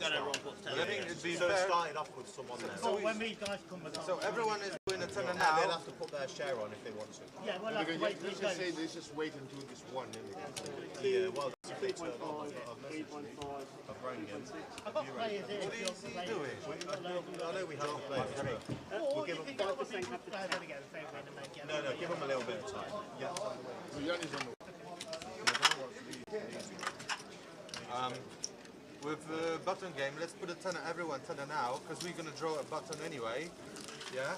I think it'd be so fair. it started off with someone there. So when these guys come along. So everyone is doing a tenner Now they'll now. have to put their share on if they want to. Yeah, well, have to wait till it goes. Let's just wait until this one. Yeah, well, that's if they turn on. I've rang him. I've got players here. What is he doing? I know we have to play this, but we'll give them. No, give them a little bit of time. Yeah. With the button game, let's put a tenner, everyone tenner now, because we're going to draw a button anyway. Yeah?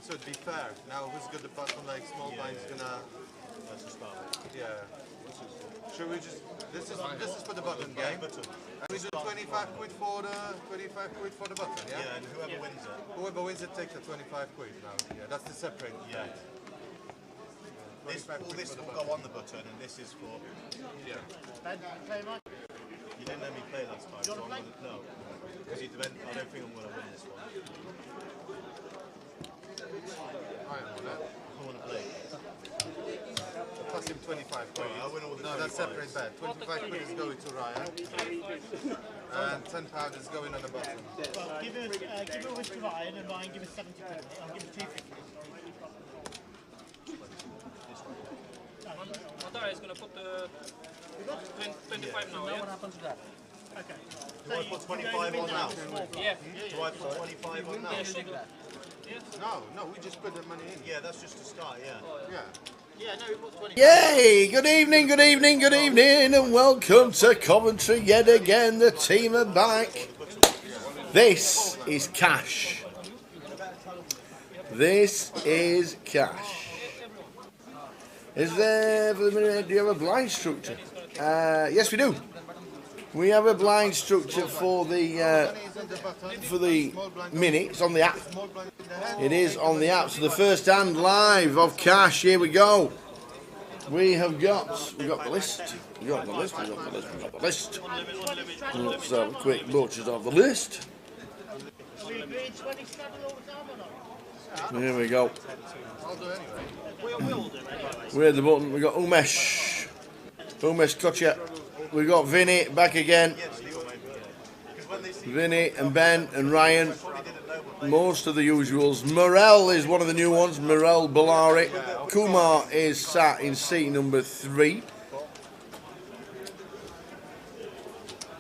So it'd be fair. Now who's got the button, like small blind's gonna... That's the start. Yeah. Should we just... This is for the button game. And we do 25 quid for the button, yeah? Yeah, and whoever wins it. Whoever wins it takes the 25 quid now. Yeah, that's the separate. Yeah. All this will go on the button, and this is for... Yeah. You didn't let me play last time, so I'm gonna... No. Because I don't think I'm going to win this one. I want to play. Pass him 25 quid. I win all the No, that's separate bet. 25 quid is going to Ryan. And £10 is going on the button. Well, give it with to Ryan, and Ryan give us 70 quid. I'll give it 250. Is going to put the 25 now, yeah? What happens to that? Okay. Do I put 25 on now? Yeah. Do I put 25 on now? No, we just put the money in. Yeah, that's just to start, yeah. Yeah. Yeah, no, it was 25. Yay! Good evening, good evening, good evening, and welcome to Coventry yet again. The team are back. This is Cash. This is Cash. Is there, for the minute, do you have a blind structure? Yes, we do. We have a blind structure for the mini. It's on the app. It is on the app. So the first hand live of Cash. Here we go. We have got the list. We got the list. We got the list. We got the list. Let's have a quick butchers of the list. Here we go. We're the button. We got Umesh Kocha. We got Vinny back again. Vinny and Ben and Ryan. Most of the usuals. Morel is one of the new ones. Morel Balari. Kumar is sat in seat number 3.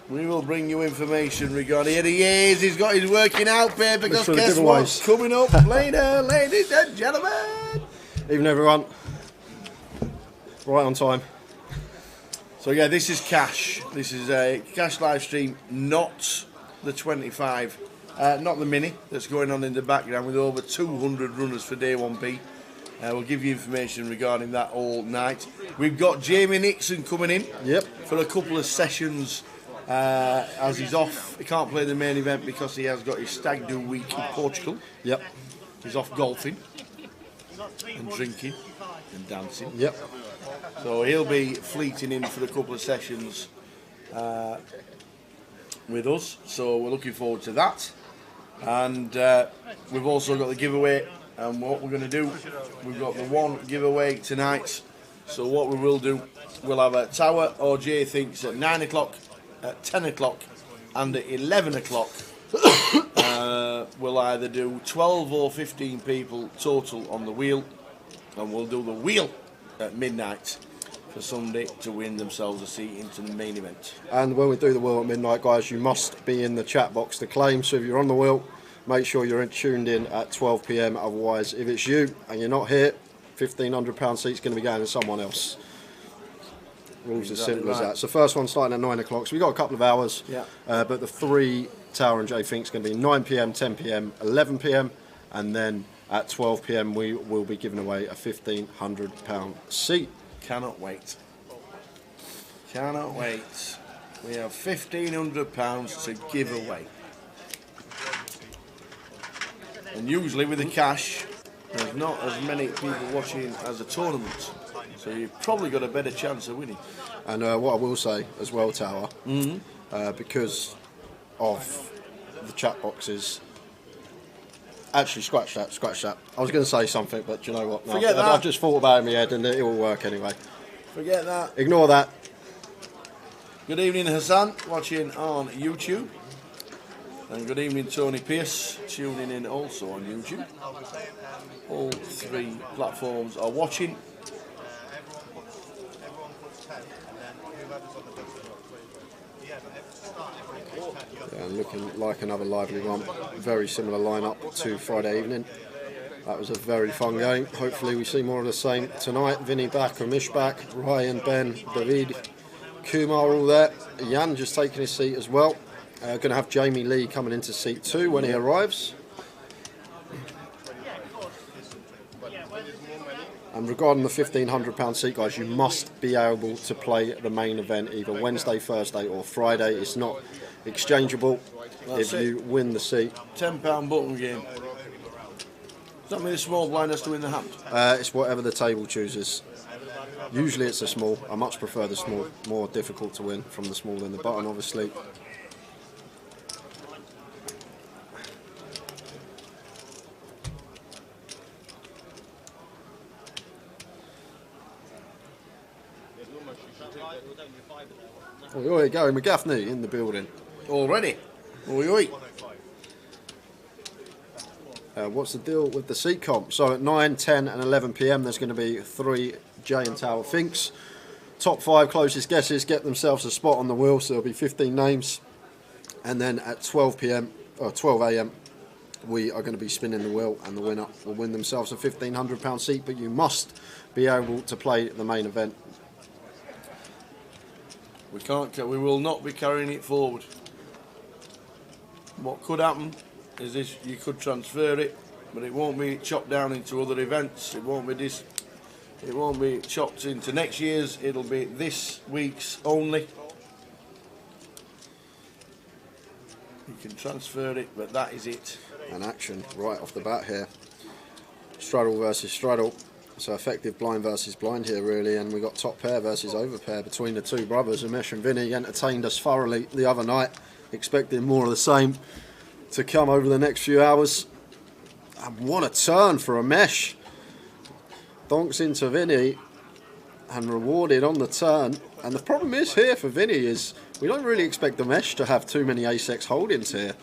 We will bring you information regarding. Here he is. He's got his working out paper because guess what's coming up later, ladies and gentlemen. Evening, everyone. Right on time. So yeah, this is Cash. This is a Cash live stream, not the 25, not the mini that's going on in the background with over 200 runners for day 1B. We'll give you information regarding that all night. We've got Jamie Nixon coming in for a couple of sessions as he's off. He can't play the main event because he has got his stag do week in Portugal. He's off golfing and drinking and dancing. So he'll be fleeting in for a couple of sessions with us. So we're looking forward to that. And we've also got the giveaway. And what we're going to do, we've got the one giveaway tonight. So what we will do, we'll have a Tower or Jay Thinks at 9 o'clock, at 10 o'clock and at 11 o'clock. We'll either do 12 or 15 people total on the wheel. And we'll do the wheel at midnight for Sunday to win themselves a seat into the main event. And when we do the wheel at midnight, guys, you must be in the chat box to claim. So if you're on the wheel, make sure you're tuned in at 12 PM. Otherwise, if it's you and you're not here, £1,500 seat's going to be going to someone else. Rules as simple as that. So first one starting at 9 o'clock. So we've got a couple of hours. But the 3 Tower and J Think's going to be 9 PM, 10 PM, 11 PM, and then at 12 PM we will be giving away a £1,500 seat. Cannot wait. Cannot wait. We have £1,500 to give away. And usually with the cash, there's not as many people watching as a tournament. So you've probably got a better chance of winning. And what I will say as well, Tower, because of the chat boxes. Actually, scratch that. I was going to say something, but do you know what? No, Forget that. I've just thought about it in my head and it will work anyway. Forget that. Ignore that. Good evening, Hassan, watching on YouTube. And good evening, Tony Pierce, tuning in also on YouTube. All three platforms are watching. Everyone puts 10, and then whoever's on the button. Yeah, but to start, everyone puts 10. Yeah, looking like another lively one. Very similar lineup to Friday evening. That was a very fun game. Hopefully we see more of the same tonight. Vinny back, Amish back, Ryan, Ben, David, Kumar all there. Jan just taking his seat as well. Going to have Jamie Lee coming into seat 2 when he arrives. And regarding the £1,500 seat, guys, you must be able to play the main event either Wednesday, Thursday or Friday. It's not exchangeable. If you win the seat. £10 button game. Does that mean the small blind has to win the hand? It's whatever the table chooses. Usually it's a small. I much prefer the small. More difficult to win from the small than the button, obviously. Oh, there you go, McGaffney in the building. Already? Oi, oi. What's the deal with the seat comp? So at 9, 10 and 11 PM there's going to be 3 J and Tower Finks. Top 5 closest guesses get themselves a spot on the wheel, so there'll be 15 names. And then at 12 PM or 12 AM we are going to be spinning the wheel, and the winner will win themselves a £1,500 seat, but you must be able to play the main event. We will not be carrying it forward. What could happen is this: you could transfer it, but it won't be chopped down into other events. It won't be chopped into next year's. It'll be this week's only. You can transfer it, but that is it. An action right off the bat here. Straddle versus straddle. So effective blind versus blind here, really, and we got top pair versus over pair between the two brothers. Umesh and Vinny entertained us thoroughly the other night, expecting more of the same to come over the next few hours. And what a turn for Umesh. Donks into Vinny and rewarded on the turn. And the problem is here for Vinny is we don't really expect Umesh to have too many ace-x holdings here.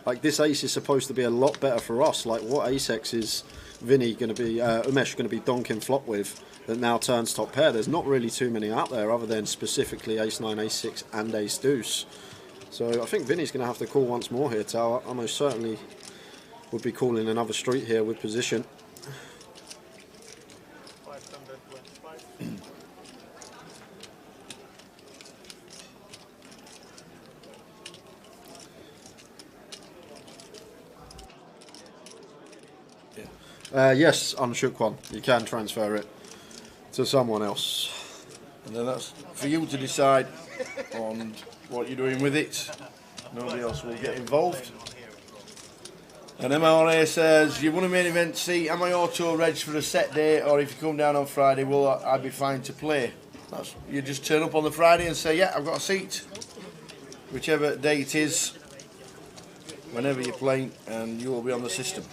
Like, this ace is supposed to be a lot better for us. Like, what ace-x is Vinny going to be, Umesh going to be donking flop with that now turns top pair? There's not really too many out there other than specifically ace-9, ace-6 and ace-deuce. So I think Vinny's going to have to call once more here, Tower. I most certainly would be calling another street here with position. Yes, unshook one. You can transfer it to someone else. And then that's for you to decide on what you're doing with it. Nobody else will get involved. And MRA says, you won a main event seat. Am I auto-reg for a set day, or if you come down on Friday, will I be fine to play? You just turn up on the Friday and say, yeah, I've got a seat. Whichever day it is, whenever you're playing, and you will be on the system.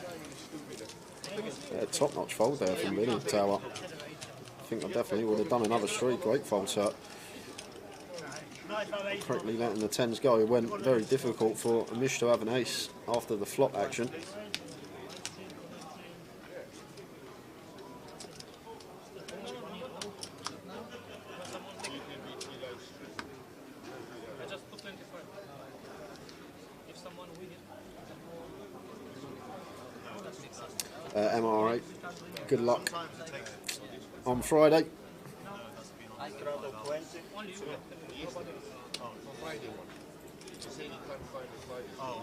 Yeah, top-notch fold there from Vinny, Tower. I think I definitely would have done another streak. Great fold set. Correctly letting the 10s go. It went very difficult for Amish to have an ace after the flop action. MRA, good luck on Friday.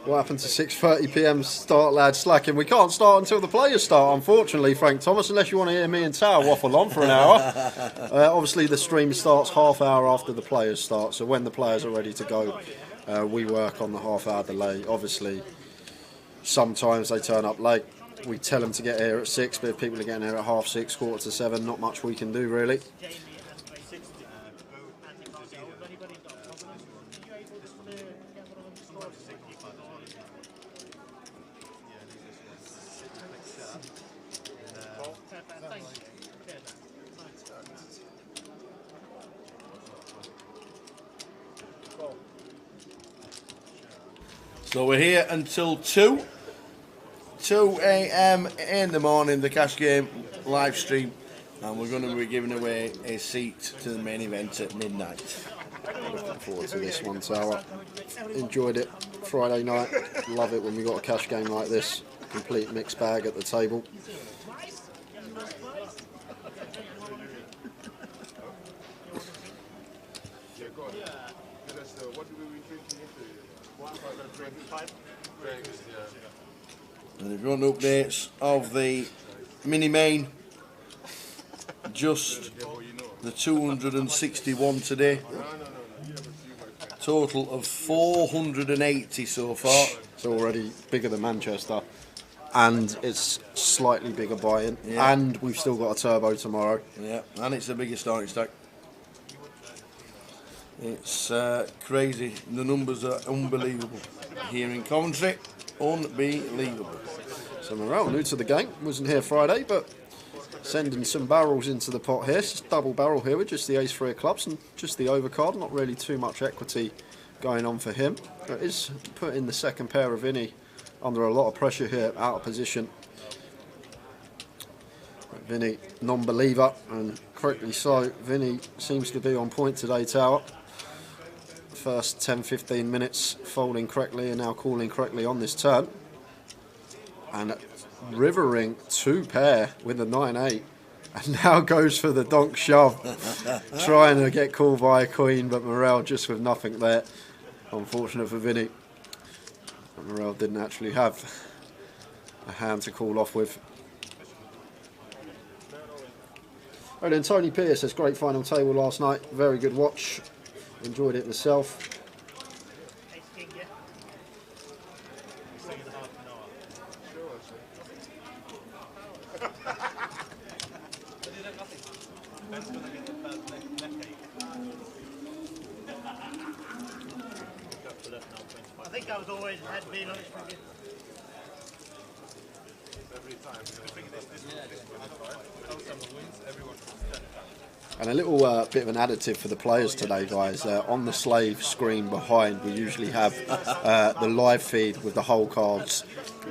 What happened to 6:30 PM start, lads? Slacking. We can't start until the players start, unfortunately, Frank Thomas, unless you want to hear me and Tower waffle on for an hour. Obviously, the stream starts half hour after the players start, so when the players are ready to go, we work on the half-hour delay. Obviously, sometimes they turn up late. We tell them to get here at 6, but if people are getting here at 6:30, 6:45, not much we can do, really. So we're here until 2 a.m. in the morning, the cash game live stream, and we're going to be giving away a seat to the main event at midnight. Looking forward to this one, Tower. Enjoyed it Friday night. Love it when we got a cash game like this. Complete mixed bag at the table. And if you want updates of the mini main, just the 261 today. Total of 480 so far. It's already bigger than Manchester, and it's slightly bigger buy-in, Yeah. and we've still got a turbo tomorrow. Yeah, and it's the biggest starting stack. It's crazy. The numbers are unbelievable here in Coventry. Unbelievable. So Morel, new to the game, wasn't here Friday, but sending some barrels into the pot here. It's just double barrel here with just the ace-3 of clubs and just the overcard. Not really too much equity going on for him. But is putting the second pair of Vinny under a lot of pressure here, out of position. Vinny, non-believer, and correctly so. Vinny seems to be on point today, Tower. First 10-15 minutes folding correctly and now calling correctly on this turn. And rivering 2 pair with a 9-8, and now goes for the donk shove, trying to get called by a queen, but Morel just with nothing there. Unfortunate for Vinny. Morel didn't actually have a hand to call off with. Right then, Tony Pierce says great final table last night, very good watch, enjoyed it myself. I think I was always had been on it for good. And a little bit of an additive for the players today, guys. On the slave screen behind, we usually have the live feed with the whole cards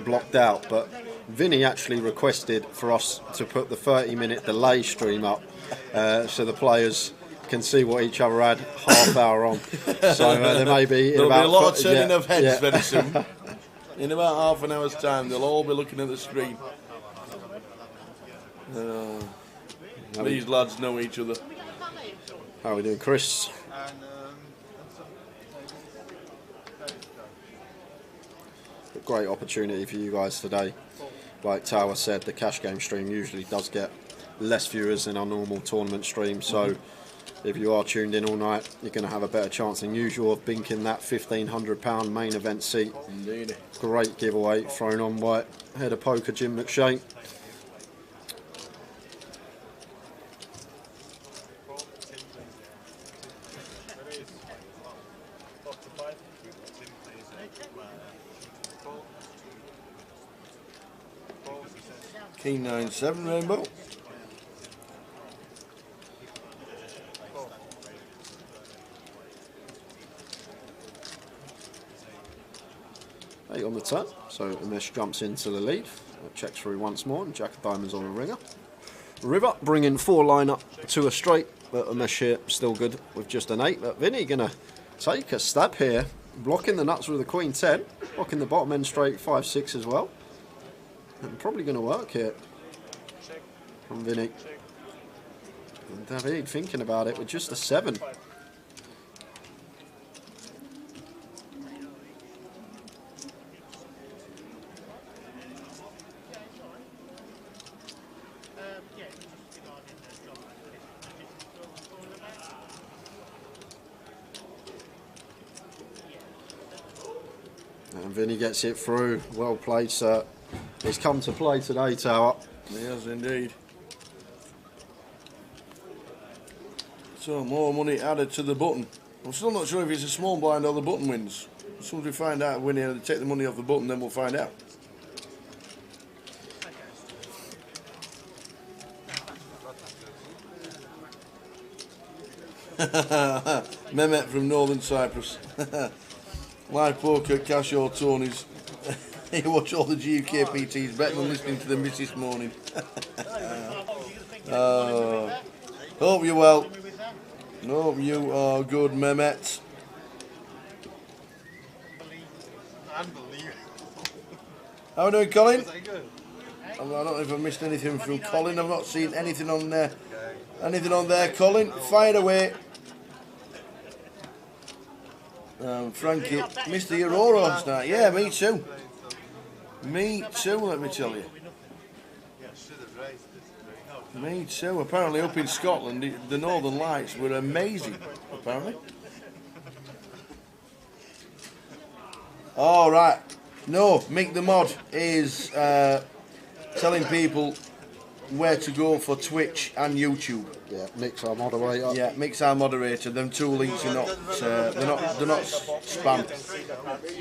blocked out. But Vinny actually requested for us to put the 30-minute delay stream up so the players can see what each other had half hour on. So there may be... There'll be a lot of turning of heads very soon. In about half an hour's time, they'll all be looking at the screen. These lads know each other. How are we doing, Chris? A great opportunity for you guys today. Like Tower said, the cash game stream usually does get less viewers than our normal tournament stream. So if you are tuned in all night, you're going to have a better chance than usual of binking that £1,500 main event seat. Indeed. Great giveaway thrown on by head of poker Jim McShane. King 9-7 Rainbow. Eight on the turn, so Umesh jumps into the lead, checks through once more, and Jack of Diamonds on a ringer. River bringing 4 liner to a straight, but Umesh here still good with just an 8. But Vinny gonna take a stab here, blocking the nuts with a Queen 10, blocking the bottom end straight 5-6 as well. And probably going to work here from Vinny. And David thinking about it with just a 7. And Vinny gets it through. Well played, sir. He's come to play today, Tower. He has indeed. So more money added to the button. I'm still not sure if it's a small blind or the button wins. As soon as we find out when they take the money off the button, then we'll find out. Mehmet from Northern Cyprus. Live poker, cash or Tony's. You watch all the GUKPTs, better than listening to them this morning. Hope you're well. Hope you are good, Mehmet. Unbelievable. How are we doing, Colin? Was that good? I don't know if I've missed anything from Colin. I've not seen anything on there. Anything on there, Colin? Fire away. Frankie, missed the Aurora last night. Yeah, me too. Me too, let me tell you. Me too. Apparently up in Scotland, the Northern Lights were amazing, apparently. All right. No, Mick the Mod is telling people where to go for Twitch and YouTube. Yeah, Nick's our moderator. Yeah, Mick's our moderator. Them two links are not they're not spam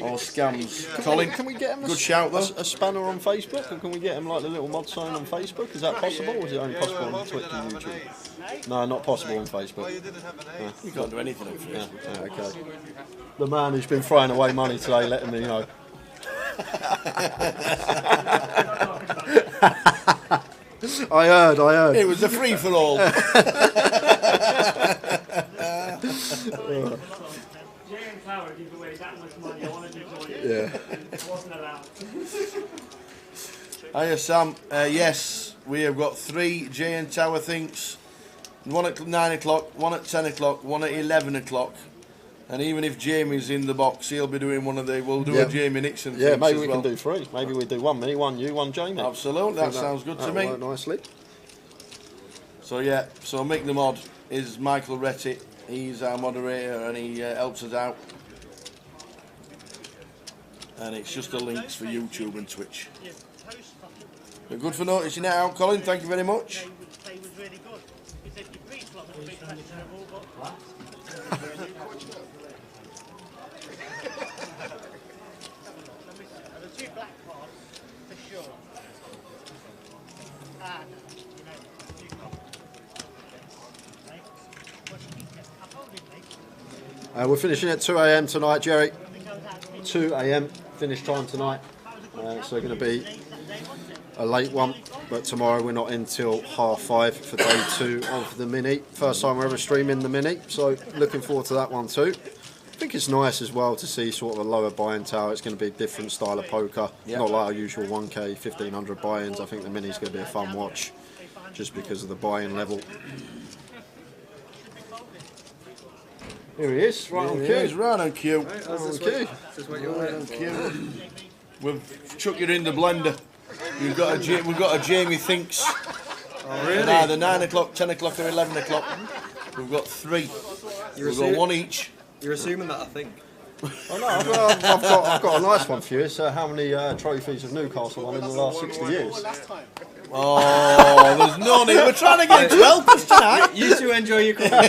or scams. Colin, Can we get him good shout though. a spanner on Facebook, or can we get him like the little mod sign on Facebook? Is that possible, or is it only possible on Twitch and YouTube? No, not possible on Facebook. Oh, you didn't have an ace. You can't do anything on Facebook. Yeah, okay. The man who's been throwing away money today, letting me know. I heard. It was a free for all. Jay and Flower give away that much money. I wanted to join it. Yeah. It wasn't allowed. Hiya Sam. Yes, we have got 3 J and Tower thinks. One at 9 o'clock, one at 10 o'clock, one at 11 o'clock. And even if Jamie's in the box, he'll be doing one of the. We'll do a Jamie Nixon. Yeah, maybe as we well. can do 3. Maybe we do 1 me, 1 you, 1 Jamie. Absolutely, that sounds good to that'll me. work nicely. So yeah, so Mick the Mod is Michael Retty. He's our moderator and he helps us out. And it's just the links for YouTube and Twitch. But good for noticing it out, Colin. Thank you very much. They was really good. He said your free slot was a bit questionable, but the 2 black cards for sure. And you know, 2 cards. Right? What you think? I told him, mate. We're finishing at 2 a.m. tonight, Jerry. 2 a.m. finish time tonight. So going to be a late one, but tomorrow we're not in till 5:30 for day 2 of the mini. First time we're ever streaming the mini, so looking forward to that one too. I think it's nice as well to see sort of a lower buy-in tower. It's going to be a different style of poker, not like our usual 1k, 1500 buy-ins. I think the mini's going to be a fun watch, just because of the buy-in level. Here he is, right on cue. He's right on cue. Right on cue. Right on cue. We've chucked you in the blender. We've got a Jamie thinks. Oh, really? Either 9 o'clock, 10 o'clock, or 11 o'clock. We've got 3. We've got 1 each. You're assuming that, I think. Oh no, I've got a nice one for you. So how many trophies have Newcastle won in the last 60 years? Oh, there's no need. We're trying to get him to help us tonight. You two enjoy your company.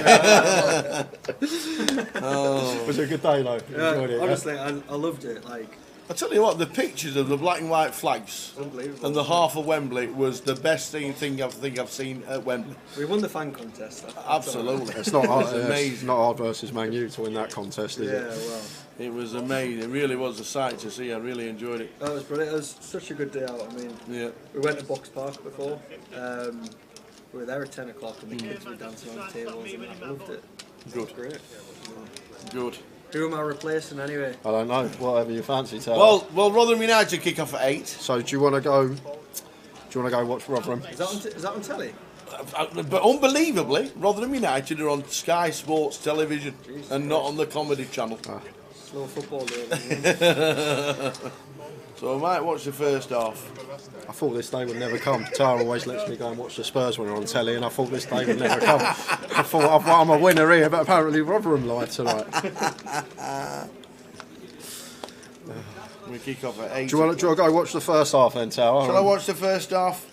Was it a good day though? Enjoyed it, Honestly, I loved it. Like, I tell you what, the pictures of the black and white flags unbelievable. and the half of Wembley was the best thing I've seen at Wembley. We won the fan contest. Absolutely. It's not hard. amazing. It's not hard versus Man U to win that contest, is Yeah, it? well, It was amazing. It really was a sight to see. I really enjoyed it. that was brilliant. It was such a good day out. I mean, Yeah. we went to Box Park before. We were there at 10 o'clock and the kids were dancing on the tables and I loved it. Good. It was great. Good. Who am I replacing anyway? I don't know. Whatever you fancy, tell. Well, Rotherham United kick off at 8. So do you want to go? Do you want to go watch Rotherham? Is that on telly? But unbelievably, Rotherham United are on Sky Sports Television and not on the Comedy Channel. Slow football day. So I might watch the first half. I thought this day would never come. Tara always lets me go and watch the Spurs when they're on telly, and I thought this day would never come. I thought I'm a winner here, but apparently Rotherham live tonight. We kick off at 8. Do you want to go watch the first half then, Tara? Shall I watch the first half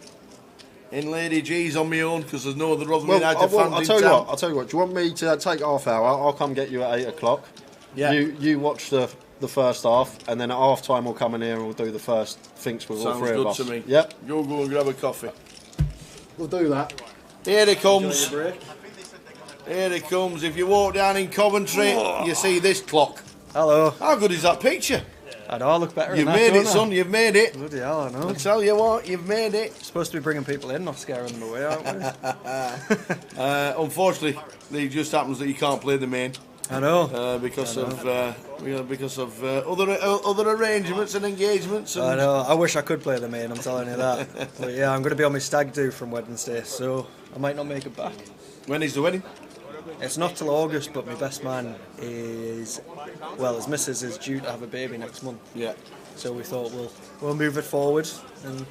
in Lady G's on my own because there's no other Rotherham Well, United I'll fans tell in you town? what. I'll tell you what. Do you want me to take half hour? I'll come get you at 8 o'clock. Yeah. You watch the first half, and then at half time we'll come in here and we'll do the first thinks with all Sounds 3 of good us. to me. Yep. You'll go and grab a coffee. We'll do that. Here he comes. Break. Here he comes. If you walk down in Coventry, you see this clock. Hello. How good is that picture? I know, I look better You've than that, made it, don't I? son. You've made it. Bloody hell, I know. I tell you what, you've made it. Supposed to be bringing people in, not scaring them away, aren't we? Unfortunately, it just happens that you can't play the main I know. because of other arrangements and engagements. And I know. I wish I could play the main, I'm telling you that. But yeah, I'm going to be on my stag do from Wednesday, so I might not make it back. When is the wedding? It's not till August, but my best man is, well, his missus is due to have a baby next month. Yeah. So we thought we'll move it forward, and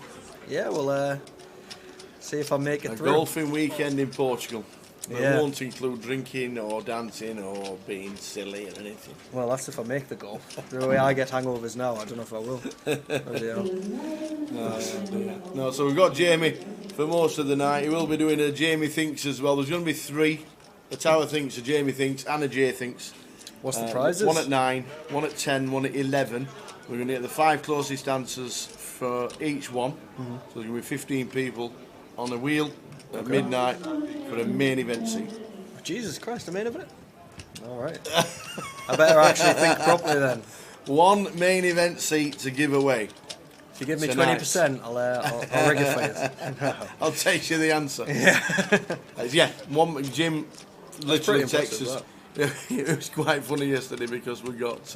yeah, we'll see if I make it A through. golfing weekend in Portugal. It Yeah. won't include drinking or dancing or being silly or anything. Well, that's if I make the goal. The way I get hangovers now, I don't know if I will. Bloody hell. No, so we've got Jamie for most of the night. He will be doing a Jamie Thinks as well. There's going to be 3. A Tower Thinks, a Jamie Thinks and a Jay Thinks. What's the prizes? 1 at 9, 1 at 10, 1 at 11. We're going to get the 5 closest answers for each one. So there's going to be 15 people on a wheel at midnight for a main event seat. Jesus Christ, a main event? Alright. I better actually think properly then. 1 main event seat to give away. If you give me Tonight. 20%, I'll rig it for you. I'll text you the answer. Yeah. Jim literally pretty texted impressive, us. It was quite funny yesterday because we got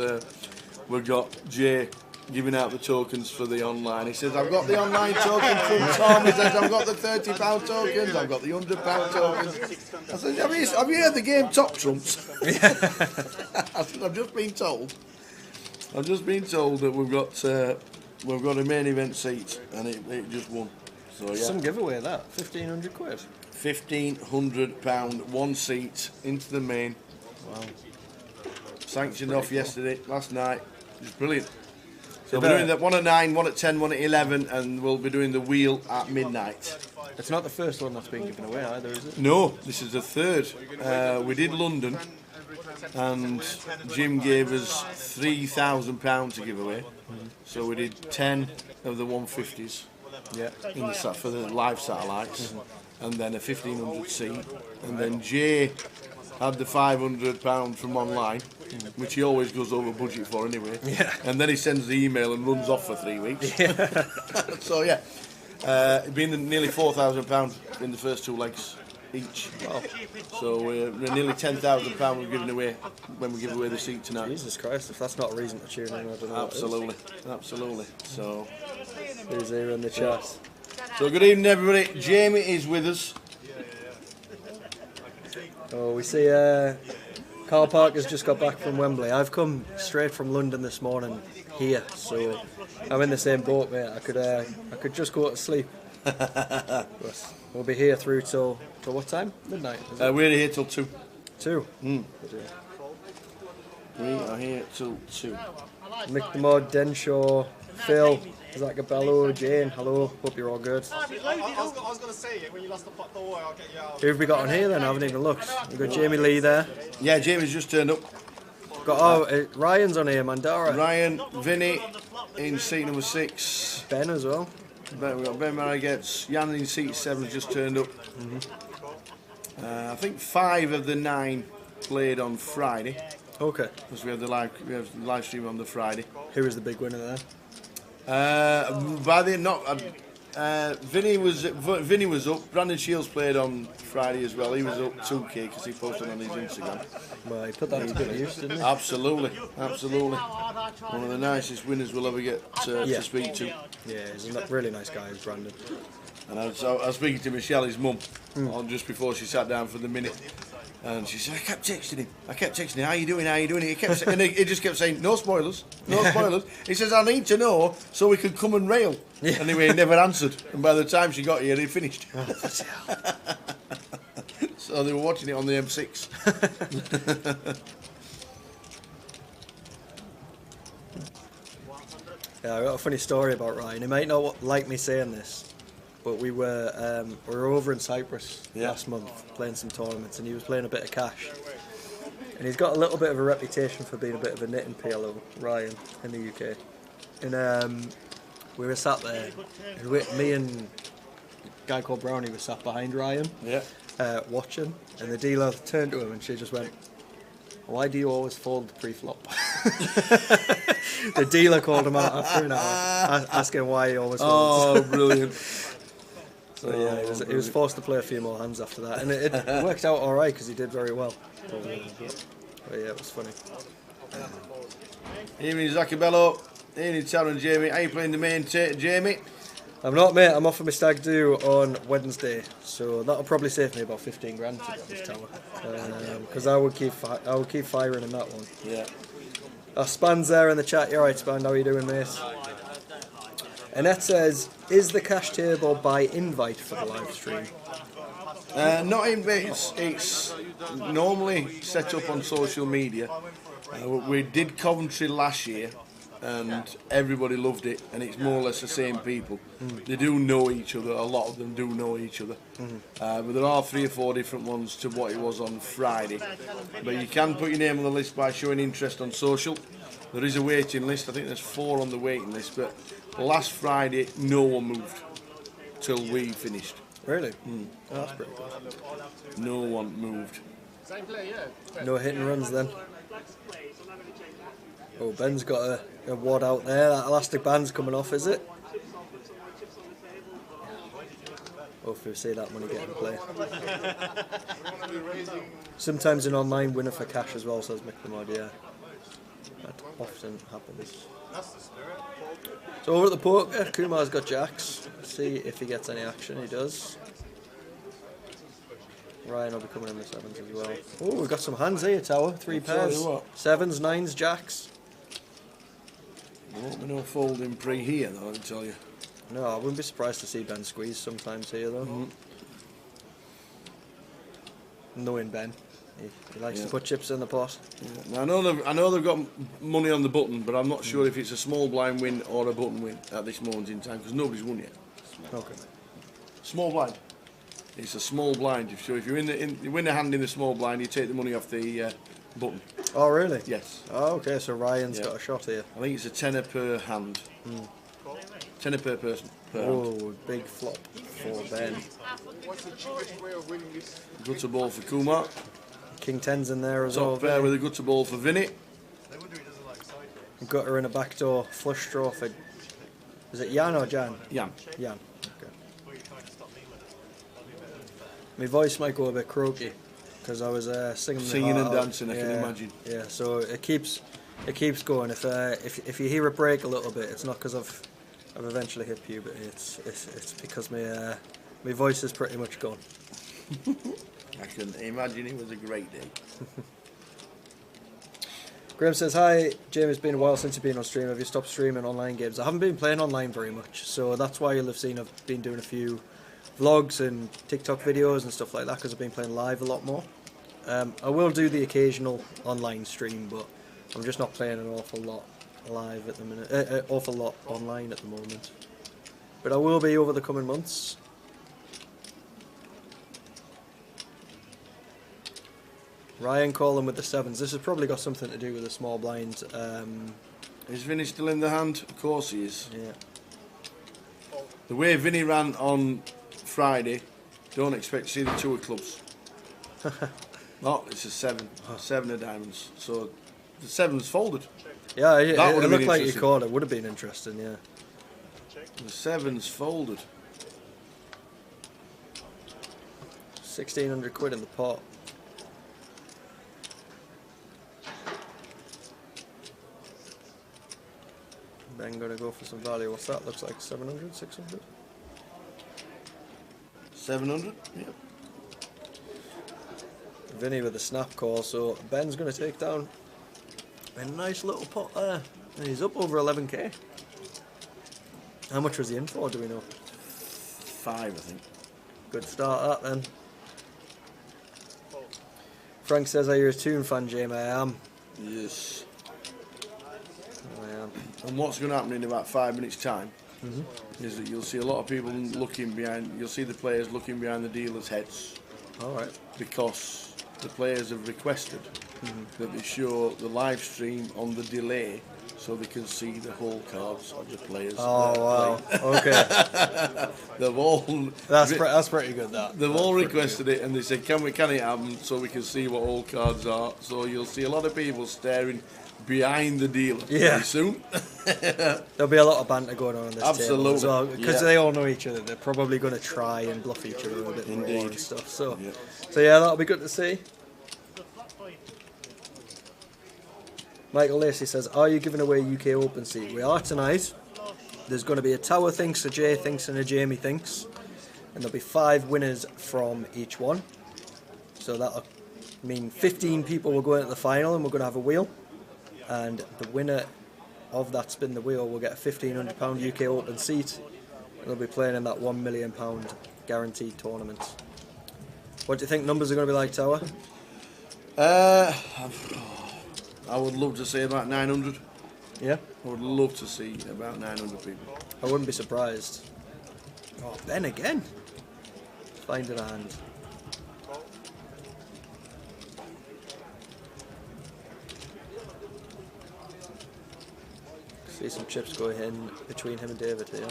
Jay giving out the tokens for the online. He says, I've got the online token from Tom. He says, I've got the £30 tokens. I've got the £100 tokens. I said, have you heard the game Top Trumps? I said, I've just been told that we've got a main event seat, and it just won. So yeah, Some giveaway that, 1,500 quid. £1,500, 1 seat into the main. Wow. Sanctioned off yesterday, last night. It was brilliant. So You we're doing bet. that 1 at 9, 1 at 10, 1 at 11, and we'll be doing the wheel at midnight. It's not the first one that's been given away either, is it? No, this is the 3rd. We did London, and Jim gave us £3,000 to give away. So we did 10 of the 150s Yeah. for the live satellites, and then a 1,500 seat, and then Jay had the £500 from online, which he always goes over budget for anyway. Yeah. And then he sends the email and runs off for 3 weeks. So yeah, it's been nearly £4,000 in the first 2 legs each. Wow. So we're nearly £10,000 we're giving away when we give away the seat tonight. Jesus Christ, if that's not a reason to tune in, I don't know. Absolutely. So Who's here in the chat? good evening everybody. Jamie is with us. Oh, we see Carl Parker's just got back from Wembley. I've come straight from London this morning here, so I'm in the same boat, mate. I could just go to sleep. But we'll be here through till what time? Midnight. Is it? We're here till 2. 2. We are here till 2. Mick the Mod, Denshaw, Phil, Zach Gabello, Jane, hello, hope you're all good. I was going to say it when you lost the pot, don't worry, I'll get you out. Who have we got on here then? I haven't even looked. We've got Jamie Lee there. Yeah, Jamie's just turned up. Got Ryan's on here, Mandara. Ryan, Vinny in seat number 6. Ben as well. We've got Ben Marigets. Jan in seat 7 has just turned up. I think 5 of the 9 played on Friday, Okay. because we have the live stream on the Friday. Who was the big winner there? Vinny was up. Brandon Shields played on Friday as well. He was up 2K because he posted on his Instagram. Well, he put that to good use, didn't he? Absolutely. One of the nicest winners we'll ever get to speak to. Yeah, he's a really nice guy, Brandon. And I was speaking to Michelle, his mum, just before she sat down for the minute. And she said, I kept texting him, how you doing? He just kept saying, no spoilers. He says, I need to know so we can come and rail. Yeah. Anyway, he never answered. And by the time she got here, he'd finished. So they were watching it on the M6. Yeah, I got a funny story about Ryan. He might not like me saying this, but we were over in Cyprus last month playing some tournaments, and he was playing a bit of cash. And he's got a little bit of a reputation for being a bit of a knitting PLO, Ryan, in the UK. And we were sat there, me and a guy called Brownie were sat behind Ryan, watching, and the dealer turned to him and she just went, why do you always fold the pre-flop? The dealer called him out after an hour, asking why he always wins. Oh, brilliant. So yeah, he was forced to play a few more hands after that, and it worked out all right because he did very well. But yeah, it was funny. Evening, Zacabello. Evening, Tara and Jamie. Are you playing the main Jamie? I'm not, mate. I'm off for my stag do on Wednesday, so that'll probably save me about 15 grand to get this tower. Because I would keep firing in that one. Yeah. Span's there in the chat. You're right, Span. How are you doing, mate? Annette says, "Is the cash table by invite for the live stream?" Not invite. It's normally set up on social media. We did Coventry last year, and everybody loved it, and it's more or less the same people. They do know each other. A lot of them do know each other. But there are 3 or 4 different ones to what it was on Friday. But you can put your name on the list by showing interest on social. There is a waiting list. I think there's 4 on the waiting list. But last Friday, no one moved till we finished. Really? Oh, that's pretty good. No one moved. No hit and runs then. Oh, Ben's got a wad out there. That elastic band's coming off, is it? Hopefully we see that money get in play. Sometimes an online winner for cash as well, says Mick the Mod, yeah. That often happens. So over at the poker, Kumar's got jacks. Let's see if he gets any action. He does. Ryan will be coming in the 7s as well. Oh, we've got some hands here, Tower. 3 pairs. 7s, 9s, jacks. There won't be no folding pre here, though, I can tell you. No, I wouldn't be surprised to see Ben squeeze sometimes here, though. Knowing Ben, he likes to put chips in the pot. Yeah. Now, I know they've got money on the button, but I'm not sure if it's a small blind win or a button win at this moment in time, because nobody's won yet. Okay. Small blind. It's a small blind. So if you win a hand in the small blind, you take the money off the button. Oh, really? Yes. Oh, okay, so Ryan's got a shot here. I think it's a tenner per hand. Tenner per person. Per Oh, hand. big flop for Ben. What's the cheapest way of winning this? Gutter ball for Kumar. King 10's in there as well. Top pair with a gutter ball for Vinny. Gutter in a backdoor flush draw for. Is it Jan or Jan? Jan. Jan. Okay. My voice might go a bit croaky because I was singing And dancing, I can imagine. Yeah, so it keeps going. If you hear a break a little bit, it's not because I've eventually hit puberty. It's because my voice is pretty much gone. I can imagine it was a great day. Graham says, "Hi, Jamie, it's been a while since you've been on stream. Have you stopped streaming online games?" I haven't been playing online very much, so that's why you'll have seen I've been doing a few vlogs and TikTok videos and stuff like that because I've been playing live a lot more. I will do the occasional online stream, but I'm just not playing an awful lot live at the minute. Awful lot online at the moment. But I will be over the coming months. Ryan calling with the 7s. This has probably got something to do with the small blind. Is Vinny still in the hand? Of course he is. Yeah. The way Vinny ran on Friday, don't expect to see the 2 of clubs. No, it's a 7. 7 of diamonds. So the 7's folded. Yeah, it That would've looked been like you interesting. called it. Would have been interesting, yeah. The 7's folded. 1,600 quid in the pot. Ben gonna go for some value. What's that? Looks like 700, 600. 700? Yeah. Vinny with a snap call, so Ben's gonna take down a nice little pot there. And he's up over 11k. How much was he in for, do we know? 5, I think. Good start that then. Frank says, "Are you a Toon fan, Jamie?" I am. Yes. I am. And what's going to happen in about 5 minutes' time is that you'll see a lot of people looking behind, you'll see the players looking behind the dealers' heads. Alright. Because the players have requested that they show the live stream on the delay so they can see the whole cards of the players. Oh, wow. Okay. They've all That's pretty good, that. they've all requested it, and they said, can it happen so we can see what all cards are? So you'll see a lot of people staring behind the dealer Yeah. pretty soon. There'll be a lot of banter going on this table as Absolutely, well, because yeah. they all know each other. They're probably going to try and bluff each other a bit more Indeed. and stuff. So, Yeah. so yeah, that'll be good to see. Michael Lacey says, "Are you giving away UK Open seat?" We are tonight. There's going to be a Tower Thinks, a Jay Thinks, and a Jamie Thinks, and there'll be 5 winners from each one. So that'll mean 15 people will go into the final, and we're going to have a wheel, and the winner of that spin the wheel will get a £1,500 UK Open seat, and they'll be playing in that £1 million guaranteed tournament. What do you think numbers are going to be like, Tower? I would love to see about 900. Yeah, I would love to see about 900 people. I wouldn't be surprised. Oh, Ben again. Finding a hand. See some chips going in between him and David here.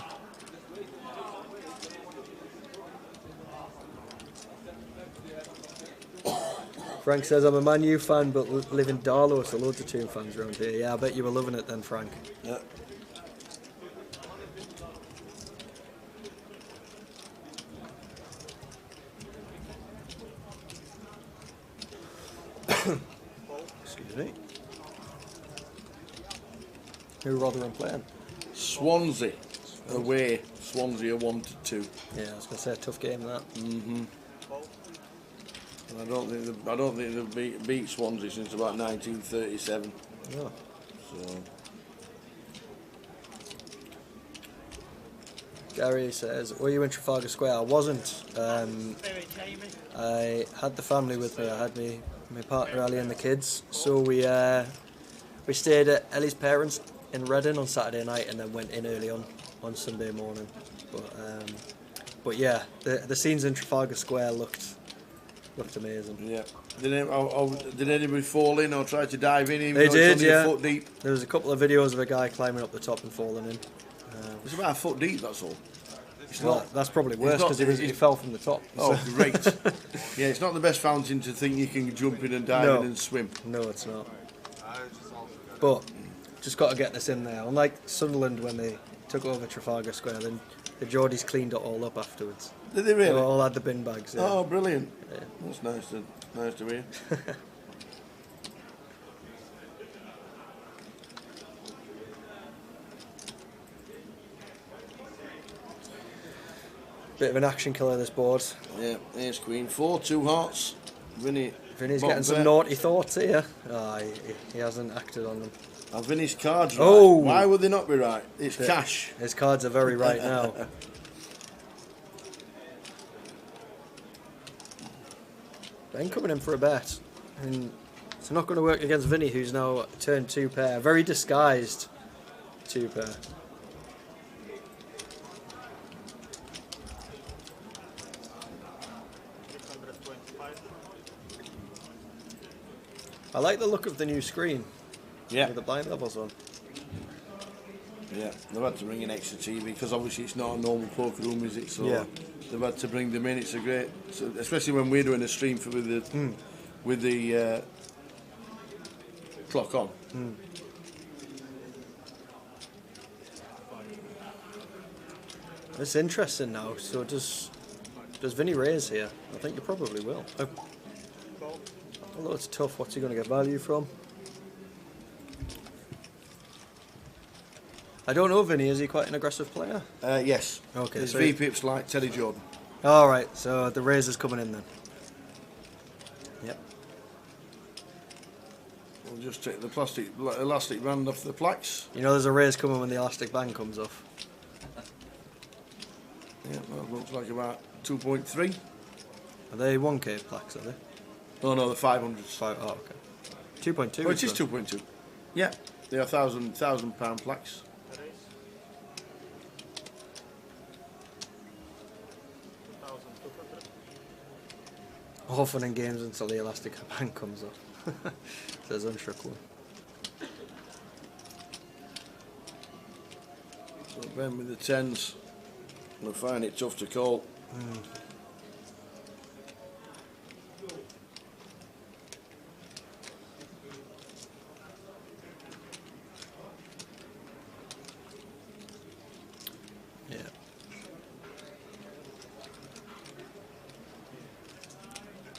Frank says, "I'm a Man U fan but live in Darlow, so loads of Toon fans around here." Yeah, I bet you were loving it then, Frank. Yeah. Excuse me. Who are Rotherham playing? Swansea away. Swansea are 1-2. Yeah, I was going to say a tough game that. And I don't think they've beat Swansea since about 1937. Oh. So Gary says, "Were you in Trafalgar Square?" I wasn't. I had the family with me. I had my partner Ali and the kids. So we stayed at Ellie's parents in Reading on Saturday night and then went in early on Sunday morning. But yeah, the scenes in Trafalgar Square looked amazing. yeah. Did anybody fall in or try to dive in? Even They though did, it's only yeah. a foot deep. There was a couple of videos of a guy climbing up the top and falling in. It's about a foot deep. That's all. It's Well, not. that's probably worse not- because he fell from the top. Oh, so- great. Yeah, it's not the best fountain to think you can jump in and dive No. in and swim. No, it's not. But just got to get this in there. Unlike Sunderland when they took over Trafalgar Square, then the Geordies cleaned it all up afterwards. Did they They really? all had the bin bags. Yeah. Oh, brilliant. Yeah. That's nice to hear. Bit of an action killer this board. Yeah, ace queen, 4, 2 hearts. Vinny's Vinny's getting some naughty thoughts here. Oh, he hasn't acted on them. And Vinny's cards right. Oh! Why would they not be right? It's cash. His cards are very right now. Ben coming in for a bet. And it's not going to work against Vinny, who's now turned 2 pair. Very disguised 2 pair. I like the look of the new screen. Yeah. With the blind levels on. Yeah, they've had to bring in extra TV because obviously it's not a normal poker room, is it? So Yeah. they've had to bring them in. It's a great, so especially when we're doing a stream with the clock on. It's interesting now. So does Vinny raise here? I think he probably will. Although it's tough, what's he going to get value from? I don't know, Vinny. Is he quite an aggressive player? Yes. Okay, His so V-pips like Teddy Jordan. All right, so the raise is coming in then. Yep. We'll just take the elastic band off the plaques. You know there's a raise coming when the elastic band comes off. Yeah, that looks like about 2.3. Are they 1K plaques, are they? Oh no, the 500s. Oh, okay. 2.2. Oh, it is 2.2. Yeah, they are £1,000 plaques. Often in games until the elastic band comes off. Says Unshook one. So Ben with the 10s. I find it tough to call.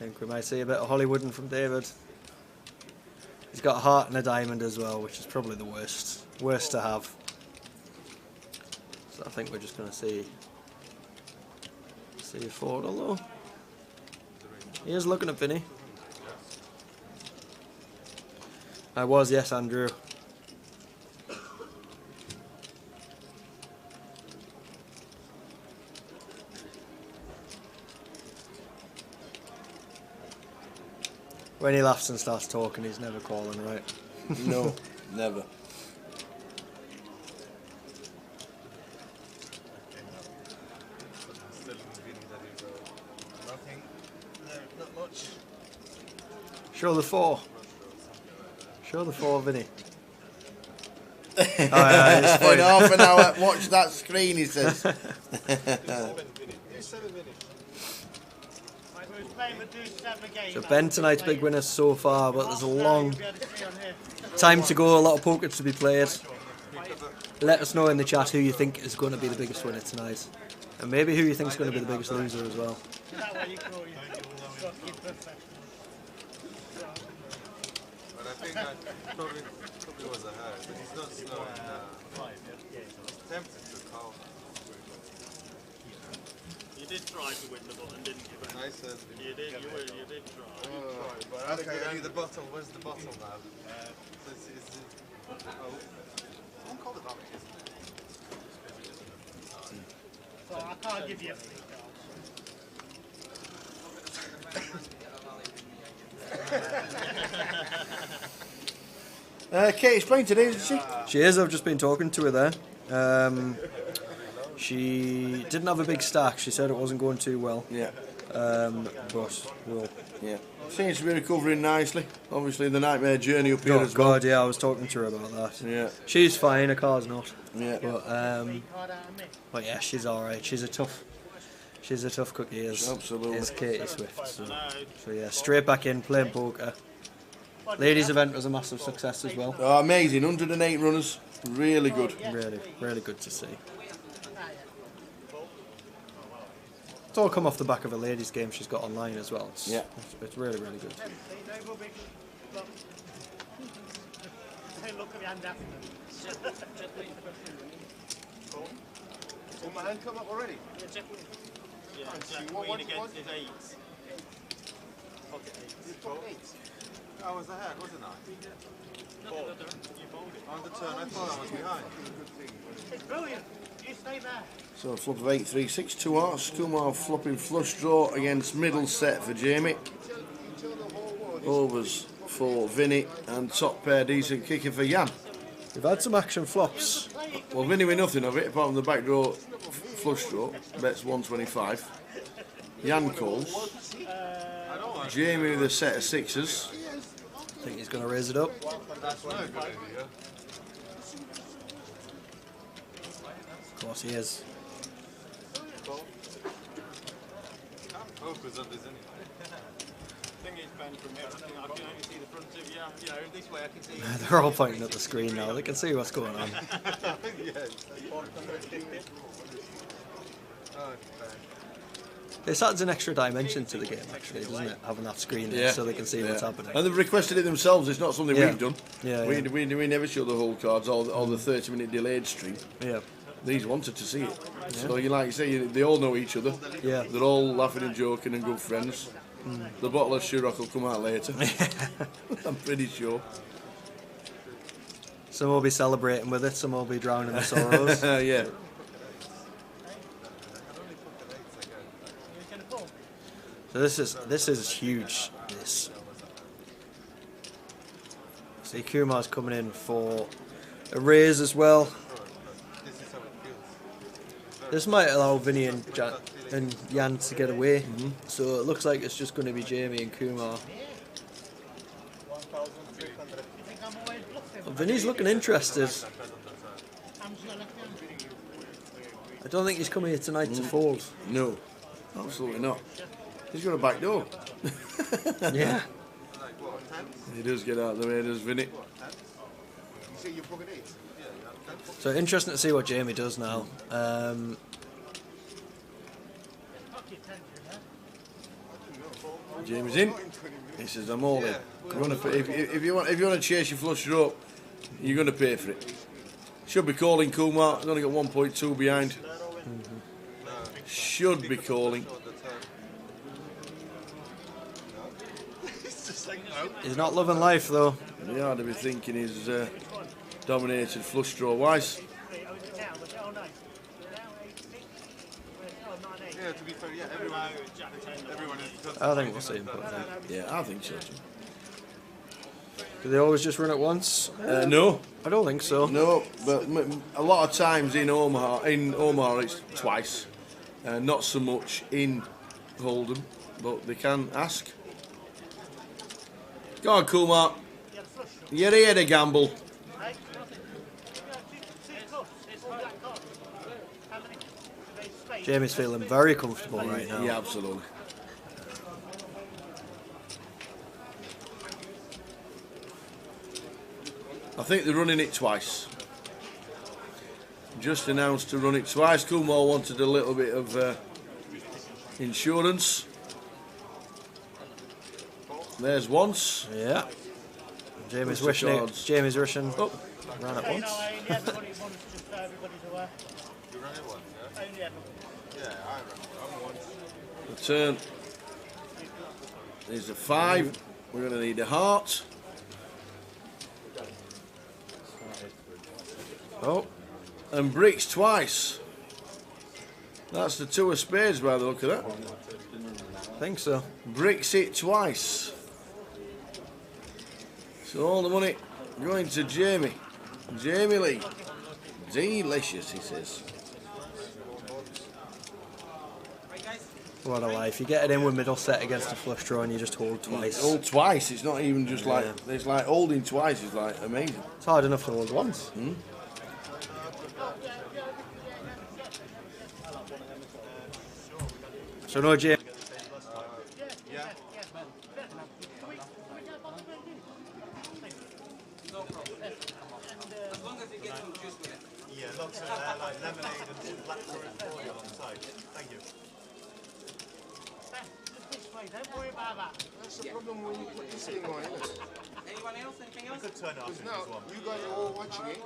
think we might see a bit of Hollywooding from David. He's got a heart and a diamond as well, which is probably the worst to have. So I think we're just going to see a forward, although he is looking at Vinny. I was, yes, Andrew. When he laughs and starts talking, he's never calling, right? No, never. Nothing. No, not much. Show the 4. Show the 4, Vinny. Oh, yeah, it's In fine. half an hour, watch that screen, he says. So Ben tonight's big winner so far, but there's a long time to go, a lot of poker to be played. Let us know in the chat who you think is going to be the biggest winner tonight. And maybe who you think is going to be the biggest loser as well. But I think I probably was ahead, but he's not slowing down. Tempted to call. You did try to win the button, didn't you, Ben? Nice and You did try. okay, I need the bottle. Where's the bottle now? Someone called it that, So I can't give you a free Katie's playing today, isn't she? She is, I've just been talking to her there. She didn't have a big stack, she said it wasn't going too well. Yeah. But we'll... Yeah. Seems to be recovering nicely. Obviously, the nightmare journey up here Oh as well. God, yeah, I was talking to her about that. Yeah. She's fine, her car's not. Yeah. But yeah, she's alright. She's a tough cookie, Absolutely. is Katie Swift. So yeah, straight back in, playing poker. Ladies event was a massive success as well. Oh, amazing. 108 runners. Really good. Really good to see. It's all come off the back of a ladies' game she's got online as well. It's really good. Hey, look at the hand after them. Will my hand come up already? Yeah, Jack Queen against his 8s. Pocket 8s. I was ahead, wasn't I? On the turn, I thought I was behind. It's brilliant. You stay there. So a flop of 8, 3, 6, 2 hearts. Kumar flopping flush draw against middle set for Jamie. Overs for Vinny and top pair decent kicker for Jan. We've had some action flops. Well, Vinny with nothing of it apart from the back draw flush draw. Bets 125. Jan calls. Jamie with a set of 6s. I think he's going to raise it up. That's not a good idea. Of course he is. Focus on this anyway. Thing is, Ben, from here, I think I can only see the front of you. You know, this way I can see. They're all pointing at the screen now. They can see what's going on. This adds an extra dimension to the game, actually, doesn't it? Having that screen there so they can see what's happening. And they've requested it themselves. It's not something we've done. Yeah, we never show the whole cards or the 30-minute delayed stream. Yeah. These wanted to see it. So you like you say, they all know each other. Yeah. They're all laughing and joking and good friends. The bottle of Shirak will come out later. I'm pretty sure. Some will be celebrating with it, some will be drowning in sorrows. Yeah. So this is huge. This. See, Kumar's coming in for a raise as well. This might allow Vinny and Jan to get away. So it looks like it's just going to be Jamie and Kumar. Well, Vinny's looking interested. I don't think he's coming here tonight to fold. No, absolutely not. He's got a back door. Yeah. He does get out of the way, does Vinny. So interesting to see what Jamie does now. Jamie's in. He says, I'm all in. If you want to chase your flush draw up, you're going to pay for it. Should be calling Kumar. He's only got 1.2 behind. Should be calling. He's not loving life though. Yeah, I'd be thinking he's dominated flush draw wise. Yeah, to be fair, yeah, everyone is. I think we'll see him put that. Yeah, I think so too. Do they always just run it once? No. I don't think so. No, but a lot of times in Omaha it's twice. Not so much in Hold'em, but they can ask. Go on, Kumar. You're here to gamble. Jamie's feeling very comfortable right now. Yeah, absolutely. I think they're running it twice. Just announced to run it twice. Kumar wanted a little bit of insurance. There's once. Yeah. Jamie's wishing it. Jamie's rushing. Oh, ran it once. You ran it once, yeah? Yeah, I ran once. The turn is a 5. We're going to need a heart. Oh, and bricks twice. That's the 2 of spades by the look of that. I think so. Bricks it twice. So all the money going to Jamie. Jamie Lee. Delicious, he says. What a life. You get it in with middle set against a flush draw and you just hold twice. Hold twice. It's not even just like, it's like holding twice is like amazing. It's hard enough to hold once. Hmm? So no Jamie. Yeah, lots of like lemonade and black currant oil on the side. Thank you. Don't worry about that. That's the problem when you put this thing on, isn't it? Anyone else? Anything else? We could turn it off if Now, there's one. you guys are all watching it.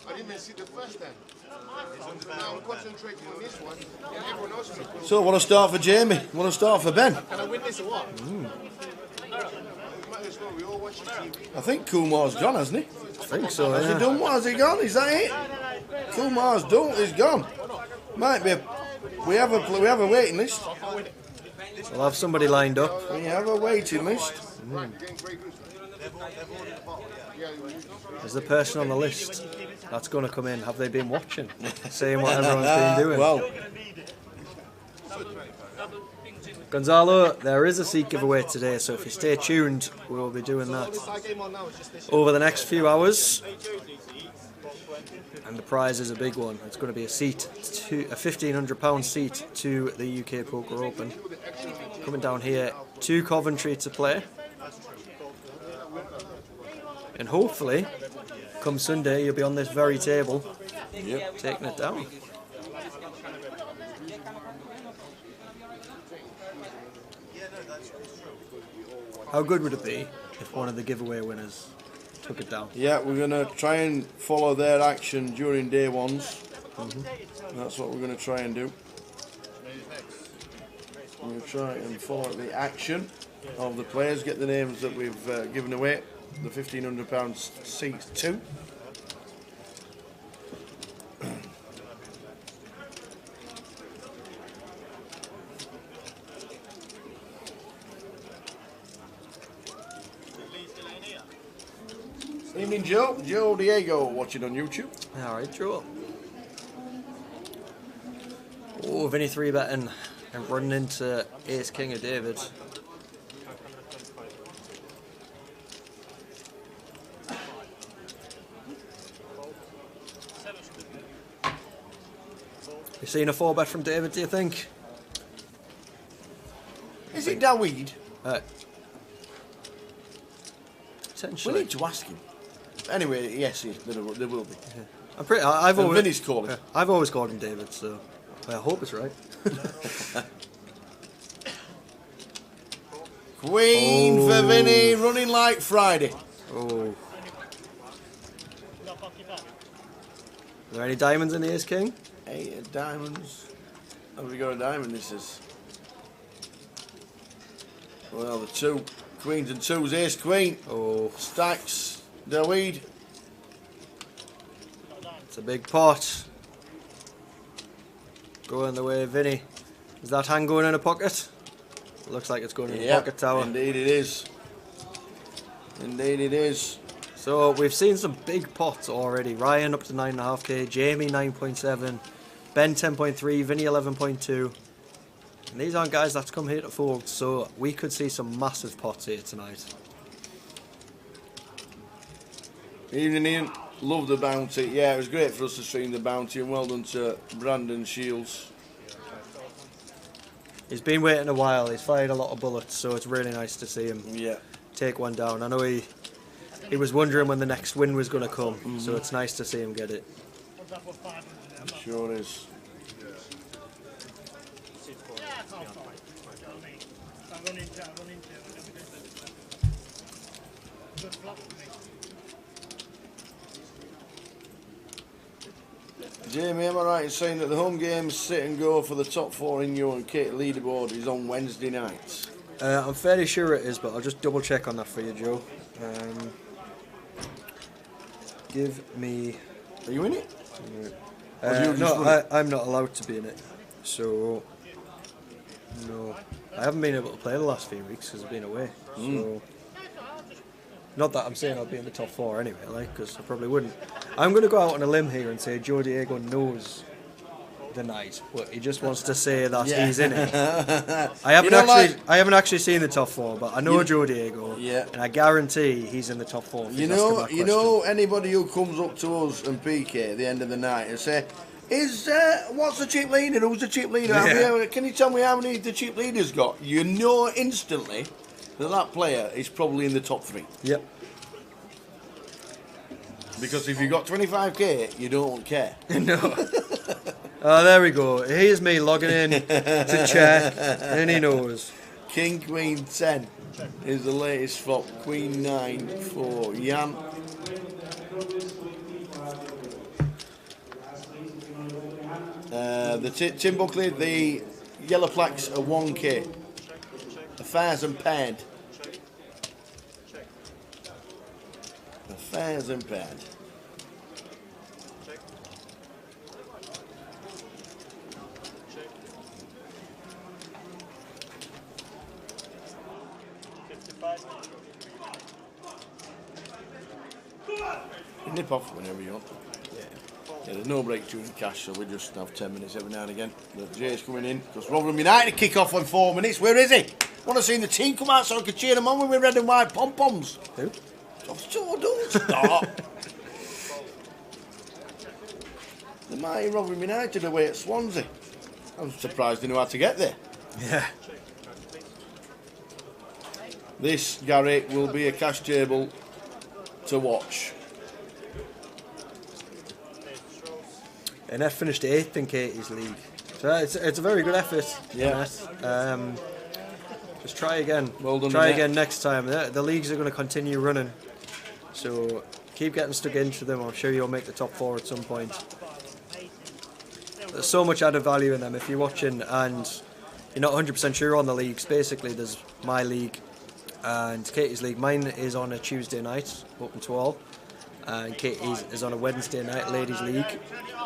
I didn't even see the first time. Now I'm concentrating on this one, and everyone else will be. So want to start for Jamie? Want to start for Ben? Can I win this or what? Might as well, we all watching TV. I think Kumar's gone, hasn't he? I think so, Has he yeah. done what? Has he gone? Is that it? Kumar's done. He's gone. Might be. We have a waiting list. We'll have somebody lined up. We have a waiting list. There's the person on the list that's going to come in. Have they been watching? Seeing what everyone's been doing? Well, Gonzalo, there is a seat giveaway today, so if you stay tuned, we'll be doing that over the next few hours. And the prize is a big one. It's going to be a seat, a £1,500 seat to the UK Poker Open. Coming down here to Coventry to play. And hopefully, come Sunday, you'll be on this very table, taking it down. How good would it be if one of the giveaway winners took it down? yeah, we're going to try and follow their action during day ones. That's what we're going to try and do. We're going to try and follow the action of the players, get the names that we've given away, the £1,500 seats to. Evening, Joe. Joe Diego watching on YouTube. Alright, Joe. Oh, Vinny 3 betting and running into Ace King of David. You seen a 4 bet from David, do you think? Is it Daweed? Potentially. We need to ask him. Anyway, yes, there will be. I'm pretty. I've And always. Vinny's calling. I've always called him David, so I hope it's right. Queen for Vinny, running like Friday. Oh. Are there any diamonds in the ace king? 8 of diamonds. Have we got a diamond? This is. Well, the 2 queens and 2s. Ace queen. Oh. Stacks. Delweed. It's a big pot. Going the way of Vinny. Is that hand going in a pocket? It looks like it's going in a pocket tower. Indeed it is. Indeed it is. So we've seen some big pots already. Ryan up to 9.5k, Jamie 9.7, Ben 10.3, Vinny 11.2. And these aren't guys that's come here to fold, so we could see some massive pots here tonight. Evening Ian, love the bounty. Yeah, it was great for us to stream the bounty, and well done to Brandon Shields. He's been waiting a while, he's fired a lot of bullets, so it's really nice to see him take one down. I know he was wondering when the next win was going to come, so it's nice to see him get it. Sure is. Jamie, am I right in saying that the home games sit and go for the top 4 in your and Kate leaderboard is on Wednesday nights? I'm fairly sure it is, but I'll just double check on that for you, Joe. Give me... Are you in it? No, I'm not allowed to be in it. So, no. I haven't been able to play the last few weeks because I've been away. So, not that I'm saying I'll be in the top 4 anyway, like, because I probably wouldn't. I'm going to go out on a limb here and say Joe Diego knows the night, but he just wants to say that he's in it. I haven't actually seen the top 4, but I know Joe Diego, and I guarantee he's in the top 4. You know, anybody who comes up to us and PK at the end of the night and say, what's the cheap leader? Who's the cheap leader? Can you tell me how many the cheap leader's got? You know instantly that player is probably in the top 3. Yep. Because if you've got 25k, you don't care. No. Oh, there we go. Here's me logging in to check, and he knows. King, Queen 10 is the latest flop. Queen 9 for Jan. Tim Buckley, the yellow plaques are 1k. Affairs and paired. Affairs and paired. Nip off whenever you want. Yeah, there's no break during cash, so we just have 10 minutes every now and again. But Jay's coming in because Rotherham United kick off in 4 minutes. Where is he? Want to see the team come out so I can cheer them on with red and white pom poms. Who? So don't start. The mighty Rotherham United away at Swansea. I'm surprised they knew how to get there. Yeah. This, Gary, will be a cash table to watch. And F finished 8th in Katie's league. So it's a very good effort. Yeah. Just try again. Well done. Try again next time. The leagues are going to continue running. So keep getting stuck into them. I'm sure you'll make the top 4 at some point. There's so much added value in them. If you're watching and you're not 100% sure on the leagues, basically there's my league and Katie's league. Mine is on a Tuesday night, open to all. And Katie's is on a Wednesday night, ladies league.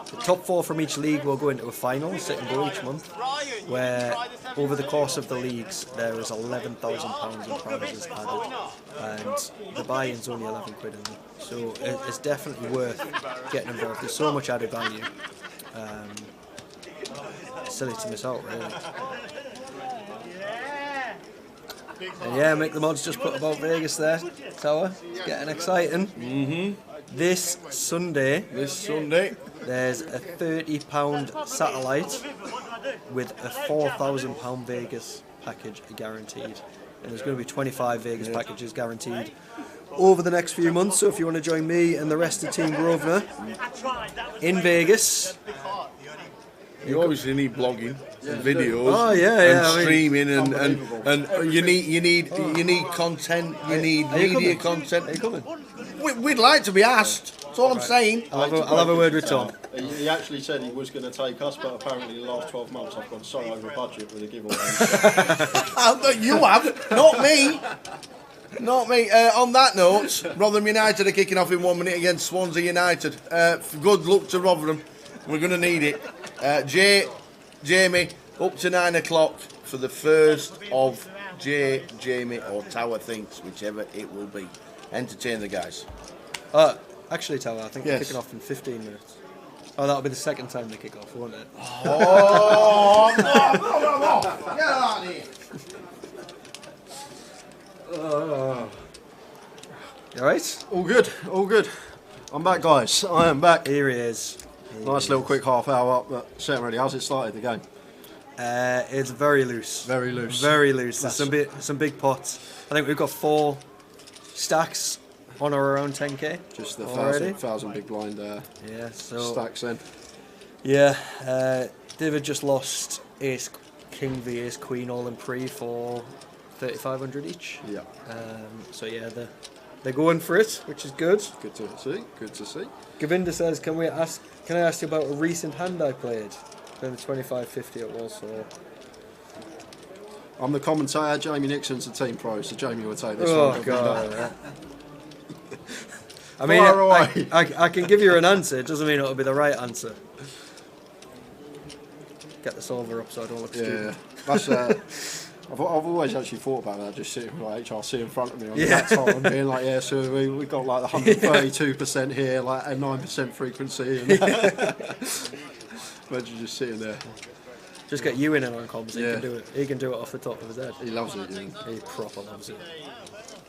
The top 4 from each league will go into a final, sit and go each month, where over the course of the leagues there is £11,000 in prizes added, and the buy-in's only 11 quid in them. So it's definitely worth getting involved. There's so much added value. It's silly to miss out, really. And yeah, Make the Mods just put about Vegas there, Tower. It's getting exciting. This Sunday, there's a £30 satellite with a £4,000 Vegas package guaranteed. And there's going to be 25 Vegas packages guaranteed over the next few months. So if you want to join me and the rest of Team Grosvenor in Vegas, You obviously need blogging and videos. Oh, yeah, and yeah, I mean, streaming and you need content. You need media content. Are you coming? We'd like to be asked. That's all I'm saying. I'll have a word with Tom. He actually said he was going to take us, but apparently the last 12 months I've gone so over budget with the giveaway. You have, not me. Not me. On that note, Rotherham United are kicking off in 1 minute against Swansea United. Good luck to Rotherham. We're going to need it. Jamie, up to 9 o'clock for the first of Jamie or Tower Thinks, whichever it will be. Entertain the guys. Actually, Tower, I think they're kicking off in 15 minutes. Oh, that'll be the second time they kick off, won't it? Oh, no. Get out of here. You alright? All good, all good. I'm back, guys. I am back. Here he is. Nice little quick half hour, but Sam, ready. How's it started, the game? It's very loose. Very loose. Very loose. There's some big pots. I think we've got 4 stacks on or around 10k. Just the already. 1,000 big blind Yeah, so stacks in. yeah, David just lost Ace King v Ace Queen all in pre for 3,500 each. Yeah. So yeah, they're going for it, which is good. Good to see. Good to see. Govinda says, can I ask you about a recent hand I played? Then the 25.50 it was. So. I'm the commentator. Jamie Nixon's the team pro, so Jamie will take this Oh one. god. I mean, I can give you an answer. It doesn't mean it'll be the right answer. Get the solver up so I don't look stupid. That's. I've always actually thought about that, just sitting with like HRC in front of me on the laptop and being like, yeah, so we got like the 132% here, like a 9% frequency. And imagine just sitting there. Just get you in and on comms. He can do it. He can do it off the top of his head. He loves it. Yeah. He proper loves it.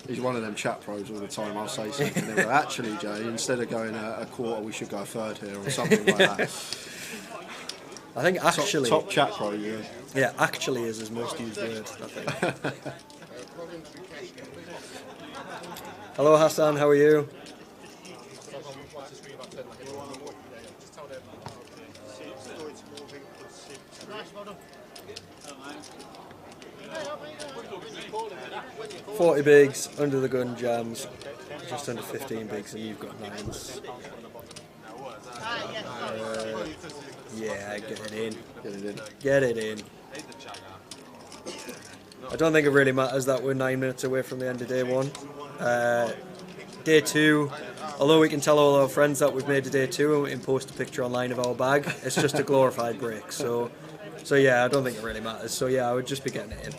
He's one of them chat pros all the time. I'll say something. And they go, actually, Jay, instead of going a quarter, we should go a third here or something like that. I think actually top chat pro, yeah. Yeah, actually is his most used word, I think. Hello Hassan, how are you? $40 bigs, under the gun jams, just under 15 bigs, and you've got 9s. Yeah, get it in. Get it in. Get it in. I don't think it really matters that we're 9 minutes away from the end of day 1. Day 2, although we can tell all our friends that we've made a day 2 and we can post a picture online of our bag, it's just a glorified break. So yeah, I don't think it really matters. So yeah, I would just be getting it in.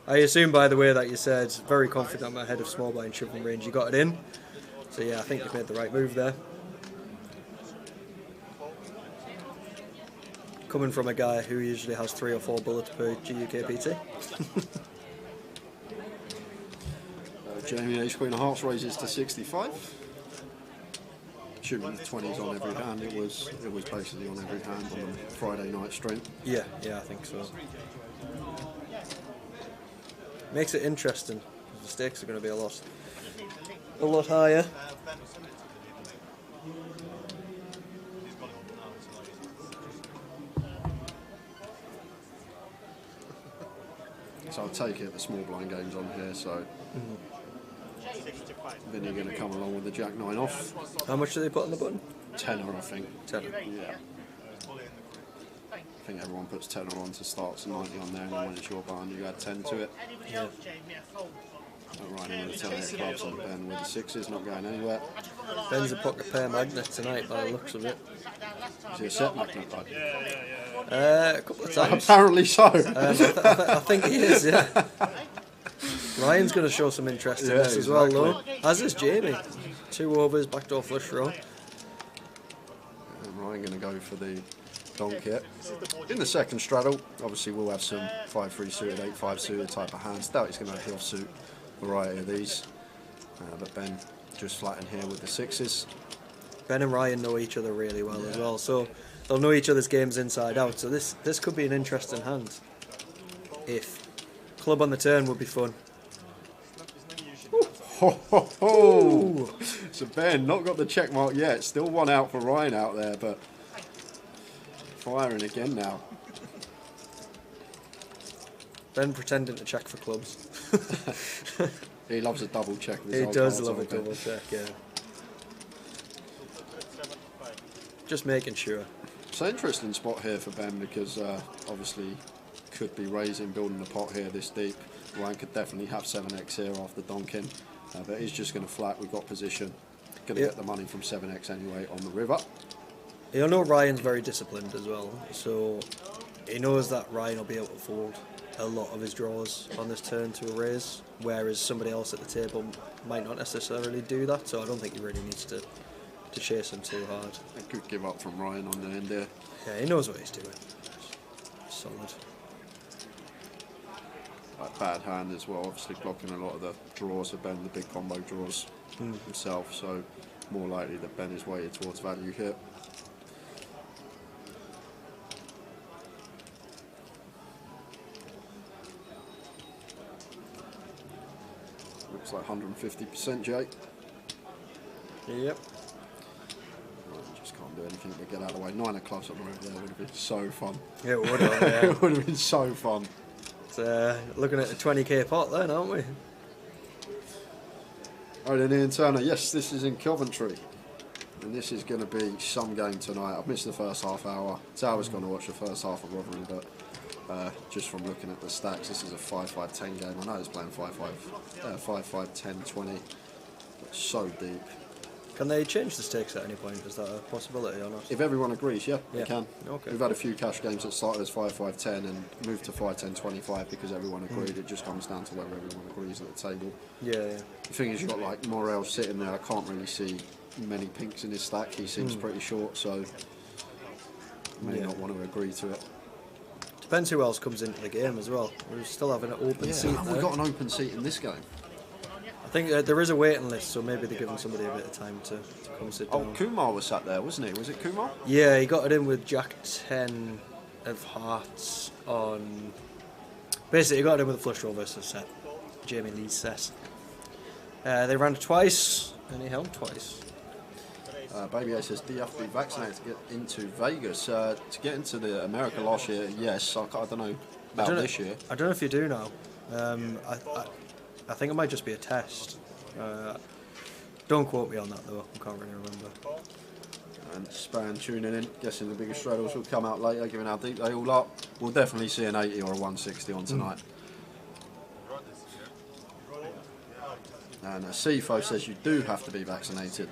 I assume, by the way, that you said very confident I'm ahead of small blind shoving range. You got it in. So yeah, I think you've made the right move there. Coming from a guy who usually has 3 or 4 bullets per GUKPT. Jamie Ace Queen of Hearts raises to 65. Assuming the 20s on every hand, it was basically on every hand on the Friday night stream. Yeah, I think so. Makes it interesting. The stakes are going to be a lot higher. So I'll take it, the small blind game's on here, so then you're going to come along with the Jack 9 off. How much do they put on the button? Tenner, I think. Tenner. Yeah. I think everyone puts tenner on to start, so 90 on there, and then when it's your barn, you add 10 to it. Yeah. Ryan with the 10 clubs and Ben with the 6s, not going anywhere. Ben's a pocket pair magnet tonight by the looks of it. Is he a set magnet, bud? A couple of times. Apparently so. I think he is, yeah. Ryan's going to show some interest in this as well, though. As is Jamie. 2 overs, backdoor flush draw. And Ryan going to go for the donk hit. In the second straddle, obviously we'll have some 5-3 suited, 8-5 suited type of hands. Doubt he's going to have the offsuit variety of these. But Ben just flat in here with the 6s. Ben and Ryan know each other really well as well, so they'll know each other's games inside out. So this could be an interesting hand. If club on the turn would be fun. Ho ho ho! So Ben, not got the check mark yet. Still one out for Ryan out there, but firing again now. Ben pretending to check for clubs. He loves a double check. With his He old does cards, love a I bet. double check, yeah. Just making sure. It's an interesting spot here for Ben because obviously could be raising, building the pot here this deep. Ryan could definitely have 7x here after donking, but he's just going to flat. We've got position. Going to get the money from 7x anyway on the river. You know Ryan's very disciplined as well, so he knows that Ryan will be able to fold a lot of his draws on this turn to a raise, whereas somebody else at the table might not necessarily do that, so I don't think he really needs to chase him too hard. A good give up from Ryan on the end there. Yeah, he knows what he's doing. Solid. Like bad hand as well, obviously blocking a lot of the draws of Ben, the big combo draws himself, so more likely that Ben is weighted towards value here. Looks like 150%, Jake. Yep. Just can't do anything but get out of the way. 9 of clubs on the river there would have been so fun. Yeah, it would have, yeah. It would have been so fun. Looking at a 20k pot then, aren't we? Right then, Ian Turner. Yes, this is in Coventry. And this is going to be some game tonight. I've missed the first half hour. Tower's going to watch the first half of Rotherham, but just from looking at the stacks, this is a 5-5-10 game. I know it's playing 5-5-10-20. It's so deep. Can they change the stakes at any point? Is that a possibility or not? If everyone agrees, yeah, they can. Okay. We've had a few cash games that started as 5-5-10 and moved to 5-10-25 because everyone agreed. It just comes down to whether everyone agrees at the table. Yeah. The thing is, you've got like Morel sitting there. I can't really see many pinks in his stack. He seems pretty short, so may not want to agree to it. Depends who else comes into the game as well. We're still having an open seat and there. we've got an open seat in this game. I think there is a waiting list, so maybe they're giving somebody a bit of time to come sit down. Oh, Kumar was sat there, wasn't he? Was it Kumar? Yeah, he got it in with Jack 10 of hearts on... Basically, he got it in with a flush draw versus set. Jamie Lee's set. They ran it twice, and he held twice. Baby A says, do you have to be vaccinated to get into Vegas? To get into the America last year, yes. I don't know about this year. I don't know if you do now. I think it might just be a test. Don't quote me on that though, I can't really remember. And Span tuning in, guessing the biggest straddles will come out later, given how deep they all are. We'll definitely see an 80 or a 160 on tonight. And CFO says you do have to be vaccinated.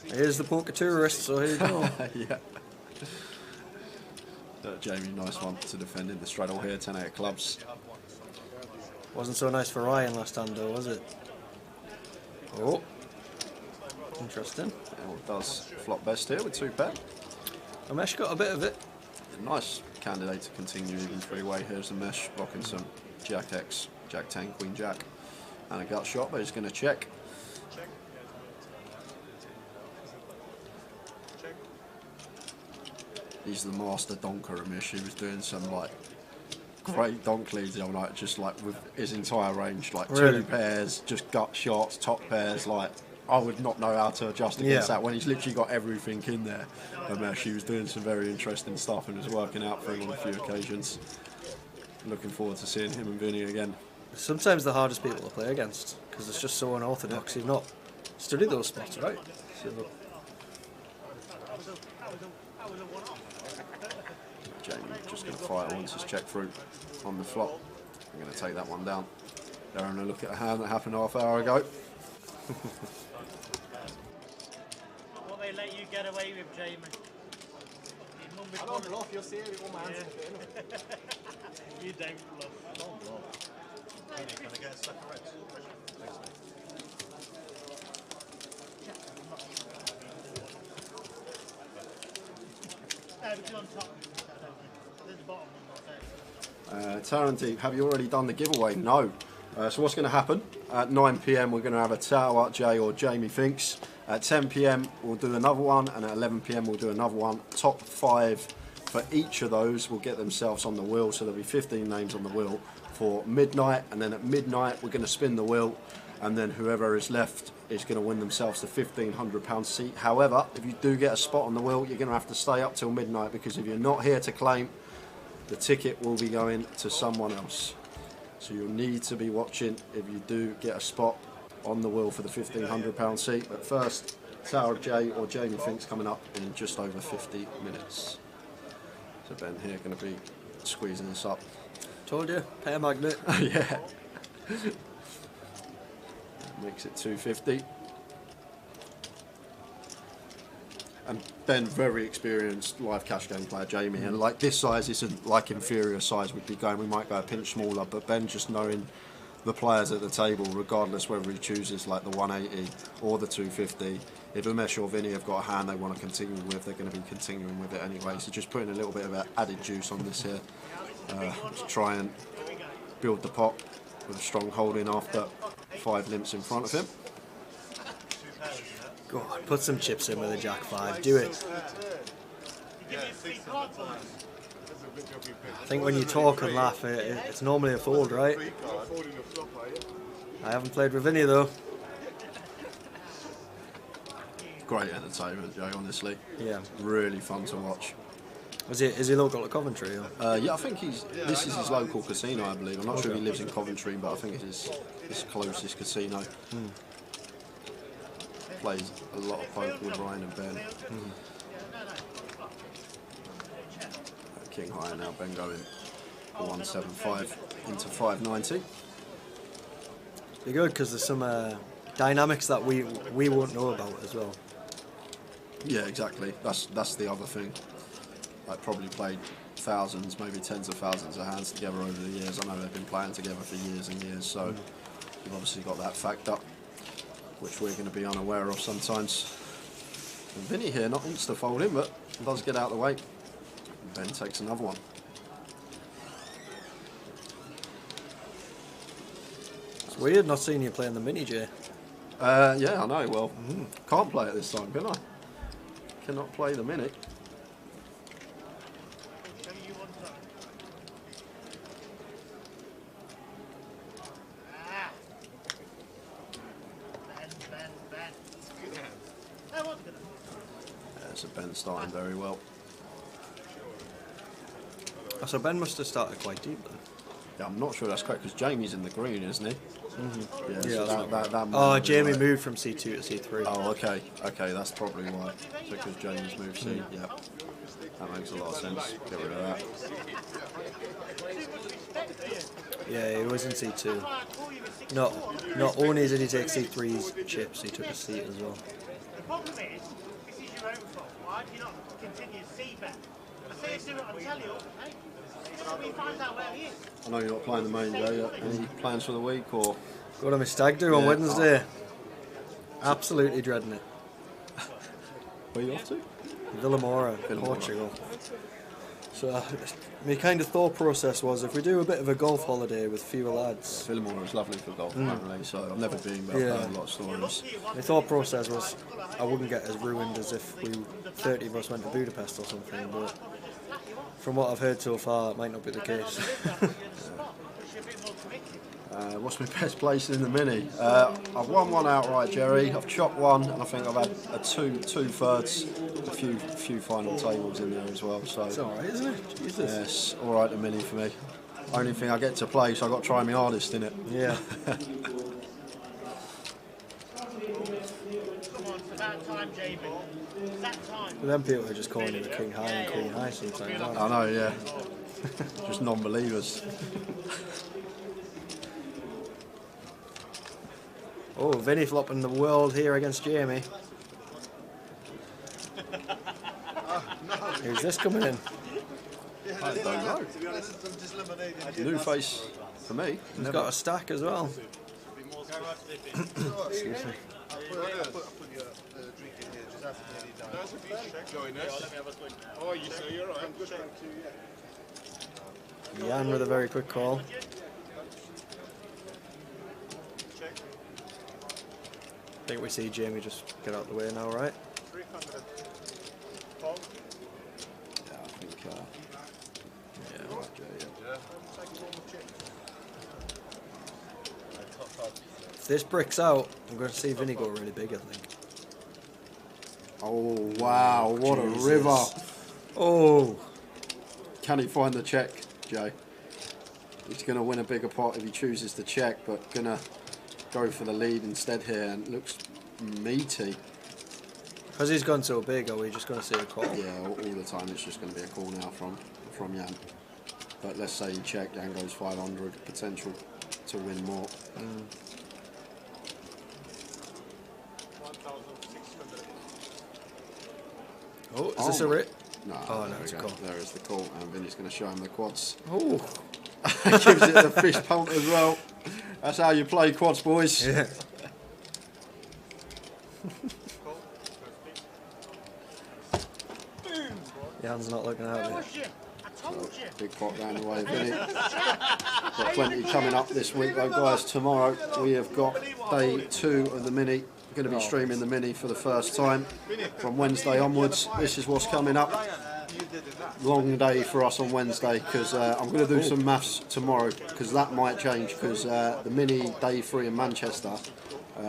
Here's the poker tourist, so here you go. Yeah. Jamie, nice one to defend in the straddle here, 10-8 clubs. Wasn't so nice for Ryan last time though, was it? Oh. Interesting. Well, it does flop best here with 2 pair. Amesh got a bit of it. Nice candidate to continue even 3-way. Here's the mesh, blocking some Jack X, Jack 10, Queen Jack, and a gut shot, but he's going to check. He's the master donker, Amish. He was doing some like great donk leads the other night, just like with his entire range, like Really? 2 pairs, just gut shots, top pairs. Like I would not know how to adjust against that when he's literally got everything in there. Amish, he was doing some very interesting stuff and was working out for him on a few occasions. Looking forward to seeing him and Vinny again. Sometimes the hardest people to play against because it's just so unorthodox. You've not studied those spots, right? So, Jamie just going to fire once his check through on the flop. I'm going to take that one down. They're having a look at a hand that happened half hour ago. What they let you get away with, Jamie? I don't bluff, you'll see it with all my hands in it. You don't bluff. I don't bluff. Can I get a stack of reds? No, but you're on top. There's the bottom one. Taranty, have you already done the giveaway? No. So what's going to happen? At 9 PM we're going to have a Tower, Jay or Jamie thinks. At 10 PM we'll do another one, and at 11 PM we'll do another one. Top 5 for each of those will get themselves on the wheel, so there'll be 15 names on the wheel for midnight, and then at midnight we're going to spin the wheel, and then whoever is left is going to win themselves the £1,500 seat. However, if you do get a spot on the wheel, you're going to have to stay up till midnight, because if you're not here to claim, the ticket will be going to someone else. So you'll need to be watching if you do get a spot on the wheel for the £1,500 seat. But first, Tower J or Jamie Fink's coming up in just over 50 minutes. So Ben here going to be squeezing this up. Told you, pay a magnet. Yeah. Makes it 250. And Ben, very experienced live cash game player, Jamie, and like this size isn't like inferior size would be going. We might go a pinch smaller, but Ben just knowing the players at the table, regardless whether he chooses like the 180 or the 250, if Umesh or Vinny have got a hand they want to continue with, they're going to be continuing with it anyway. So just putting a little bit of added juice on this here to try and build the pot with a strong holding after 5 limps in front of him. Go on, put some chips in with a Jack 5. Do it. I think when you talk and laugh, it's normally a fold, right? I haven't played with Vinny though. Great entertainment, Joe, honestly. Yeah. Really fun to watch. Is he local to Coventry? Or? Yeah, I think this is his local casino, I believe. I'm not sure if he lives in Coventry, but I think it's his closest casino. Plays a lot of poker with Ryan and Ben. King higher now, Ben going 175 into 590. Be good because there's some dynamics that we won't know about as well. Yeah, exactly. That's the other thing. Like probably played thousands, maybe tens of thousands of hands together over the years. I know they've been playing together for years and years, so you've obviously got that factor, which we're going to be unaware of sometimes. And Vinny here, not insta-folding, but does get out of the way. Ben takes another one. It's weird not seeing you playing the mini, Jay. Yeah, I know. Well, can't play it this time, can I? Cannot play the mini. So Ben's starting very well. Oh, so Ben must have started quite deep then. Yeah, I'm not sure that's correct because Jamie's in the green, isn't he? Yeah, so that oh, Jamie moved from C2 to C3. Oh, okay. Okay, that's probably why. So because Jamie's moved C, yeah. That makes a lot of sense. Get rid of that. Yeah, he was in C2. Not only did he take C3's chips, he took a seat as well. The problem is, this is your own fault. Why do you not continue to see Ben? I say do it on telly all the time. Until he finds out where he is. I know you're not playing the main day yet. Any plans for the week or? Got him a stag do on Wednesday. Absolutely dreading it. Where are you off to? Villamora, Portugal. So my kind of thought process was if we do a bit of a golf holiday with fewer lads. Villamora is lovely for golf, apparently, so I've never been, but I've heard a lot of stories. My thought process was I wouldn't get as ruined as if 30 of us went to Budapest or something, but from what I've heard so far, it might not be the case. What's my best place in the mini? I've won one outright, Jerry. I've chopped one, and I think I've had a two thirds, a few final tables in there as well. So it's alright, isn't it? Jesus. Yes, alright the mini for me. Only thing I get to play, so I've got to try my hardest in it. Yeah. Come on, it's about time, Jamie. It's that time. But then people are just calling him a king high and queen high sometimes. I know, yeah. Just non-believers. Oh, Vinny flopping the world here against Jamie. Who's this coming in? I don't know. New face for me. He's got a stack as well. Excuse me. Jan with a very quick call. I think we see Jamie just get out of the way now, right? Yeah, I think. Yeah, right, Jay, yeah. If this bricks out, I'm going to see Vinny go really big, I think. Oh, wow, what Jesus. a river. Oh. Can he find the check, Jay? He's going to win a bigger pot if he chooses to check, but going to go for the lead instead here, and it looks meaty. Because he's gone so big, are we just going to see a call? Yeah, all the time it's just going to be a call now from Jan. But let's say you check, Jan goes 500, potential to win more. Oh, is this a rip? No, oh, no, it's a call. There is the call, and Vinny's going to show him the quads. Oh. Gives it the fish pump as well. That's how you play quads, boys. Yeah. Jan's not looking out there. Big pot round the way, Vinny. Got plenty coming up this week though, guys. Tomorrow we have got day 2 of the mini. We're going to be streaming the mini for the first time from Wednesday onwards. This is what's coming up. Long day for us on Wednesday, because I'm going to do some maths tomorrow, because that might change, because the mini day 3 in Manchester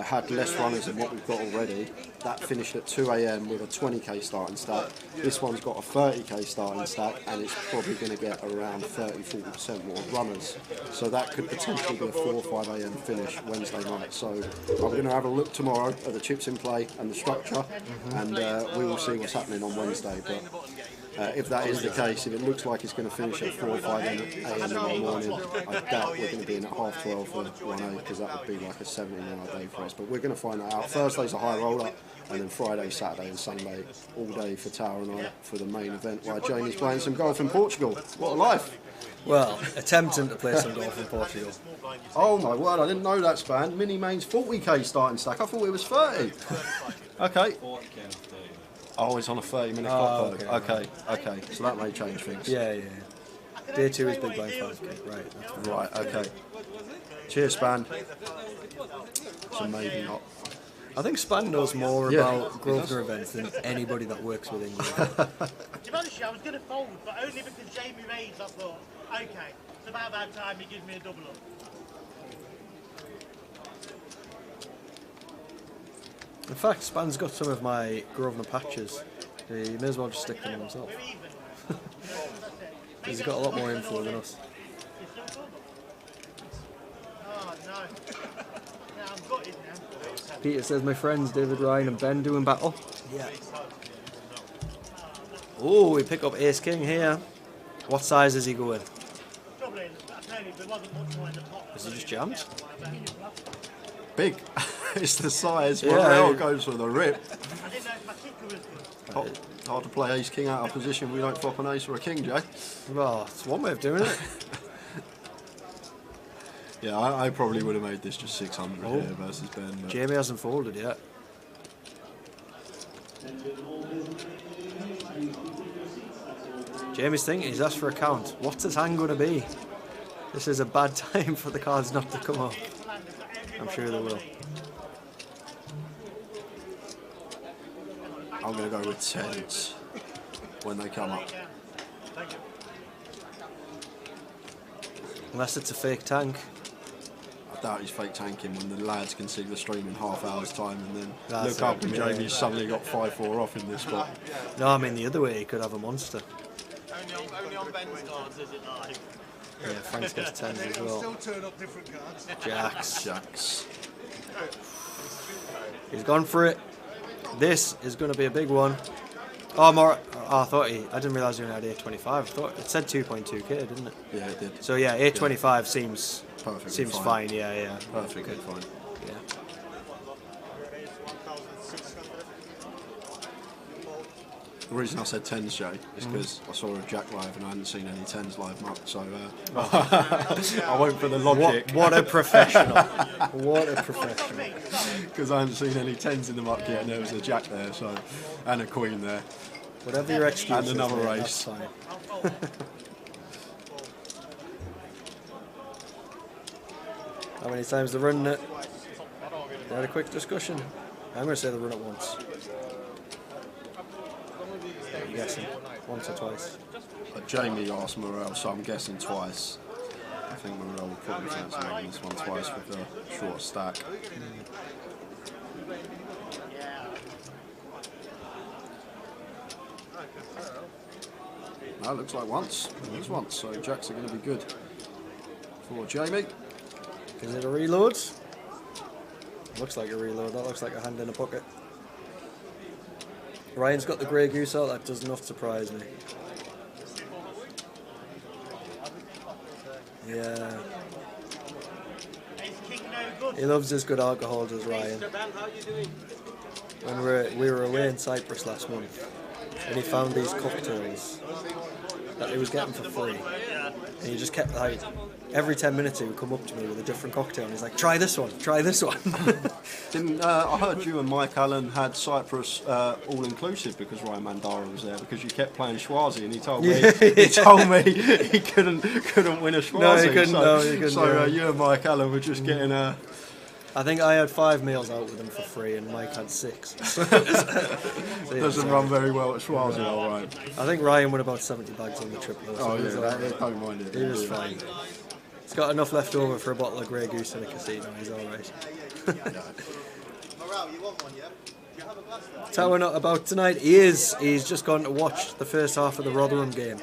had less runners than what we've got already. That finished at 2 AM with a 20k starting stack. This one's got a 30k starting stack, and it's probably going to get around 30-40% more runners. So that could potentially be a 4 or 5 AM finish Wednesday night. So I'm going to have a look tomorrow at the chips in play and the structure, and we will see what's happening on Wednesday. But if that is the case, if it looks like it's going to finish at 4 or 5 AM in the morning, I doubt we're going to be in at 12:30 for 1A, because that would be like a 17-hour day for us. But we're going to find that out. Thursday's a high roller, and then Friday, Saturday and Sunday all day for Tower and I for the main event, while Jamie's playing some golf in Portugal. What a life! Well, attempting to play some golf in Portugal. Oh my word, I didn't know that, Span. Mini main's 40k starting stack. I thought it was 30. Okay. Oh, it's on a 30-minute clock though. Okay. So that may change things. Yeah. Day 2 is big blind 5k. Right. Right, okay. Cheers, Span. So maybe not. I think Span knows more about Grosvenor events than anybody that works with England. To be honest, I was going to fold, but only because Jamie raids, I thought, okay, it's about that time he gives me a double up. In fact, Span's got some of my Grosvenor patches. He may as well just stick them on himself. He's got a lot more info than us. Oh, no. Yeah, I'm gutted now. Peter says, my friends David, Ryan and Ben doing battle. Yeah. Oh, we pick up Ace King here. What size is he going? Is he just jammed? Big. It's the size. Morel goes for the rip. I didn't know if my kicker was good. Hard to play ace king out of position. We don't flop an ace or a king, Jay. Well, it's one way of doing it. Yeah, I probably would have made this just 600 here versus Ben. But Jamie hasn't folded yet. Jamie's thinking, he's asked for a count. What's his hand going to be? This is a bad time for the cards not to come up. I'm sure they will. I'm going to go with 10s when they come up. Unless it's a fake tank. I doubt he's fake tanking when the lads can see the stream in half hour's time and then That's look up and Jamie's suddenly got 5-4 off in this spot. No, I mean the other way, he could have a monster. Only on Ben's cards is it live. Yeah, Frank's gets 10s as well. Still turn up different cards. Jacks. He's gone for it. This is going to be a big one. Oh, more. Oh, I didn't realise you only had 825. I thought it said 2.2k, didn't it? Yeah, it did. So yeah, 825 seems Perfectly fine. Yeah. Perfectly fine. Yeah. The reason I said 10s, Jay, is because I saw a jack live and I hadn't seen any 10s live much, so I went for the logic. What a professional. What a professional. Because I hadn't seen any 10s in the muck yet and there was a jack there, so and a queen there. Whatever your excuse And is, another mate, race. that's fine. How many times they run it? They had a quick discussion. I'm going to say they run it once. I'm guessing once or twice. Jamie asked Morel, so I'm guessing twice. I think Monroe will probably fancy making this one twice with a short stack. No, looks like once. It is once, so jacks are going to be good for Jamie. Is it a reload? Looks like a reload. That looks like a hand in a pocket. Ryan's got the grey goose out. That does not surprise me. Yeah. He loves his good alcohol, does Ryan. When we were away in Cyprus last month, and he found these cocktails that he was getting for free, and he just kept like every 10 minutes he would come up to me with a different cocktail, and he's like, "Try this one, try this one." I heard you and Mike Allen had Cyprus all inclusive because Ryan Mandara was there, because you kept playing Schwazi, and he told me he couldn't win a Schwazi. No, he couldn't. No, he couldn't. So you and Mike Allen were just getting a. I think I had 5 meals out with him for free, and Mike had 6. Doesn't run very well at Schwazi, all right. I think Ryan won about 70 bags on the trip. Oh yeah, don't mind it. He was fine. He's got enough left over for a bottle of Grey Goose in a casino. He's all right. Tell we're not about tonight. He's just gone to watch the first half of the Rotherham game.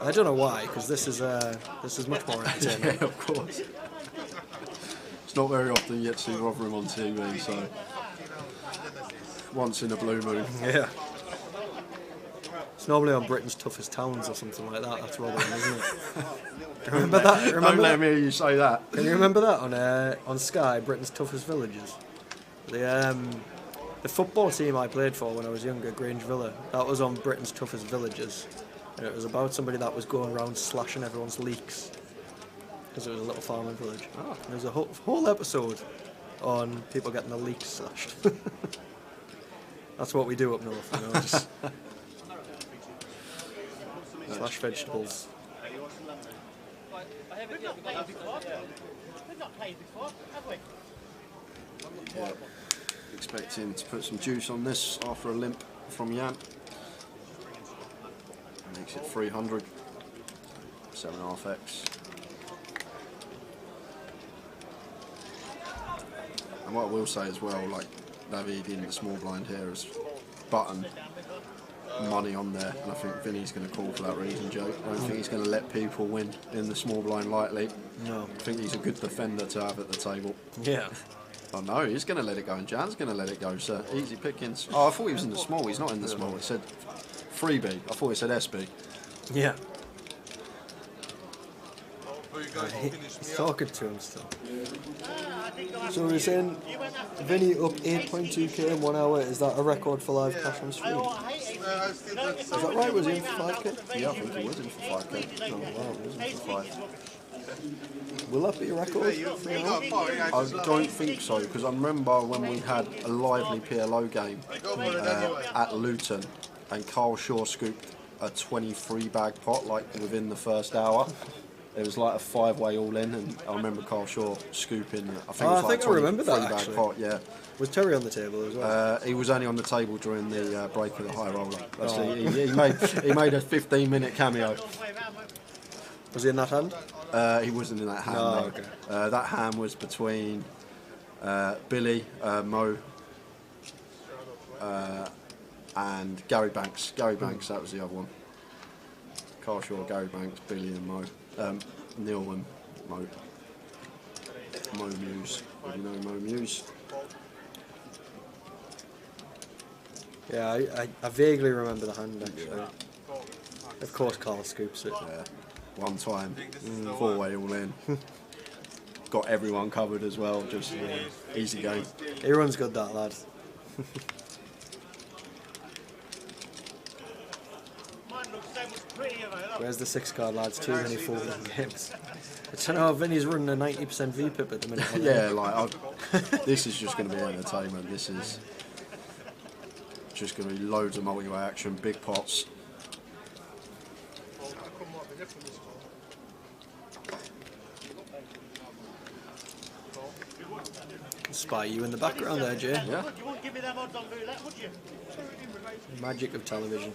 I don't know why, because this is much more entertaining. Yeah, of course. It's not very often you get to see Rotherham on TV, so once in a blue moon. Yeah. It's normally on Britain's Toughest Towns or something like that. That's Rotherham, isn't it? Remember that? Don't let me hear you say that. Can you remember that on Sky, Britain's Toughest Villages? The football team I played for when I was younger, Grange Villa, that was on Britain's Toughest Villages, and it was about somebody that was going around slashing everyone's leeks because it was a little farming village. Oh. There was a whole episode on people getting their leeks slashed. That's what we do up north, you know, just slash vegetables. We've not played before. We've not played before, have we? Yeah. Expecting to put some juice on this after a limp from Jan. Makes it 300. 7.5x. And what I will say as well, like David in the small blind here has buttoned money on there, and I think Vinny's going to call for that reason, Joe. I don't think he's going to let people win in the small blind lightly. No. I think he's a good defender to have at the table. Yeah. Oh no, he's going to let it go, and Jan's going to let it go, so easy pickings. Oh, I thought he was in the small. He's not in the small. It said freebie. I thought it said SB. Yeah. He's talking to him still. So we're saying Vinny up 8.2k in 1 hour. Is that a record for live cash on stream? Is that right? Was he in for 5k? Yeah, I think he was in for 5k. Oh wow, he was in for 5. Will that be a record? I don't think so, because I remember when we had a lively PLO game at Luton, and Carl Shaw scooped a 23 bag pot like within the first hour. It was like a 5-way all in, and I remember Carl Shaw scooping. I think it was like a 23 bag pot. Yeah. Was Terry on the table as well? He was only on the table during the break of the high roller. He made a 15-minute cameo. Was he in that hand? He wasn't in that hand. No, no. okay. That hand was between Billy, Mo, and Gary Banks. Gary Banks, that was the other one. Carl Shaw, Gary Banks, Billy and Mo. Neil and Mo. Mo Muse. You know Mo Muse? Yeah, I vaguely remember the hand actually. Yeah. Of course Carl scoops it. Yeah. One time, 4-way all in. Got everyone covered as well, just easy game. He runs good, that lad. Where's the 6-card lads? Too many 4-1 games. I don't know, Vinny's running a 90% VPIP at the minute. Yeah, like, this is just going to be entertainment. This is just going to be loads of multi-way action, big pots. Spy you in the background there, Jay. Yeah. You wouldn't give me them odds on roulette, would you? Magic of television.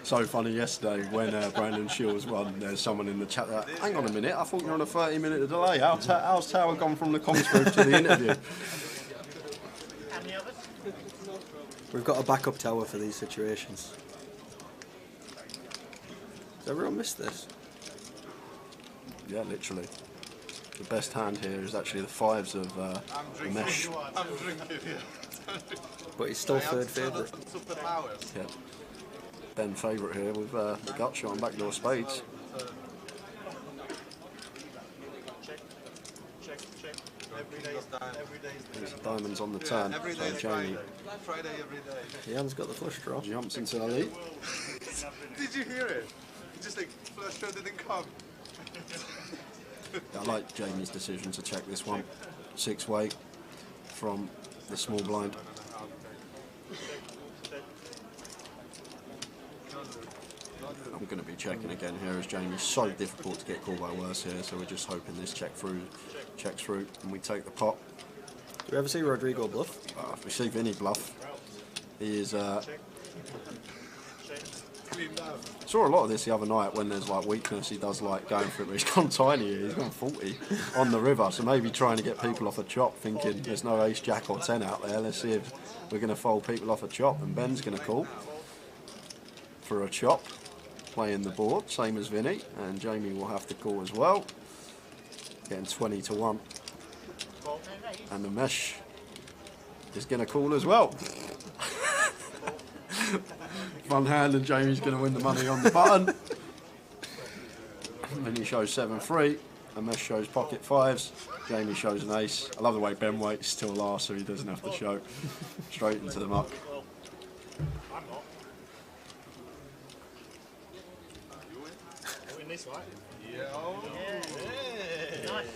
So funny yesterday when Brandon Shields won, there's someone in the chat that, hang on a minute, I thought you were on a 30-minute delay. How's Tower gone from the comms booth to the interview? And the others? We've got a backup tower for these situations. Has everyone missed this? Yeah, literally. The best hand here is actually the fives of the mesh. I'm drinking, yeah. But he's still third favourite. Yeah. Ben favourite here with the gut shot and backdoor spades. There's diamonds on the turn. Every So day is Jamie Friday every day. Ian's got the flush draw. jumps into the lead. Did you hear it? Just like flush draw didn't come. I like Jamie's decision to check this one. 6-way from the small blind. I'm going to be checking again here as Jamie's so difficult to get called by worse here, so we're just hoping this checks through and we take the pot. Do we ever see Rodrigo bluff? If we see Vinny bluff, he is saw a lot of this the other night when there's like weakness, he does like going for it, but he's gone tiny here, he's gone 40 on the river, so maybe trying to get people off a chop, thinking there's no ace, jack or 10 out there, let's see if we're going to fold people off a chop, and Ben's going to call for a chop, playing the board, same as Vinny, and Jamie will have to call as well, getting 20-1, and the mesh is going to call as well. Front hand, and Jamie's going to win the money on the button. Vinny shows 7-3, and Mesh shows pocket fives. Jamie shows an ace. I love the way Ben waits still last, so he doesn't have to show. Straight into the muck.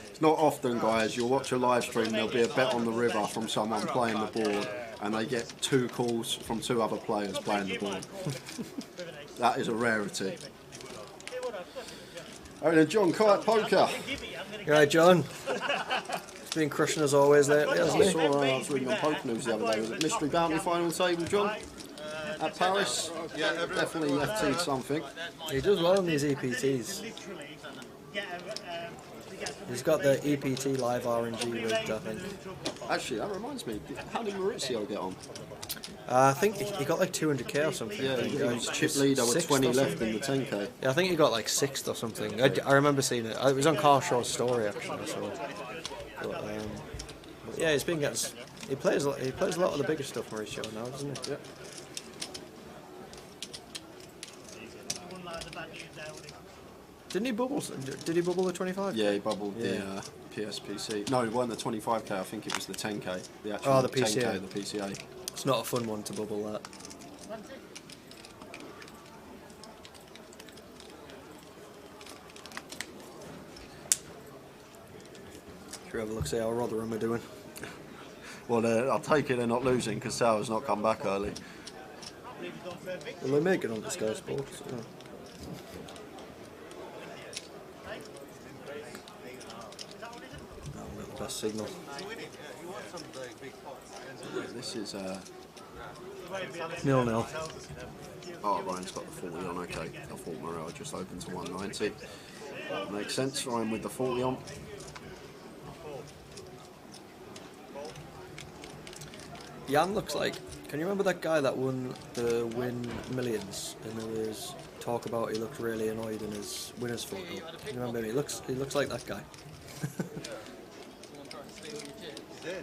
It's not often, guys, you'll watch a live stream, there'll be a bet on the river from someone playing the board, and they get 2 calls from 2 other players playing the board. That is a rarity. Oh, then John Kite Poker. You right, John? He's been crushing us always lately, hasn't I he? saw I was reading on Poker News the other day, was it Mystery Bounty final table, John? At Paris? Yeah, Definitely FT'd something. He does well on these EPTs. He's got the EPT live RNG rigged, I think. Actually, that reminds me, how did Maurizio get on? I think he got like 200k or something. Yeah, he was chip leader with 20 left in the 10k. Yeah, I think he got like 6th or something. I remember seeing it. It was on Carl Shaw's story actually. So, but yeah, he's been getting. He plays a lot of the bigger stuff, Mauricio, now, doesn't he? Yeah. Didn't he bubble? Did he bubble the 25? Yeah, he bubbled the PSPC. No, it wasn't the 25k. I think it was the 10k. The actual Oh, the PCA. 10k, the PCA. It's not a fun one to bubble that. Should we have a look, see how Rotherham are doing? Well, I'll take it they're not losing because Tower's not come back early. Well, they make it on the Sky Sports. Yeah. Oh, we've got the best signal. This is 0-0. oh, Ryan's got the 40 on. Okay, I thought Morel just opened to 190. Makes sense. Ryan with the 40 on. Jan looks like. Can you remember that guy that won the Win Millions? And there was talk about he looked really annoyed in his winner's photo. Can you remember him? He looks like that guy.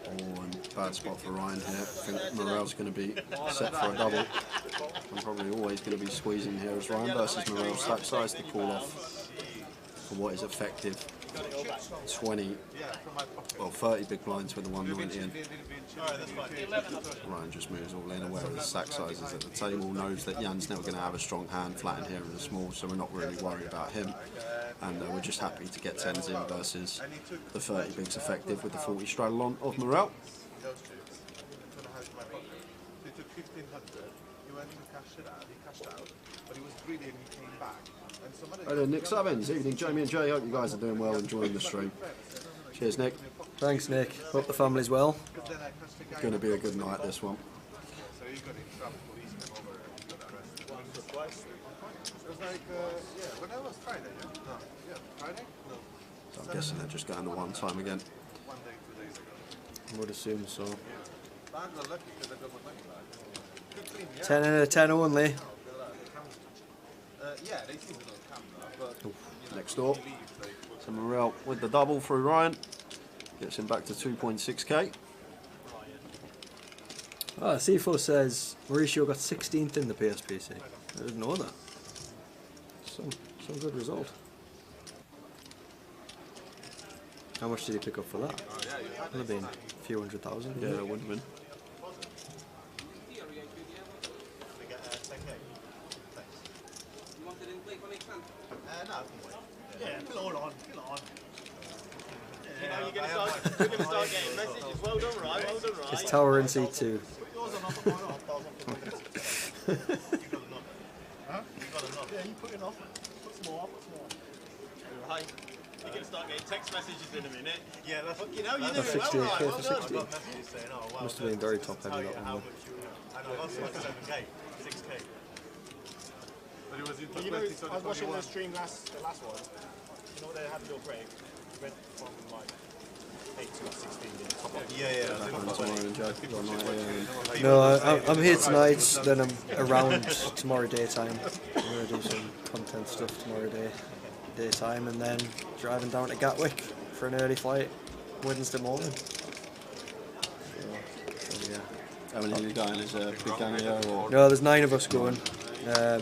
Oh, and bad spot for Ryan here. I think Morel's going to be set for a double. I'm probably always going to be squeezing here as Ryan versus Morel. Stack size to call off for what is effective 20, well 30 big blinds with the 190 in. Ryan just moves all in, aware of the stack sizes at the table, knows that Jan's never going to have a strong hand flat in here in the small, so we're not really worried about him. And we're just happy to get 10s in versus the 30 bigs effective with the 40 straddle on of Morel. Hey there, Nick Savins. Evening, Jamie and Jay. Hope you guys are doing well, enjoying the stream. Cheers, Nick. Thanks, Nick. Hope the family's well. Going to be a good night, this one. Once or twice. It was like, yeah, but that was Friday, yeah? No, yeah, Friday? No. So I'm guessing they're just going the one time again. 1 day, 2 days ago. I would assume so. But I got lucky because I got my money back. Good clean, yeah? 10 out of 10 only. Yeah, they seem a little camera, but you know, Next door. leave, like, So Morel with the double through Ryan. Gets him back to 2.6k. Oh, C4 says Mauricio got 16th in the PSPC. I didn't know that. Some good result. How much did he pick up for that? Would have been a few 100,000. Yeah, it would have been. We get 10k. Thanks. You wanted in play for next time? No, I can wait. Yeah, put it all on. Put it on. You know, you're going to start getting messages. Well done, Ryan. Well done, Ryan. It's Tower in C2. Put yours on, I'll put mine on. You got enough. Huh? You got enough. Yeah, you put it off. Put some more. Put some more. Right. You're going to start getting text messages in a minute. Yeah, that's what you know. You're doing well, 68k Ryan. for Well done. 60. I got messages saying, oh, well Must have been very top heavy that how one. much you and I lost like 7k, 6k. but it was in You know, 20, so I was watching 21. the stream the last one. You know what they had to do a break? It went from like 8 to 16 in the top. Yeah. No, I'm here tonight, then I'm around tomorrow daytime. I'm going to do some content stuff tomorrow daytime, and then driving down to Gatwick for an early flight Wednesday morning. So yeah. How many are you going? Is there a big gang here or? No, there's 9 of us going. I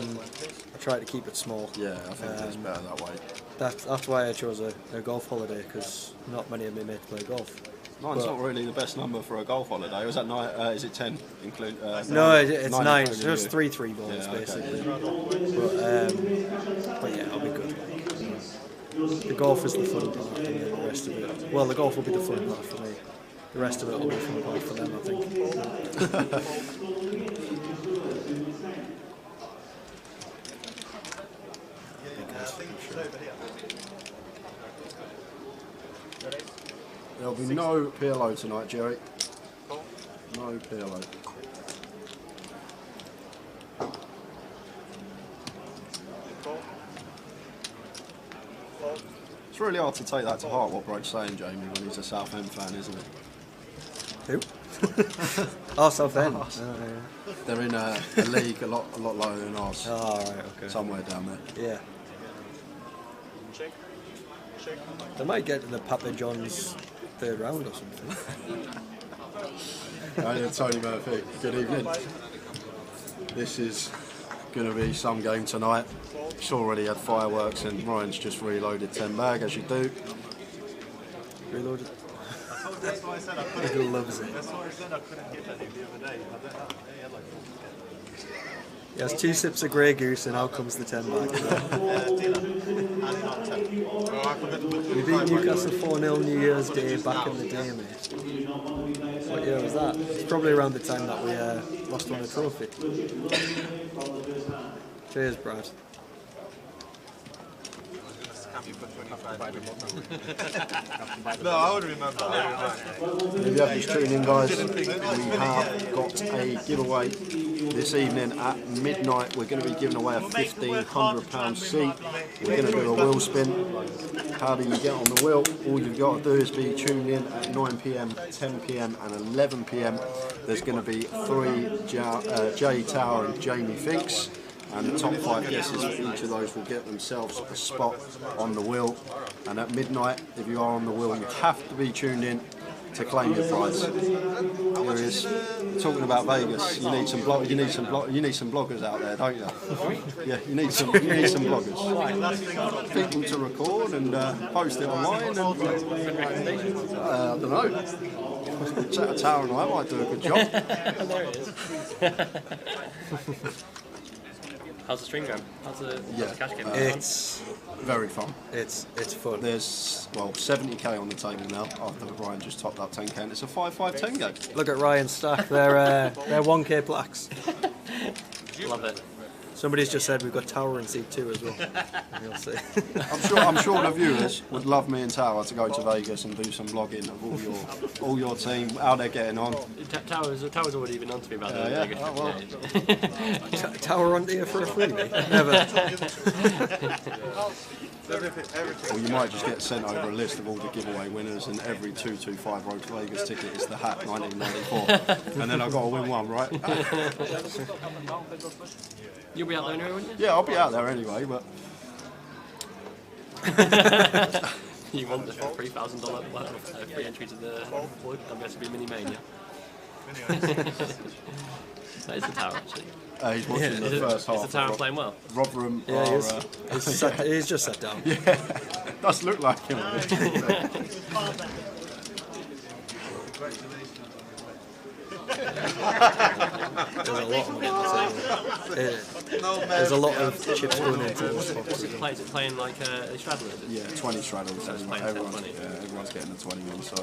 try to keep it small. Yeah, I think it's better that way. That's why I chose a golf holiday, because not many of my mates play golf. Nine's not really the best number for a golf holiday. Was that 9? Is it 10? Include? No, it's 9. including Just you? 3 balls Yeah, okay. basically. But yeah, I'll be good. The golf is the fun part, and then the rest of it. Well, the golf will be the fun part for me. The rest of it will be the fun part for them, I think. There'll be no PLO tonight, Jerry. No PLO. It's really hard to take that to heart, what Broad's saying, Jamie, when he's a Southend fan, isn't it? Who? Oh, Southend. They're in a league a lot lower than ours. Oh, right, okay. Somewhere down there. Yeah. They might get to the Papa John's 3rd round or something. Hi, Tony Murphy. Good evening. This is going to be some game tonight. It's already had fireworks and Ryan's just reloaded 10 bag, as you do. Reloaded. That's why I said I couldn't. He loves it. That's why I said I couldn't get any the other day. I don't know. He had like He has 2 sips of Grey Goose and out comes the 10 back. We beat Newcastle 4-0 New Year's Day back in the day, mate. What year was that? It's probably around the time that we lost on a trophy. Cheers, Brad. No, I would remember. If you have just tuned in, guys, we have got a giveaway this evening at midnight. We're going to be giving away a £1,500 seat. We're going to do a wheel spin. How do you get on the wheel? All you've got to do is be tuned in at 9 PM, 10 PM and 11 PM. There's going to be 3 Jay Tower and Jamie Finks. And the top 5 guesses for each of those will get themselves a spot on the wheel. And at midnight, if you are on the wheel, you have to be tuned in to claim your prize. Here it is. Talking about Vegas, you need some bloggers out there, don't you? Yeah, you need some bloggers. People to record and post it online. And, I don't know. Tower and I might do a good job. There it is. How's the stream going? How's the cash game? It's very fun. It's fun. There's 70k on the table now after Brian just topped up 10k. And it's a 5-5-10 game. Look at Ryan's stack. They're 1k plaques. Love it. Somebody's just said we've got Tower in seat 2 as well. We'll see. I'm sure the viewers would love me and Tower to go to Vegas and do some vlogging of all your team, how they're getting on. Tower's already been on to me about the Yeah. Vegas trip. Oh, well. Tower on here for a freebie? Never. Or you might just get sent over a list of all the giveaway winners, and every 225 Road to Vegas ticket is the hat 1994. And then I've got to win one, right? You'll be out there anyway, won't you? Yeah, I'll be out there anyway, but... You want the $3,000 free entry to the WSB Mini Mania? That is the Tower, actually. He's watching the first half. Is the Tower playing well? Rotherham Yeah, are... he's just sat down. Yeah, does look like him. There's a lot of money on the table. There's a lot of chips going into this box. Is it playing like a straddle? Is it? Yeah, 20 straddles. So it's playing 10-20. Everyone's getting a 20 one, so...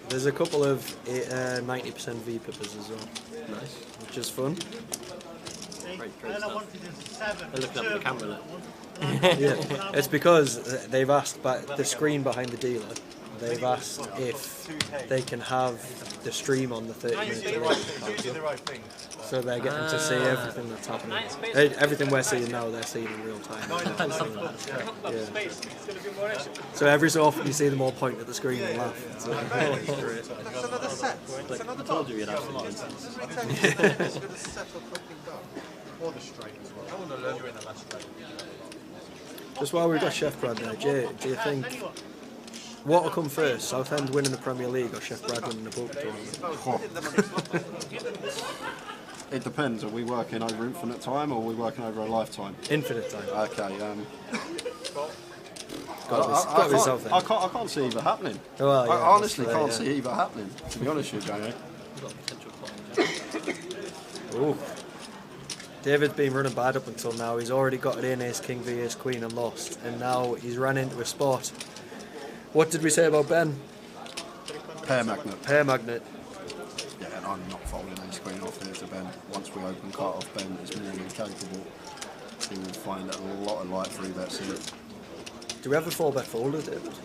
There's a couple of 90% V pippers as well. Nice. Which is fun. Great stuff. They're looking up at the camera, look. Yeah, it's because they've asked the screen behind the dealer. They've asked if they can have the stream on the 30-minute. So they're getting to see everything that's happening. Everything we're seeing now, they're seeing in real time. Yeah. So every so often you see them all point at the screen and laugh. That's another set. It's another I told you you'd have some nonsense. Or the straight as well. I want to learn you in the last straight. Just while we've got Chef Brad there, Jay, do you think what will come first, Southend winning the Premier League or Chef Brad winning the Poker Tournament? It depends. Are we working over infinite time or are we working over a lifetime? Infinite time. Okay. Got to be Southend. I can't see either happening. Well, yeah, I honestly can't yeah. see either happening, to be honest with you, Jamie. Ooh. David's been running bad up until now. He's already got it in Ace King v Ace Queen and lost, and now he's ran into a spot. What did we say about Ben? Pair magnet. Pair magnet. Yeah, and I'm not folding Ace Queen off here to Ben. Once we open cut off, Ben is more than capable. He will find a lot of light 3-bets in it. Do we have a 4-bet folder, David?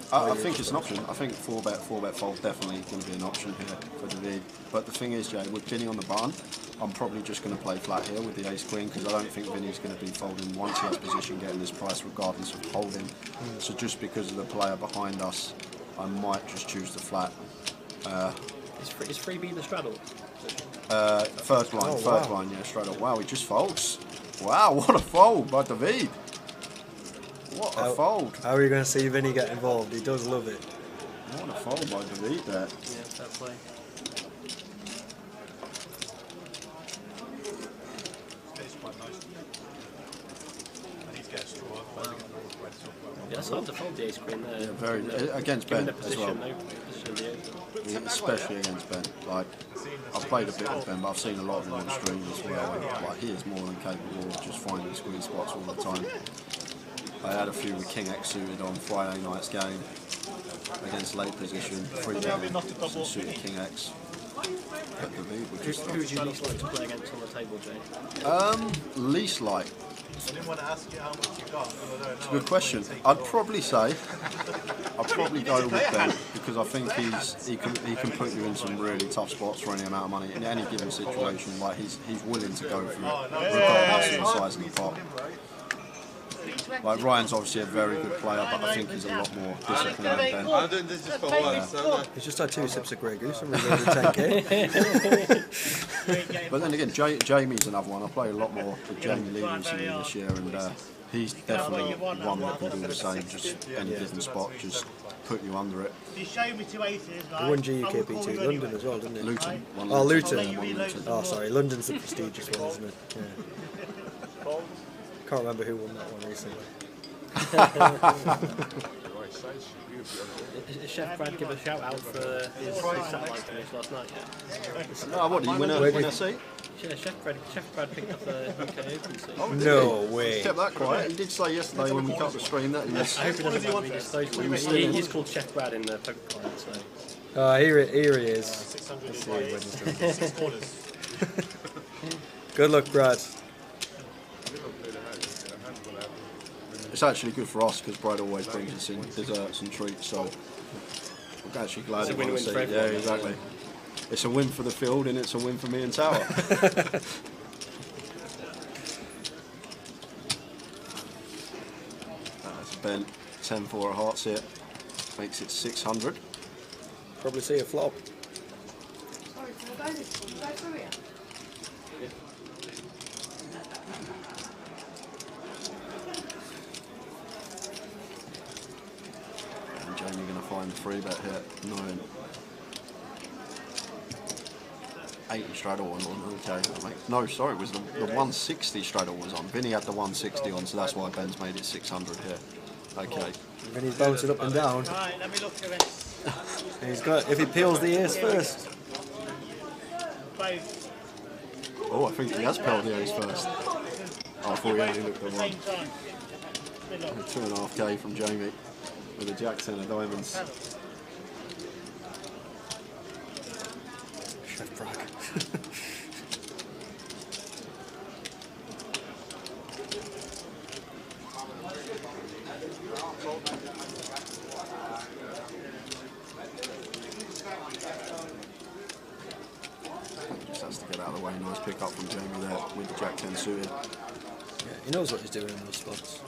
I think it's an option. I think 4-bet fold definitely going to be an option here for David. But the thing is, Jay, with Vinny on the button, I'm probably just going to play flat here with the Ace Queen because I don't think Vinny's going to be folding once he has position getting this price regardless of holding. So just because of the player behind us, I might just choose the flat. Is freebie the straddle? First line, yeah, straight up. Wow, he just folds. Wow, what a fold by David. What a fold. How are you going to see Vinny get involved? He does love it. What a fold by David there. Yeah, fair play. It's quite nice. And he's getting straw. Yeah, it's hard to fold the Ace Queen there. Yeah, very against Ben as well. No position, the open. Especially against Ben. Like, I've played a bit with Ben, but I've seen a lot of him on stream as well. And, like, he is more than capable of just finding squeeze spots all the time. I had a few with King X suited on Friday night's game against late position, 3-bet some suited King X. But David would just Who would you least like to play against on the table, Jay? least like. I didn't want to ask you how much you got. It's a good question. I'd probably say I'd probably go with Ben because I think he can put you in some really tough spots for any amount of money in any given situation. Like he's willing to go through regardless of the size of the pot. Like Ryan's obviously a very good player, but I think he's a lot more disciplined than Ben. I'm doing this just for once. He's just had 2 sips of Grey Goose and reloaded 10k. But then again, Jamie's another one. I play a lot more with Jamie Lee recently this year, and he's definitely one that can do the same. Just any given spot, just put you under it. You showed me 2 aces, right? He won GUKP2 London as well, didn't he? Luton. Oh, Luton. Luton. Oh, sorry. London's the prestigious one, isn't it? Yeah. Can't remember who won that one recently. Did Chef Brad give a shout out for his satellite finish last night? Yeah. Oh, what did he win a seat? Yeah, Chef Brad picked up the UK Open seat. Oh, No way. He kept that quiet. He did say yesterday when we cut the stream that he was. I hope he doesn't mind me disclosing. He's called Chef Brad in the poker client, so. Here he is. 600 Good luck, Brad. it's actually good for us because Brad always brings us in desserts and treats. So I'm actually glad it's a he wants to see. Yeah, exactly. It's a win for the field and it's a win for me and Tower. That's bent 10-4 at hearts here. Makes it 600. Probably see a flop. Sorry, can I go through here? And Jamie going to find the free bet here. 9. 80 straddle on. Okay. No, sorry, it was the 160 straddle was on. Vinny had the 160 on, so that's why Ben's made it 600 here. Okay. Vinny's bouncing up and down. Right, let me look at this. And he's got. If he peels the ears first. Both. Oh, I think he has peeled the ace first. Oh, I thought he only looked at one. Same time. 2.5k from Jamie with a jack 10 of diamonds. Chef Bragg. Just has to get out of the way. Nice pick up from Jamie there with the jack 10 suited. Yeah, he knows what he's doing in those spots.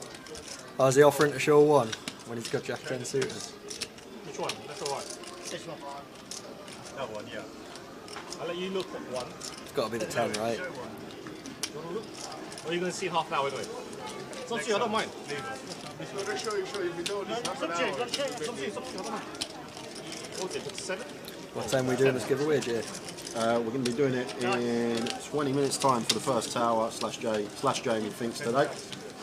Oh, is he offering to show one when he's got jack 10 suited? Which one? That's alright. This one. That one, yeah. I'll let you look at one. It's got to be the 10, right? You want to look? Or are you going to see half an hour anyway? It's up to you, I don't mind. It's going to show you if you don't. It's half an hour. It's up to you, I don't mind. Okay, it's 7. What time are we doing this giveaway, Jay? We're going to be doing it in 20 minutes time for the first Tower / Jamie thinks today.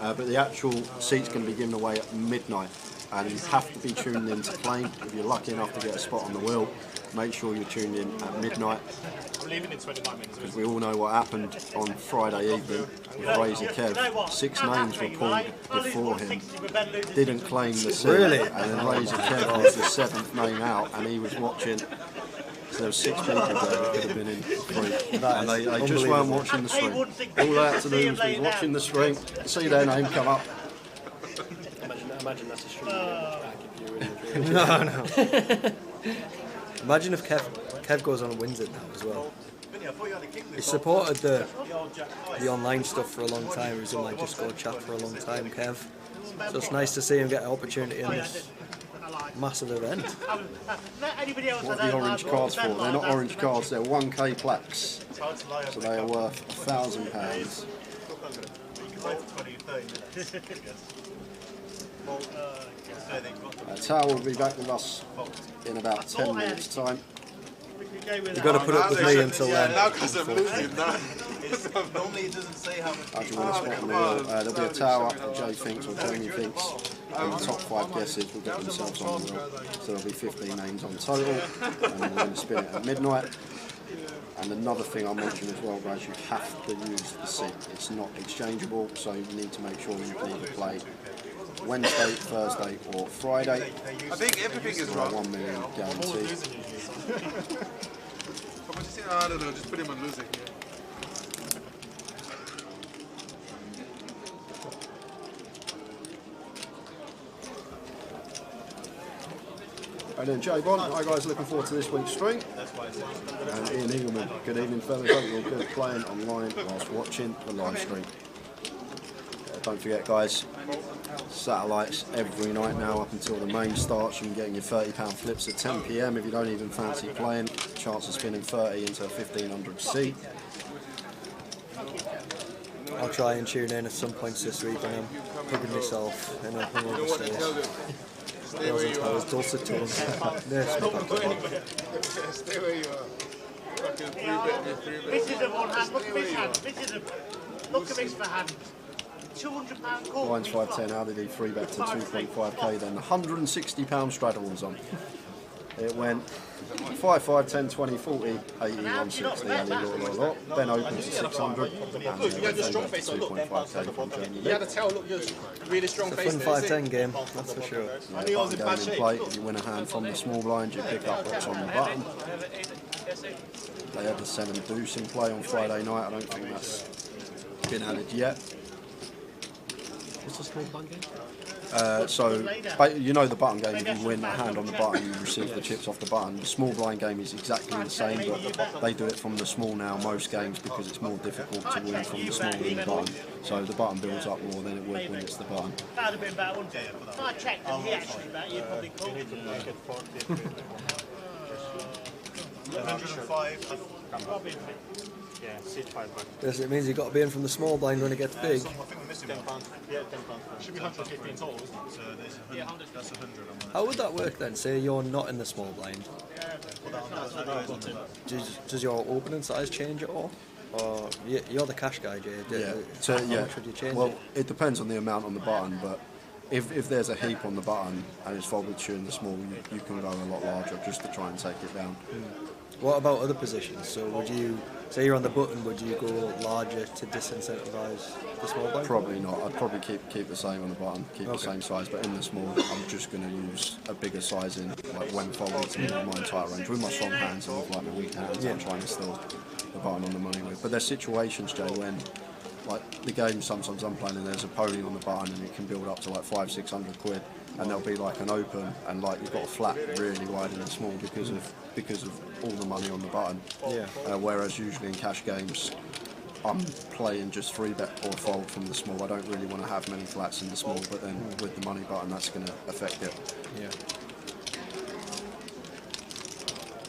But the actual seat's going to be given away at midnight. And you have to be tuned in to claim. If you're lucky enough to get a spot on the wheel, make sure you're tuned in at midnight. I'm leaving in 29 minutes. Because we all know what happened on Friday evening with Razor Kev. 6 names were pulled before him. Didn't claim the seat. Really? And then Razor Kev was the 7th name out and he was watching. So there were 6 people there that could have been in for free. And they just weren't watching the stream. All they had to do was be watching the stream, see their name come up. Imagine that's a stream. No. Imagine if Kev goes on and wins it now as well. He supported the online stuff for a long time. He was in like Discord chat for a long time, Kev. So it's nice to see him get an opportunity in this massive event. What are the orange cards for? They're not orange cards, they're 1k plaques. So they are worth £1,000. Tower will be back with us in about 10 minutes time. You've got to put up with me until then. Now because I'm losing now. Normally it doesn't say how much. How do you win a spot on the wheel? There'll be a Tower that Jay thinks or Jamie thinks. And the top 5 guesses will get themselves on the wheel. So there'll be 15 names on total. And we're going to spin it at midnight. And another thing I'll mention as well, guys, you have to use the seat. It's not exchangeable, so you need to make sure you can either play Wednesday, Thursday or Friday. I think everything is wrong. 1 million guarantee. I don't know, just put him on losing. And then Jay Bond, hi guys, looking forward to this week's stream. And Ian Eagleman, good evening fellas, hope you're good playing online whilst watching the live stream. Don't forget guys, satellites every night now up until the main starts. You can get in your £30 flips at 10 PM if you don't even fancy playing. Chance of spinning 30 into a 1500C. I'll try and tune in at some points this week when I'm hugging myself in a hungover state. Girls and toes, dulcet tones. Stay where you are. This is a one hand. Look at this hand. This is a. Look at this for hand. £200 call. Lines 510, how did he 3-bet to 2.5k then? The £160 straddle was on. It went 5, 5, 10, 20, 40, 80, 160, and then open to 600, and then 2.5k from Jamie. You had to tell, look, you're really strong It's a fun 5-10 game, that's for sure. Yeah, button game in play. If you win a hand from the small blind, you pick up what's on the button. They had the 7 deuce in play on Friday night. I don't think that's been added yet. What's the small blind game? You know the button game, if you win a hand on the button, you receive the chips off the button. The small blind game is exactly the same, but they do it from the small now, most games, because it's more difficult to win from the small than the button. So the button builds up more than it would when it's the button. That would have been better, wouldn't it? If I checked and he actually bet, you'd probably call it. 105. Yes, it means you've got to be in from the small blind when it gets big. I think we're missing £10. Yeah, £10. Should be 150 in total, isn't it? So there's 100. That's 100 on that. How would that work then? Say you're not in the small blind. Does your opening size change at all? Or you're the cash guy, Jay. How much would you change it? It depends on the amount on the button, but if there's a heap on the button and it's folded to you in the small, you can go a lot larger just to try and take it down. What about other positions? So would you, say you're on the button, would you go larger to disincentivise the small blind? Probably not. I'd probably keep the same on the button, keep the same size, but in the small, I'm just going to use a bigger size in, like when folded to my entire range. With my strong hands and with like my weak hands, I'm trying to steal the button on the money with. But there's situations, Jay, when like the game sometimes I'm playing and there's a pony on the button and it can build up to like 500-600 quid, and there'll be like an open and like you've got a flat really wide and small because of all the money on the button. Whereas usually in cash games I'm playing just 3-bet or fold from the small. I don't really want to have many flats in the small, but then with the money button that's going to affect it.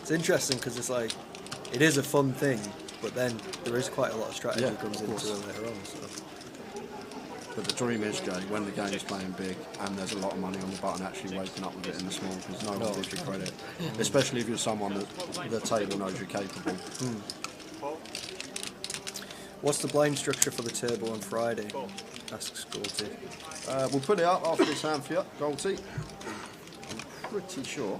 It's interesting because it's like, it is a fun thing, but then there is quite a lot of strategy that comes into it later on. So. But the dream is, Jay, when the game is playing big and there's a lot of money on the button, actually waking up with it in the small, because no one gives you credit. Especially if you're someone that the table knows you're capable. What's the blind structure for the table on Friday? Asks Goldie. We'll put it up after this hand for you, Goldie. I'm pretty sure.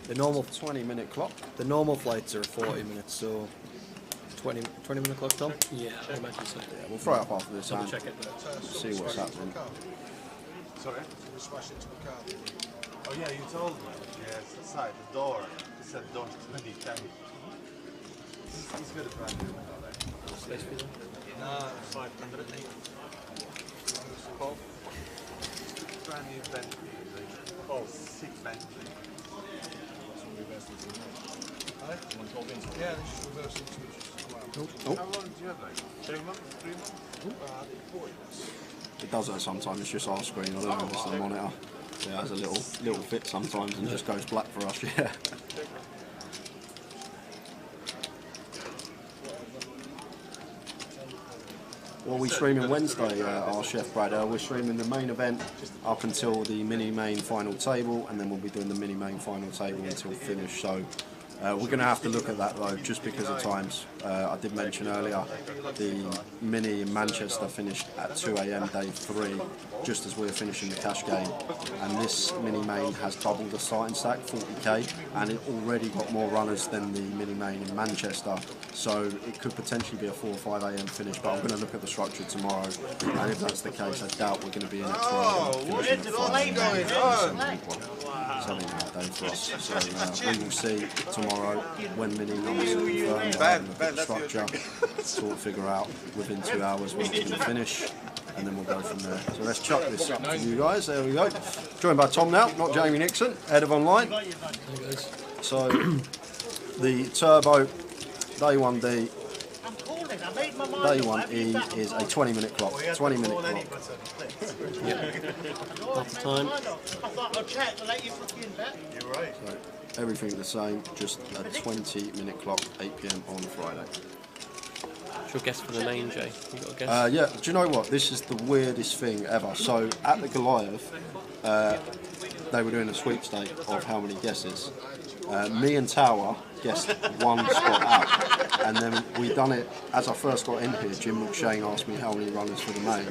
The normal 20-minute clock. The normal flights are 40 minutes, so 20-minute clock, Tom? Yeah, I imagine so. Yeah, we'll throw it up after this hand. Check it, See what's happening. Sorry? Smash into the car. Oh yeah, you told me. Yes, inside the door. It said door 2010. He's good at brand new. Space for them? No, 500 I think. Brand new Bentley. Oh, sick Bentley. Yeah, they just reverse into it. How long do you have, like 3 months? 3 months? It does that sometimes, it's just our screen, I don't know if it's the monitor. So it has a little fit sometimes and just goes black for us, yeah. Well, we're streaming Wednesday, our chef Brad. We're streaming the main event up until the mini-main final table, and then we'll be doing the mini-main final table until finish. So we're going to have to look at that though, just because of times. I did mention earlier, the mini in Manchester finished at 2 AM day 3, just as we were finishing the cash game. And this mini-main has doubled the starting stack, 40k, and it already got more runners than the mini-main in Manchester. So it could potentially be a 4 or 5 AM finish, but I'm going to look at the structure tomorrow. And if that's the case, I doubt we're going to be in at 12 AM, finishing at 5 AM. Something like that for us. So we will see tomorrow when mini numbers are confirmed. I'll look at the structure, sort of figure out within 2 hours when it's going to finish, and then we'll go from there. So let's chuck this up for you guys. There we go. Joined by Tom now, not Jamie Nixon, head of online. So the Turbo Day 1D, Day 1E is a 20-minute clock. 20-minute clock. Half the time. You're right. So everything the same, just a 20-minute clock, 8 PM on Friday. What's your guess for the main, Jay? You got a guess? Yeah, do you know what? This is the weirdest thing ever. So at the Goliath, they were doing a sweepstake of how many guesses. Me and Tower guessed one spot out, and then we done it as I first got in here. Jim McShane asked me how many runners for the main,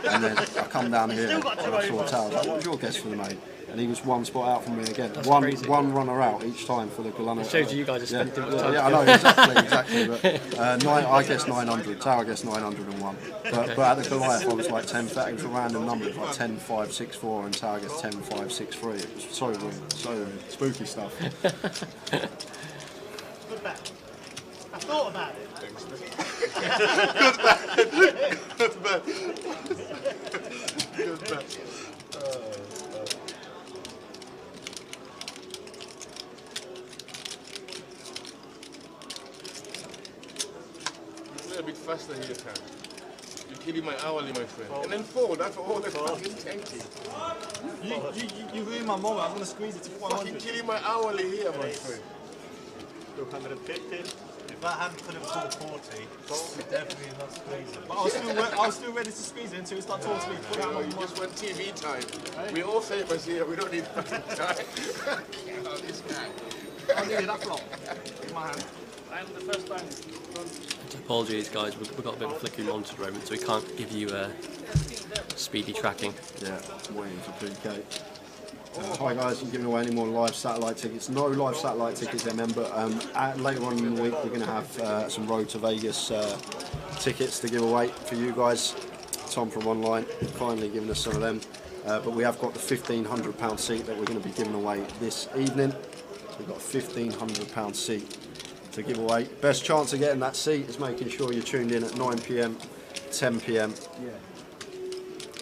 and then I come down here and I saw Tower. Like, what was your guess for the main? And he was one spot out from me again. One runner out each time for the Goliath. It shows you guys are spending too much time. Yeah, I know, exactly. But I guessed 900, Tower guessed 901. But at the Goliath, I was like 10, it was a random number, it was like 10, 5, 6, 4, and Tower guessed 10, 5, 6, 3. It was so weird, spooky stuff. Good bet. I thought about it. Thanks, man. Good bet. Good bet. Play a bit faster here, Cam. You're killing my hourly, my friend. And then fold after all the fucking tanking. You ruined my moment. I'm going to squeeze it to 400. Fucking killing my hourly here, my friend. 250. If that hand could have called 40, definitely not squeezing. But I was still ready to squeeze it until it started talking to me. You just want TV time. We all famous here. We don't need fucking time. Oh, this guy. I needed that flop in my hand. And the first time. Apologies, guys. We've got a bit of a flickering monitor at the moment, so we can't give you speedy tracking. Yeah, waiting for PK. Hi guys, you're giving away any more live satellite tickets? No live satellite tickets, remember. Later on in the week, we're going to have some Road to Vegas tickets to give away for you guys. Tom from Online kindly giving us some of them. But we have got the £1,500 seat that we're going to be giving away this evening. We've got a £1,500 seat to give away. Best chance of getting that seat is making sure you're tuned in at 9 PM, 10 PM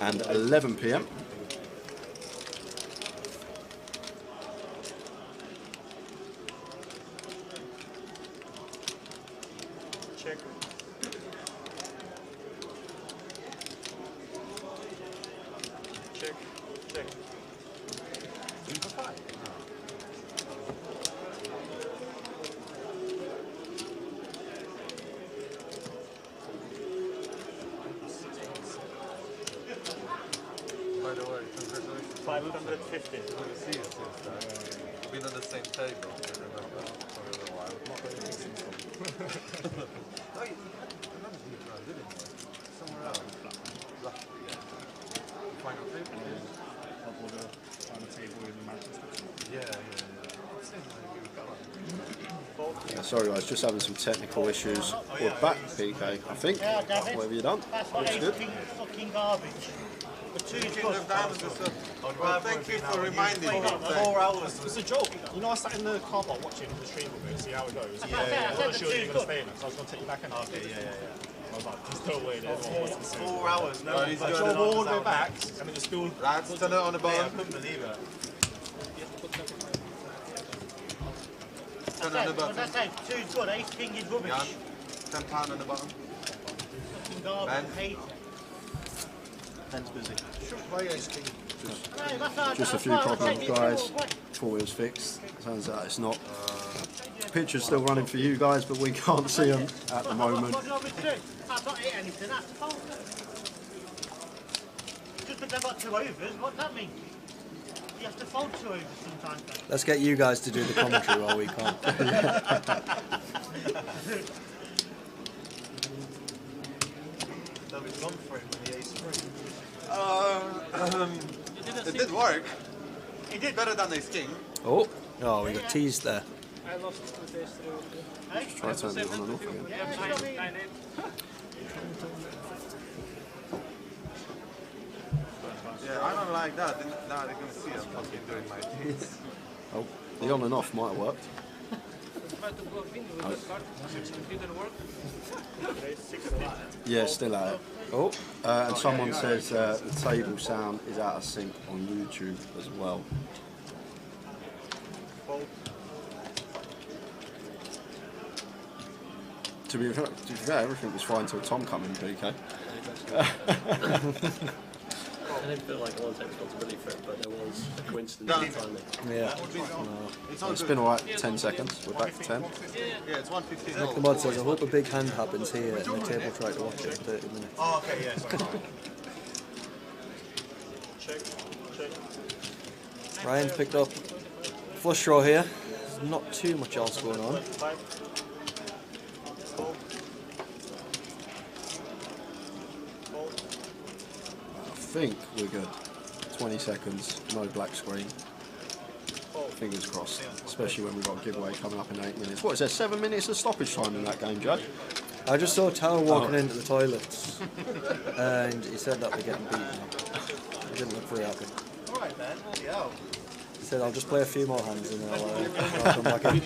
and 11 PM. Check. Check. Check. 3 for 5. By the way, congratulations. 550. Good to see you since then. We've been on the same table, I remember, for a little while. Oh, you another deep run, didn't you? Somewhere else. Final table? On the table in Manchester. Yeah. Yeah, sorry guys, just having some technical issues. We're back, PK, I think. Yeah, David. What have you done? That's what Looks good. fucking garbage. The two King good. of Diamonds is well, thank you for reminding me. 4 hours. It's a joke. You know, I sat in the car park watching the stream with it, see how it goes. I wasn't sure you were going to stay in it, so I was going to take you back in. Okay, I was like, there's no way there's 4 hours. No, he's I doing drove it all the way back, and then the school. Lads, turn it on the I bottom. couldn't believe it. Turn it on the That's bottom. it. Two's good. Ace King is rubbish. Jan, £10 on the bottom. Fucking garbage. Ben. I hate it. Ben's busy. Just a few problems, guys. Thought it was fixed. Turns out it's not. Picture's still running for you guys, but we can't see them at the moment. What do you want me to do? I've not hit anything. That's fault. Just because I've got 2 overs, what does that mean? You have to fold 2 overs sometimes. Then. Let's get you guys to do the commentary while we can't. David's gone for it with the ace 3. It did work. He did. Better than Ace King. Oh, we got teased there. I lost with this through. Try to turn it on and off again. Yeah, I don't like that. Now they're going to see us fucking doing my things. Oh, the on and off might have worked. Yeah, still at it. Oh, and someone says the table sound is out of sync on YouTube as well. To be fair, everything was fine until Tom come in, PK. I didn't feel like I wanted to take responsibility for it, but there was a coincidence in timing. Yeah. It's been alright, 10 seconds. We're back to 10. Yeah, it's 115. Nick the Mod says, I hope a big hand happens here and the table try to watch it in 30 minutes. Oh, okay, yeah, sorry. Check, check. Ryan picked up flush draw here. There's not too much else going on. 5. I think we're good. 20 seconds, no black screen. Fingers crossed, especially when we've got a giveaway coming up in 8 minutes. What is there, 7 minutes of stoppage time in that game, Judge? I just saw Tower walking into the toilets and he said that we're getting beaten. He didn't look very happy. Alright, man. Bloody hell. said I'll just play a few more hands and I'll come back in.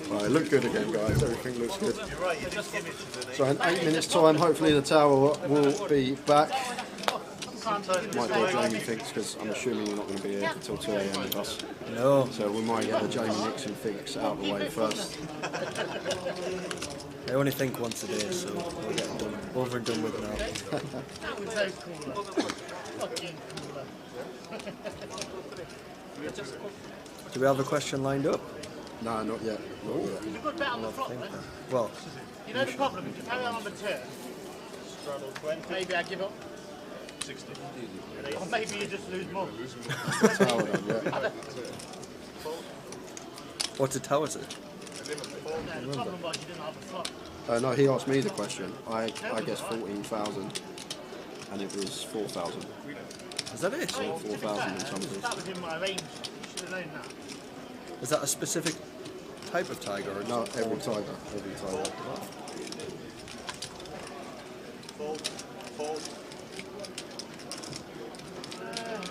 Right, look good again, guys. Everything looks good. So in 8 minutes' time, hopefully the tower will be back. Might be a Jamie fix because I'm assuming you're not going to be here until 2 AM with us. No. So we might get the Jamie Nixon fix out of the way first. I only think once a day, so we'll get it done. Over and done with now. That was so cool. Fucking cooler. Do we have a question lined up? No, not yet. Not yet. You could bet on the flop, man. Well, You know the problem, if you carry on the turn, maybe I give up. 60. Or maybe you just lose more. Tower done, yeah. what's a tower to? No, the problem was you didn't have a flop. No, he asked me the question. I guess 14,000, and it was 4,000. Is that it? Or 4,000 in some of these. That was in my range. You should have known that. Is that a specific type of tiger? Or No, every tiger. Every tiger.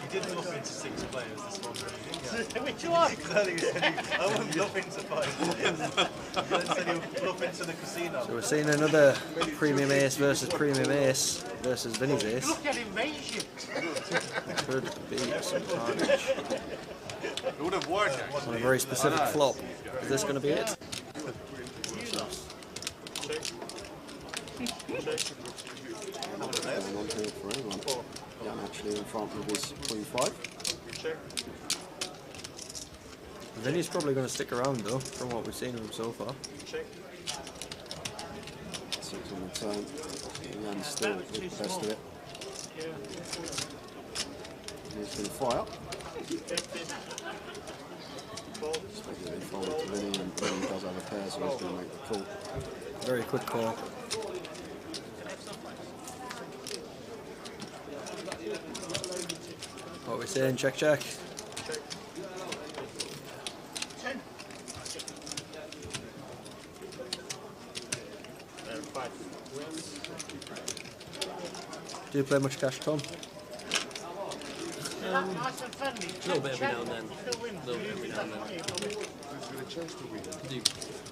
You did bluff into 6 players this one, really, Which one? I wouldn't bluff into 5 players. You said you bluff into the casino. So we're seeing another premium ace versus premium ace versus Vinny's ace. Look at him raise you. Could be some carnage. It would have worked actually. On a very specific flop. Is this going to be it? Going on here for everyone. Jan actually in front with his queen 5. Vinny's probably going to stick around though, from what we've seen of him so far. 6 on the turn. Jan's still with the best of it. He's going to fire. Expected to fold to Vinny, and Vinny does have a pair, so he's going to make the call. Very quick call. What are we saying? Check, check. Do you play much cash, Tom? A little bit every now and then. A little bit every now and then. Do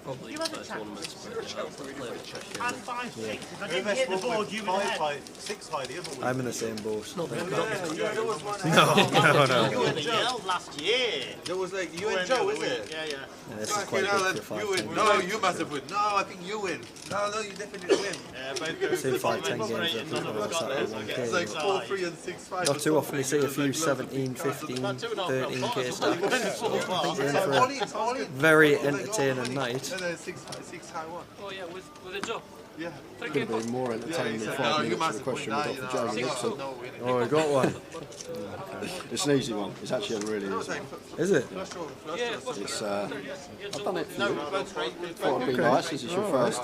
probably the first tournaments, but I'll play a bit cash here. I'm 5-6. If I didn't hit the board, you would have had. 6 high, the other one. I'm in the same boat. Not very good. You were the yell last year. There was like you and Joe, is it? Yeah, yeah. Yeah, this is quite good for You win. 5-10. No, you must have win. No, I think you win. No, you definitely win. Say 5-10 games that people are sat at 1K. It's like 4-3 and 6-5. Not too often you see a few 17, 15, 13k stacks. So I think we're in for a very entertaining night. And then 6 high one. Oh yeah, with a job. Yeah. Could have been more entertaining than 5 minutes for the question we got for Jamie Nixon. Oh, we got one. It's an easy one. It's actually a really easy one. Is it? It's, I've done it for you. Thought it'd be nice. This is your first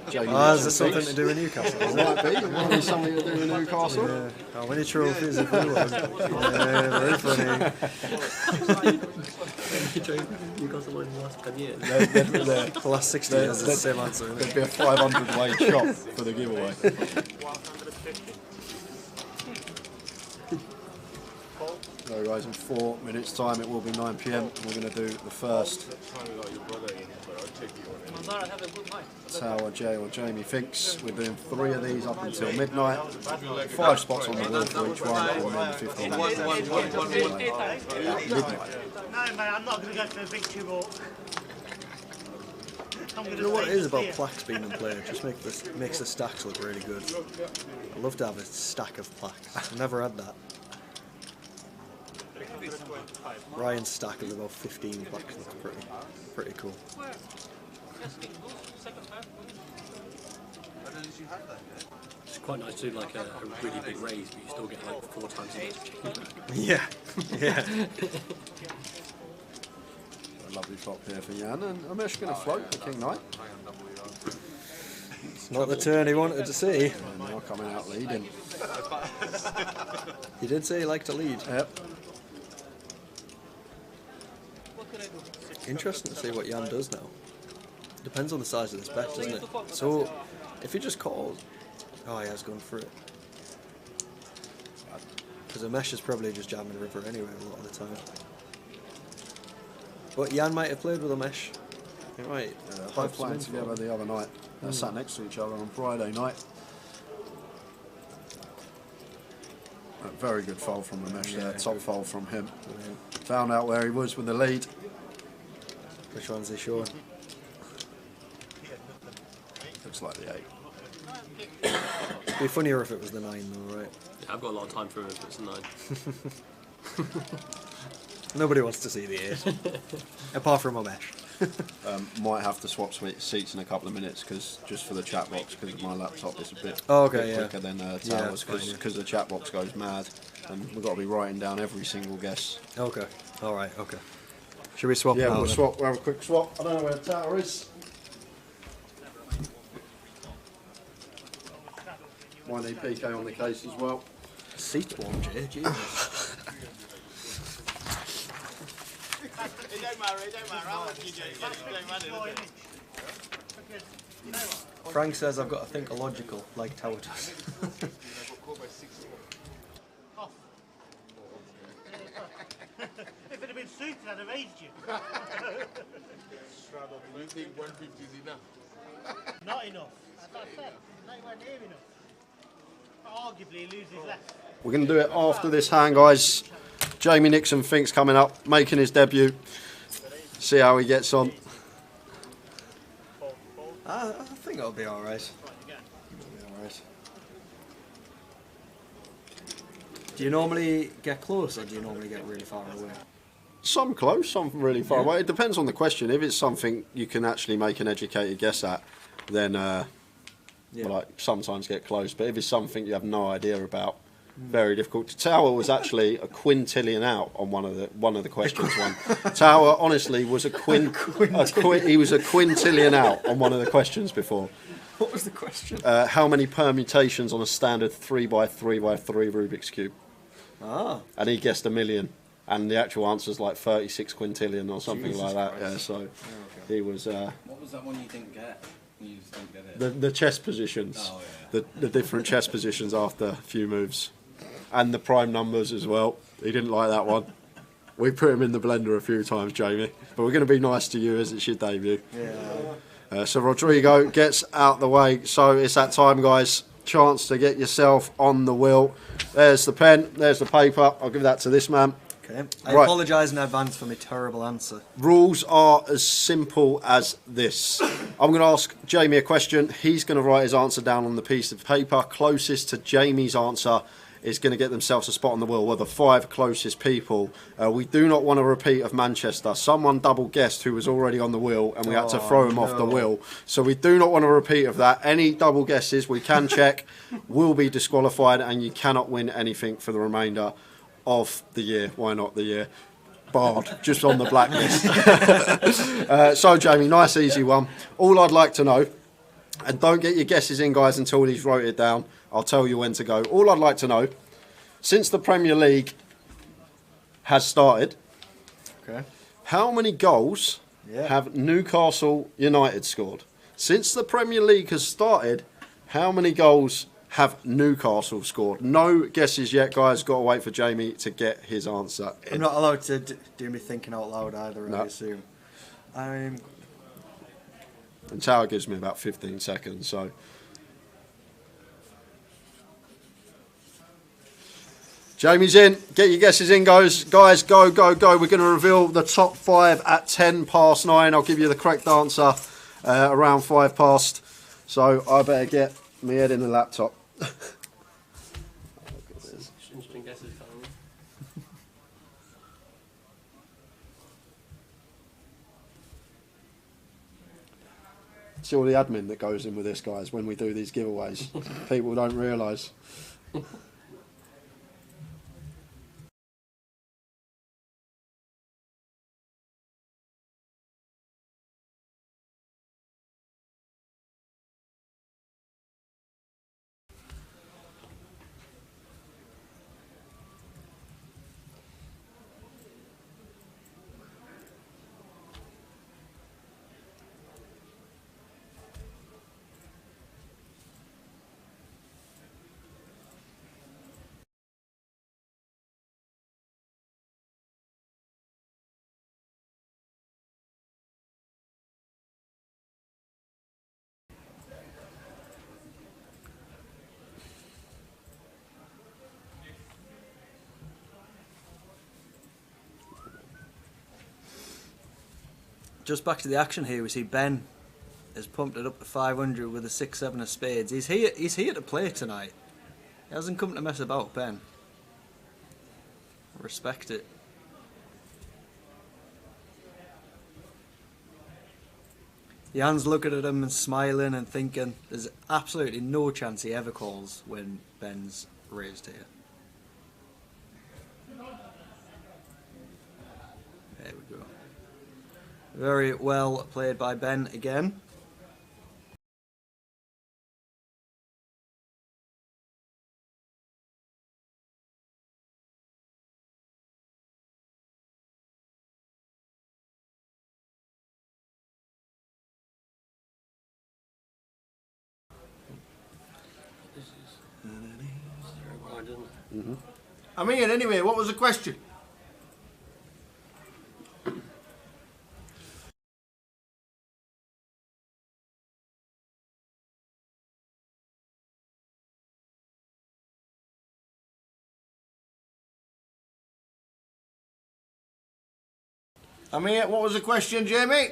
Jamie Ah, is Nixon there fix. something to do in Newcastle? It might be. It might be something to do in Newcastle. Yeah. How many trophies have we won? Yeah, very funny. Newcastle won in the last 10 years. The last 60 years is the same answer. Isn't There'd it? be a 500 weight shot for the giveaway. So guys, in 4 minutes time it will be 9 PM. We're going to do the first Tower J or Jamie Finks. We're doing 3 of these up until midnight. 5 spots on the wheel for each one, and then 15 minutes at midnight. No, mate, I'm not going to go for a big 2-walk. You know what it is about plaques being in play? It just makes the stacks look really good. I love to have a stack of plaques. I've never had that. Ryan's stack of about 15 plaques looks pretty cool. It's quite nice to do like a really big raise, but you still get like 4 times as much chicken back. Yeah, yeah. A lovely flop here for Jan, and Amesh going to float the King Knight. It's not the turn he wanted to see. And now coming out leading. He did say he liked to lead. Yep. Interesting to see what Jan does now. Depends on the size of this bet, doesn't it? So, if he just calls... Oh, he has gone for it. Because Amesh is probably just jamming river anyway a lot of the time. But Jan might have played with a mesh. He might They playing together the other night. They sat next to each other on Friday night. A very good fold from the mesh there, top fold from him. Found out where he was with the lead. Which one's he showing? Looks like the 8. It'd be funnier if it was the 9 though, right? Yeah, I've got a lot of time for it if it's a 9. Nobody wants to see the 8. Apart from a mesh. Might have to swap seats in a couple of minutes because just for the chat box, because my laptop is a bit, quicker than Towers, because the chat box goes mad and we've got to be writing down every single guess. Okay. All right. Okay. Should we swap? Yeah, now, we'll then? swap. We'll have a quick swap. I don't know where the tower is. Might need PK on the case as well. Seat warm, Jay. Jesus. It don't matter how much you do, it don't matter, does it? Frank says I've got to think illogical, like Tower does. If it had been suited, I'd have aged you. Do you think 150 is enough? Not enough. As I said, not anywhere near enough. But arguably, he loses less. We're going to do it after this hand, guys. Jamie Nixon thinks coming up, making his debut. See how he gets on. I think it'll be all right. Do you normally get close or do you normally get really far away? Some close, some really far away. It depends on the question. If it's something you can actually make an educated guess at, then like sometimes get close. But if it's something you have no idea about, very difficult. Tower was actually a quintillion out on one of the questions. Tower honestly was he was a quintillion out on one of the questions before. What was the question? How many permutations on a standard 3x3x3 Rubik's Cube? Ah. And he guessed 1 million. And the actual answer's like 36 quintillion or something like that. Yeah, so he was... what was that one you didn't get? You just didn't get it? The chess positions. Oh, yeah. The different chess positions after a few moves. And the prime numbers as well. He didn't like that one. We put him in the blender a few times, Jamie. But we're going to be nice to you as it's your debut. Yeah. So Rodrigo gets out the way. So it's that time, guys. Chance to get yourself on the wheel. There's the pen. There's the paper. I'll give that to this man. Okay. I apologise in advance for my terrible answer. Rules are as simple as this. I'm going to ask Jamie a question. He's going to write his answer down on the piece of paper. Closest to Jamie's answer is going to get themselves a spot on the wheel. Well, the 5 closest people. We do not want a repeat of Manchester. Someone double guessed who was already on the wheel and we had to throw him off the wheel. So we do not want a repeat of that. Any double guesses we can check will be disqualified and you cannot win anything for the remainder of the year. Why not the year? Barred, just on the blacklist. So Jamie, nice easy one. All I'd like to know, and don't get your guesses in guys until he's wrote it down, I'll tell you when to go. All I'd like to know, since the Premier League has started, how many goals have Newcastle United scored? Since the Premier League has started, how many goals have Newcastle scored? No guesses yet, guys. Got to wait for Jamie to get his answer. I'm not allowed to do me thinking out loud either, I assume. And Tower gives me about 15 seconds, so... Jamie's in. Get your guesses in, guys. Guys, go, go, go. We're going to reveal the top 5 at 9:10. I'll give you the correct answer around 5 past. So I better get my head in the laptop. Interesting guesses, It's all the admin that goes in with this, guys, when we do these giveaways. People don't realise. just back to the action here, we see Ben has pumped it up to 500 with a 6-7 of spades. He's here to play tonight. He hasn't come to mess about, Ben. Respect it. Jan's looking at him and smiling and thinking there's absolutely no chance he ever calls when Ben's raised here. There we go. Very well played by Ben again. I'm here anyway. What was the question? I'm here. What was the question, Jamie?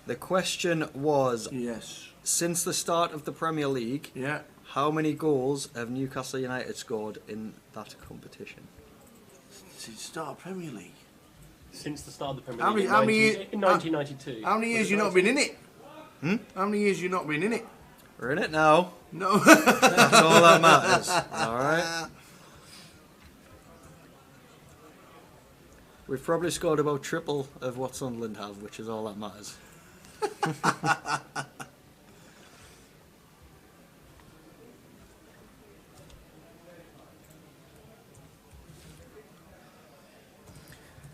The question was, yes, since the start of the Premier League, yeah, how many goals have Newcastle United scored in that competition? Since the start of Premier League? Since the start of the Premier League in 1992. How many years you not been in it? How many years you not been in it? We're in it now. No. That's all that matters. Alright. We've probably scored about triple of what Sunderland have, which is all that matters.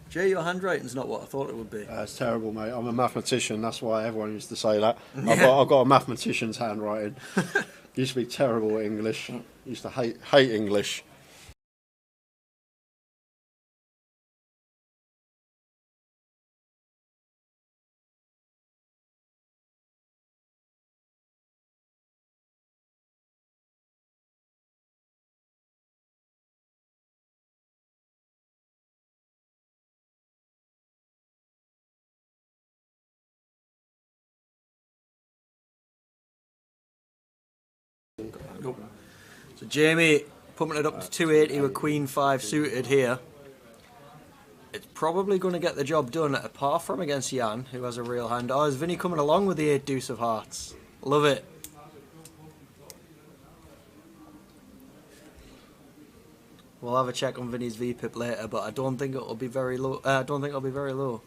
Jay, your handwriting's not what I thought it would be. It's terrible, mate. I'm a mathematician. That's why everyone used to say that. I've got a mathematician's handwriting. Used to be terrible at English. Used to hate English. So Jamie pumping it up to 280 with Queen 5 suited here. It's probably going to get the job done apart from against Jan, who has a real hand. Oh, is Vinny coming along with the 8 deuce of hearts? Love it. We'll have a check on Vinny's VPIP later, but I don't think it'll be very low. I don't think it'll be very low.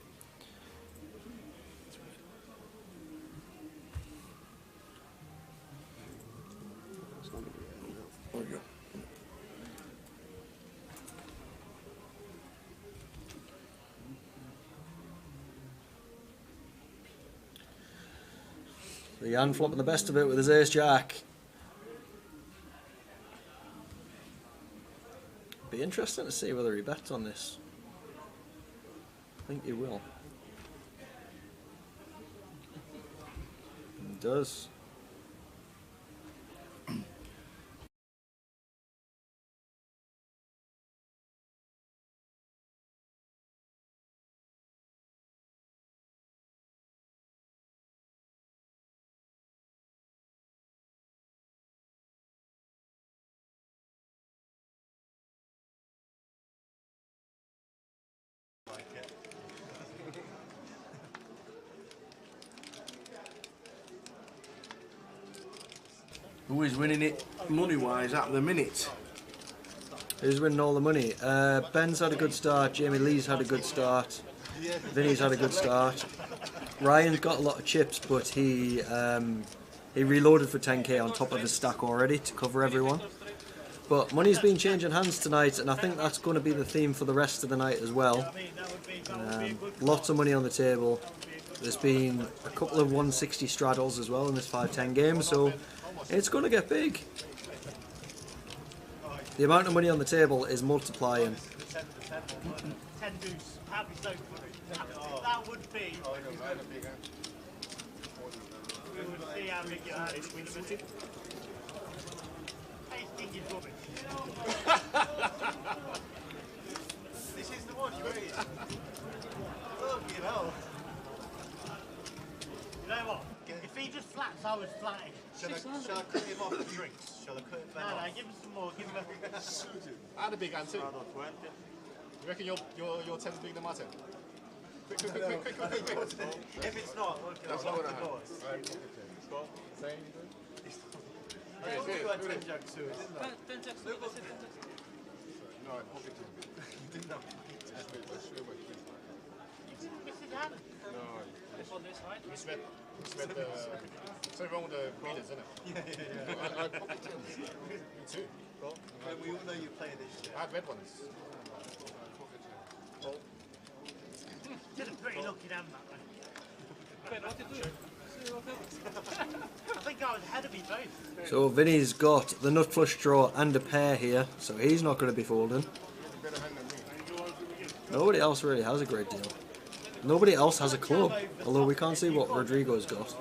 So Jan flopping the best of it with his ace jack. Be interesting to see whether he bets on this. I think he will. He does. Who is winning it money-wise at the minute? Who's winning all the money? Ben's had a good start. Jamie Lee's had a good start. Vinny's had a good start. Ryan's got a lot of chips, but he reloaded for 10k on top of his stack already to cover everyone. But money's been changing hands tonight, and I think that's going to be the theme for the rest of the night as well. Lots of money on the table. There's been a couple of 160 straddles as well in this 5-10 game, so it's going to get big. The amount of money on the table is multiplying. 10 deuce. That'd be so funny. That would be. We would see how big your hand is. Tasting is rubbish. This is the one, you ready? Oh, you know. he just flats, I was flatting. Shall I cut him off the drinks? Shall I cut him No, off? no, give him some more. Give him a... I had a big hand too. You reckon your 10's bigger than my 10? Quick. If it's not, okay, That's I'll not lock the doors. I told you I had 10 jacks to it, didn't I? 10 jacks to it. No, I pocket him. Didn't I? Miss his hand. No. This one, this, right? Something wrong with the readers, isn't it? I pocket him. Me too. We all know you play this shit. I had red ones. Did a pretty lucky hand, that one. I think I was ahead of you both. So Vinny's got the nut flush draw and a pair here, so he's not going to be folding. Nobody else really has a great deal. Nobody else has a club, although we can't see what Rodrigo's got.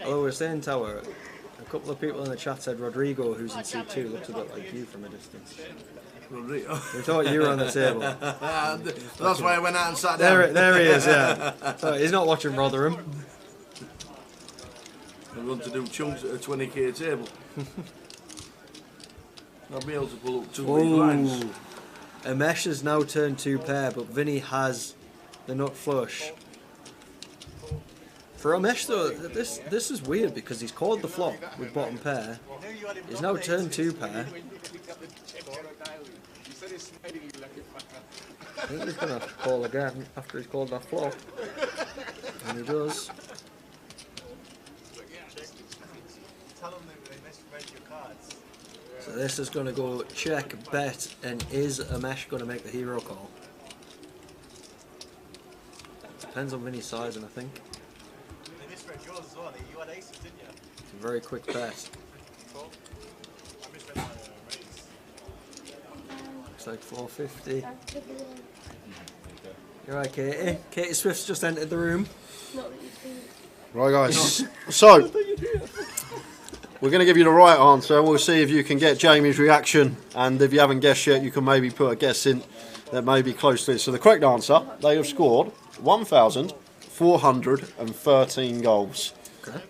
Although we're saying tower, a couple of people in the chat said Rodrigo, who's in C2, looks a bit like you from a distance. Rodrigo. We thought you were on the table. That's why I went out and sat down. There he is, yeah. So he's not watching Rotherham. I'm going to do chunks at a 20k table. I'll be able to pull up 2 big lines. Amesh has now turned 2 pair, but Vinny has the nut flush. For Amesh though, this is weird because he's called the flop with bottom pair. He's now turned 2 pair. I think he's going to call again after he's called that flop. And he does. Tell them they misread your cards. So this is going to go check, bet, and is Amesh going to make the hero call? Depends on Vinny's sizing, I think. They misread yours as well. You had aces, didn't you? It's a very quick bet. I misread my raise. Looks like 450. You're right, Katie. Katie Swift's just entered the room. Right, guys. So, we're going to give you the right answer. We'll see if you can get Jamie's reaction. And if you haven't guessed yet, you can maybe put a guess in that may be close to it. So, the correct answer, they have scored 1,413 goals. Okay.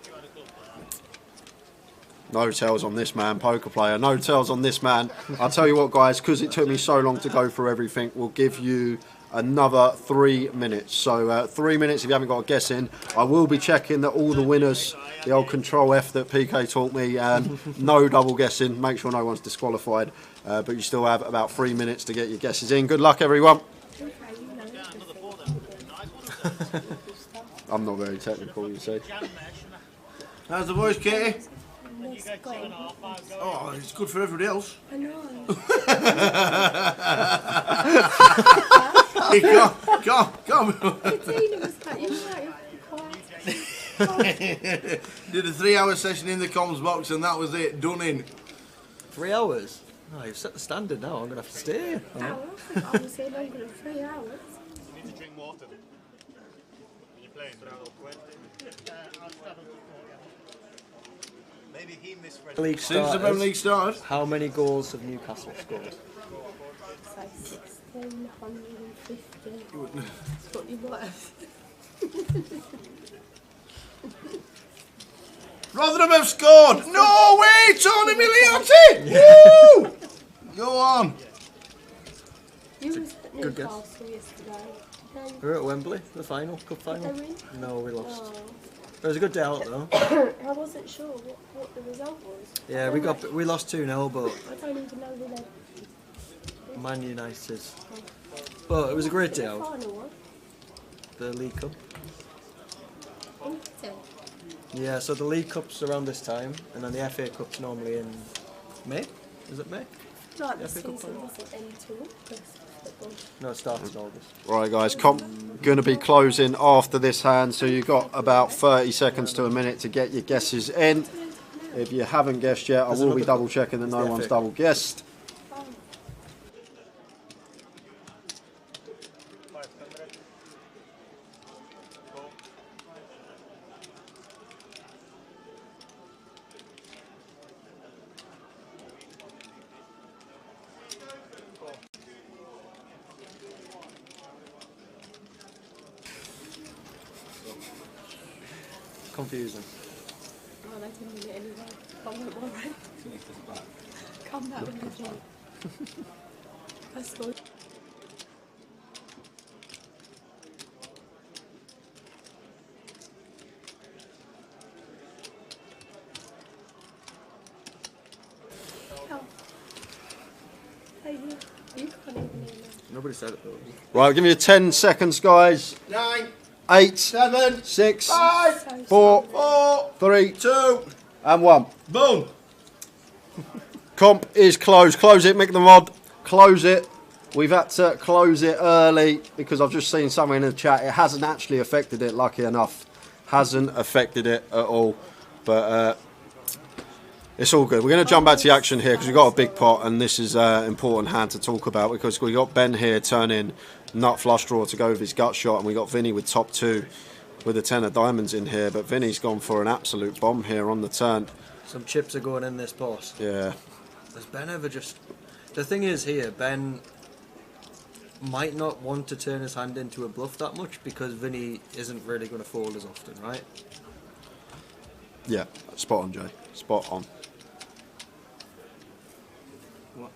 No tells on this man, poker player. No tells on this man. I'll tell you what, guys, because it took me so long to go through everything, we'll give you another 3 minutes. So 3 minutes if you haven't got a guess in. I will be checking that all the winners, the old control F that PK taught me, and no double guessing. Make sure no one's disqualified. But you still have about 3 minutes to get your guesses in. Good luck, everyone. I'm not very technical, you see. How's the voice, Katie? Oh, it's good for everybody else. I know. Hey, come. Katina was like, you're right. Did a 3-hour session in the comms box and that was it, done in. 3 hours? Oh, you've set the standard now, I'm going to have to stay. I was saying longer than 3 hours. You need to drink water. Are you playing? Maybe he misread. League Since the Premier starters, League started. how many goals have Newcastle scored? It's like 1,650. That's what you worth. Rotherham have scored! No way! Tony Milioti! Woo! Go on. You was at good guess. Newcastle yesterday. We were at Wembley, the final, cup Did they final. win? No, we lost. Oh. It was a good day out though. I wasn't sure what the result was. Yeah, we lost 2-0, but I don't even know who they... Man United. But it was a great day out. Final one? The League Cup. Inter. Yeah, so the League Cup's around this time, and then the FA Cup's normally in May. Is it May? Like the FA Cup season final? doesn't end till August. Football. No, it starts in August. Right, guys, comp going to be closing after this hand, so you've got about 30 seconds to a minute to get your guesses in. If you haven't guessed yet, I will be double checking that no one's double guessed. confusing. Well, I didn't get anywhere. All right. Come back when you're done. Let's go. Nobody said it though. Right, I'll give you 10 seconds, guys. 9, 8, 7, 6, 5, 4, 4, 3, 2, and 1. boom. Comp is closed. Close it, make the mod. Close it. We've had to close it early because I've just seen something in the chat. It hasn't actually affected it, lucky enough. Hasn't affected it at all. But it's all good. We're going to jump back to the action here because we've got a big pot and this is an important hand to talk about because we got Ben here turning nut flush draw to go with his gut shot and we got Vinny with top 2 with a 10 of diamonds in here. But Vinny's gone for an absolute bomb here on the turn. Some chips are going in this boss. Yeah. Does Ben ever just... The thing is here, Ben might not want to turn his hand into a bluff that much because Vinny isn't really going to fold as often, right? Yeah, spot on, Jay. Spot on. What?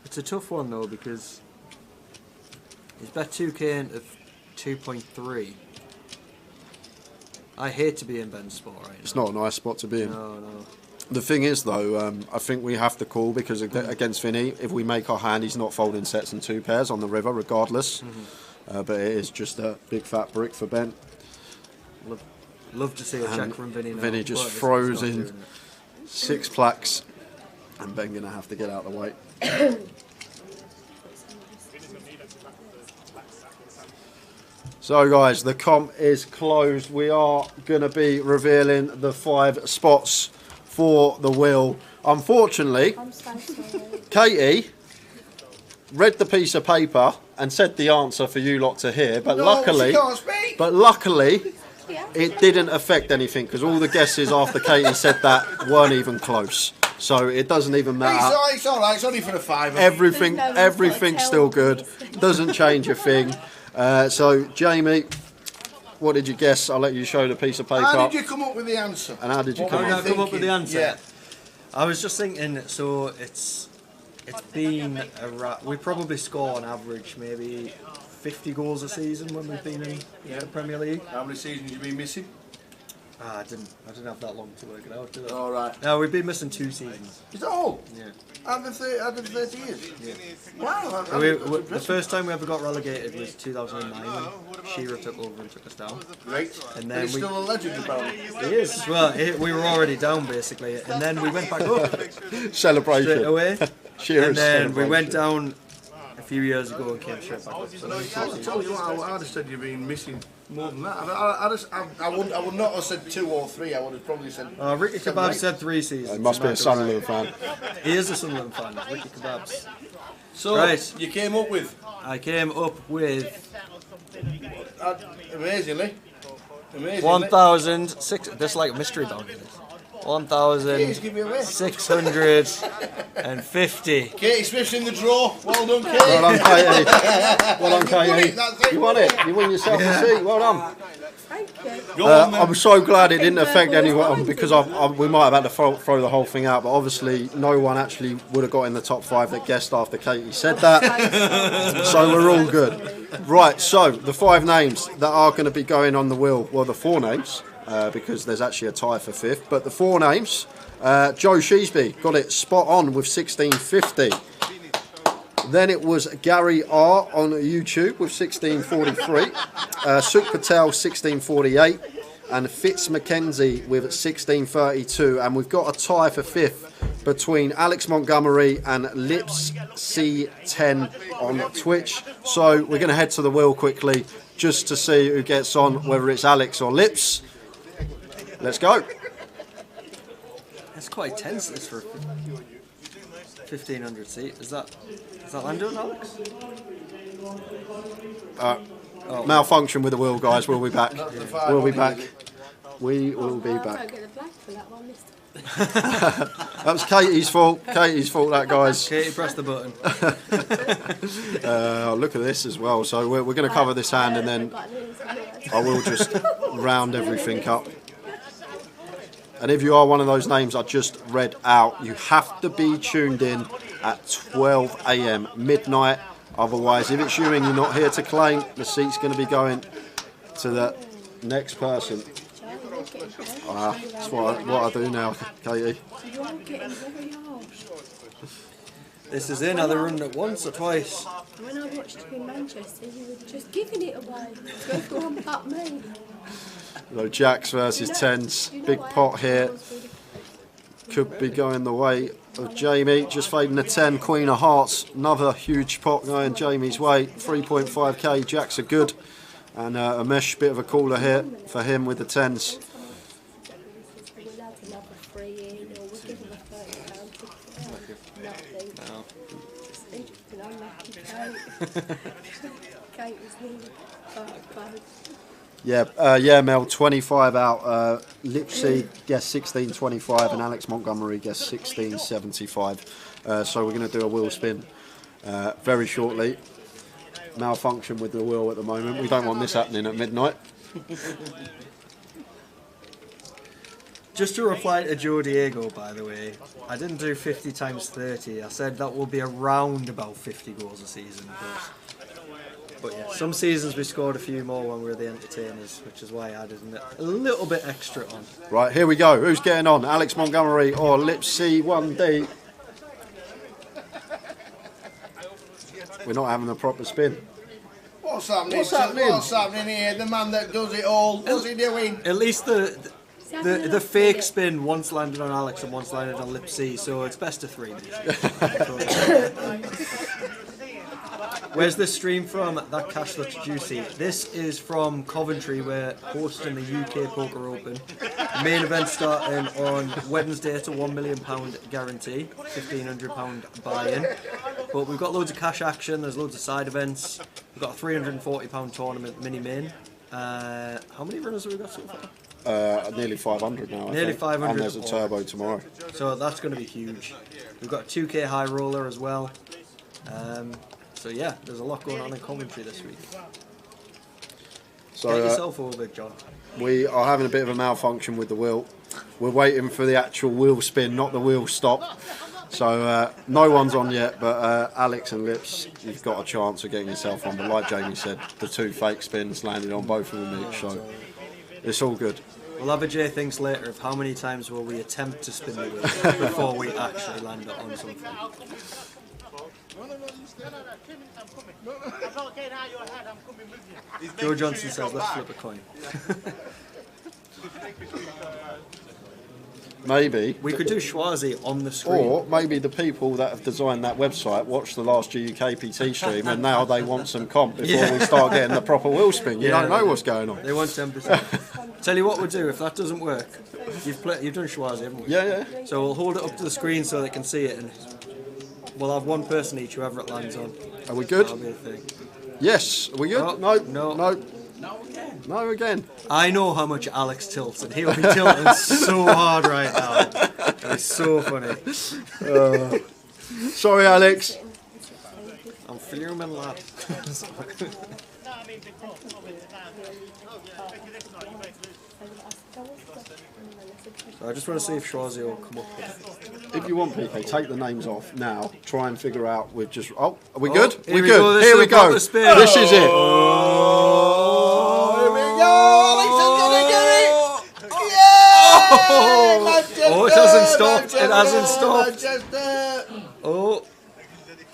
It's a tough one though because he's bet 2k into 2.3. I hate to be in Ben's spot right now. It's not a nice spot to be in. No, no. The thing is, though, I think we have to call because against Vinny, if we make our hand, he's not folding sets and 2 pairs on the river, regardless. But it is just a big fat brick for Ben. Love to see a check from Vinny now. Vinny just throws in 6 plaques, and Ben gonna have to get out of the way. So guys, the comp is closed. We are going to be revealing the 5 spots for the wheel. Unfortunately, Katie read the piece of paper and said the answer for you lot to hear, but luckily, it didn't affect anything because all the guesses after Katie said that weren't even close. So it doesn't even matter. It's all right. It's only for the 5. Everything's still good. Doesn't change a thing. So, Jamie, what did you guess? I'll let you show the piece of paper. How did you come up with the answer? And how did you come up with the answer? Yeah. I was just thinking, so it's been we probably score on average maybe 50 goals a season when we've been in the Premier League. How many seasons have you been missing? I didn't have that long to work it out, did I? All right. No, we've been missing 2 seasons. Is that all? Yeah. Out of 30 years? Yeah. Wow. The first time we ever got relegated was 2009 when Shearer took over and took us down. Great. And then he's still a legend about it. He is. Well, we were already down basically, and then we went back up. Celebration. Straight away. Shearer's and then we celebration. went down a few years ago and came straight back up. So I told you what, I'd have said you've been missing more than that. I would not have said 2 or 3. I would have probably said. Ricky Kebab said 3 seasons. He must be a Sunderland fan. He is a Sunderland fan. Ricky Kebabs. So right. You came up with. I came up with. Amazingly. 1,006. This is like a mystery boundary. 1,650. Katie Smith's in the draw. Well done, Katie. Well done, Katie. Well done, Katie. You won it. You won yourself a seat. Well done. I'm so glad it didn't affect anyone because we might have had to throw the whole thing out, but obviously no one actually would have got in the top 5 that guessed after Katie said that. So we're all good. Right, so the 5 names that are going to be going on the wheel, well, the 4 names, because there's actually a tie for 5th, but the 4 names, Joe Sheesby got it spot on with 1650. Then it was Gary R on YouTube with 1643, Suk Patel 1648, and Fitz McKenzie with 1632. And we've got a tie for 5th between Alex Montgomery and Lips C10 on Twitch. So we're going to head to the wheel quickly just to see who gets on, whether it's Alex or Lips. Let's go. It's quite tense this for 1,500 seat. Is that Lando, Alex? Malfunction with the wheel, guys. We'll be back. We'll be back. We will be back. That was Katie's fault. Katie's fault, that, guys. Katie, press the button. Look at this as well. So we're going to cover this hand, and then I will just round everything up. And if you are one of those names I just read out, you have to be tuned in at 12 AM, midnight. Otherwise, if it's you and you're not here to claim, the seat's going to be going to the next person. That's what I do now, Katie. This is in, either run it once or twice. When I watched you in Manchester, you were just giving it away. Go on, pat me. So jacks versus tens, big pot here. Could be going the way of Jamie, just fading the 10, Queen of Hearts. Another huge pot going Jamie's way. 3.5k, jacks are good. And a mesh, bit of a cooler here for him with the tens. Yeah, Mel, 25 out. Lipsy guessed 16.25 and Alex Montgomery guessed 16.75. So we're going to do a wheel spin very shortly. Malfunction with the wheel at the moment. We don't want this happening at midnight. Just to reply to Joe Diego, by the way, I didn't do 50 times 30. I said that will be around about 50 goals a season. But yeah, some seasons we scored a few more when we were the entertainers, which is why I added a little bit extra on. Right, here we go. Who's getting on? Alex Montgomery or Lipsy 1D? We're not having a proper spin. What's happening? What's happening? What's happening here? The man that does it all. What's he doing? At least the fake spin once landed on Alex and once landed on Lipsy, so it's best of 3. Where's this stream from? That cash looks juicy. This is from Coventry. We're hosting the UK Poker Open. The main event starting on Wednesday. It's a £1 million guarantee, £1,500 buy-in. But we've got loads of cash action. There's loads of side events. We've got a £340 tournament mini-main. How many runners have we got so far? Nearly 500 now. Nearly 500. And there's a turbo tomorrow. So that's going to be huge. We've got a 2k high roller as well. So yeah, there's a lot going on in Coventry this week. So, get yourself over, John. We are having a bit of a malfunction with the wheel. We're waiting for the actual wheel spin, not the wheel stop. So no one's on yet, but Alex and Lips, you've got a chance of getting yourself on. But like Jamie said, the 2 fake spins landed on both of them each, so it's all good. We'll have a J thinks later of how many times will we attempt to spin the wheel before we actually land it on something. Joe Johnson says, let's flip a coin. Maybe. We could do Schwazi on the screen. Or maybe the people that have designed that website watched the last GUKPT stream and now they want some comp before we start getting the proper wheel spin. You don't know what's going on. They want 10%. Tell you what we'll do, if that doesn't work, you've done Schwazi, haven't we? Yeah. So we'll hold it up to the screen so they can see it, and we'll have one person each, whoever it lands on. Are we good? That'll be a thing. Yes. Are we good? No again. I know how much Alex tilts, and he'll be tilting so hard right now. It's so funny. Sorry, Alex. I'm fuming, lad. So I just want to see if Schwazi will come up with it. If you want, PK, take the names off now. Try and figure out. We've just. Oh, are we good? We're good. Here we go. This is it. Here we go. Alex is gonna get it. Yeah. Oh, it hasn't stopped. It hasn't stopped. Oh.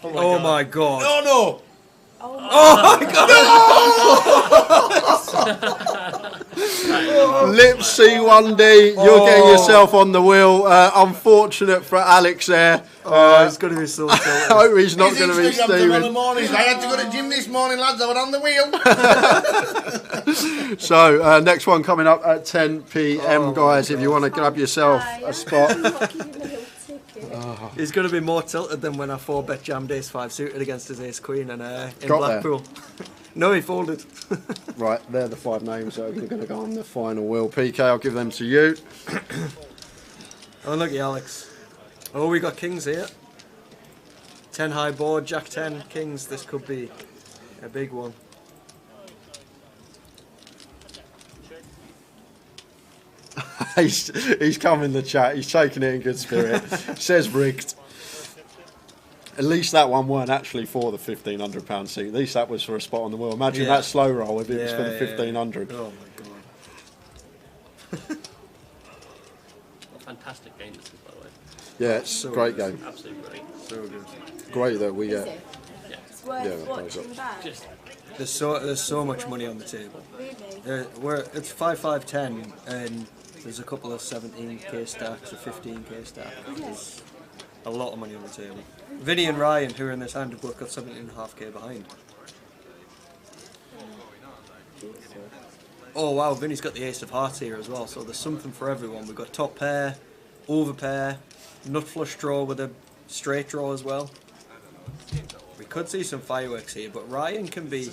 Oh my God. Oh no. Oh my God. Lips C1D, you're getting yourself on the wheel. Unfortunate for Alex there. It's going to be so tilted. I hope he's not going to be steaming. I had to go to the gym this morning, lads. I was on the wheel. So, next one coming up at 10 PM, guys. If you want to grab yourself a spot. He's going to be more tilted than when I 4-bet jammed ace 5 suited against his ace queen and in Got Blackpool. No, he folded. Right, they're the 5 names that are going to go on the final wheel. PK, I'll give them to you. Unlucky Alex. Oh, we got kings here. 10 high board, jack 10, kings. This could be a big one. he's come in the chat. He's taking it in good spirit. Says rigged. At least that one weren't actually for the £1,500 seat. At least that was for a spot on the wheel. Imagine that slow roll if it was for the 1,500. Oh my god. Fantastic game this is, by the way. Yeah, it's a great game. Absolutely great. So good. Great that we get. Yeah. It's worth watching back. Just There's so much money on the table. Really? It's 5-5-10 and there's a couple of 17k stacks or 15k stacks. There's a lot of money on the table. Vinny and Ryan, who are in this hand, have both got 17.5k behind. Oh wow, Vinny's got the ace of hearts here as well, so there's something for everyone. We've got top pair, over pair, nut flush draw with a straight draw as well. We could see some fireworks here, but Ryan can be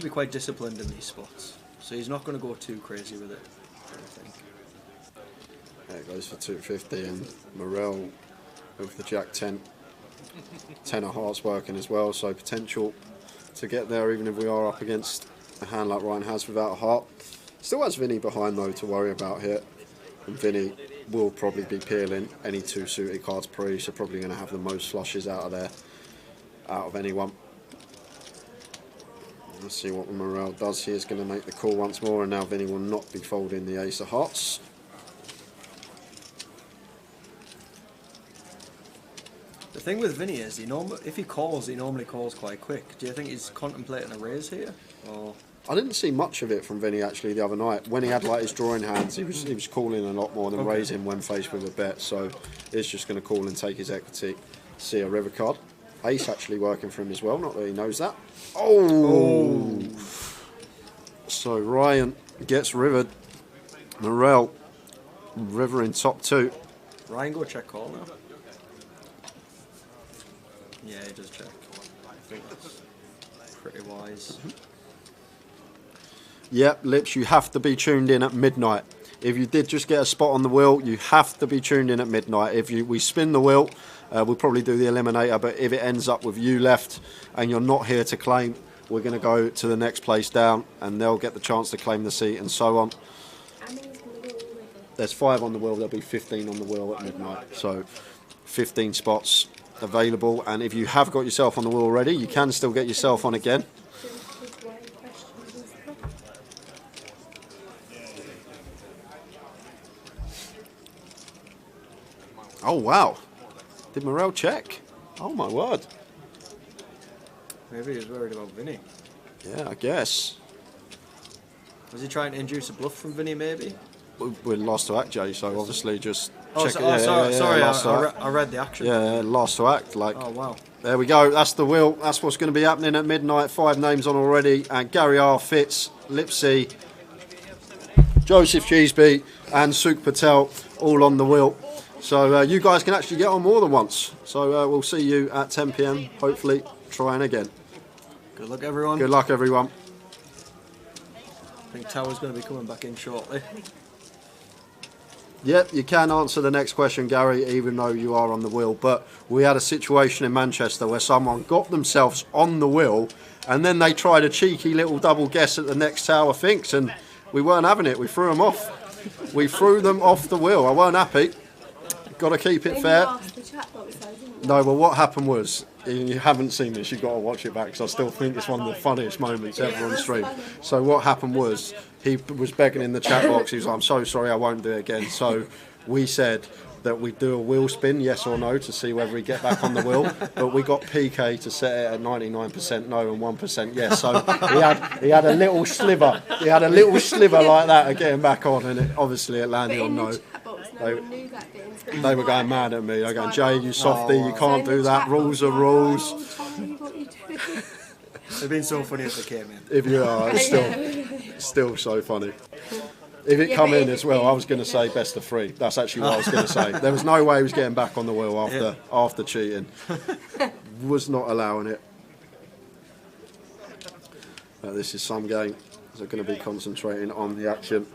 quite disciplined in these spots, so he's not going to go too crazy with it, I think. Yeah, it goes for 250 and Morel with the jack 10. 10 of hearts working as well, so potential to get there even if we are up against a hand like Ryan has without a heart. Still has Vinny behind though to worry about here, and Vinny will probably be peeling any 2 suited cards pre, so probably going to have the most flushes out of there, out of anyone. Let's see what Morel does. He is going to make the call once more, and now Vinny will not be folding the ace of hearts. The thing with Vinny is, if he calls, he normally calls quite quick. Do you think he's contemplating a raise here? Or? I didn't see much of it from Vinny actually the other night. When he had like his drawing hands, he was calling a lot more than raising when faced with a bet. So he's just going to call and take his equity. See a river card. Ace actually working for him as well. Not that he knows that. Oh! So Ryan gets rivered. Morel river in top 2. Ryan go check call now. Yeah, he does check. I think that's pretty wise. Yep, Lips, you have to be tuned in at midnight. If you did just get a spot on the wheel, you have to be tuned in at midnight. If we spin the wheel, we'll probably do the eliminator, but if it ends up with you left and you're not here to claim, we're going to go to the next place down and they'll get the chance to claim the seat and so on. There's 5 on the wheel, there'll be 15 on the wheel at midnight. So 15 spots available, and if you have got yourself on the wheel already, you can still get yourself on again. Oh wow, did Morel check? Oh my word. Maybe he was worried about Vinny. Yeah, I guess. Was he trying to induce a bluff from Vinny maybe? We lost to act, Jay, so obviously just check it. Sorry, I read the action. Yeah, last to act. Like, oh wow. There we go, that's the wheel. That's what's going to be happening at midnight. 5 names on already, and Gary R, Fitz, Lipsy, Joseph Cheeseby and Suk Patel all on the wheel. So you guys can actually get on more than once. So we'll see you at 10 PM, hopefully trying again. Good luck everyone. Good luck everyone. I think Tower's going to be coming back in shortly. Yep, you can answer the next question, Gary, even though you are on the wheel. But we had a situation in Manchester where someone got themselves on the wheel and then they tried a cheeky little double guess at the next tower thinks, and we weren't having it. We threw them off. We threw them off the wheel. I weren't happy. Got to keep it fair. No, well, what happened was, you haven't seen this, you've got to watch it back because I still think it's one of the funniest moments ever on stream. So what happened was, he was begging in the chat box, he was like, I'm so sorry, I won't do it again. So we said that we'd do a wheel spin, yes or no, to see whether we get back on the wheel. But we got PK to set it at 99% no and 1% yes. So he had a little sliver. He had a little sliver like that of getting back on, and obviously it landed on no. They were going mad at me. They were going, Jay, you softie, you can't do that. Rules are rules. They've been so funny as they came in. If you are, it's still so funny. If it come in as well, I was going to say best of 3. That's actually what I was going to say. There was no way he was getting back on the wheel after cheating. Was not allowing it. This is some game. So going to be concentrating on the action.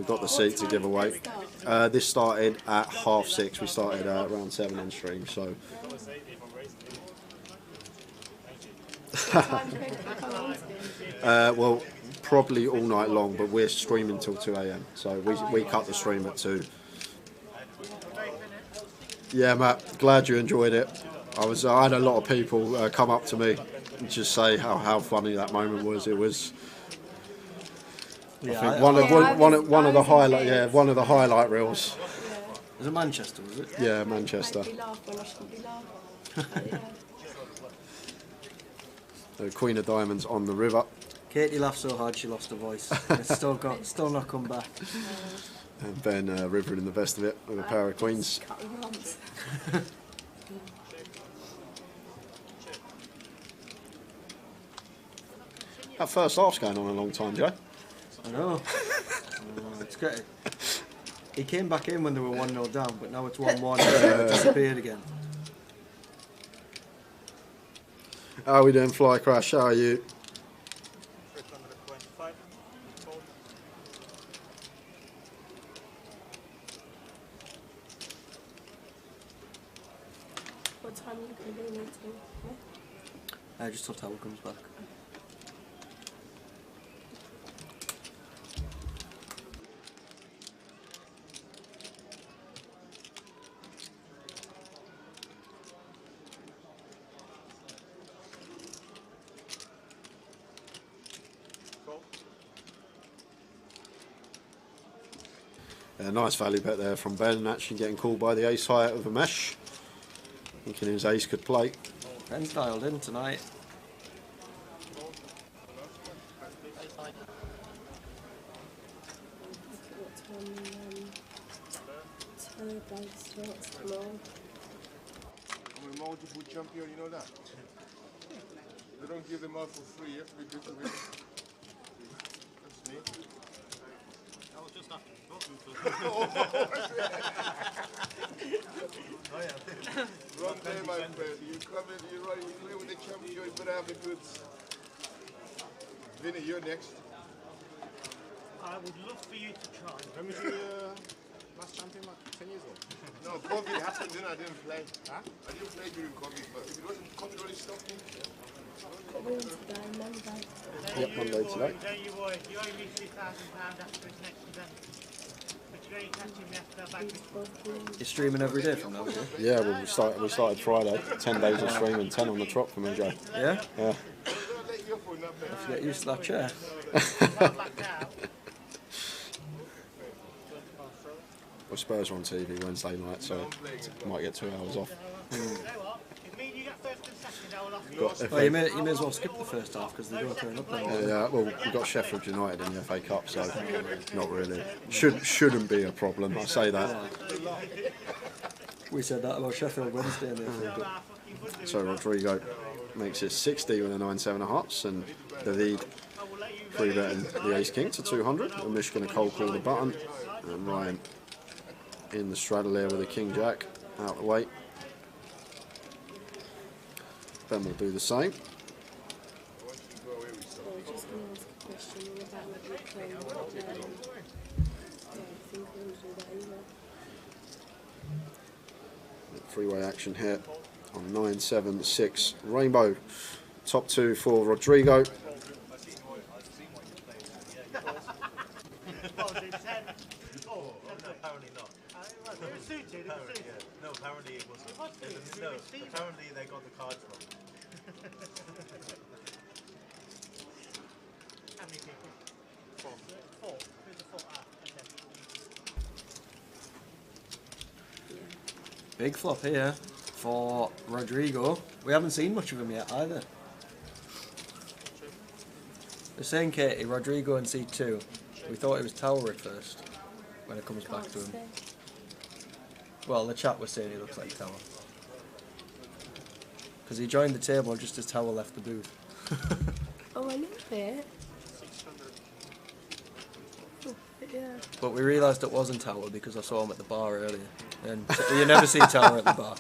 We've got the seat to give away. This started at 6:30. We started around 7 on stream, so. Well, probably all night long, but we're streaming till 2 AM. So we cut the stream at 2. Yeah, Matt, glad you enjoyed it. I had a lot of people come up to me and just say how funny that moment was. It was. Yeah, I think one of the highlight reels. Was it Manchester? Was it? Yeah, Manchester. The Queen of Diamonds on the river. Katie laughed so hard she lost her voice. It's still not come back. And Ben rivering the best of it with a pair of queens. That first half's going on a long time, Joe. I know. It's great. He came back in when they were 1-0 down, but now it's 1-1 and it disappeared again. How are we doing, Fly Crash? How are you? What time are you going to be meeting? Just till Tower comes back. A nice value bet there from Ben, actually getting called by the ace high out of a mesh. Thinking his ace could play. Ben's dialed in tonight. I'm a multiple champion, you know that? They don't give them out for free, you have to be good to win. That's me. That was just after the talking to Wrong day, my friend. You come in, you play with the champion, you better have the goods. Vinny, you're next. I would love for you to try. When was the last champion, like 10 years ago? No, COVID happened, then I didn't play. Huh? I didn't play during COVID, but if it wasn't COVID, really stopped me. Yep, Monday today. Don't you worry, you owe me £2,000 after his next event. But you ain't catching me after that. You're streaming every day from now, yeah? Yeah, well, we started Friday. 10 days of streaming, 10 on the trot for me, Joe. Yeah? Yeah. Have to get used to that chair. Well, Spurs are on TV Wednesday night, so might get 2 hours off. Well, you may as well skip the first half because they don't turn up then. Yeah, well, we've got Sheffield United in the FA Cup, so not really. Shouldn't be a problem, I say that. We said that about Sheffield Wednesday in the FA Cup. So Rodrigo makes it 60 with a 9-7 of hearts, and the lead free betting the ace king to 200. And Mish going to cold call the button, and Ryan in the straddle there with a king jack out the way. Ben will do the same. Freeway action here on 9-7-6 Rainbow. Top 2 for Rodrigo. Apparently not. No, apparently it wasn't. No, apparently they got the cards wrong. How many people? 4. Who's the 4? Big flop here for Rodrigo. We haven't seen much of him yet either. They're saying, Katie, Rodrigo in C2. We thought it was Tower at first when it comes back to him. Well, the chat was saying he looks like Tower. Because he joined the table just as Tower left the booth. Oh, I know it. Oh, yeah. But we realised it wasn't Tower because I saw him at the bar earlier. And you never see Tower at the bar.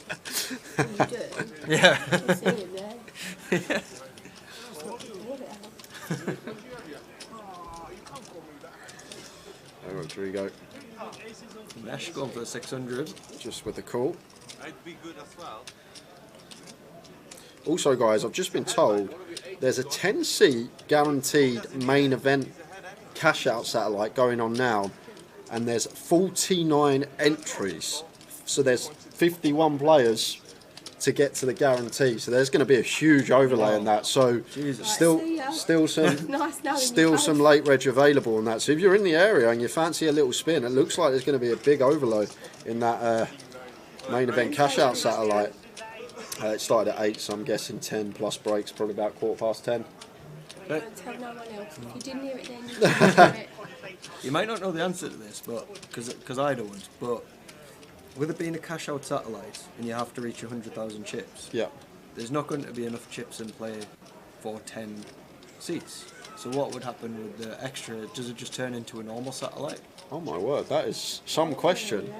You do? Yeah. You see him there? Yeah. There we go. Mesh going for 600. Just with the call. I'd be good as well. Also, guys, I've just been told there's a 10-seat guaranteed main event cash-out satellite going on now, and there's 49 entries. So there's 51 players to get to the guarantee. So there's going to be a huge overlay in that. So still some late reg available on that. So if you're in the area and you fancy a little spin, it looks like there's going to be a big overload in that main event cash-out satellite. It started at 8, so I'm guessing 10 plus breaks, probably about 10:15. Don't tell no one else. If you didn't hear it then, you didn't hear it. You might not know the answer to this, but because I don't, but with it being a cash-out satellite and you have to reach 100,000 chips, there's not going to be enough chips in play for 10 seats. So what would happen with the extra? Does it just turn into a normal satellite? Oh my word, that is some question.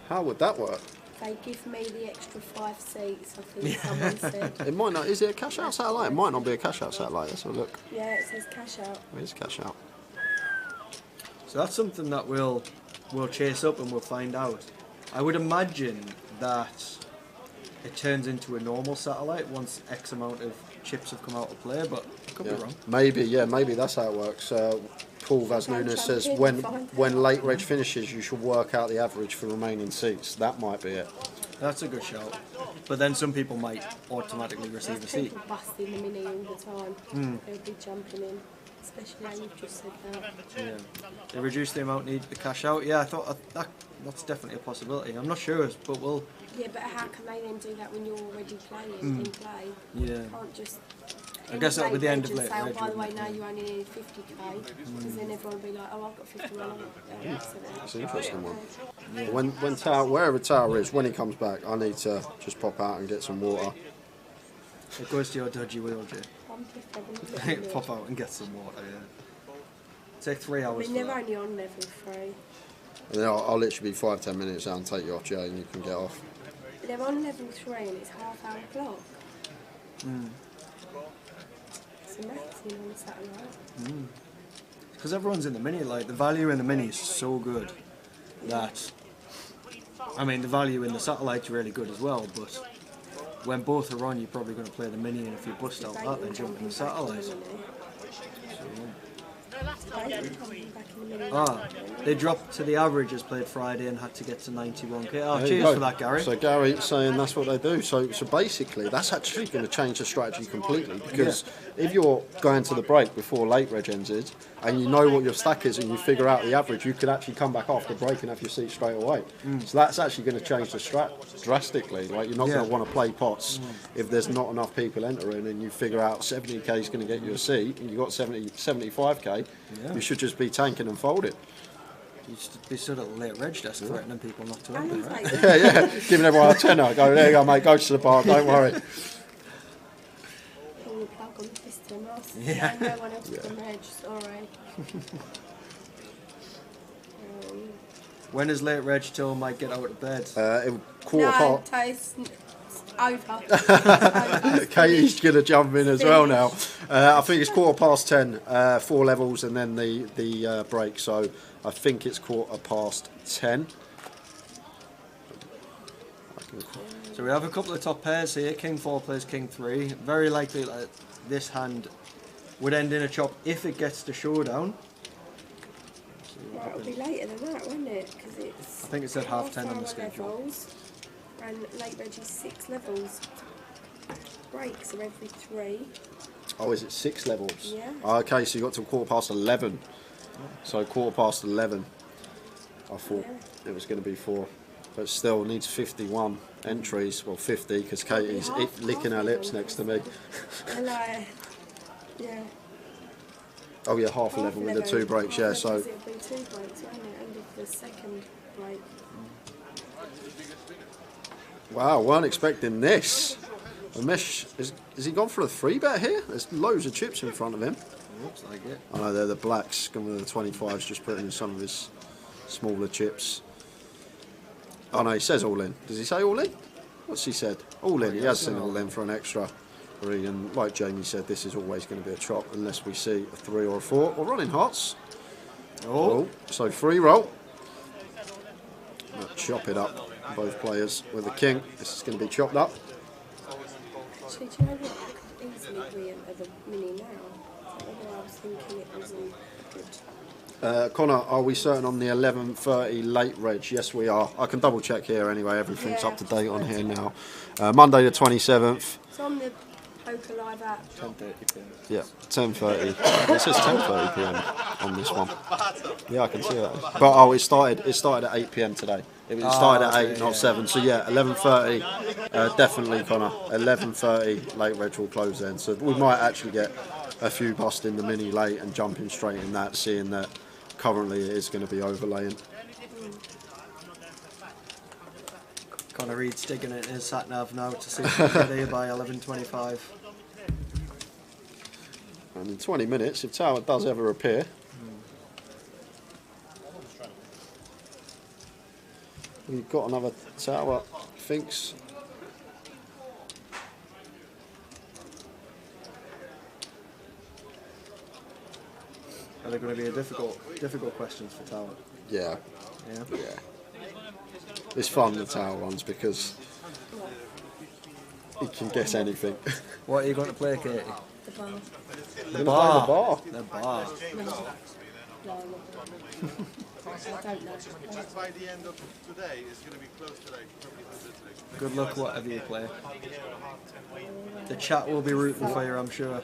How would that work? They give me the extra 5 seats, I think someone said. It might not. Is it a cash-out satellite? It might not be a cash-out satellite. Let's have a look. Yeah, it says cash out. It is cash-out. So that's something that we'll chase up and we'll find out. I would imagine that it turns into a normal satellite once X amount of chips have come out of play, but I could be wrong. Maybe that's how it works. Paul Vaz Nunes says when late reg finishes, you should work out the average for remaining seats. That might be it. That's a good shout. But then some people might automatically receive a seat. People busting the mini all the time. They'll be jumping in, especially now you've just said that. Yeah. They reduce the amount needed to cash out. Yeah, I thought that's definitely a possibility. I'm not sure, but we'll... Yeah, but how can they then do that when you're already playing in play? Yeah. You can't just... I guess that'll be the end of late reg. By the way, now you only need 50k, because then everyone will be like, oh, I've got 51. That's an interesting one. Yeah. When Tower, wherever Tower is, when he comes back, I need to just pop out and get some water. It goes to your dodgy wheel, Jay. Pop out and get some water, yeah. Take 3 hours. I mean, they're only on level 3. And then I'll literally be 5-10 minutes out and take you off, Jay, and you can get off. They're on level 3 and it's half-hour clock. It's amazing on the satellite. Because everyone's in the mini, like the value in the mini is so good that, I mean, the value in the satellite's really good as well, but when both are on, you're probably going to play the mini, and if you bust out that, then jump in the satellite. They dropped to the averages played Friday and had to get to 91k. Oh, cheers for that, Gary. So Gary's saying that's what they do. So basically, that's actually going to change the strategy completely, because if you're going to the break before late reg ended and you know what your stack is and you figure out the average, you could actually come back after break and have your seat straight away. So that's actually going to change the strat drastically. Like, you're not going to want to play pots if there's not enough people entering and you figure out 70k is going to get you a seat and you've got 75k, you should just be tanking and folding. You should be stood at the late reg desk threatening people not to enter, right? Yeah, giving everyone a tenner. Go, there you go, mate, go to the bar, don't worry. Yeah. No one else can reg, sorry. When is late reg till Mike get out of bed? Quarter past. It's over. Katie's going to jump in as well now. I think it's 10:15, 4 levels and then the break, so I think it's 10:15. So we have a couple of top pairs here. King 4 plays King 3. Very likely this hand would end in a chop if it gets to showdown. Well, it'll be later than that, won't it? Because it's... I think it said 10:30 on the schedule. Levels, and late reg is 6 levels. Breaks are every 3. Oh, is it 6 levels? Yeah. Okay, so you got to 11:15. So 11:15. I thought it was going to be 4. But still needs 51 entries. Well, 50 because Katie's licking her lips next to me. Yeah. Oh yeah, half a level with the 2 breaks. Yeah, so. It'll be 2 breaks, won't it? End of the second break. Wow, weren't expecting this. The Mesh has he gone for a 3-bet here? There's loads of chips in front of him. Looks like it. I know they're the blacks. Going with the 25s, just putting in some of his smaller chips. Oh no, he says all in. Does he say all in? What's he said? All in. He has said all in for an extra 3. And like Jamie said, this is always going to be a chop unless we see a 3 or a 4. Or running hearts. Oh, so free roll. Chop it up, both players with the king. This is going to be chopped up. Actually, do you know what? I could easily re-enter the mini now. I was thinking it wasn't good. Connor, are we certain on the 11:30 late reg? Yes, we are. I can double check here anyway. Everything's up to date on here now. Monday the 27th. It's on the Poker Live app. 10:30 p.m. Yeah, 10:30. It says 10:30 p.m. on this one. Yeah, I can see that. But oh, it started at 8 p.m. today. It started at 8, not 7. So yeah, 11:30. Definitely, Connor. 11:30 late reg will close then. So we might actually get a few busting the mini late and jumping straight in that, seeing that currently it is going to be overlaying. Connor Reed's digging it in his sat nav now to see if we can get here by 11:25. And in 20 minutes, if Tower does ever appear. We've got another Tower, thinks. Are they going to be a difficult questions for Tower? Yeah. Yeah. It's fun, the Tower ones, because he can guess anything. What are you going to play, Katie? The bar. The bar. The bar. I don't know. Just by the end of today, it's going to be close to like probably 100. Good luck, whatever you play. The chat will be rooting for you, I'm sure.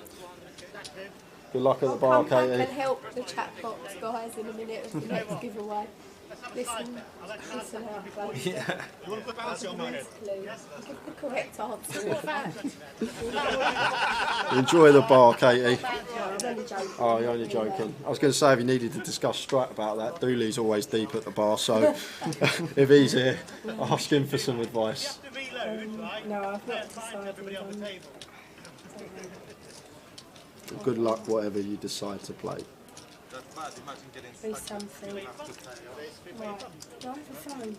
Good luck at the I'll bar, come back Katie. and help the chat box guys in a minute of the next giveaway. Listen how it goes. Yeah. Give the correct answer, in fact. Enjoy the bar, Katie. No, I'm only joking. Oh, you're only joking. I was going to say, if you needed to discuss strat about that, Dooley's always deep at the bar, so if he's here, ask him for some advice. No, I've not decided. Good luck, whatever you decide to play. Be something. Right. Do I have a phone?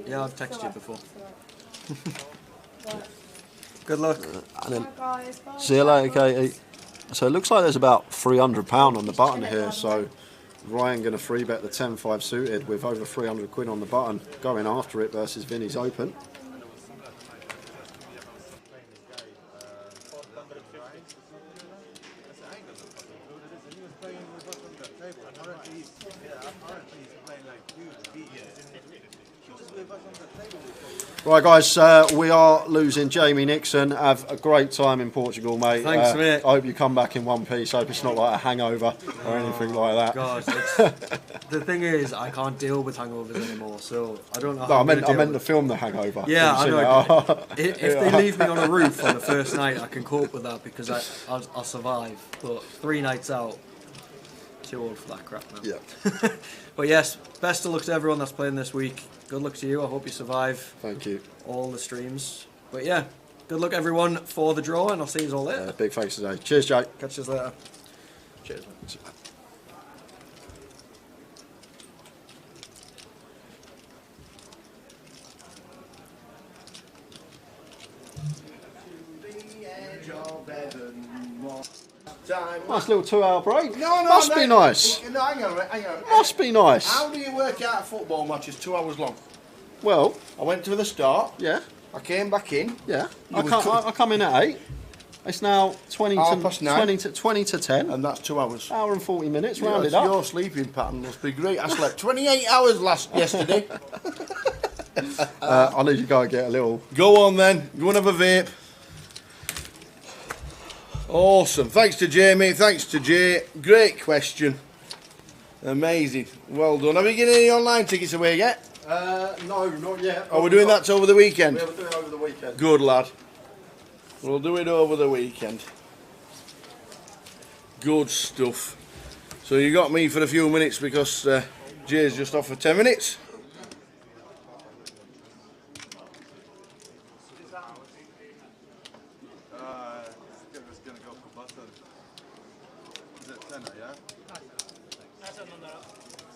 Yeah, I've texted you before. Right. Good luck. And then, Bye, guys. Bye. see you later, Katie. So it looks like there's about £300 on the button here, so Ryan going to free bet the 10-5 suited with over 300 quid on the button, going after it versus Vinny's open. Right, guys, we are losing Jamie Nixon. Have a great time in Portugal, mate. Thanks, mate. I hope you come back in one piece. I hope it's not like a hangover or anything like that. God, the thing is, I can't deal with hangovers anymore, so I don't know how No, I'm I meant to film The Hangover. Yeah, Have you I seen know. it? If they leave me on a roof on the first night, I can cope with that because I'll survive. But 3 nights out, too old for that crap now. Yeah. But yes, best of luck to everyone that's playing this week. Good luck to you. I hope you survive. Thank you. All the streams. But yeah, good luck everyone for the draw, and I'll see you all later. Big thanks today. Cheers, Jake. Catch you later. Cheers. Nice little 2-hour break. Must be nice. No, hang on. Must be nice. How do you work out a football match is 2 hours long? Well, I went to the start. yeah, I came back in. yeah. You I was come in at 8. It's now 20 Half to past 20 to 10. And that's 2 hours. Hour and 40 minutes. Yeah, Round it up. your sleeping pattern must be great. I slept 28 hours yesterday. I need to go and get a little. Go on then. Go and have a vape. Awesome. Thanks to Jamie. Thanks to Jay. Great question. Amazing. Well done. Have you getting any online tickets away yet? No, not yet. Oh, we're doing that over the weekend? We'll do it over the weekend. Good lad. We'll do it over the weekend. Good stuff. So you got me for a few minutes because Jay's just off for 10 minutes.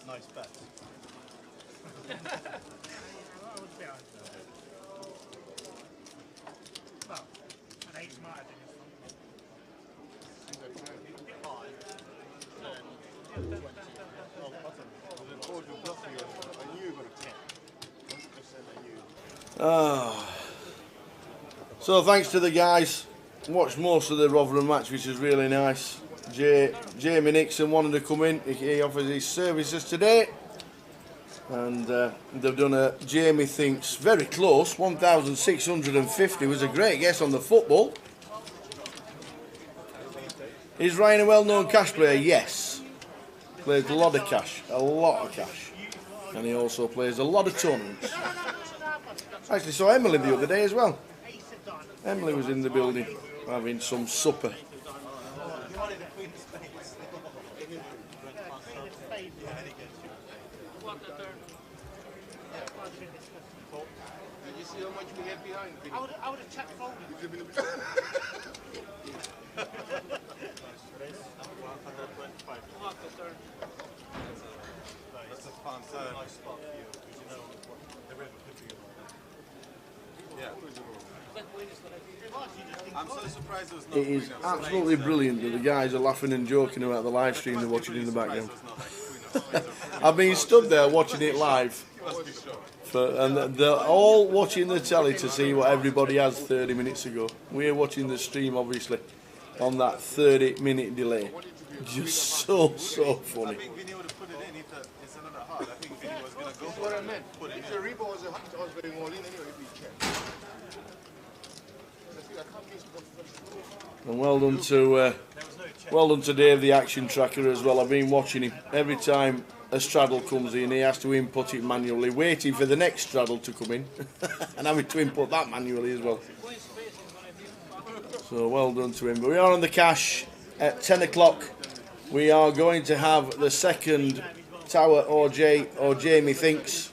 Nice bet. Well, an 8 might have been. So thanks to the guys. Watched most of the Rotherham match, which was really nice. Jamie Nixon wanted to come in. He offers his services today. And they've done a Jamie thinks very close. 1,650 was a great guess on the football. Is Ryan a well-known cash player? Yes. Plays a lot of cash. A lot of cash. And he also plays a lot of tournaments. I actually saw Emily the other day as well. Emily was in the building having some supper. Did you see how much we had behind? I would have checked folded. That's a fun turn. Nice spot for you, because you know the river could be. Yeah. I'm so surprised there was no. It is absolutely brilliant that the guys are laughing and joking about the live stream they're watching in the background. I've been stood there watching it live. And they're all watching the telly to see what everybody has 30 minutes ago. We're watching the stream, obviously, on that 30-minute delay. Just so funny. I think Vinny would have put it in if it's another hard. I think Vinny was going to go That's for what it. I meant. If the rebound was going all in anyway, if we check. And well done to Dave, the action tracker, as well. I've been watching him. Every time a straddle comes in, he has to input it manually, waiting for the next straddle to come in, and having to input that manually as well. So well done to him. But we are on the cash at 10 o'clock. We are going to have the second tower or Jamie thinks.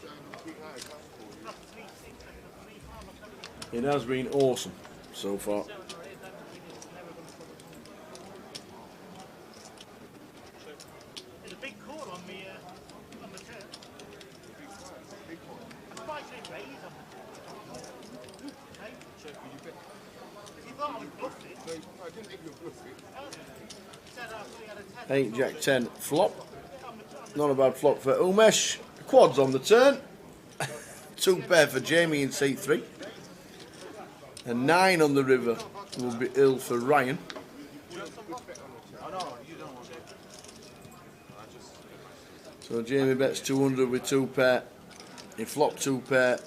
It has been awesome so far. There's a big call on the turn. I might say raise on the turn. If you thought I was bluffing. No, I didn't think you were bluffing. Said I thought you had a 10. 8 Jack 10 flop. Not a bad flop for Umesh. Quads on the turn. 2 pair for Jamie in seat 3. And 9 on the river will be ill for Ryan. So Jamie bets 200 with 2 pair. He flopped 2 pair.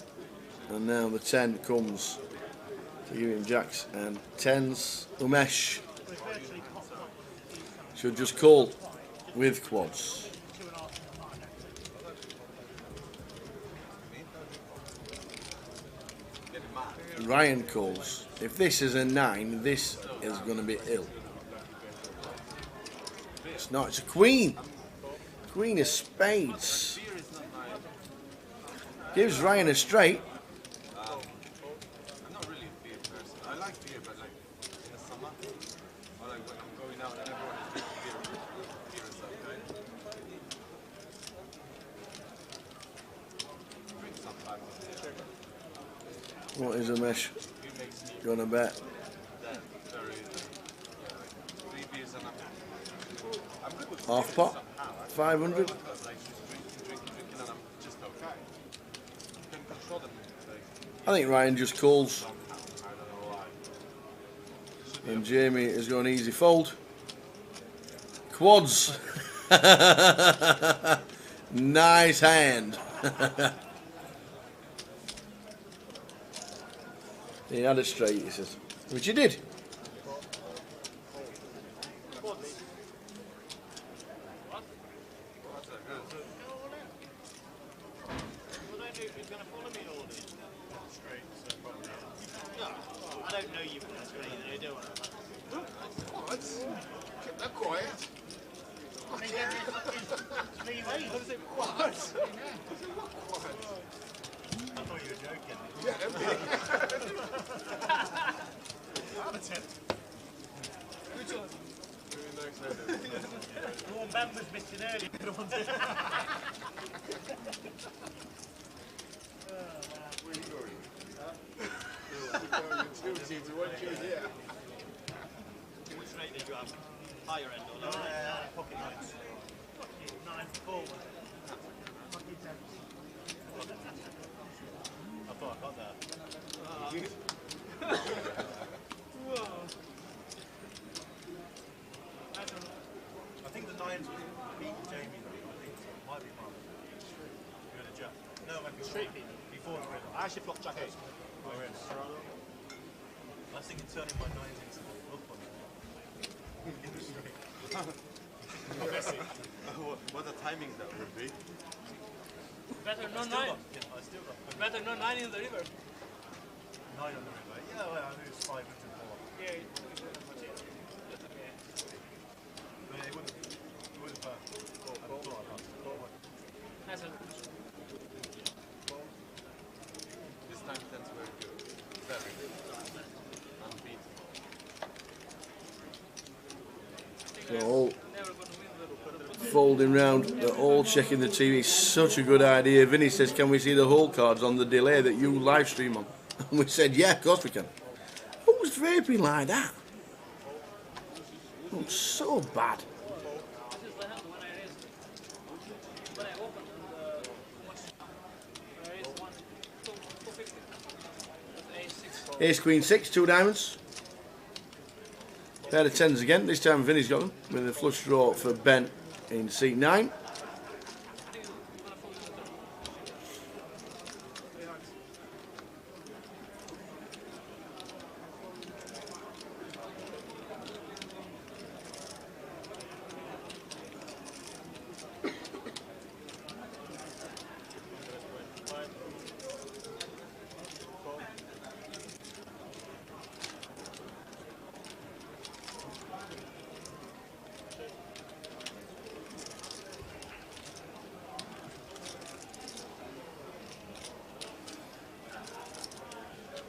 And now the 10 comes to give him jacks and 10s. Umesh should just call with quads. Ryan calls. If this is a 9, this is going to be ill. It's not, it's a queen. Queen of spades. Gives Ryan a straight. I'm not really a beer person. I like beer, but like in the summer, or like when I'm going out and everyone is drinking beer. Beer is okay. Drink sometimes. What is a mesh? Gonna bet? Half pot? 500? I think Ryan just calls. And Jamie is going easy fold. Quads. Nice hand. He had a straight, he says. Which he did. I don't know you from the screen, do I? What? Keep that quiet. Three ways. What is it? What? I thought you were joking. Yeah, That's it. Warm Ben was missing earlier. Where are you going? Two teams, one choose here. Which rate did you have? Higher end or lower? Pocket notes. I think the nines was beating Jamie though. I think so. Might be wrong. You're gonna jack. No, I think straight beat before the river. I actually flopped jack 8. Oh, really? I was thinking turning my nines into the bluff one. In the straight. What the timing that would be? Better no 9. I still got Better no 9 in the river. 9 on the river. Yeah, well, I think it's 500 more. Yeah, okay. But it wouldn't That's a This time 10's very good. Very good. Unbeatable. They're all folding round, they're all checking the TV. Such a good idea. Vinny says, can we see the hole cards on the delay that you live stream on? And we said, yeah, of course we can. Who's vaping like that? Looks so bad. Ace Queen 6, 2 diamonds. Pair of 10s again. This time Vinny's got them with a flush draw for Ben in seat 9.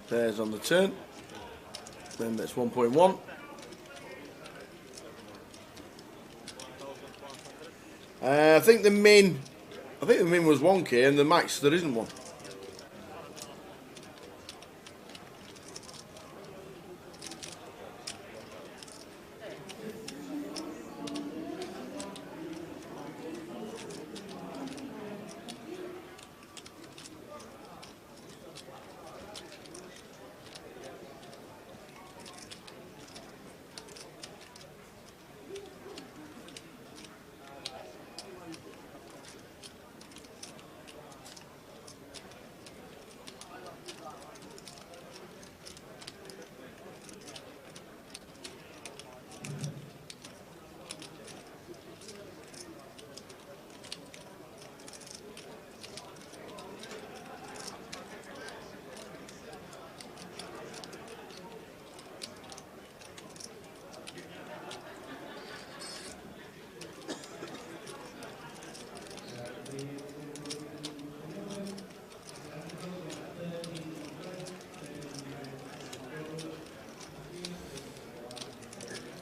Pairs on the turn. Then that's 1.1. I think the min was 1k and the max there isn't one.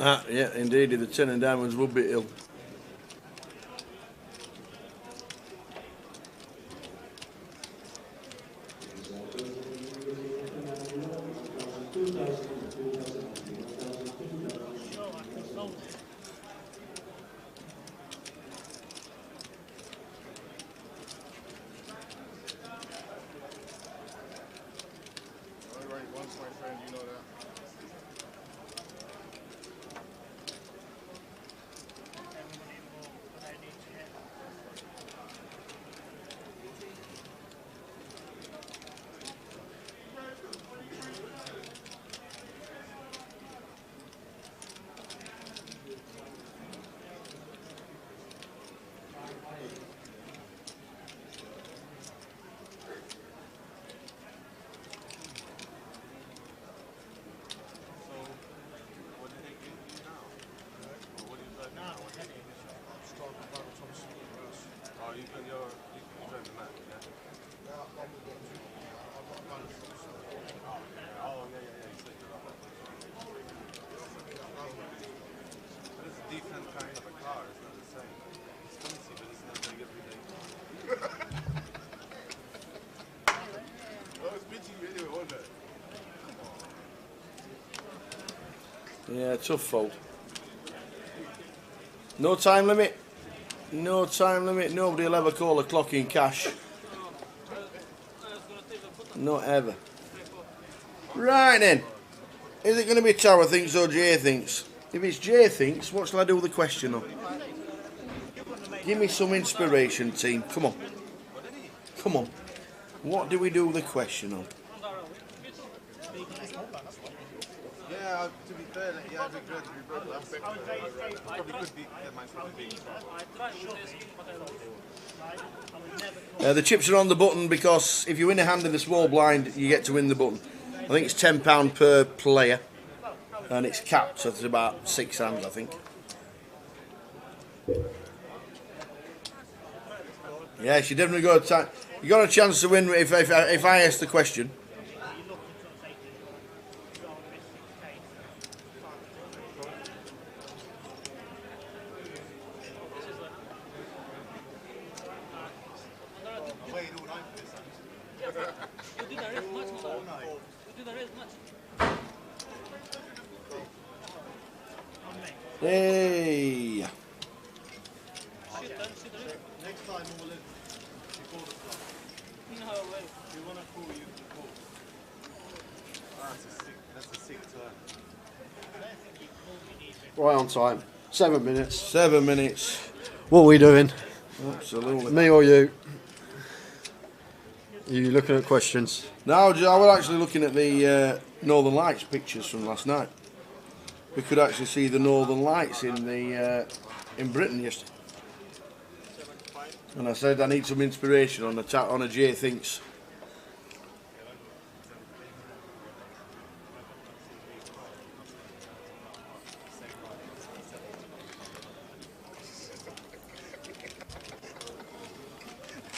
Ah, yeah, indeed, the 10 and diamonds would be ill. Yeah, tough fold. No time limit. No time limit. Nobody will ever call a clock in cash. Not ever. Right then. Is it going to be Tower thinks or Jay thinks? If it's Jay thinks, what shall I do with the question on? Give me some inspiration, team. Come on. Come on. What do we do with the question on? Yeah, to be fair, yeah, I'd regret to be broke last. Probably could be, yeah, might probably be. The chips are on the button because if you win a hand in the small blind, you get to win the button. I think it's £10 per player, and it's capped, so it's about 6 hands, I think. Yes, you definitely got a time. You got a chance to win if I ask the question. Hey. Next time we'll live before the flight. We want to call you before. That's a sick turn. Right on time. 7 minutes. 7 minutes. What are we doing? Absolutely. Me or you? Are you looking at questions? No, I was actually looking at the Northern Lights pictures from last night. We could actually see the Northern Lights in Britain yesterday. And I said I need some inspiration on a Jay thinks.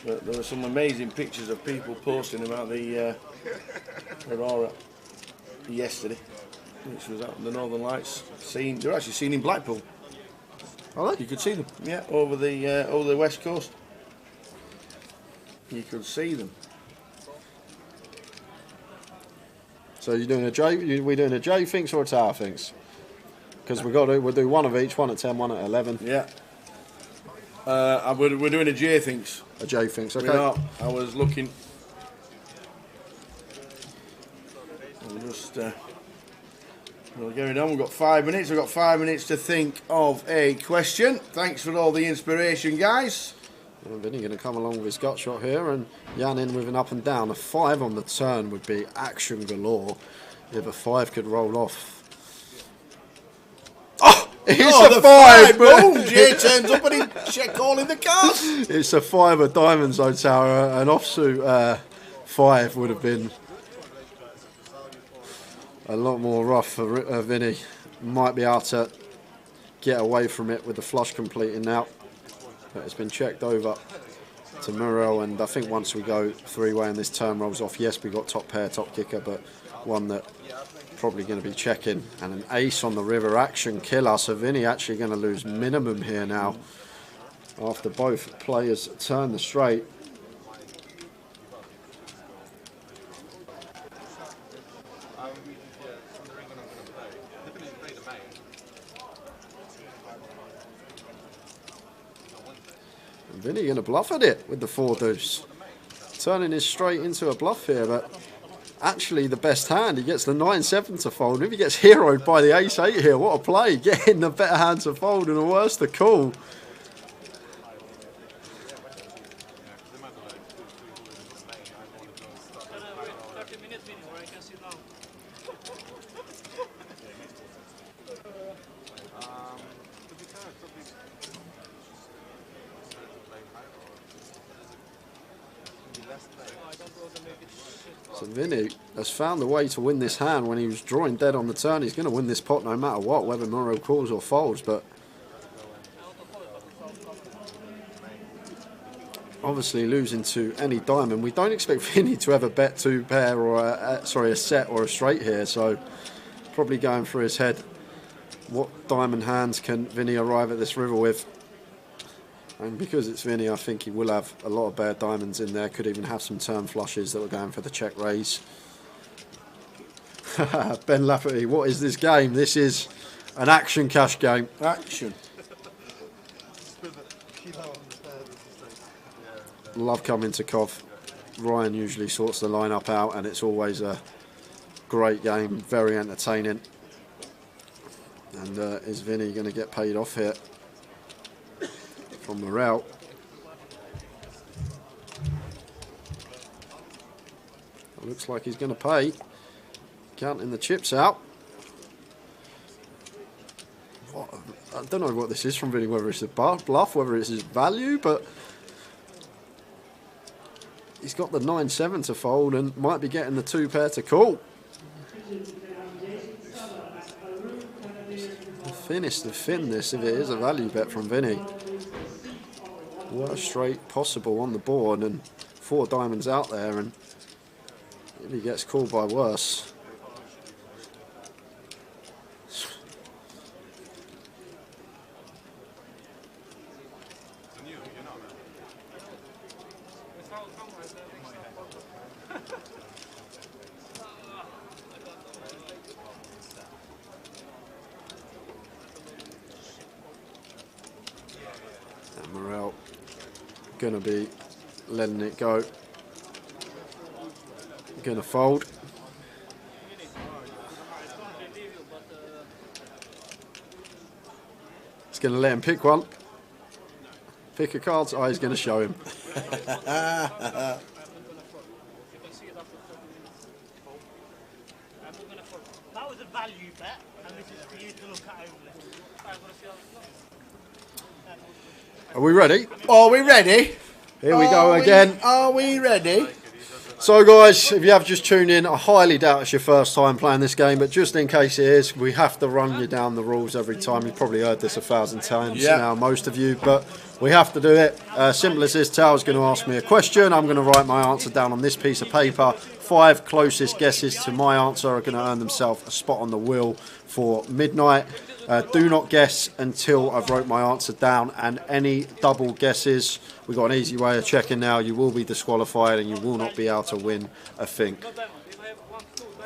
But there were some amazing pictures of people posting about the Aurora yesterday, which was out in the Northern Lights. They're actually seen in Blackpool. Are they? You could see them, yeah, over the west coast. You could see them. So you're doing a J? We doing a J thinks or a Tower thinks? Because we'll do one of each, one at 10, one at 11. Yeah. We're doing a J thinks. A J thinks, okay. I was looking. I'm just. We're going on. We've got 5 minutes. We've got 5 minutes to think of a question. Thanks for all the inspiration, guys. Well, Vinny going to come along with his gut shot here, and Jan in with an up and down. A 5 on the turn would be action galore if a 5 could roll off. Oh! It's a 5! Boom! Jay turns up and he's calling the cards. It's a 5 of diamonds, though, Tower. An offsuit 5 would have been a lot more rough for Vinny. Might be able to get away from it with the flush completing now. But it's been checked over to Muriel, and I think once we go 3-way and this turn rolls off, yes, we got top pair, top kicker, but one that probably going to be checking. And an ace on the river, action killer. So Vinny actually going to lose minimum here now after both players turn the straight. Vinny going to bluff at it with the 4 deuce. Turning his straight into a bluff here, but actually the best hand. He gets the 9-7 to fold. If he gets heroed by the ace-8 here, what a play. Getting the better hand to fold and the worse the call. So Vinny has found a way to win this hand when he was drawing dead on the turn. He's going to win this pot no matter what, whether Muriel calls or folds, but obviously losing to any diamond. We don't expect Vinny to ever bet 2 pair or a set or a straight here, so probably going through his head what diamond hands can Vinny arrive at this river with. And because it's Vinny, I think he will have a lot of bare diamonds in there. Could even have some turn flushes that were going for the check raise. Ben Lafferty, what is this game? This is an action cash game. Action. Love coming to Cov. Ryan usually sorts the lineup out, and it's always a great game, very entertaining. And is Vinny going to get paid off here from Morel? Looks like he's going to pay. Counting the chips out. I don't know what this is from Vinny, whether it's a bluff, whether it's his value, but he's got the 9-7 to fold and might be getting the 2 pair to call. Finish to fin this if it is a value bet from Vinny. Worst straight possible on the board and 4 diamonds out there, and if he gets called by worse. And Morel gonna be letting it go. Gonna fold. He's gonna let him pick one. Pick a card. Oh, he's gonna show him. That was a value bet, and this is for you to look at only. Are we ready? Are we ready? Here we go again. Are we ready? So guys, if you have just tuned in, I highly doubt it's your first time playing this game, but just in case it is, we have to run you down the rules every time. You've probably heard this 1,000 times now, most of you, but we have to do it. Simple as this, Tao's going to ask me a question. I'm going to write my answer down on this piece of paper. 5 closest guesses to my answer are going to earn themselves a spot on the wheel for midnight. Do not guess until I've wrote my answer down, and any double guesses, we've got an easy way of checking now, you will be disqualified and you will not be able to win a thing.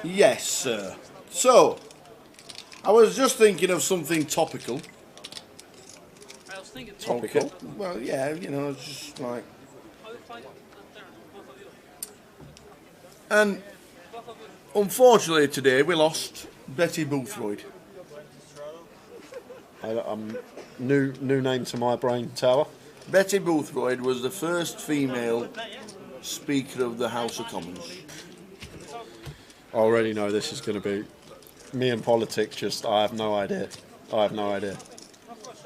Yes, sir. So, I was just thinking of something topical. Topical? Well, yeah, you know, it's just like... And, unfortunately today, we lost Betty Boothroyd. New name to my brain, Tower. Betty Boothroyd was the first female Speaker of the House of Commons. I already know this is going to be me and politics. Just I have no idea. I have no idea.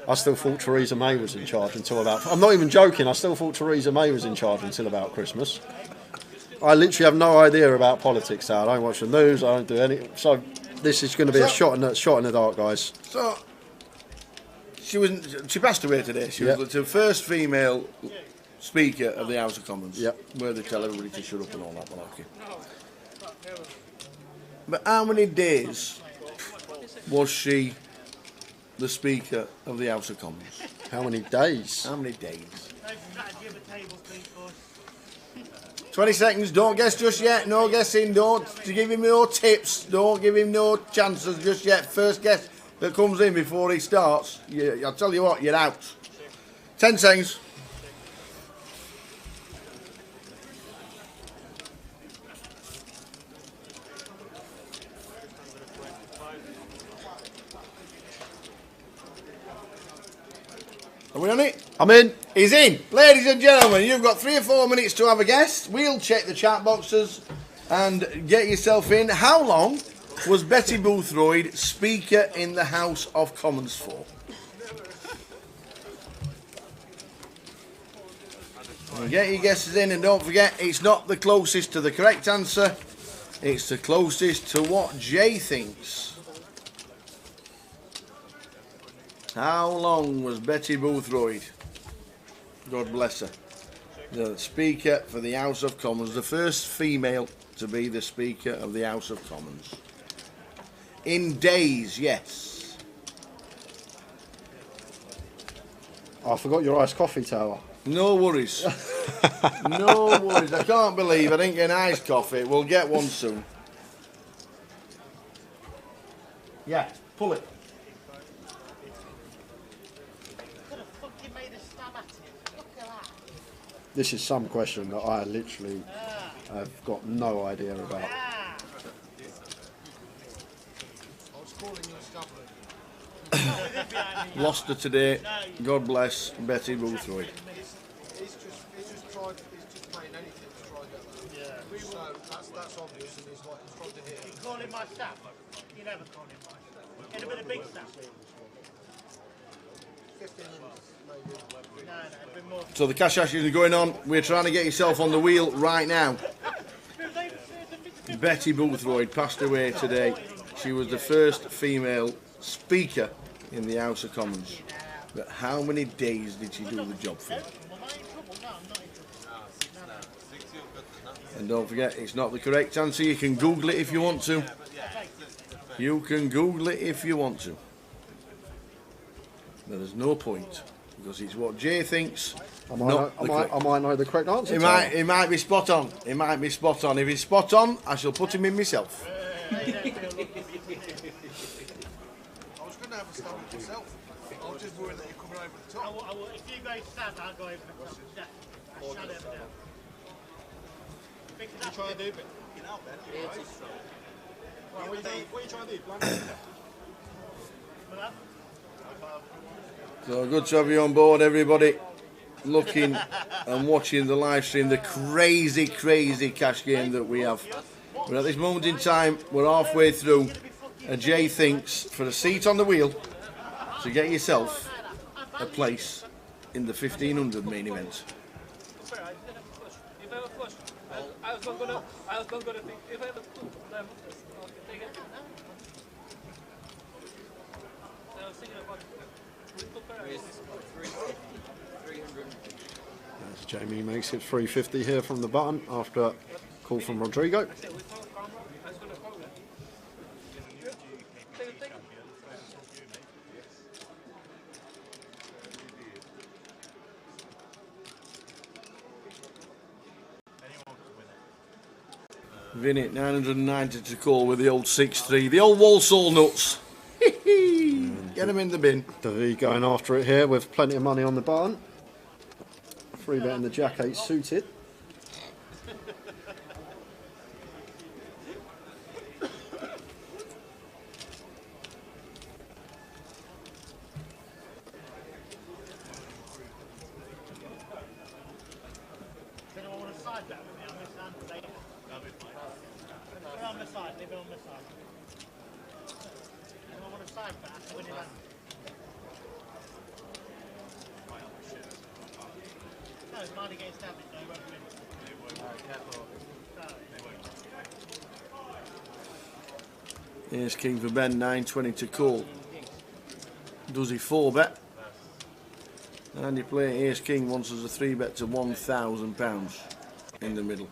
I still thought Theresa May was in charge until about... I'm not even joking. I still thought Theresa May was in charge until about Christmas. I literally have no idea about politics now. I don't watch the news. I don't do any... So this is going to be a shot in the dark, guys. So... She passed away today. She was the first female Speaker of the House of Commons. Yep. Where they tell everybody to shut up and all that malarkey. But how many days was she the Speaker of the House of Commons? How many days? How many days? 20 seconds. Don't guess just yet. No guessing. Don't give him no tips. Don't give him no chances just yet. First guess that comes in before he starts, I'll tell you what, you're out. 10 seconds. Are we on it? I'm in. He's in. Ladies and gentlemen, you've got 3 or 4 minutes to have a guess. We'll check the chat boxes and get yourself in. How long was Betty Boothroyd Speaker in the House of Commons for? Get your guesses in, and don't forget, it's not the closest to the correct answer, it's the closest to what Jay thinks. How long was Betty Boothroyd, God bless her, the Speaker for the House of Commons, the first female to be the Speaker of the House of Commons? In days, yes. I forgot your iced coffee, Tower. No worries. No worries. I can't believe I didn't get an iced coffee. We'll get one soon. Yeah, pull it. This is some question that I literally have got no idea about. Lost her today. God bless Betty Boothroyd. He's just playing anything to try and get that. Yeah. So that's obvious, and he's like, trying to hit. You call him my staff? You never call him my staff. Get a bit of big stuff. 15 maybe. No, a bit more. So the cash action is going on. We're trying to get yourself on the wheel right now. Betty Boothroyd passed away today. She was the first female speaker in the House of Commons. But how many days did she do the job for? And don't forget, it's not the correct answer. You can Google it if you want to. You can Google it if you want to. But there's no point, because it's what Jay thinks. I might know the correct answer. It might be spot on. It might be spot on. If it's spot on, I shall put him in myself. I was going to have a stab at myself. I was just worried that you're coming over the top. If you go stab, I'll go over the top. Shut it down. You try to do, but get out there. What are you trying to do? Blind it? So good to have you on board, everybody. Looking and watching the live stream, the crazy cash game that we have. But at this moment in time, we're halfway through, and Jay thinks for a seat on the wheel to get yourself a place in the 1500 main event. I was not gonna think if I have a clue, then take it. I was thinking about 300. As Jamie makes it 350 here from the button after a call from Rodrigo. Vinny, 990 to call with the old 6-3. The old Walsall nuts. Get them in the bin. Davy going after it here with plenty of money on the button. Free bet in the Jack 8 suited. Here's King for Ben, 920 to call. Does he 4-bet? And you play Ace King wants us a 3-bet to £1,000 in the middle.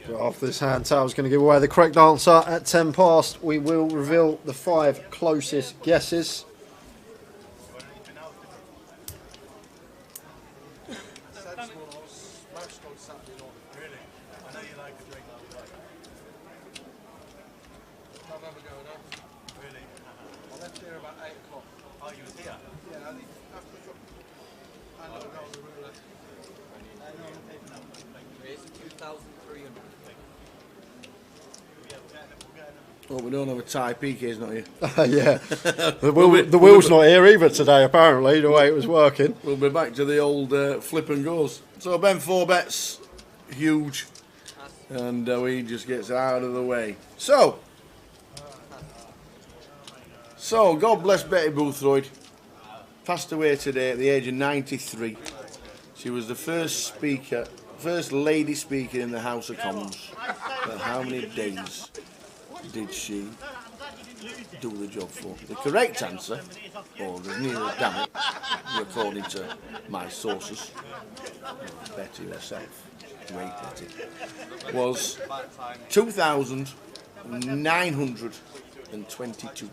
So after this hand, Tail's going to give away the correct answer at 10 past. We will reveal the 5 closest guesses. Oh, we don't have a tie. PK's not here. Yeah. The wheel's not here either today, apparently, the way it was working. We'll be back to the old flip and goes. So Ben 4-bets, huge. And he just gets out of the way. So God bless Betty Boothroyd. Passed away today at the age of 93. She was the first lady speaker in the House of Commons. But how many days did she do the job for? The correct answer, or as near as damn it, according to my sources, Betty herself, great Betty, was 2,922.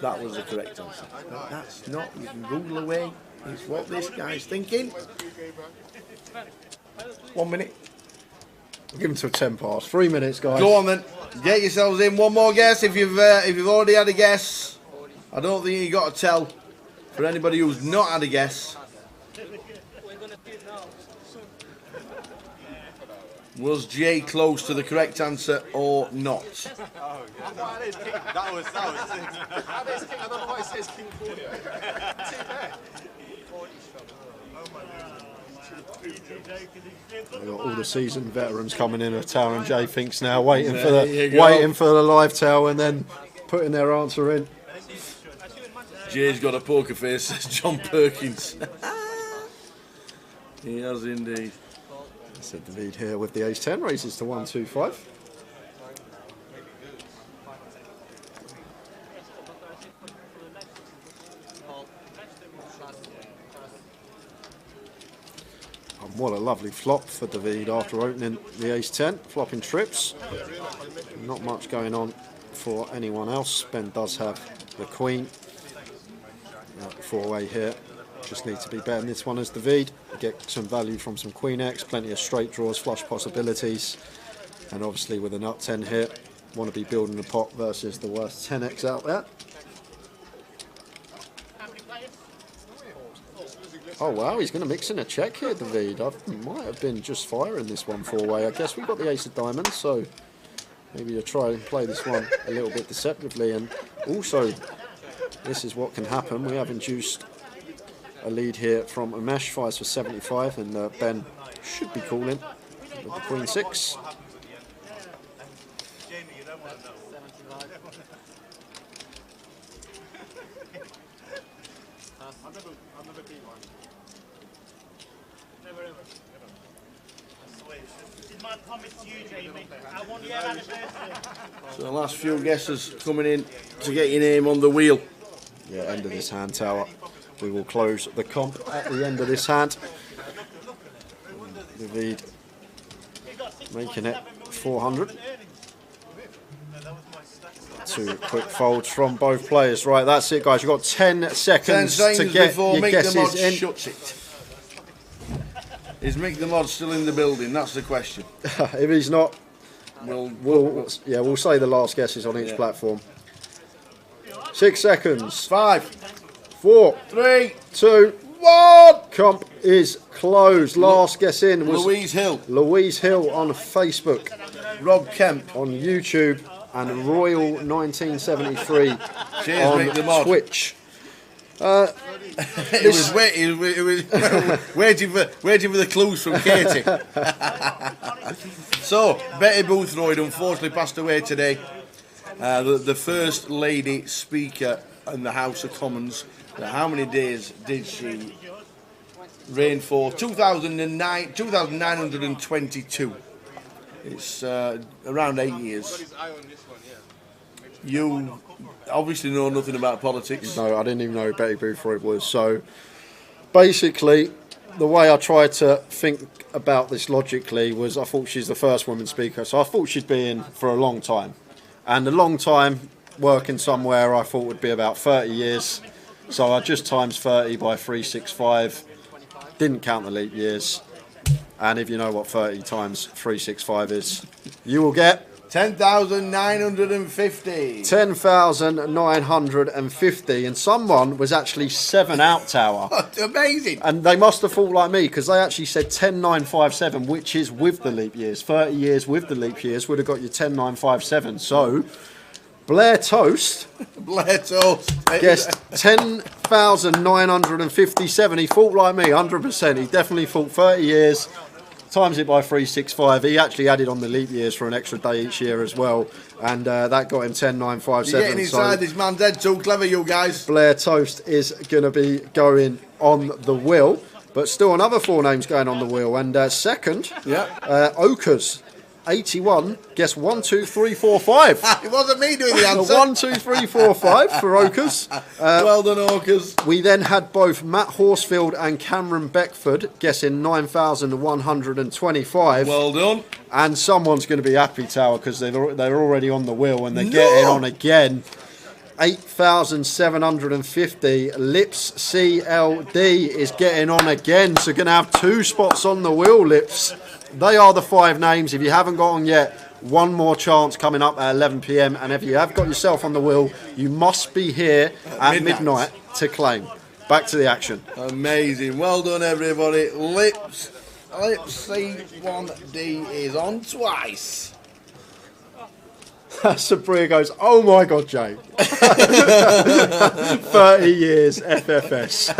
That was the correct answer. But that's not, you can Google away, it's what this guy's thinking. 1 minute. We'll give him till 10 past. 3 minutes, guys. Go on then. Get yourselves in. One more guess if you've already had a guess. I don't think you got to tell. For anybody who's not had a guess. Was Jay close to the correct answer or not? Oh, yeah. That was sick. That is king. I don't know why it says King 40. We've got all the seasoned veterans coming in. A Tower and Jay thinks now, waiting for the live towel and then putting their answer in. Jay's got a poker face, says John Perkins. He has indeed. Said the lead here with the ace-10 raises to 125. And what a lovely flop for David after opening the ace-10, flopping trips. Not much going on for anyone else. Ben does have the queen. Four-way here. Just need to be better than this one as David. Get some value from some Queen X, plenty of straight draws, flush possibilities. And obviously with a nut 10 here, want to be building the pot versus the worst 10x out there. Oh wow, he's going to mix in a check here, David. I might have been just firing this one four-way. I guess we've got the ace of diamonds, so maybe you'll try and play this one a little bit deceptively. And also, this is what can happen. We have induced a lead here from Umesh, fires for 75, and Ben should be calling with the Queen 6. So the last few guesses coming in to get your name on the wheel. Yeah, end of this hand, Tower. We will close the comp at the end of this hand. David making it 400. Two quick folds from both players. Right, that's it, guys. You've got 10 seconds to get your guesses in. Shuts it. Is Mick the Mod still in the building? That's the question. If he's not, we'll say the last guesses on each platform. 6 seconds. 5, 4, 3, 2, 1. Comp is closed. Last guess in was Louise Hill. Louise Hill on Facebook, Rob Kemp on YouTube, and Royal 1973 Cheers, on Mick the Mod. Twitch. It was waiting for the clues from Katie. So Betty Boothroyd unfortunately passed away today. The first lady speaker in the House of Commons. How many days did she reign for? 2,922. It's around 8 years. You obviously know nothing about politics. No, I didn't even know who Betty Boothroyd was. So basically, the way I tried to think about this logically was I thought she's the first woman speaker. So I thought she'd be in for a long time. And a long time working somewhere I thought would be about 30 years. So I just times 30 by 365. Didn't count the leap years. And if you know what 30 times 365 is, you will get 10,950. 10,950. And someone was actually 7 out, Tower. Amazing. And they must have thought like me, because they actually said 10,957, which is with the leap years. 30 years with the leap years would have got you 10,957. So Blair Toast. Blair Toast. Guessed 10,957. He thought like me, 100%. He definitely thought 30 years. Times it by 365. He actually added on the leap years for an extra day each year as well, and that got him 10,957. You're getting inside this man's head. Too clever, you guys. Blair Toast is going to be going on the wheel, but still another 4 names going on the wheel. And second, Okers. 81. Guess 1, 2, 3, 4, 5. It wasn't me doing the answer. 1, 2, 3, 4, 5 for Okers. Well done, Okers. We then had both Matt Horsfield and Cameron Beckford guessing 9,125. Well done. And someone's going to be happy, Tower, because they're already on the wheel and they're getting on again. 8,750. Lips CLD is getting on again, so going to have 2 spots on the wheel, Lips. They are the 5 names. If you haven't got on yet, one more chance coming up at 11 PM. And if you have got yourself on the wheel, you must be here at midnight to claim. Back to the action. Amazing. Well done, everybody. Lips C1D is on twice. Sabria goes, oh my God, Jay. 30 years FFS.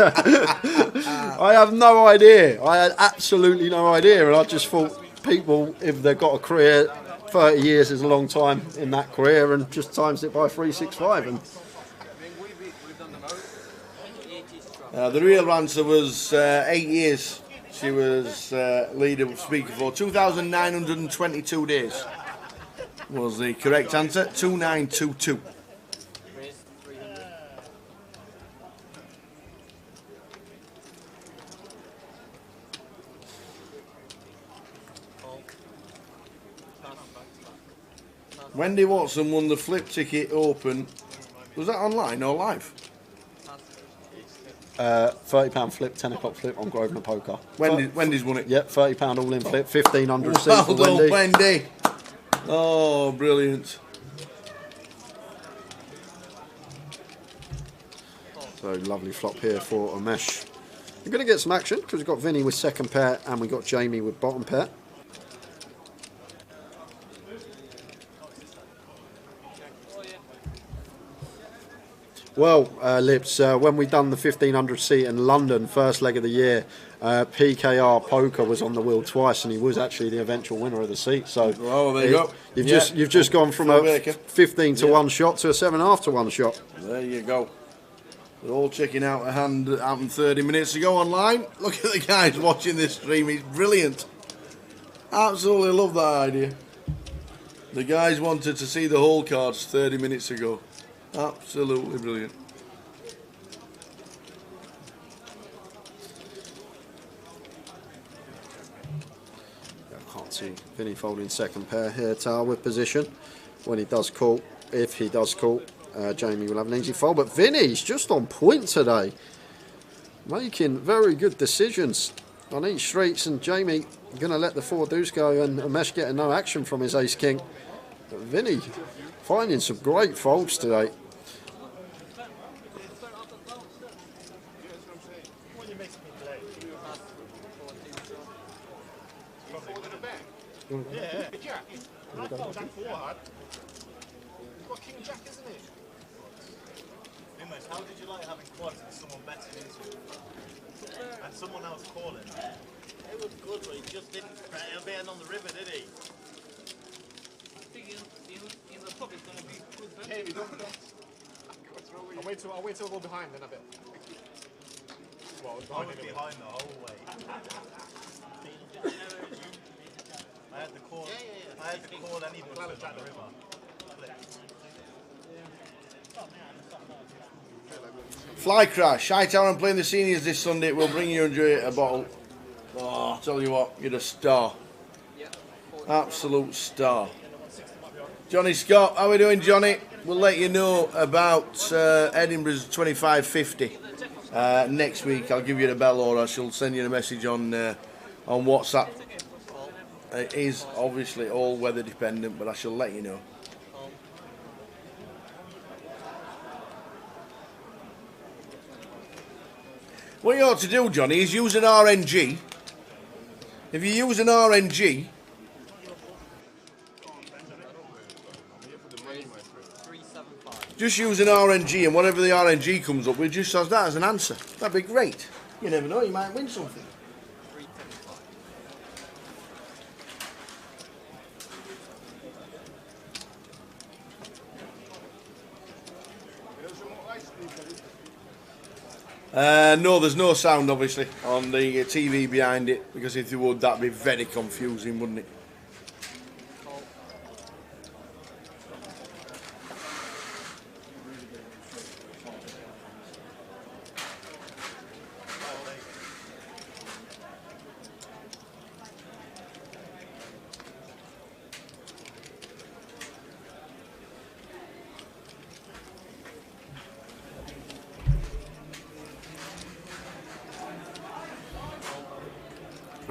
I have no idea. I had absolutely no idea. And I just thought people, if they've got a career, 30 years is a long time in that career, and just times it by 365. And the real answer was 8 years. She was leader speaker for 2,922 days. Was the correct answer. 2922. Wendy Watson won the Flip Ticket Open. Was that online or live? £30 flip, 10 o'clock flip on Grosvenor Poker. Wendy's won it. Yep, £30 all in flip, 1,500 C for Well Wendy. done, Wendy. Oh, brilliant. So lovely flop here for Umesh. We're going to get some action because we've got Vinny with second pair and we've got Jamie with bottom pair. Well, Lips, when we done the 1,500 seat in London, first leg of the year, PKR Poker was on the wheel twice, and he was actually the eventual winner of the seat. So, well, there you go. You've just gone from a 15 to 1 shot to a 7.5 to 1 shot. There you go. They're all checking out a hand that happened 30 minutes ago online. Look at the guys watching this stream. It's brilliant. Absolutely love that idea. The guys wanted to see the whole cards 30 minutes ago. Absolutely brilliant. I can't see Vinny folding second pair here, Tal with position. When he does call, if he does call, Jamie will have an easy fold. But Vinny's just on point today, making very good decisions on each streets. And Jamie going to let the 4 deuce go, and Umesh getting no action from his ace king. But Vinny finding some great folds today. Yeah, Jack. I thought Jack 4 had. You've got King Jack, isn't it? Nimbus, how did you like having quads and someone betting into it? And someone else calling? It was good, but he just didn't bet on the river, did he? I think he was probably going to be good. Jamie, don't bet. I'll wait till I go behind then a bit. Well, I was behind the whole way. I had to call. I had to call anybody on the river. Fly Crash. Hightower, I'm playing the seniors this Sunday. We'll bring you a bottle. Oh, I'll tell you what, you're a star. Absolute star. Johnny Scott, how are we doing, Johnny? We'll let you know about Edinburgh's 2550 next week. I'll give you the bell, or I shall send you a message on WhatsApp. It is obviously all weather dependent, but I shall let you know. What you ought to do, Johnny, is use an RNG. If you use an RNG, just use an RNG, and whatever the RNG comes up with, just as that as an answer. That'd be great. You never know, you might win something. No, there's no sound obviously on the TV behind it, because if you would, that'd be very confusing, wouldn't it?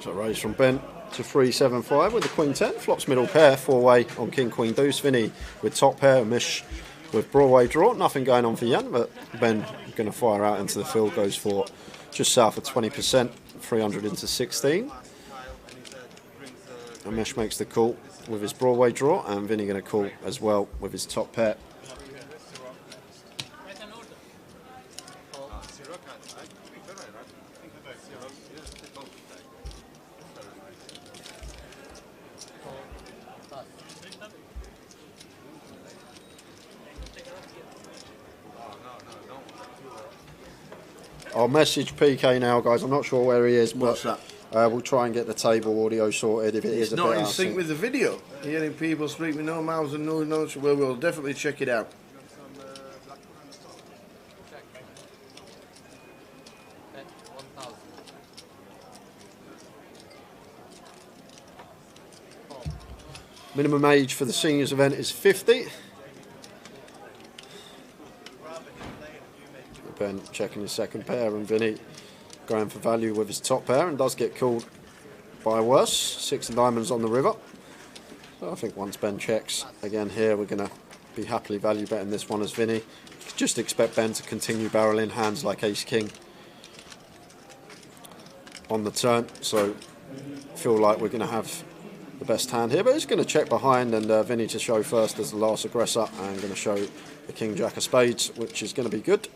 So raise from Ben to 375 with the Queen 10. Flops middle pair, 4-way on King Queen Deuce. Vinny with top pair, Mish with Broadway draw. Nothing going on for Jan, but Ben going to fire out into the field. Goes for just south of 20%, 300 into 16. Amesh makes the call with his Broadway draw, and Vinny going to call as well with his top pair. I'll message PK now, guys. I'm not sure where he is, but we'll try and get the table audio sorted if it is a bit not in out of sync with the video. Hearing people speak with no mouths and no notes. Well, we'll definitely check it out. Minimum age for the seniors event is 50. Ben checking his second pair, and Vinny going for value with his top pair, and does get called by worse. 6 of diamonds on the river. So I think once Ben checks again here, we're going to be happily value betting this one as Vinny. Just expect Ben to continue barreling hands like ace king on the turn. So feel like we're going to have the best hand here, but he's going to check behind, and Vinny to show first as the last aggressor, and going to show the king jack of spades, which is going to be good.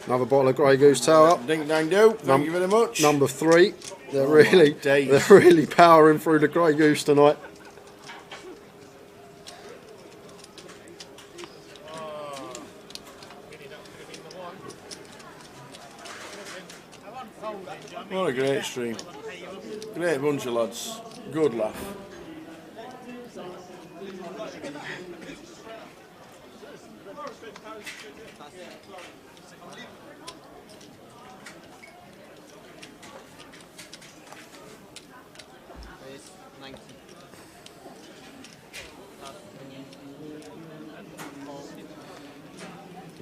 Another bottle of Grey Goose Tower. Ding dang do. Thank you very much. Number 3. They're really powering through the Grey Goose tonight. What a great stream. Great bunch of lads. Good laugh.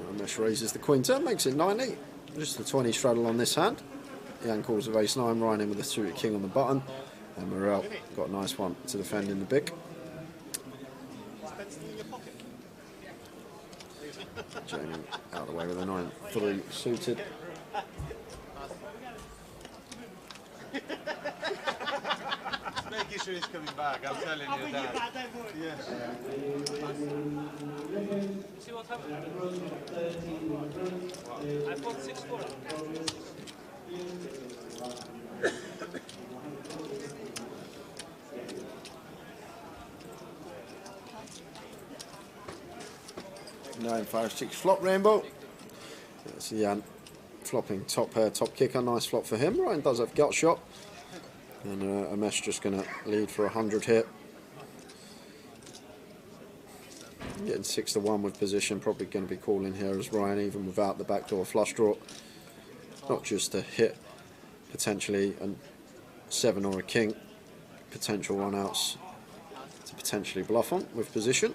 Ramesh raises the queen turn, makes it 90. Just a 20 straddle on this hand. Jan calls with ace 9, Ryan in with a suited king on the button. And Morel got a nice one to defend in the big. Jamie out of the way with a 9-3 suited. Making sure he's coming back, I'm telling you that. Yes. See what happened? I bought 6-4. Nine, 5, 6 flop rainbow. That's Jan flopping top pair, top kicker. Nice flop for him. Ryan does have gut shot. And Amesh just going to lead for 100 here. Getting 6-1 with position. Probably going to be calling here as Ryan, even without the backdoor flush draw. Not just to hit potentially a 7 or a king. Potential run-outs to potentially bluff on with position.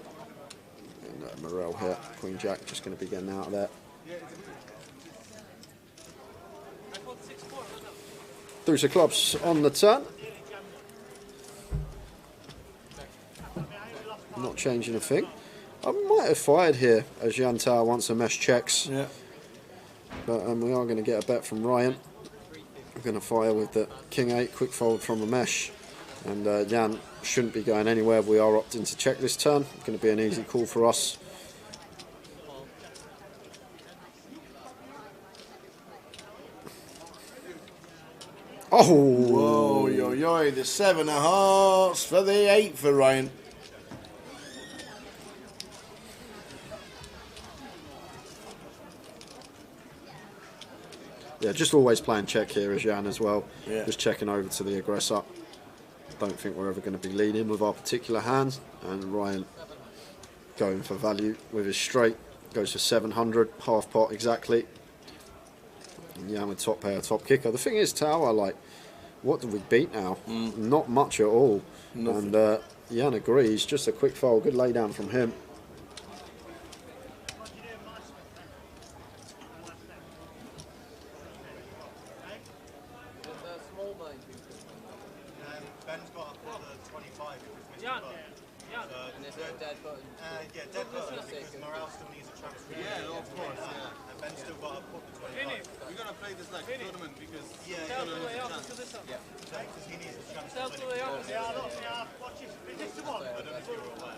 And Morel here, Queen Jack, just going to be getting out of there. Deuce of clubs on the turn. Not changing a thing. I might have fired here as Jan Tower once Amesh checks. Yeah. But we are going to get a bet from Ryan. We're going to fire with the King 8, quick fold from Amesh. And Jan shouldn't be going anywhere. We are opting to check this turn. It's going to be an easy call for us. Oh! Whoa, yo, yo, the 7 of hearts for the 8 for Ryan. Yeah, just always playing check here as Jan as well. Yeah. Just checking over to the aggressor. Don't think we're ever going to be leading with our particular hands. And Ryan going for value with his straight. Goes for 700, half pot exactly. And Jan with top pair, top kicker. The thing is, Tower, like, what do we beat now? Not much at all. Nothing. And Jan agrees. Just a quick fold. Good lay down from him. Ben's got a put of 25 if he's missed Jan, a Jan. And there's no dead button. yeah, dead button because Morale still needs a transfer. Yeah, of course, yeah. And Ben's still got a put of 25. We're going to play this like tournament because Tell to the opposite to this one. Because he needs a transfer. Tell to the opposite. Yeah, look, yeah, watch this. Is this the one? I don't know if you were aware.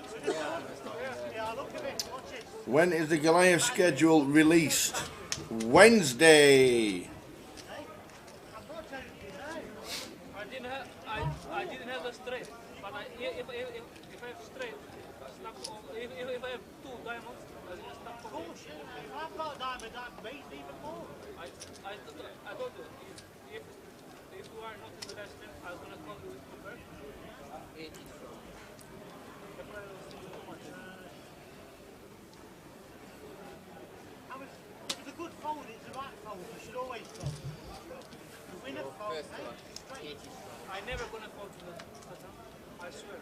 Yeah, look at it. Watch it. When is the Goliath schedule released? Wednesday. I didn't have a straight, but if I have straight, if I have 2 diamonds, I just stop for Oh shit, if I've got a diamond, that makes even more. I told you, if you are not interested, I was gonna call you with number. If it's a good fold, it's the right fold. You should always fold. The winner fold, straight. I never gonna call to the button, I swear.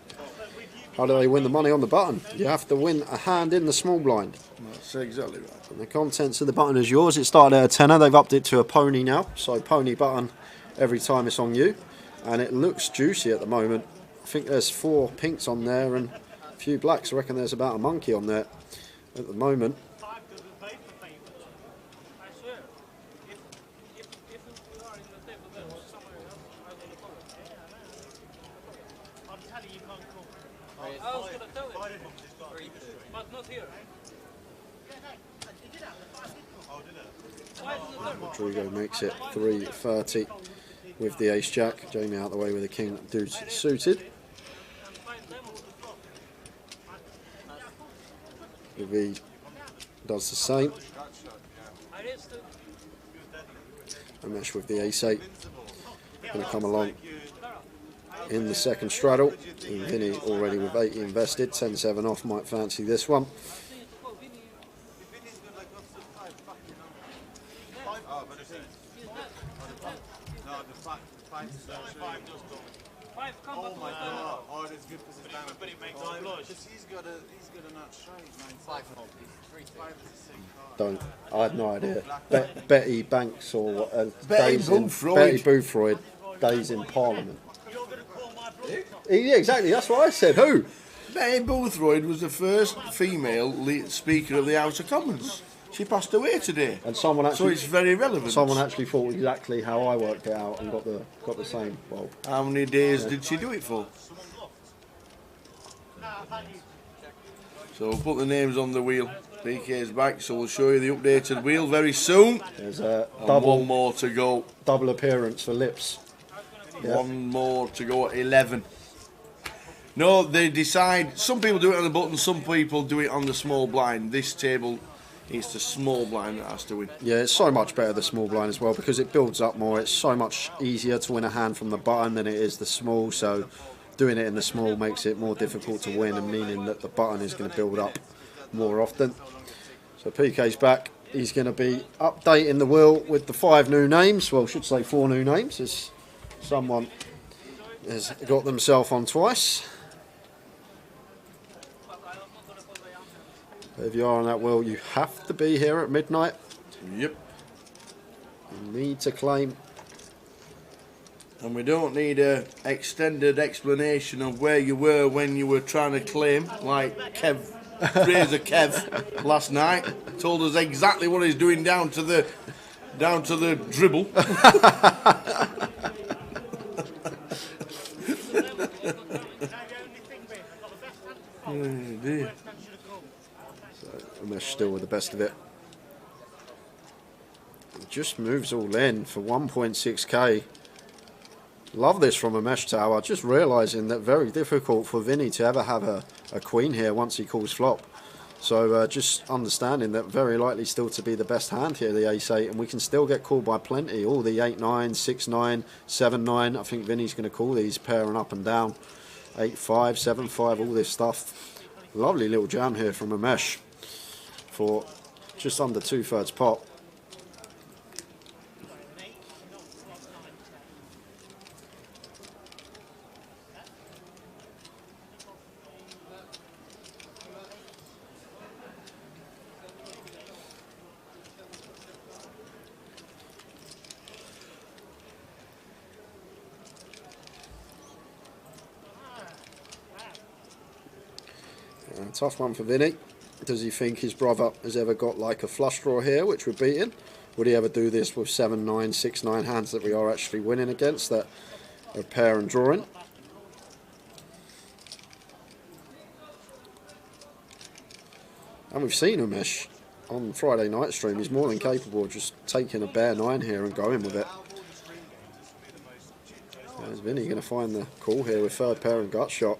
How do they win the money on the button? You have to win a hand in the small blind. That's exactly right. And the contents of the button is yours. It started at a tenner. They've upped it to a pony now. So pony button every time it's on you. And it looks juicy at the moment. I think there's 4 pinks on there and a few blacks. I reckon there's about a monkey on there at the moment. I swear, if you are in the table there or somewhere else, I will call it. I'm telling you, you can't call. I was gonna tell you, but not here. Rodrigo makes it 330 with the ace jack. Jamie out the way with the king dude suited. David does the same. Ramesh with the ace 8. Going to come along in the second straddle. And Vinny already with 80 invested. 10-7 off, might fancy this one. Oh my god! Oh, that's good because it's diamond. But it makes because he's got a nut straight. 5 to 6 Don't. I had no idea. Betty Banks or Betty Boothroyd, days in Parliament. Yeah, exactly. That's what I said. Who? Betty Boothroyd was the first female Speaker of the House of Commons. She passed away today. And someone actually. So it's very relevant. Someone actually thought exactly how I worked it out and got the same. Well. How many days did she do it for? So we'll put the names on the wheel. PK's back, so we'll show you the updated wheel very soon. There's a one more to go. Double appearance for Lips. Yeah. One more to go at 11. No, they decide. Some people do it on the button, some people do it on the small blind. This table, it's the small blind that has to win. Yeah, it's so much better the small blind as well because it builds up more. It's so much easier to win a hand from the button than it is the small. So doing it in the small makes it more difficult to win, and meaning that the button is going to build up more often. So PK's back. He's going to be updating the wheel with the 5 new names. Well, I should say 4 new names, as someone has got themselves on twice. If you are on that wheel, you have to be here at midnight. Yep. You need to claim. And we don't need a extended explanation of where you were when you were trying to claim, like Razor Kev last night told us exactly what he's doing down to the dribble. Oh dear. So Ramesh still with the best of it. It just moves all in for 1.6k. Love this from a mesh tower. Just realising that very difficult for Vinny to ever have a queen here once he calls flop. So just understanding that very likely still to be the best hand here, the ace-8, and we can still get called by plenty. All the 8-9, 6-9, 7-9. I think Vinny's going to call these pairing up and down. 8-5, 7-5, all this stuff. Lovely little jam here from Umesh for just under 2/3 pot. Tough one for Vinny. Does he think his brother has ever got like a flush draw here, which we're beating? Would he ever do this with 7-9, 6-9 hands that we are actually winning against, that are pair and drawing? And we've seen Umesh on Friday night stream. He's more than capable of just taking a bare 9 here and going with it. Is Vinny going to find the call here with third pair and gut shot?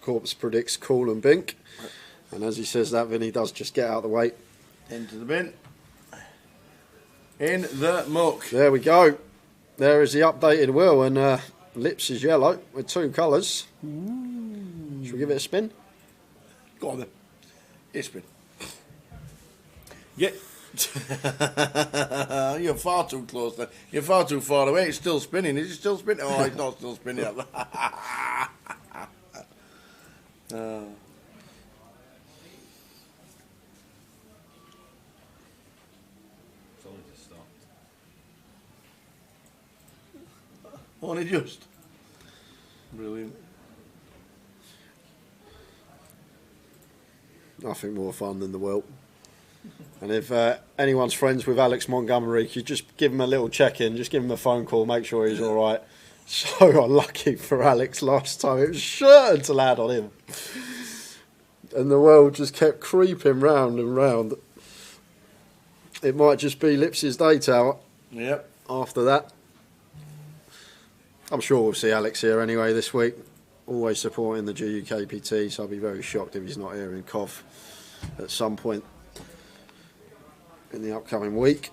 Corpse predicts cool and bink, and as he says that, Vinny does just get out of the way. Into the bin. In the muck. There we go. There is the updated wheel, and lips is yellow with 2 colours. Should we give it a spin? Go on then. It's spin. Yeah. You're far too close there. You're far too far away. It's still spinning. Is it still spinning? Oh, it's not still spinning. It's only just stopped. Only just. Brilliant. Nothing more fun than the wheel. And if anyone's friends with Alex Montgomery, you just give him a little check-in, just give him a phone call, make sure he's all right. So unlucky for Alex last time. It was sure to land on him. And the world just kept creeping round and round. It might just be Lips's day, Tower. Yep. After that. I'm sure we'll see Alex here anyway this week. Always supporting the GUKPT, so I'll be very shocked if he's not here in Cov at some point in the upcoming week.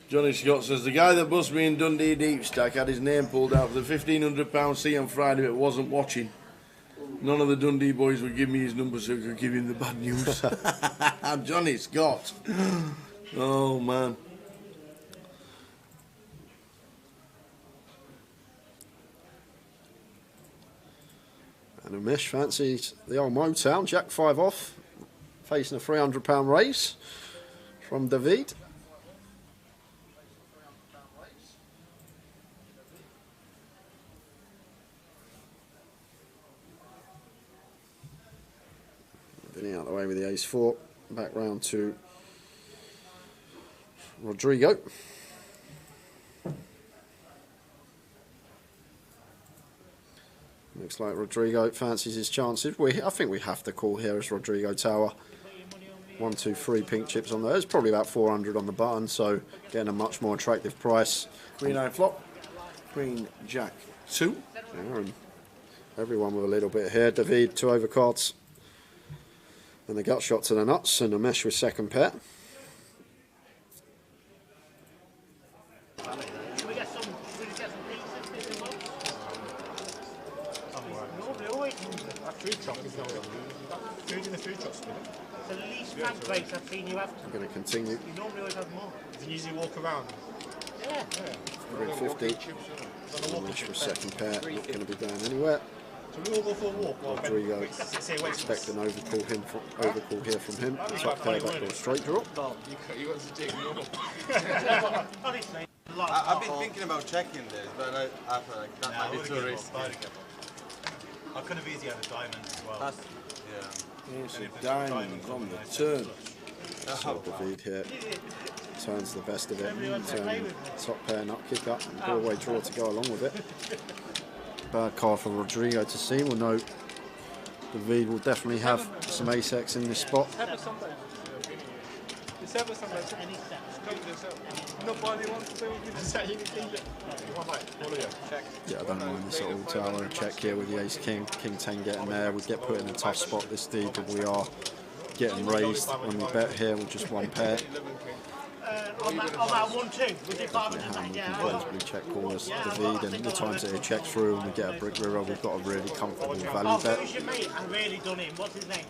Johnny Scott says, the guy that bust me in Dundee Deep Stack had his name pulled out for the £1,500 seat on Friday but wasn't watching. None of the Dundee boys would give me his number so I could give him the bad news. Johnny Scott. Oh, man. And Umesh fancies the old Motown, Jack 5 off, facing a £300 raise from David. Vinny out of the way with the ace-4, back round to Rodrigo. Looks like Rodrigo fancies his chances. I think we have to call here as Rodrigo Tower. 1, 2, 3 pink chips on there. There's probably about 400 on the button, so getting a much more attractive price. Queen 9 flop. Queen Jack 2. Yeah, and everyone with a little bit here. David 2 overcards. And the gut shot to the nuts, and Umesh with second pair. Should we get some pizzas? Normally always That food truck is not food in the food truck's good. it's the least fat race I've seen you have. I'm going to continue. You normally always have more. Does he usually walk around? Yeah. 350. Umesh with second pair, not going to be going anywhere. So we all go for a walk? Rodrigo expect an overcall here from him. Top pair back or straight draw. Honestly, I've been thinking about checking this, but I feel like that might be too risky. I could have easily had a diamond as well. Here's a diamond on the turn. So David here turns the best of it. Turn top pair, nut kick up, and Broadway draw to go along with it. Bad card for Rodrigo to see. We'll note David will definitely have some ace-x in this spot. Nobody wants to play with me. Yeah, I don't mind this at all. Tower check here with the ace-king. King-10 getting there. We get put in a tough spot this deed, but we are getting raised when we bet here with just one pair. On that 1-2, was it 500 Hand, we yeah. can blue check call us David, and the times that he checks through and we get a brick river, we've got a really comfortable value bet. Who's your mate? I really done him. What's his name?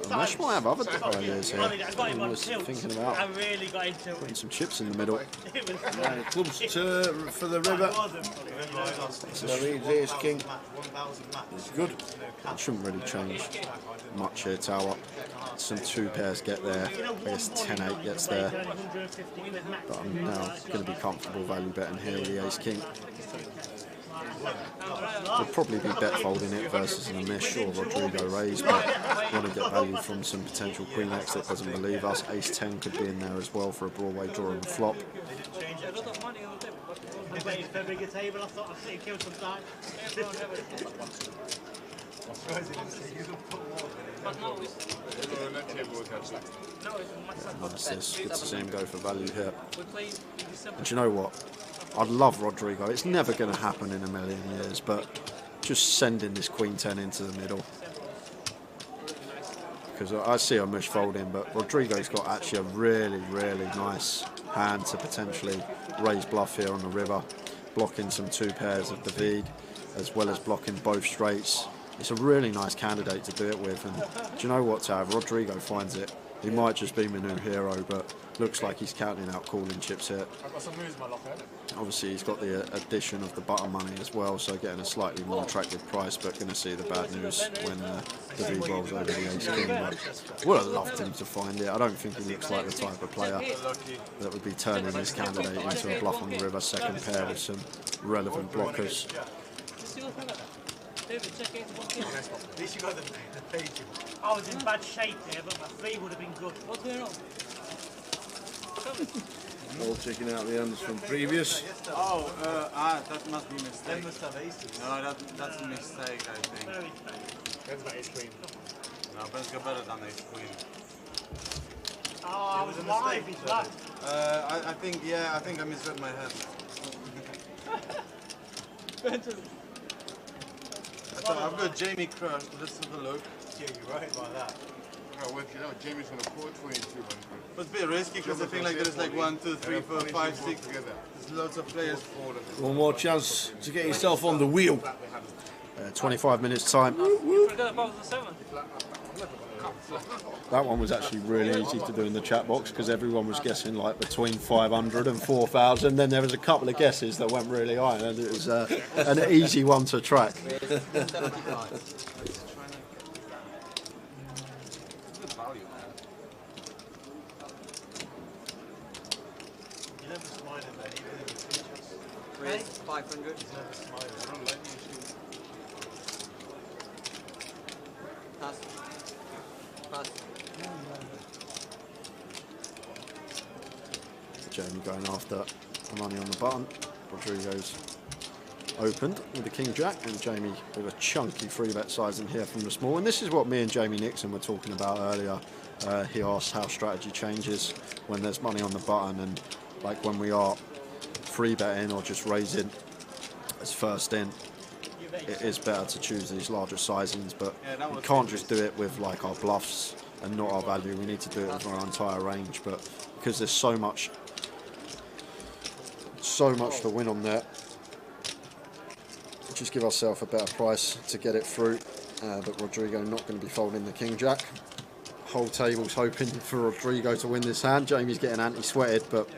Mesh might have other ideas here. I got him I on was tilt. thinking I about really got into putting some chips in the middle. Clubs for the river. David's ace king. It's good. It shouldn't really change much here, Tower. Some 2 pairs get there. I guess 10-8 gets there. But I'm now going to be comfortable value betting here with the ace-king. We'll probably be bet folding it versus an Amish or Rodrigo raise, but want to get value from some potential Queen X that doesn't believe us. Ace-10 could be in there as well for a Broadway draw and flop. Nice this. Good to see him go for value here. And do you know what? I'd love Rodrigo. It's never going to happen in a million years, but just sending this Queen 10 into the middle. Because I see a mush folding, but Rodrigo's got actually a really, really nice hand to potentially raise bluff here on the river, blocking some 2 pairs of David, as well as blocking both straights. It's a really nice candidate to do it with, and do you know what, Tav? Rodrigo finds it. He might just be my new hero, but looks like he's counting out calling chips here. Obviously, he's got the addition of the button money as well, so getting a slightly more attractive price, but going to see the bad news when David rolls over the ace-king. But would have loved him to find it. I don't think he looks like the type of player that would be turning his candidate into a bluff on the river second pair with some relevant blockers. At least you got the page. I was in bad shape there, but my 3 would have been good. What's going on? All checking out the hands from previous. Oh, that must be a mistake. They must have aces. No, that's a mistake, I think. Ben's got ace queen. No, Ben's got better than ace queen. Oh, I was live, he's right. I think I misread my hand. I've got Jamie crushed. Let's have a look. Yeah, you're right about that. Oh, well, you know, Jamie's going to put 22. But it's a bit risky because I think like there's like 1, 2, 3, 4, 5, 6. There's loads of players. One more chance to get yourself on the wheel. 25 minutes time. You forgot about the 7. That one was actually really easy to do in the chat box because everyone was guessing like between 500 and 4,000. Then there was a couple of guesses that went really high, and it was an easy one to track. Raise 500. Pass. Pass. Jamie going after the money on the button. Rodrigo's opened with the King Jack, and Jamie with a chunky 3-bet size in here from the small. And this is what me and Jamie Nixon were talking about earlier. He asked how strategy changes when there's money on the button, and like when we are 3-betting or just raising as first in, it is better to choose these larger sizings, but we can't just do it with like our bluffs and not our value. We need to do it with our entire range, but because there's so much to win on there, just give ourselves a better price to get it through. But Rodrigo not going to be folding the King Jack. Whole table's hoping for Rodrigo to win this hand. Jamie's getting anti-sweated, but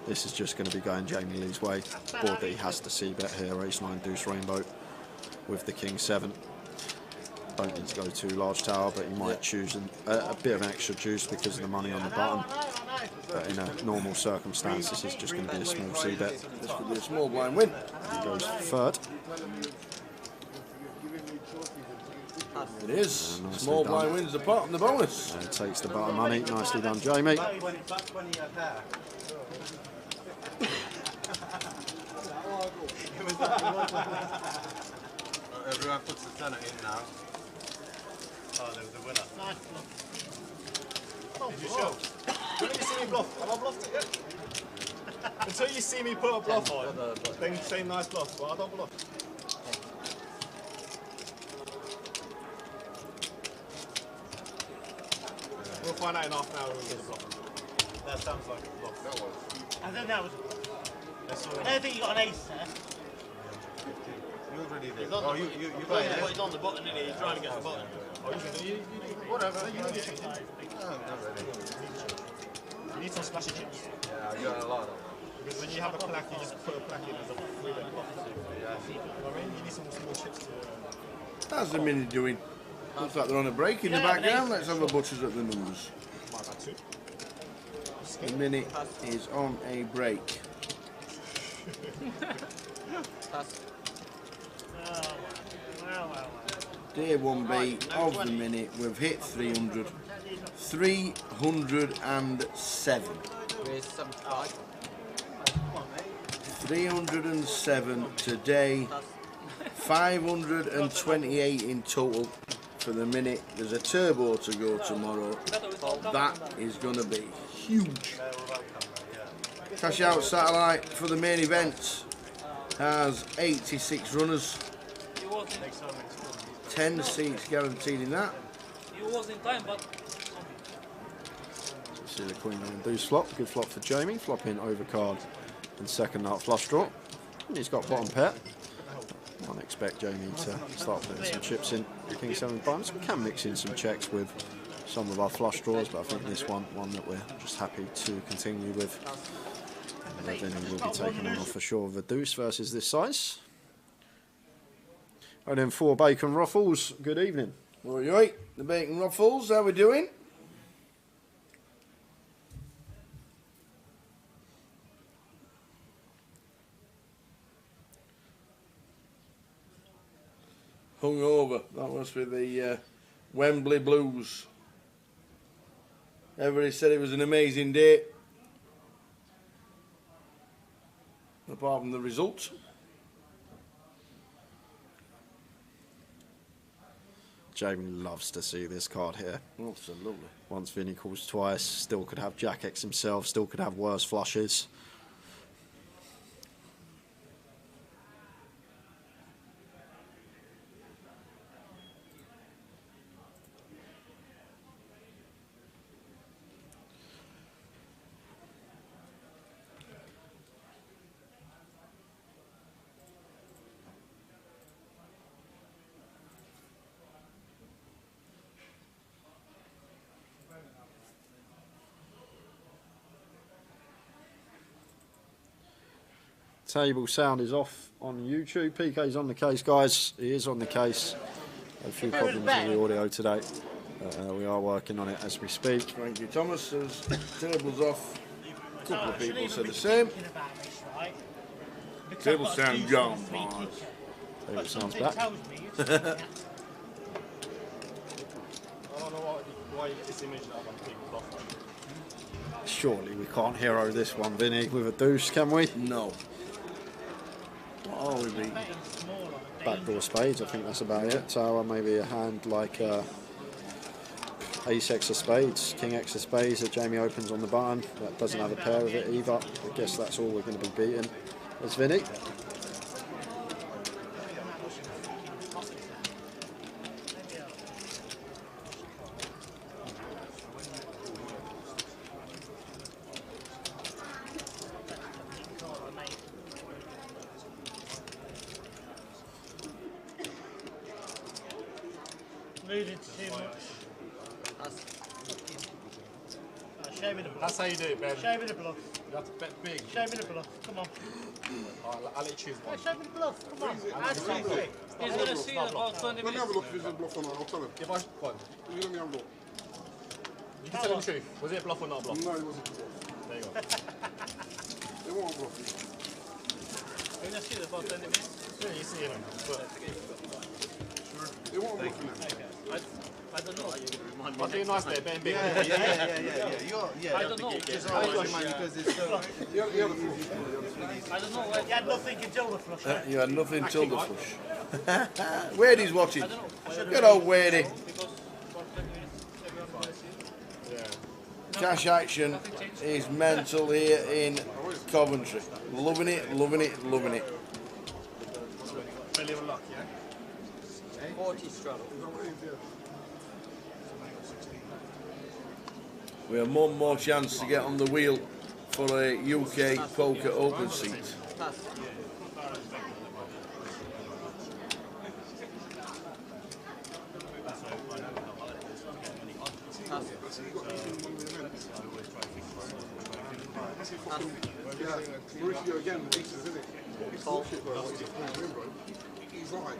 this is just going to be going Jamie Lee's way. Board that he has to see bet here, ace-9 deuce rainbow with the King 7. Don't need to go too large tower, but you might choose a bit of an extra juice because of the money on the button. But in a normal circumstance, this is just going to be a small C bet. This could be a small blind win. He goes third. It is. Nicely Small done. blind wins the pot and the bonus. Takes the button money. Nicely done, Jamie. Back when he had hair. Everyone puts the tenner in now. Oh, there was the winner. Nice bluff. Did you show? When did you see me bluff? Have I bluffed it yet? Until you see me put a bluff on, then say nice bluff, but I don't bluff. We'll find out in half an hour who was the bluff. That sounds like a bluff. That was. I think that was. I don't think you got an ace there. You already did. He's on Oh, the, you he's played it? on the button, isn't he? He's trying to get the button. Whatever. You need it. No, not really. You need some splashy chips. Yeah, I got a lot of them. Because when you have a plaque, you just put a plaque in as a free bet bluff. Yeah. I mean, you need some small chips to... How's the mini doing? Looks like they're on a break in the background. Let's have a butchers at the numbers. Might have two. The mini is on a break. Day 1B of the minute, we've hit 300. 307. Where's 75? 307 today. 528 in total for the minute. There's a turbo to go tomorrow. That is going to be huge. Cash Out Satellite for the main event has 86 runners. 10 seats guaranteed in that. He was in time, but See the queen and deuce flop. Good flop for Jamie. Flopping overcard and second nut flush draw. And he's got bottom pair. Can't expect Jamie to start putting some chips in. King 7 buttons. We can mix in some checks with some of our flush draws, but I think this one that we're just happy to continue with. And then he will be taking on for sure the deuce versus this size. And then 4 bacon ruffles. Good evening. Right, the bacon ruffles, how we doing? Hungover, that must be the Wembley Blues. Everybody said it was an amazing day. Apart from the result. Jamie loves to see this card here. Absolutely. Once Vinny calls twice, still could have Jack X himself, still could have worse flushes. Table sound is off on YouTube. PK's on the case, guys. He is on the case. A few problems with the audio today. We are working on it as we speak. Thank you, Thomas. There's tables off. A couple of people said the same. Table sound gone, boys. Table sounds back. I don't know why you get this image that of people bluffing. Surely we can't hero this one, Vinny, with a deuce, can we? No. What are we beating? Backdoor spades, I think that's about it. Tower, maybe a hand like ace X of spades, king X of spades that Jamie opens on the button. That doesn't have a pair of it either. I guess that's all we're going to be beating. There's Vinny. Moving too much. Show me the bluff. That's how you do it, Ben. Show me the bluff. You have to bet big. Show me the bluff. Come on. I'll let you choose one. Show me the bluff. Come on. Add something. he's gonna see in about 20 Let me have a minutes. look if it's a bluff or not. I'll tell him. If I one, You let me have a look. you can tell him the truth. Was it a bluff or not a bluff? No, it wasn't a bluff. There you go. They won't bluff you. He's gonna see in about 20 minutes. Yeah, you see him. But They won't bluff you now. I don't know. I'll do a nice day, Ben. Yeah. I don't know. Just always remind me because it's so. I don't know. You had nothing until the flush. You had nothing till the flush. Wadey's watching. Good old Wadey. Cash action is mental here in Coventry. Loving it, loving it, loving it. 40 straddle. We have one more chance to get on the wheel for a UK poker open seat. Pass. Mauricio again, aces, isn't it? He's bullshit, bro. He's like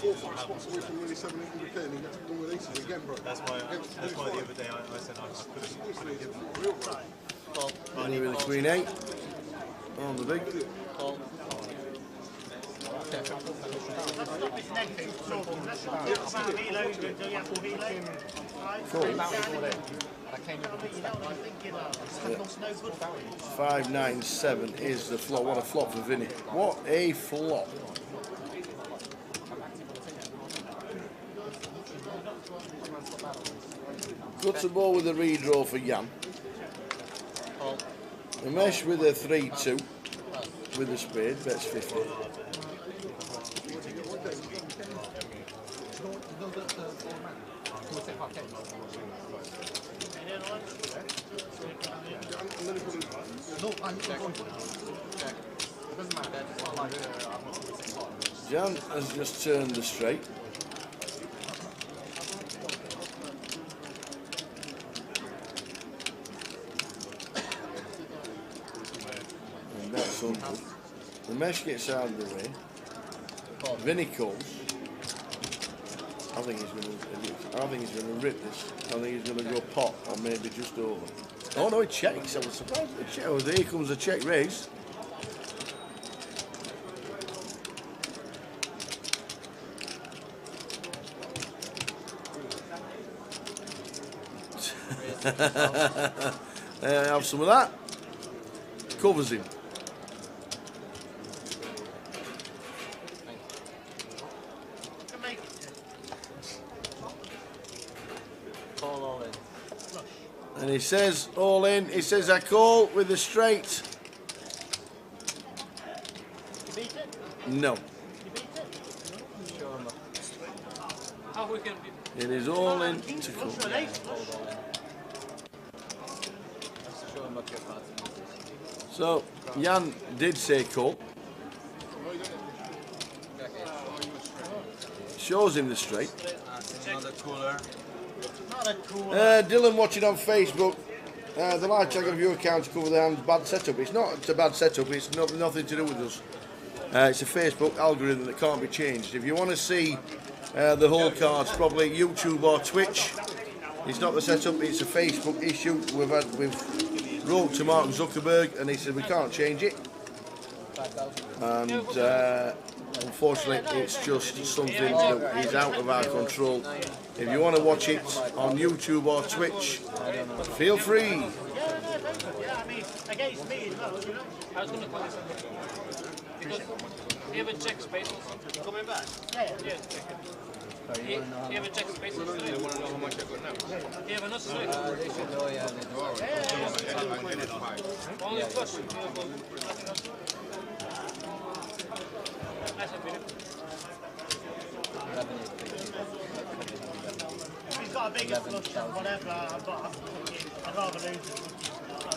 4 or 5 spots away from nearly 700k and he gets to go with aces again, bro. That's why the other day I said I couldn't give him. Only with the Queen 8 on the big. Let's stop this negative talking. Let's talk about reloading. Do you have to reload? Cool. 597 is the flop. What a flop for Vinny. What a flop. Guts a ball with a redraw for Jan. The mesh with a 3-2 with a spade, bets 50. Jan has just turned the straight. And that's on. The mesh gets out of the way. Vinny calls. I think he's going to rip this. I think he's going to go pot or maybe just over. Oh no, it checks. I was surprised. Oh, here comes a check raise. Have some of that. Covers him. And he says all in. He says I call with a straight. You beat it? No. You beat it? How we can be? It is all in to call. So Jan did say call. Shows him the straight. Another cooler. Dylan watching on Facebook. The live check of your account to cover the hand. Bad setup. It's not a bad setup. It's nothing to do with us. It's a Facebook algorithm that can't be changed. If you want to see the whole cards, probably YouTube or Twitch. It's not the setup. It's a Facebook issue. We've wrote to Mark Zuckerberg and he said we can't change it. And unfortunately, it's just something that is out of our control. If you want to watch it on YouTube or Twitch, feel free. Yeah, I mean, against me as well, you know. I was going to call this because you have a check space. Coming back? Yeah. You have a check space. You want to know how much I got now? You have another straight. They should know, yeah. Only flush. Nice and beautiful. He's got a bigger flush and whatever, I'd rather lose it.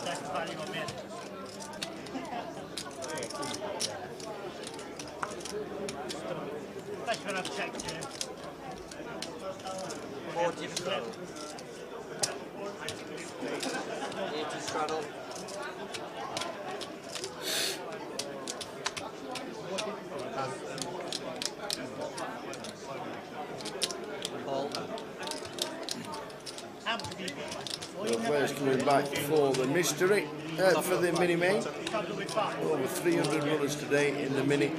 That's value on me. Let's go and have a check, too. 40 straddle. 80 straddle. The players coming back for the mystery, for the mini main. Over 300 runners today in the mini.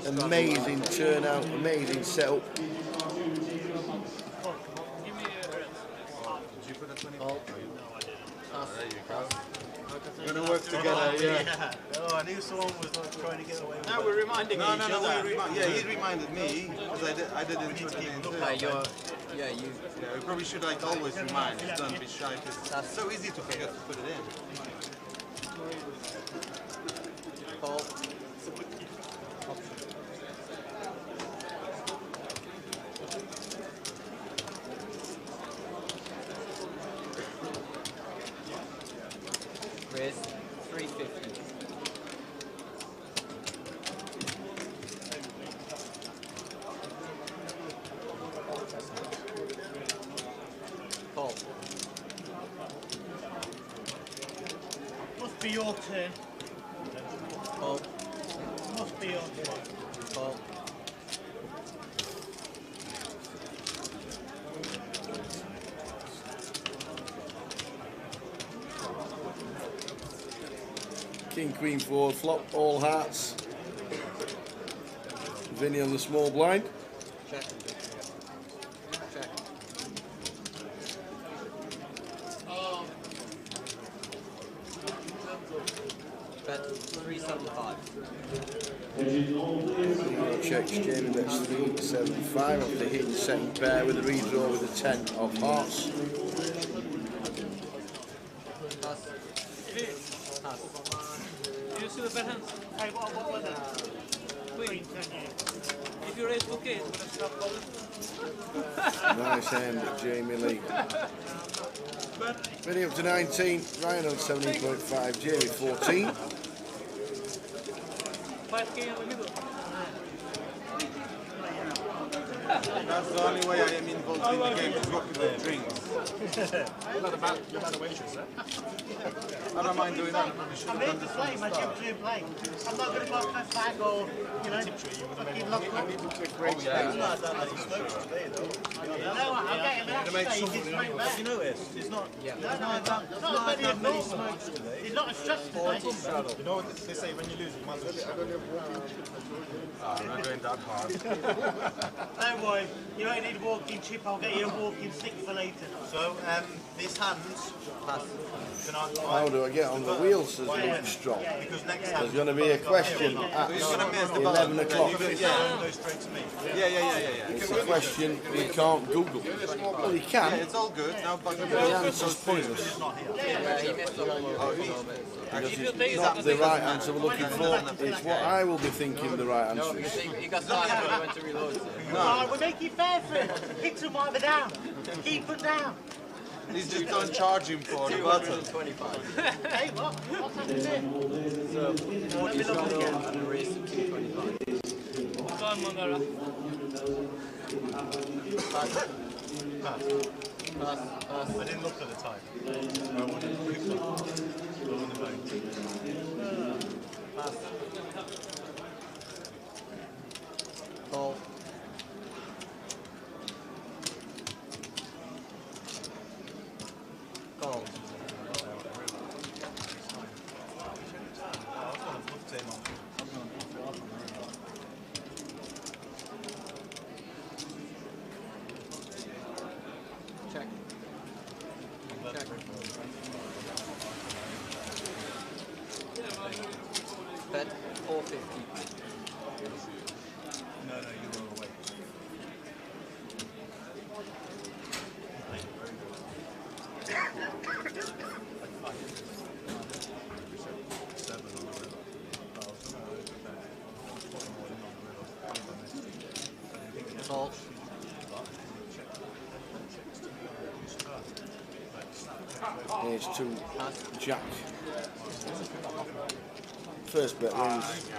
Amazing turnout, amazing setup. We're gonna work together, yeah. Oh, I knew someone was not trying to get away with it. No, we're reminding each other. Yeah, he reminded me because I didn't put it in too. Yeah, We probably should like always remind. Just don't be shy because it's so easy to forget to put it in. Call. Raise 350. Call. Must be your turn. Call. Must be your turn. Call. King, Queen, forward, flop, all hearts. Vinny on the small blind. Check. Check. Bet 375. Checks, Jamie bets 375 after hitting the second pair with a redraw with a 10 of hearts. Pass. Pass. You see the bad hands? Hey, what was it? Queen. If you raise 2K, it's gonna stop calling. Nice hand, Jamie Lee. Vinny up to 19, Ryan on 17.5, Jamie 14. 5K in the middle. That's the only way I am involved in the game is working with drinks. You're not a waitress, eh? I don't mind doing that. I probably should I'm have here done to this play, from my the chip start. to play. I'm not going to go off my flag or, you know, fucking lock up. No, I'll get him out today. He's smoke back. You notice? It's not. No, it's not as many as normal. He's not as stressed today. You know what they say when you lose, you must have I'm not going that hard. Don't worry, you don't need a walking chip, I'll get you a walking stick for later. So, this hand. Can I? How do I get on the wheels as Lunch drop? Because next There's hand. going to be a question at Who's gonna miss the 11 o'clock. Yeah, Go straight to me. yeah. It's a question we can't Google. Well, you Yeah, can, it's all good. Now, but but the answer's pointless. Yeah, he missed the one. Because it's not the right answer we're looking for, it's what I will be thinking the right answer is. He got started when he went to reload. Oh, we're making it fair for him. Hit him while they're down. Keep them down. Please just don't charge him for the button. 225. Hey, what? What's happened there? So 40 shot and a raise to 225. Go on, Mangara. Pass. Pass. Pass. I didn't look at the time. I wanted to pick one. On the bank. Pass. Call. Call. Check. Check. Bet 450. No, you were away. Call. Here's to Jack. First bet wins.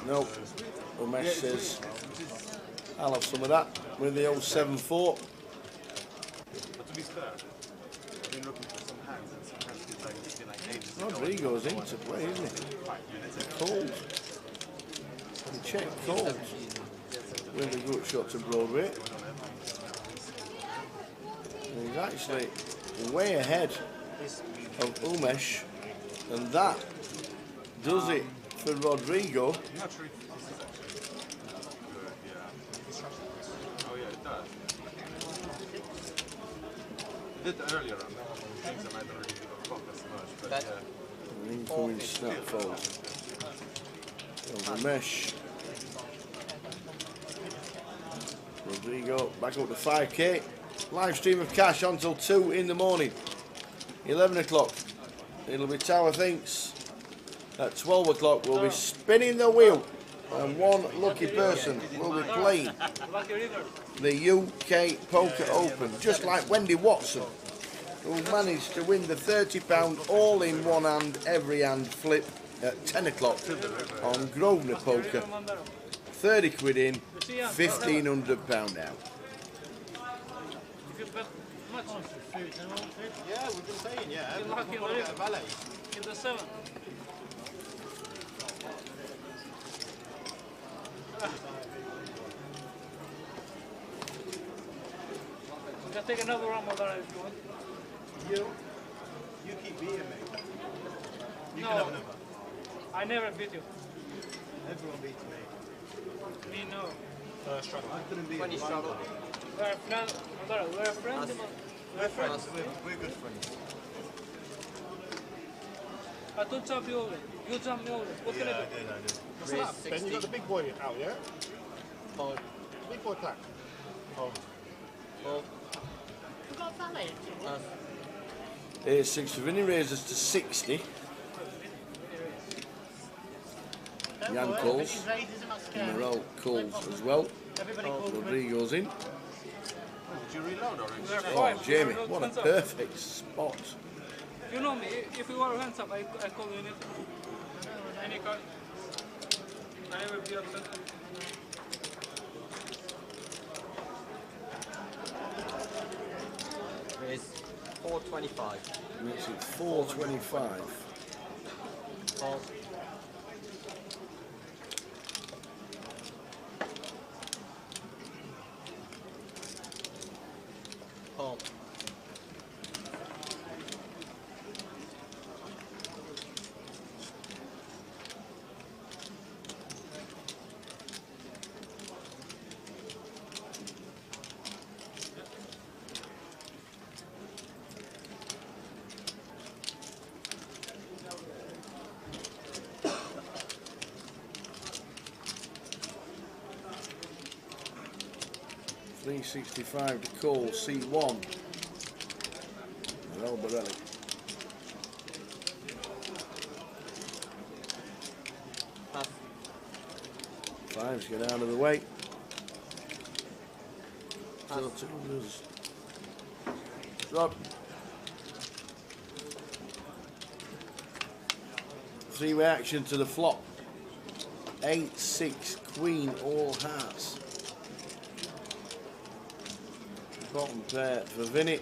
Nope. Umesh says, I'll have some of that with the old 7-4. But to be fair, I've been looking for some hands and some hands it's like ages ago. Rodrigo's into play, isn't he? Cold. He checked cold. With a good shot to Broadway. And he's actually way ahead of Umesh. And that does it for Rodrigo. I'm not sure if this is actually good, yeah. Oh yeah, it does. Did earlier on things I might not really give a fuck as much, but Bet. yeah. Incoming snap fold. Over mesh. Rodrigo back up to 5k. Live stream of cash until 2 in the morning. 11 o'clock. It'll be Tower Thinks. At 12 o'clock we'll be spinning the wheel. And one lucky person will be playing the UK Poker Open. Just like Wendy Watson, who managed to win the £30 all in one hand, every hand flip at 10 o'clock on Grosvenor Poker. 30 quid in, £1,500 out. Yeah, we've been saying, yeah. We've got to get a valet. In the 7. We can take another round of that if you want. You keep beating me. You No. can have another. I never beat you. Everyone beats me. Me, no. First struggle. I couldn't beat When you you. struggle. We're friends. We're friends. We're friends. We're good friends. I don't jump you over. You jump me over. What can I do? I did. What's that? Ben, you got the big boy out, yeah? Fold. Big boy pack. Fold. Fold. We've got a valet. Pass. Here's 6 for Vinny, raises to 60. Jan calls. Morel calls as well. Rodrigo's in. Did you reload or Oh, Jamie, what a perfect spot. You know me. If you are hands up, I call you anything. Any card. I never be upset. Raise 425. Makes it 425. Fold. Fold. $365 to call C1. Morel Borelli. Pass. Fives get out of the way. Pass. So 200s. Drop. 3-way action to the flop. 8-6 Queen all hearts. Bottom pair for Vinny.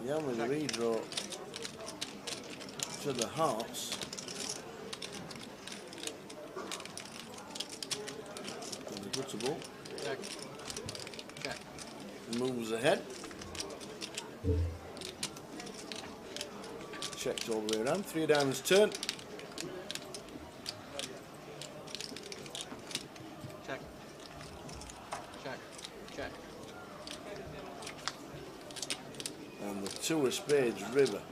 Jan with the redraw to the hearts. And the guttable. Check. Check. Moves ahead. Checked all the way around. 3 diamonds turn. Check. Check. Check. And the 2 of spades river.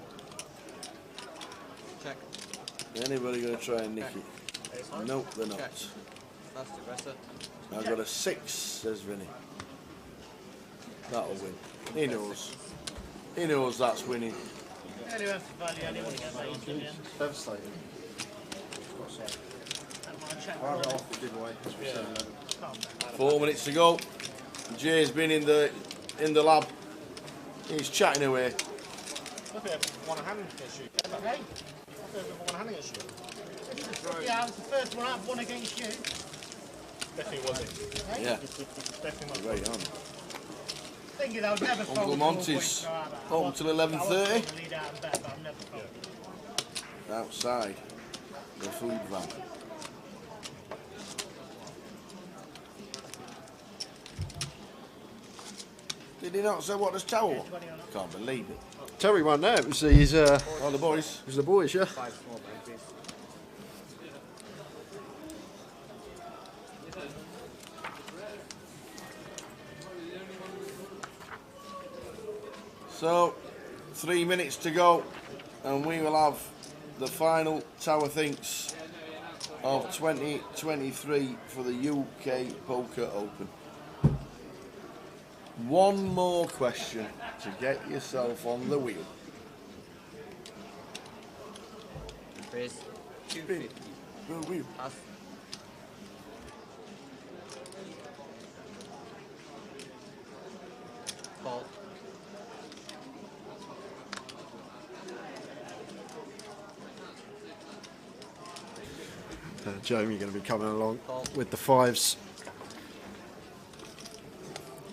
Check. Anybody going to try and nick it? Nope, they're not. Check. That's the aggressor. I've got a 6, says Vinny. That'll win. He knows. He knows that's winning. Anyone for value, anyone get value in the end. Devastating. I'll have it off the giveaway. 4 minutes to go. Jay's been in the lab. He's chatting away. Look at one hand issue. Hey? One hand issue. Yeah, I was the first one I've won against you. Definitely was it. Yeah. Definitely Right on. Thinking I would never fold. Uncle Monty's open till 11:30. Outside the food van. Did he not say what does Tower want? Can't believe it. Terry won there. It was his. Oh, the boys. It was the boys, yeah. 5 small bank, please. So, 3 minutes to go, and we will have the final Tower Thinks of 2023 for the UK Poker Open. One more question to get yourself on the wheel. Raise 250. Pass. Call. Jamie going to be coming along with the 5s.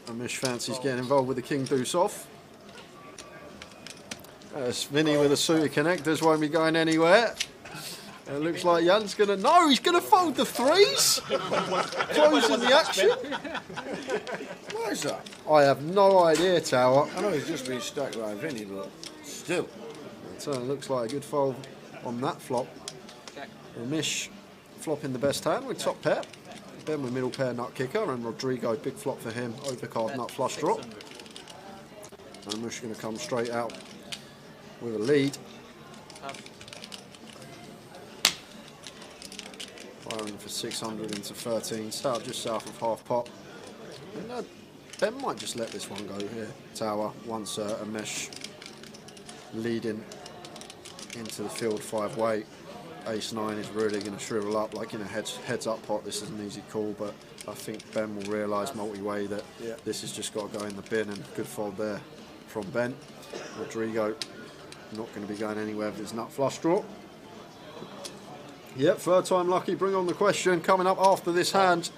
And Mish Fancy's getting involved with the King Deuce off. Vinny with the suited connectors won't be going anywhere. It looks like Jan's going to... No, he's going to fold the 3s! Closing the action. Why is that? I have no idea, Tower. I know he's just been stacked by Vinny, but still. So it looks like a good fold on that flop. Mish flopping the best hand with top pair. Ben with middle pair nut kicker, and Rodrigo big flop for him, overcard nut flush draw. And Mish going to come straight out with a lead. Firing for 600 into 13, start just south of half pot. And, Ben might just let this one go here. Tower, once a Mish leading into the field 5-way. Ace-9 is really going to shrivel up, like in a heads up pot. This is an easy call, but I think Ben will realise multi-way that this has just got to go in the bin, and good fold there from Ben. Rodrigo not going to be going anywhere with his nut flush draw. Yep, third time lucky. Bring on the question coming up after this hand.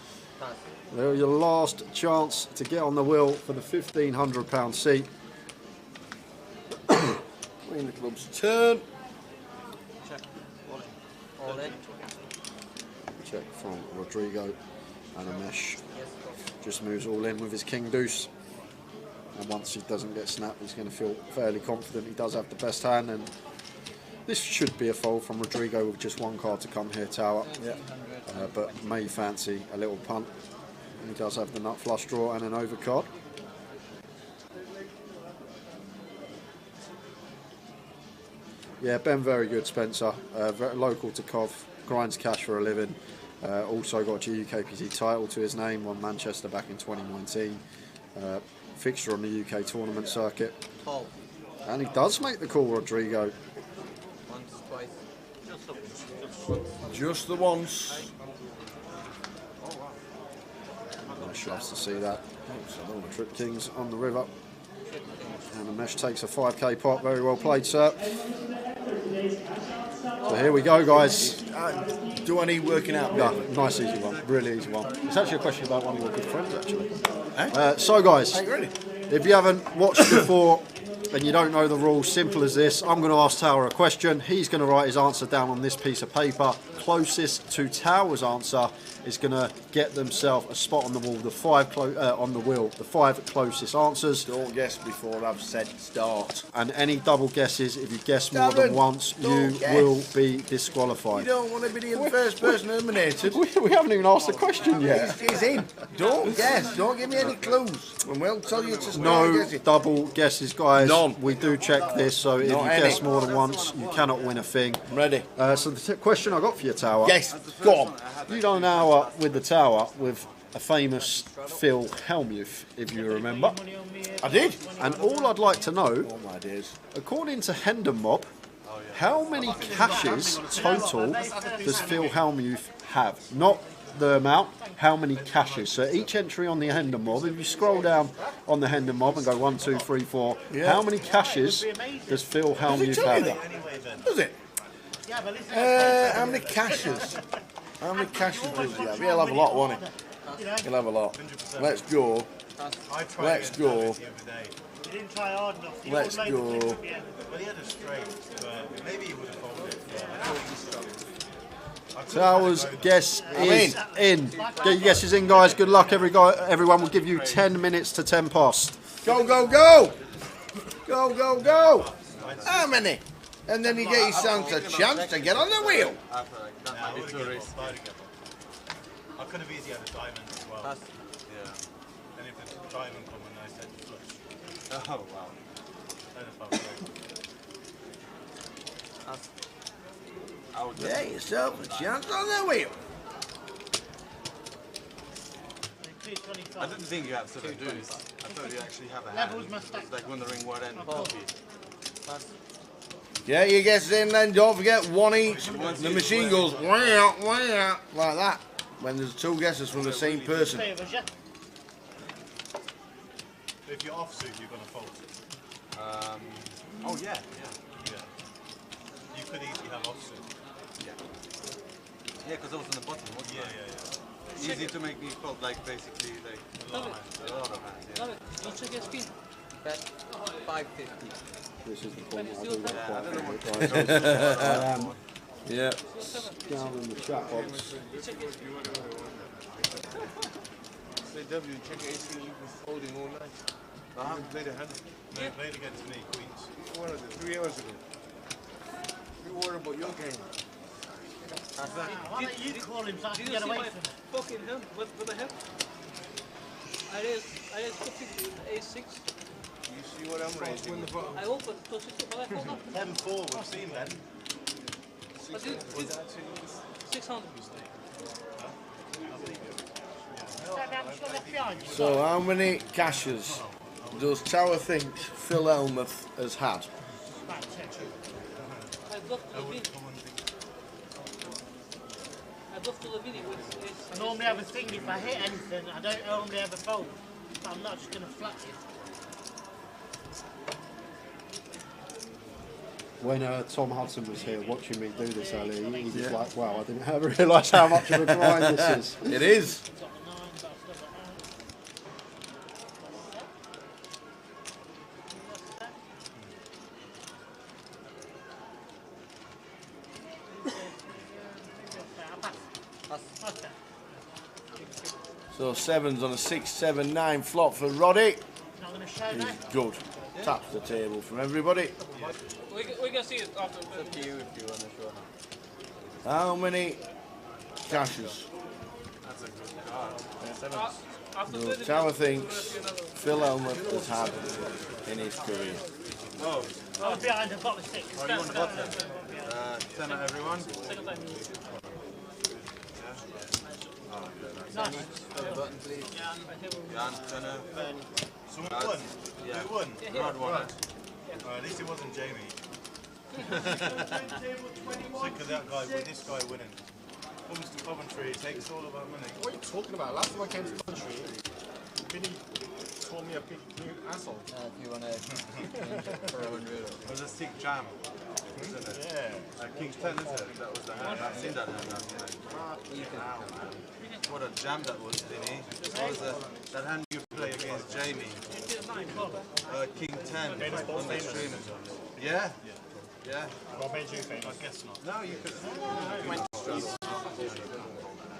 They're your last chance to get on the wheel for the £1,500 seat. Queen of clubs turn. All in. Check from Rodrigo, and a Mish just moves all in with his King Deuce. And once he doesn't get snapped, he's going to feel fairly confident he does have the best hand. And this should be a fold from Rodrigo with just one card to come here, Tower. But may fancy a little punt. And he does have the nut flush draw and an overcard. Yeah, Ben, very good, Spencer. Very local to Cov, grinds cash for a living. Also got a GUKPT title to his name, won Manchester back in 2019. Fixture on the UK tournament circuit. Call. And he does make the call, Rodrigo. Once, twice. Just the once. Nice loves to see that. Trip Kings on the river. And the Mesh takes a 5k pot. Very well played, sir. So here we go, guys. Do I need working out? Yeah, nice easy one. Really easy one. It's actually a question about one of your good friends, actually. Eh? So, guys, Really? if you haven't watched before and you don't know the rules, simple as this. I'm going to ask Tower a question. He's going to write his answer down on this piece of paper. Closest to Tower's answer is going to get themselves a spot on the wall. The five closest answers. Don't guess before I've said start. And any double guesses, if you guess more than once, you will be disqualified. You don't want to be the first person eliminated. We haven't even asked the question yet. He's in. Don't guess. Don't give me any clues. And we'll tell you to start No guessing. double guesses, guys. None. We do check this, so if Not you any. guess more than once, you cannot win a thing. Ready? So the question I got for you, Tower. Yes. Go on. You go now with the Tower with a famous Phil Hellmuth, if you remember. I did. And all I'd like to know, Oh my days. according to Hendon Mob, how many caches total does Phil Hellmuth have? Not the amount, how many caches. So each entry on the Hendon Mob, if you scroll down on the Hendon Mob and go 1, 2, 3, 4, how many caches does Phil Hellmuth have? Does it? How many caches? How many caches does he have? He'll have a lot, won't he? He'll have a lot. Let's go. Let's go. He didn't try hard enough. He Let's overlaid the go. flip at the end. Well, he had a straight, but maybe he would have folded it. Tower's guess is in. Get your guesses in, guys. Good luck, everyone. Will give you 10 minutes to 10 past. Go, go, go! Go, go, go! How many? And then you get yourself a chance to get on the wheel. I could have easily had a diamond as well. Yeah. And if the diamond come and I said flush. Oh wow. Then if I was Get yourself a chance on the wheel. I didn't think you had 7 deuce. I thought you actually have a hand. I was like wondering what end it would be. Get your guesses in then, don't forget 1 each. The machine goes wah, wah, like that when there's 2 guesses from the same person. If you're offsuit, you're going to fold. Oh yeah. You could easily have offsuit. Yeah, because I was on the bottom, wasn't I? Yeah. Easy to make me fold, like basically like a lot of hands. Yeah. You check your screen. Bet 550. This is the point I do I don't know what I am scouring the chat box. Say W, check AC, you've been folding all night. I haven't played a hand. No, you played against me, Queens. What was it, 3 hours ago? We worried about your game. Why don't you call him so I can get away from it? Fucking him with the hip. I raised 50 A6. You see what I'm raising? I opened to 60, but I fold up. 10-4, we've seen then. But dude, 600. So how many cashes does Tower think Phil Elmuth has had? I bluffed to the video with I normally have a thing, if I hit anything, I don't normally have a fold. But I'm not just going to flat it. When Tom Hudson was here watching me do this earlier, he was like, wow, I didn't realise how much of a grind this is. It is. So 7's on a 6-7-9 flop for Roddy. He's good. Taps the table from everybody. we can see it after. It's up to you if you want to show how. How many cashes does Tower thinks Phil Elmuth has had in his career? Oh. I'm behind the bottom 6. Oh, you want the bottom? 10 at everyone? Second time. Nice. Button, please. Jan, tenner. Someone won? Yeah. Who won? Rod won. At least it wasn't Jamie. Sick of that guy, with this guy winning. Comes to Coventry, takes all of our money. What are you talking about? Last time I came to Coventry, Vinny told me a big new asshole. If you want to change it for 100. It was a sick jam, wasn't it? Yeah. King 10, isn't it? That was the hand. I've seen that hand last night. What a jam that was, Vinny. What was that hand you play against Jamie? King 10 on the stream. Yeah? Yeah. What made you famous? I guess not. No, you could.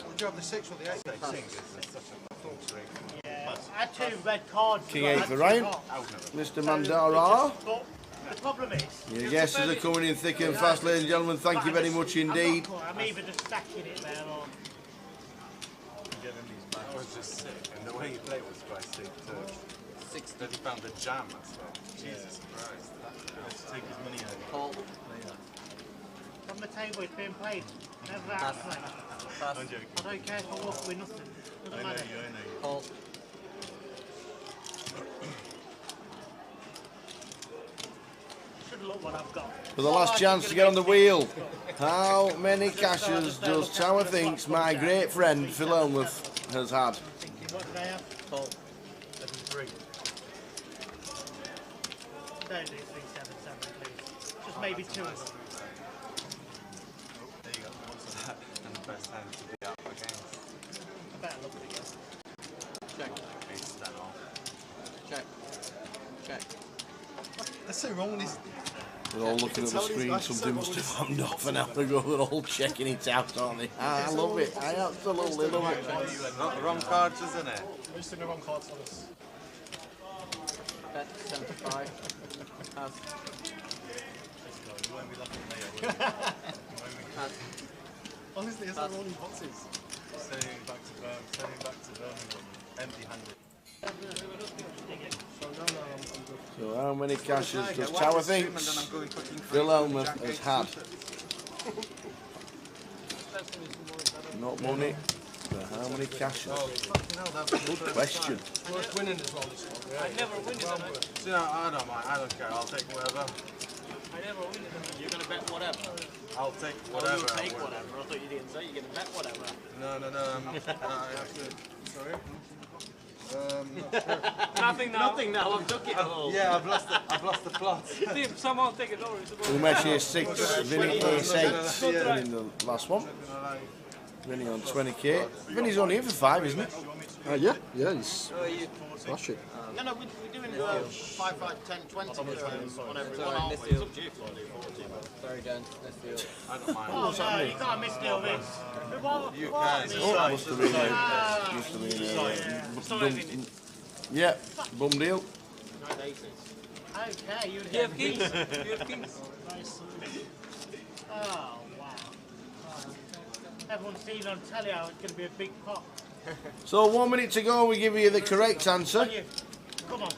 Would you have the 6 or the 8? 6 is such a false ring. Yeah. I had 2 red cards. King 8 for Ryan. Mr. Mandara. But the problem is, Your guesses are coming in thick and fast, ladies and gentlemen. Thank you very much indeed. I'm either just stacking it there or. That was just sick, and the way you played was quite sick too. 6 that he found the jam as well. Jesus Christ. Let's take his money out. Call. From the table, it's being played. Never out of play. I'm joking. I don't care if I walk with nothing. Doesn't I know matter. you, I know you. Call. Should look what I've got. For the last chance to get on the wheel. How many cashes does Tower thinks my great friend Phil Elmuth has had? What did I have? Call. 7-3. Don't do 3, 7, 7, please. Just maybe 2 of them. There you go. And the best hand to be up against. I better look at it. Check. Ace that off. Check. Check. That's so wrong with this. They're all looking at the screen, something must have happened half an hour ago, they're all checking it out, aren't they? I love it, I absolutely love it. Wrong cards, isn't it? We're just doing the wrong cards on us. Bet 75. Pass. You won't be lucky later, will you? Pass. Honestly, it's like rolling boxes. Sending back to Birmingham, empty-handed. So how many cashes does Tower thinks Phil Elmuth has had Not money. But how many cashes? Good question. Worth winning as well this one. I never win it. So, I don't mind. I don't care. I'll take whatever. I never win it. You're going to bet whatever? I'll take Oh, whatever. you'll take whatever. I thought you didn't say you're going to bet whatever. No. I have to. Sorry. Nothing now. Nothing now. I've took it all. Yeah, I've lost the plot. Team, someone take it over. Umesh is 6, Vinny is 8. Winning the last one. Vinny on 20k. Vinny's only in for 5, isn't it? Yeah, he's smash it. No, we're doing 5, 10, 20 on every one, aren't we? It's up to you if you want to do 40. Sorry, Dan. Let's do it. I don't mind. Oh, no, you can't misdeal this. You can. Oh, must have been yeah, bum deal. Okay, you You have kings. You have kings. Oh, wow. Everyone's seen on telly how it's going to be a big pot. So 1 minute to go, we give you the correct answer. Come on,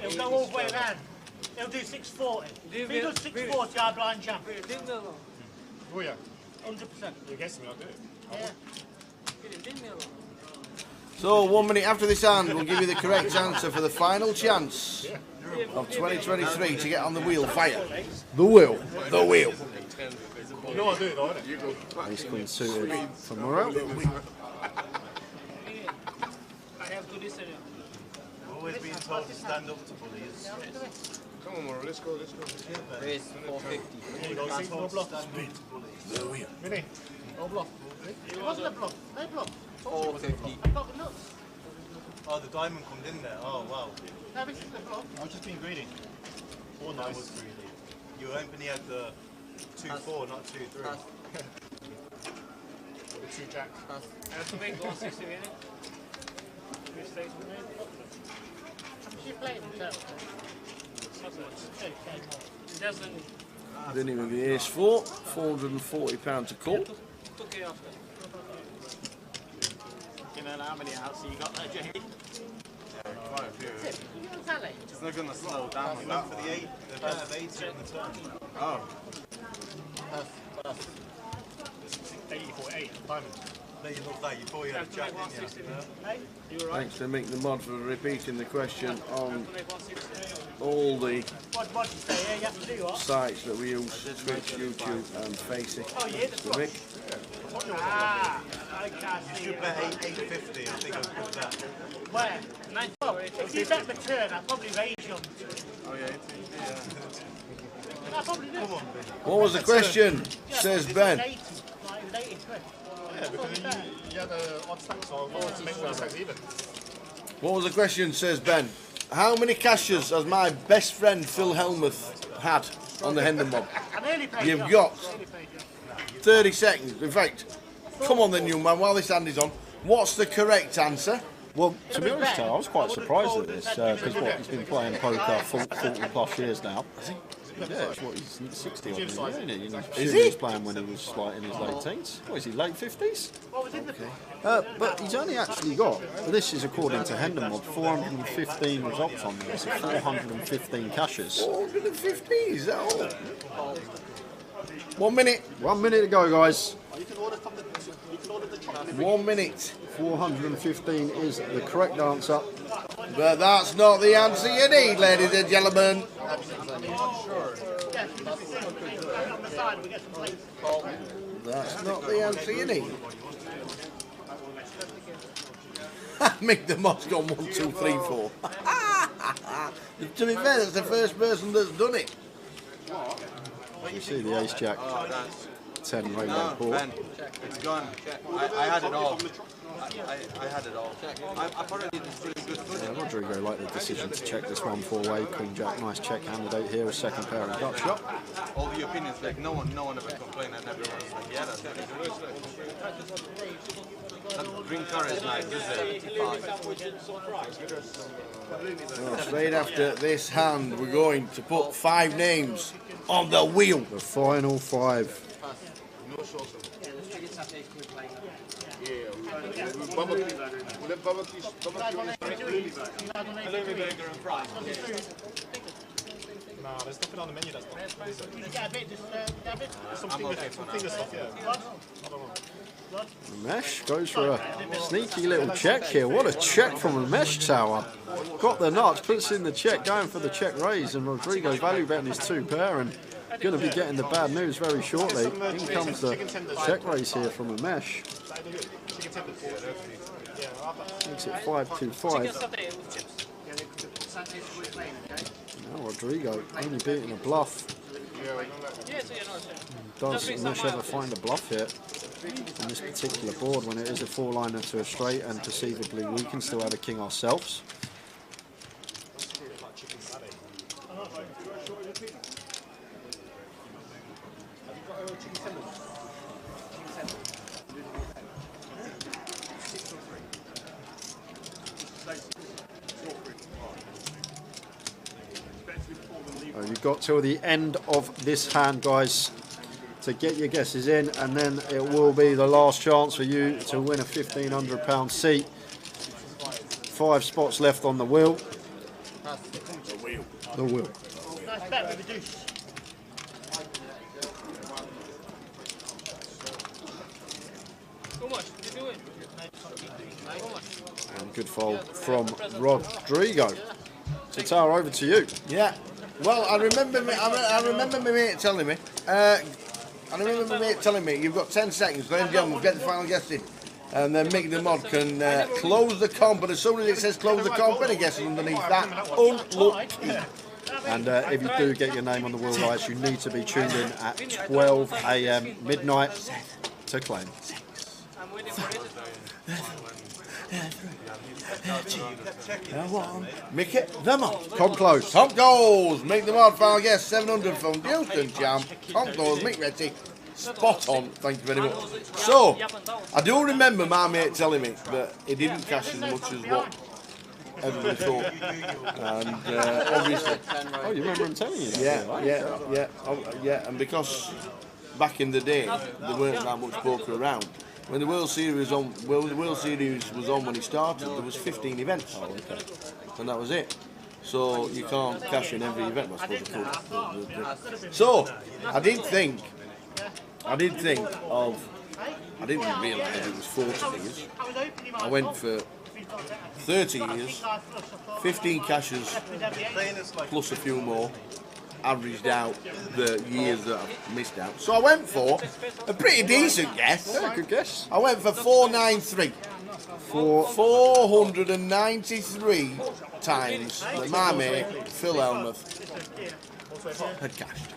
it'll go all the way around. It'll do 640. If he does 640, I'm blind champ. Oh yeah. 100%. You're guessing me, I'll do it. Yeah. So 1 minute after this hand, we'll give you the correct answer for the final chance of 2023 to get on the wheel. Fire. The wheel. The wheel. You know I'll do it though, innit? Ace Queen suited for Morel. I have to listen. Always being told to stand up to bullies. Come on, Moro, let's go. Raise 450. Here you go, see, no bluff. The wheel. Vinny, no bluff. It wasn't a bluff. No bluff. 450. I got the nuts. Oh, the diamond comes in there. Oh, wow. No, this is the bluff. I was just being greedy. 4 nice. Was greedy. You were hoping he had the 2-4, not 2-3. With the 2 jacks. I have to make 160 minutes. Mistakes were made. She played himself. It doesn't. Vinny with the ace 4, £440 to call. 2K after. You know how many outs you got there, Jay? Yeah, quite a few. Tally. It's not going to slow down with Look that. for the 8. The bet of 80 in the turn. Oh. 80-48, diamond. No, you looked that. You thought you had a jack, didn't you? Thanks to Mick the Mod for repeating the question on all the What did you say? Yeah, you have to do what? sites that we use, Twitch, YouTube and Facey. Oh, yeah, that's So Mick, Ah, I can't You see should it. bet 850. I think I'd put that. Where? Oh, if you bet the turn, I'll probably raise you. Oh, yeah. I probably do. what was the question? Says Ben. 80. Like, it was 80 quid. Yeah, because you had the odd stack, so I wanted to make one stack even. What was the question? Says Ben. How many cashes has my best friend Phil Helmuth had on the Hendon Mob? I nearly paid You've you. got 30 seconds. In fact, come on then, young man, while this hand is on. What's the correct answer? Well, to be honest, I was quite surprised at this because he's been playing poker 40 plus years now. Yeah, it's what he's 60 odd, isn't he? Is he? He's playing when he was like in his late teens. What is he, late 50s? But he's only actually got, this is according to Hendon Mob, 415 results on there, so 415 cashes. 415, is that all? 1 minute. 1 minute to go, guys. 1 minute. 415 is the correct answer. But that's not the answer you need, ladies and gentlemen. That's not the answer you need. Mick the Moss gone 1, 2, 3, 4. To be fair, that's the first person that's done it. You see the ace jack, 10 rainbow board. Ben, it's gone. I had it all. I had it all. I thought I did this really good footing. Yeah, Rodrigo liked the decision to check this one 4-way. Queen Jack, nice check candidate here, a second pair of gut shot. All the opinions, like no one ever complained, and everyone was like, yeah, that's really good. That green car is nice, is it? Well, straight after this hand, we're going to put 5 names on the wheel. The final 5. Nah, there's nothing on the menu that's not. Yeah, a bit, just a bit. Some finger stuff, yeah. I don't know. Mesh goes for a sneaky little check here. What a check from a Mesh tower. Got the nuts, puts in the check, going for the check raise, and Rodrigo value betting his 2 pair and going to be getting the bad news very shortly. In comes the check raise here from a Mesh. Makes it 5-2-5. Now Rodrigo only beating a bluff. Does Mesh ever find a bluff here on this particular board when it is a 4-liner to a straight, and perceivably we can still have a king ourselves? You've got till the end of this hand, guys, to get your guesses in, and then it will be the last chance for you to win a £1,500 seat. 5 spots left on the wheel. The wheel. Nice bet with the deuce. And good fold from Rodrigo. So Tower, over to you. Yeah. Well, I remember my mate telling me. You've got 10 seconds. Go and get the final guess in, and then Mick the mod can close the comp. But as soon as it says close the comp, any guesses underneath that, unlucky. And if you do get your name on the wheel, guys, you need to be tuned in at 12 AM midnight to claim. Mick it, the mod. Comp close. Comp goes. Make the mod final guess. 700 from Houston Jam. Comp goes. Mick Reddy. Spot on. Thank you very much. So, I do remember my mate telling me that he didn't cash as much as what everybody thought. And obviously. Oh, you remember him telling you that? Yeah. And because back in the day there weren't that much poker around. When the World Series was on, when he started, there was 15 events, and that was it. So you can't cash in every event. I suppose you could. So I didn't realise it was 40 years. I went for 30 years, 15 cashes, plus a few more. Averaged out the years that I've missed out. So I went for a pretty decent guess. Yeah, good guess. I went for 493. For 493 times that my mate, Phil Elmeth, had cashed.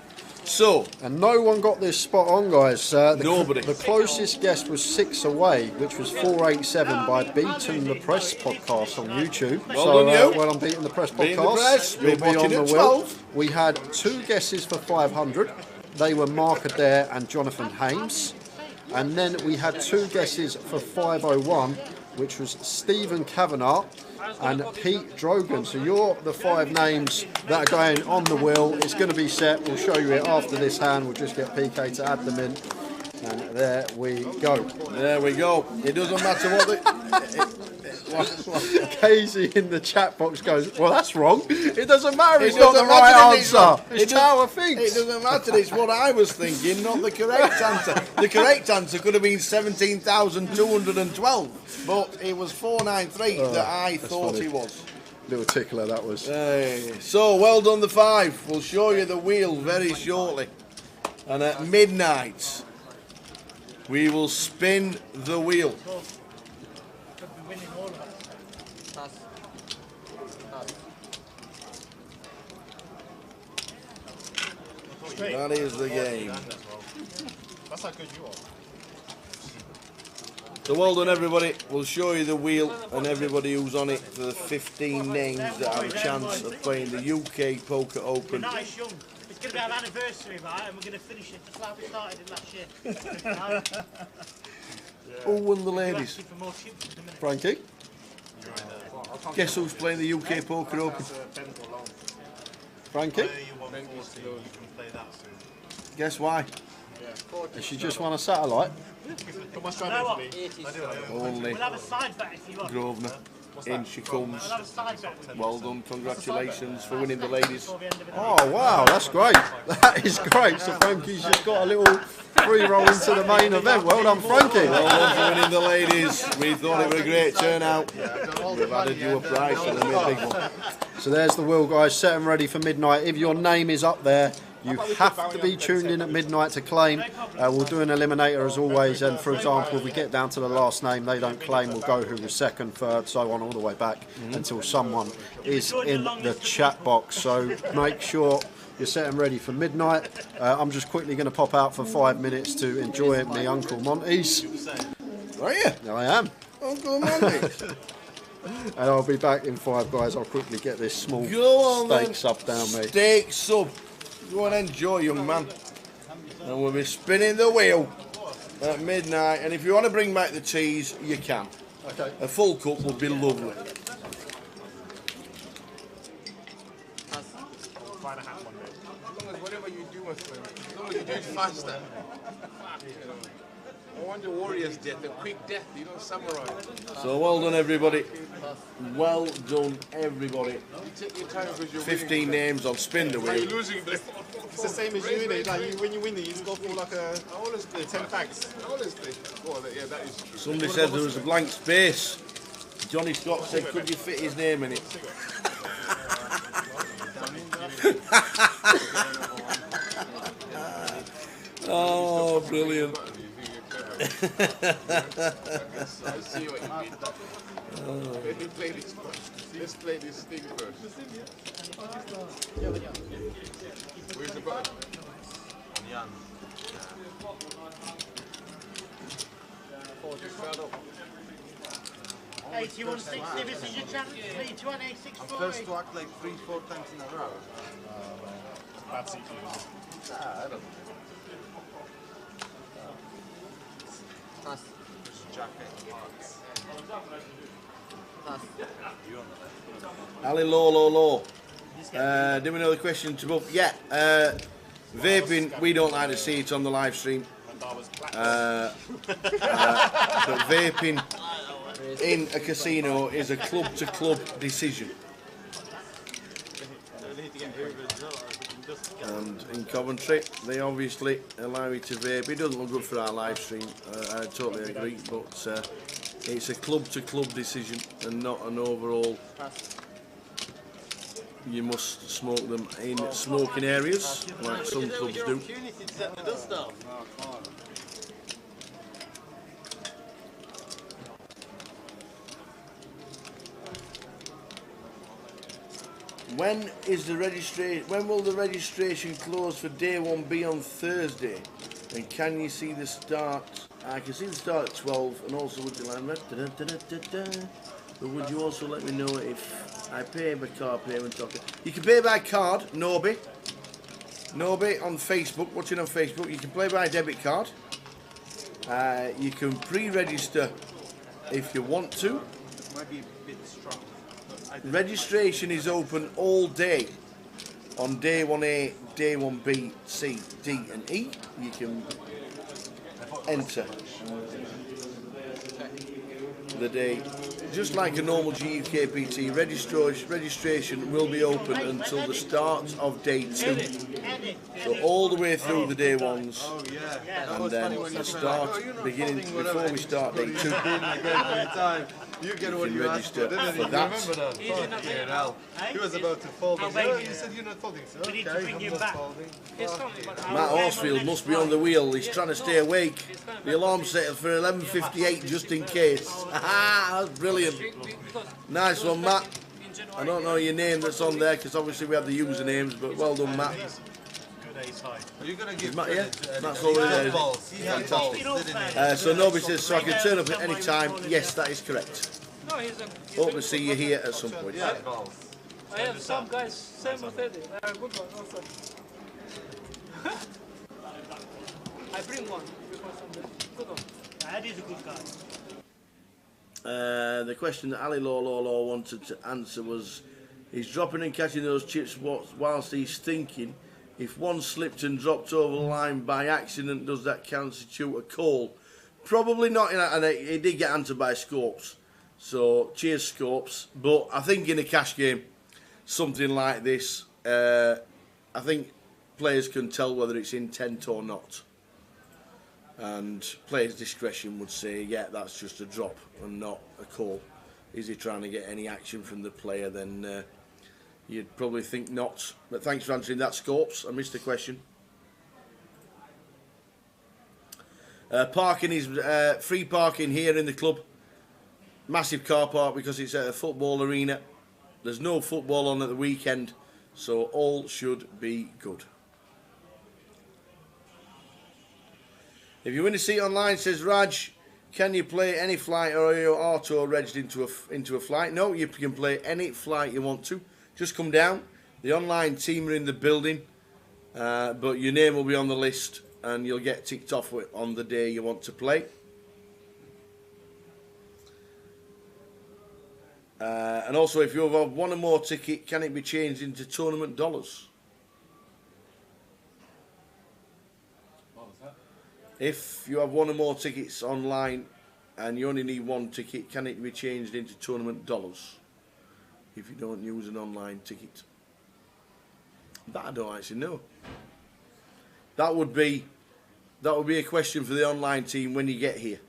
So, and no one got this spot on, guys. Nobody. The closest guess was 6 away, which was 487 by Beaten the Press podcast on YouTube. Well done, you. Well, I'm Beaten the Press Beaten podcast. the Press. You'll be on the wheel. 12. We had 2 guesses for 500. They were Mark Adair and Jonathan Hames. And then we had 2 guesses for 501, which was Stephen Kavanagh and Pete Drogan. So you're the 5 names that are going on the wheel. It's going to be set. We'll show you it after this hand. We'll just get PK to add them in. And there we go. There we go. It doesn't matter what the... Casey in the chat box goes, well, that's wrong. It doesn't matter. It's not the right answer. It's Tower thinks. It doesn't matter. It's what I was thinking, not the correct answer. The correct answer could have been 17,212, but it was 493 that I thought funny. It was. Little tickler that was. So well done, the 5. We'll show you the wheel very shortly. And at midnight, we will spin the wheel. That is the game. That's how good you are. So well done, everybody. We'll show you the wheel and everybody who's on it for the 15 names that have a chance of playing the UK Poker Open. Nice, young. It's going to be our anniversary, right? And we're going to finish it just like we started in last year. Who won the ladies? Frankie? Guess who's playing the UK Poker Open? Frankie? Guess why? Does she just want a satellite? Only We'll have a side bet if you want. Grosvenor. In she comes. I'll have a side bet. Well done, congratulations for winning the ladies. Oh wow, that's great. That is great. So Frankie's just got a little free roll into the main event. Well done, Frankie. Well done for winning the ladies. We thought it was a great turnout. We've added you a prize for the big one. So there's the wheel, guys. Set and ready for midnight. If your name is up there, you have to be tuned in at midnight to claim. We'll do an eliminator as always, and for example, if we get down to the last name, they don't claim, we'll go who was second, third, so on all the way back until someone is in the chat box. So make sure you're set and ready for midnight. I'm just quickly going to pop out for 5 minutes to enjoy me Uncle Monty's. Are you? I am. Uncle Monty's. And I'll be back in 5, guys. I'll quickly get this small steak sub down me. Steak sub. Go and enjoy, young man. And we'll be spinning the wheel at midnight. And if you want to bring back the cheese, you can. Okay. A full cup would be lovely. Find a hat one day. As long as whatever you do, as long as you do it faster. I want the warrior's death, a quick death, you know, samurai. So well done, everybody. Well done, everybody. You take your time because you're 15 names on spin the winning. wheel. You're losing, but It's the same as you, innit? Like when you win it, you just go for like a 10 packs. Honestly. Oh, yeah, that is true. Somebody said there was a blank space. Johnny Scott said, could you fit his name in it? Oh, brilliant. I see what you mean. Let me play this first. Let's play this thing first. Where's the button? Jan. Hey, do you want 60? This is your chance. 320, I'm 640. first to act like 3-4 times in a row. Bad seat for you. I don't know. Ali Low. Do we know the question to book? Yeah. Vaping, we don't like to see it on the live stream. But vaping in a casino is a club-to-club decision. And in Coventry, they obviously allow you to vape. It doesn't look good for our live stream, I totally agree, but it's a club-to-club decision and not an overall. You must smoke them in smoking areas, like some clubs do. When is the registration? When will the registration close for day 1B on Thursday? And can you see the start? I can see the start at 12. And also, would you like but would you also let me know if I pay by card payment? You can pay by card, Nobi on Facebook. Watching on Facebook, you can pay by debit card. You can pre-register if you want to. Might be a bit strong. Registration is open all day on day 1A, day 1B, C, D and E. You can enter the day just like a normal GUKPT. Registration will be open until the start of day 2. So all the way through the day 1s. And then beginning before we start day 2. You get you what can you asked for, register didn't for you? that. Remember that? Fucking hell. He was about to fold. You said you're not folding, so okay, I'm not folding. Matt Horsfield must be on the wheel. He's trying to stay awake. The alarm set for 11:58 just in case. That's brilliant. Nice one, Matt. I don't know your name that's on there because obviously we have the usernames, but well done, Matt. Are you going to give Matt, yeah? Matt's already there. Fantastic. So nobody says, so I can turn up at any time. Yes, that is correct. No, Hope to see you here at some point. I have some guys, same method. They are good one also. I bring one because I'm the good one. That is a good guy. The question that Ali Law wanted to answer was, he's dropping and catching those chips whilst he's thinking. If one slipped and dropped over the line by accident, does that constitute a call? Probably not, and it did get answered by Scopes. So cheers, Scopes. But I think in a cash game, something like this, I think players can tell whether it's intent or not. And players' discretion would say, yeah, that's just a drop and not a call. Is he trying to get any action from the player? Then you'd probably think not. But thanks for answering that, Scopes. I missed the question. Parking is free parking here in the club. Massive car park because it's at a football arena. There's no football on at the weekend, so all should be good. If you win a seat online, says Raj, can you play any flight or are you auto-regged into a flight? No, you can play any flight you want to. Just come down. The online team are in the building, but your name will be on the list and you'll get ticked off on the day you want to play. And also, if you have one or more ticket, can it be changed into tournament dollars? What was that? If you have one or more tickets online and you only need one ticket, can it be changed into tournament dollars if you don't use an online ticket? That I don't actually know. That would be a question for the online team when you get here.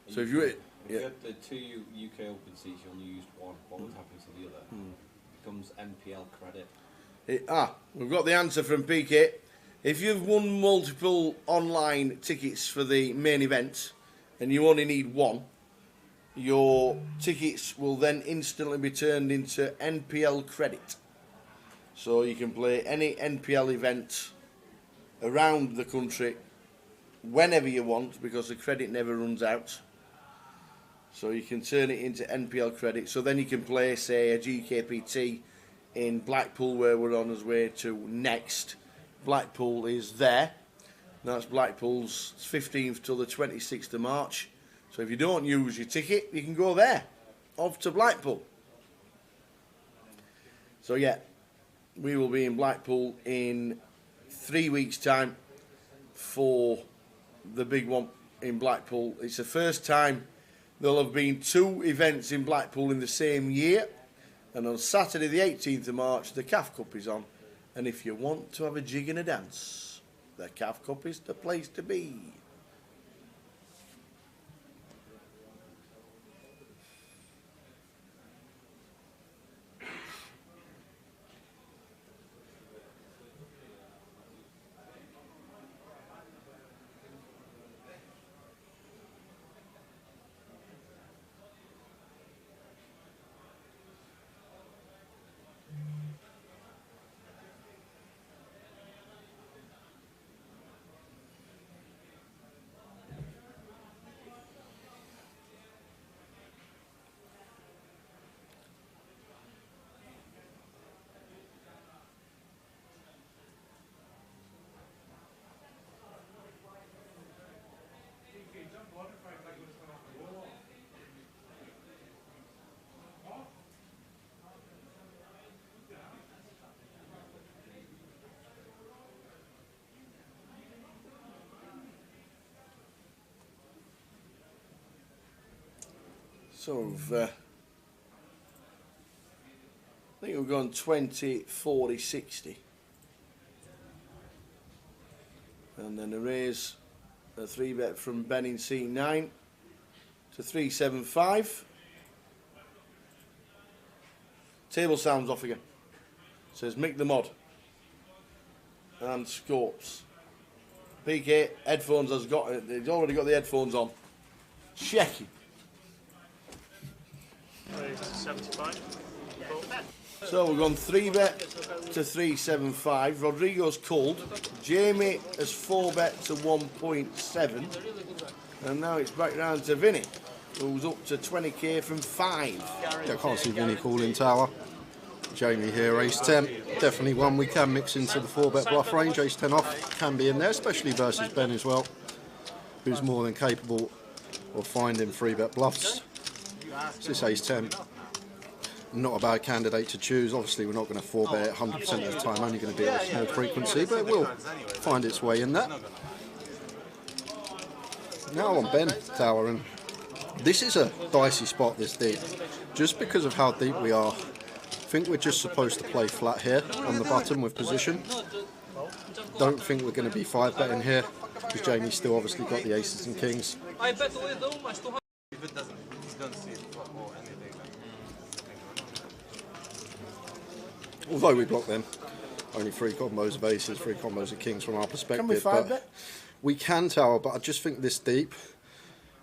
So if you had the two UK Open seats, you only used one. What would happen to the other? It becomes NPL credit. We've got the answer from PK. If you've won multiple online tickets for the main event and you only need one, your tickets will then instantly be turned into NPL credit. So you can play any NPL event around the country whenever you want because the credit never runs out. So you can turn it into NPL credit. So then you can play, say, a GKPT in Blackpool where we're on our way to next. Blackpool is there. That's Blackpool's 15th till the 26th of March. So if you don't use your ticket, you can go there, off to Blackpool. So yeah, we will be in Blackpool in 3 weeks' time for the big one in Blackpool. It's the first time there'll have been two events in Blackpool in the same year. And on Saturday the 18th of March, the CAF Cup is on. And if you want to have a jig and a dance, the CAF Cup is the place to be. So I think we've gone 20, 40, 60. And then a raise, a 3-bet from Ben in C9 to 375. Table sounds off again. Says Mick the Mod. And Scopes. PK, headphones has got it. He's already got the headphones on. Checking. 75. So we've gone 3-bet to 375. Rodrigo's called. Jamie has 4-bet to 1.7. And now it's back down to Vinny, who's up to 20k from 5. Yeah, I can't see Vinny calling tower. Jamie here, ace 10. Definitely one we can mix into the 4-bet bluff range. Ace 10 off can be in there, especially versus Ben as well, who's more than capable of finding 3-bet bluffs. It's this ace 10. not a bad candidate to choose. Obviously, we're not going to 4-bet 100% of the time, only going to be at a small frequency, but it will find its way in that. Now on Ben Tower, and this is a dicey spot this deep, just because of how deep we are. I think we're just supposed to play flat here on the button with position. Don't think we're going to be 5-betting here, because Jamie's still obviously got the aces and kings. I bet with almost 200. If it doesn't, you don't see it or anything. Although we block them, only 3 combos of aces, 3 combos of kings from our perspective. Can we 5-bet? We can tower, but I just think this deep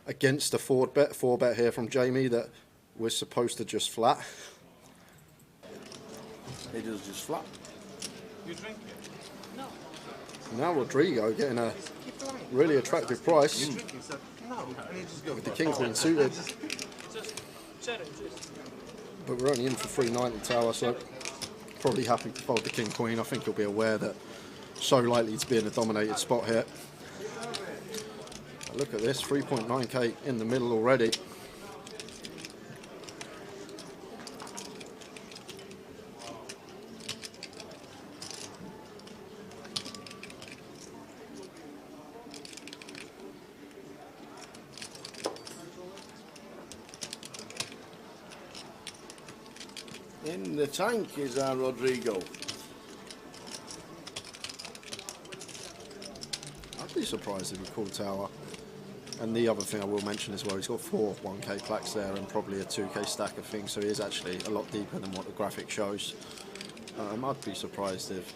against a 4-bet here from Jamie that we're supposed to just flat. He does just flat. You drink it? No. Now Rodrigo getting a really attractive price with the king queen suited. But we're only in for 390 tower, so probably happy to fold the king queen. I think he'll be aware that so likely to be in a dominated spot here. But look at this, 3.9k in the middle already. In the tank is our Rodrigo. I'd be surprised if he called tower. And the other thing I will mention as well, he's got 4 1k plaques there and probably a 2k stack of things, so he is actually a lot deeper than what the graphic shows. I'd be surprised if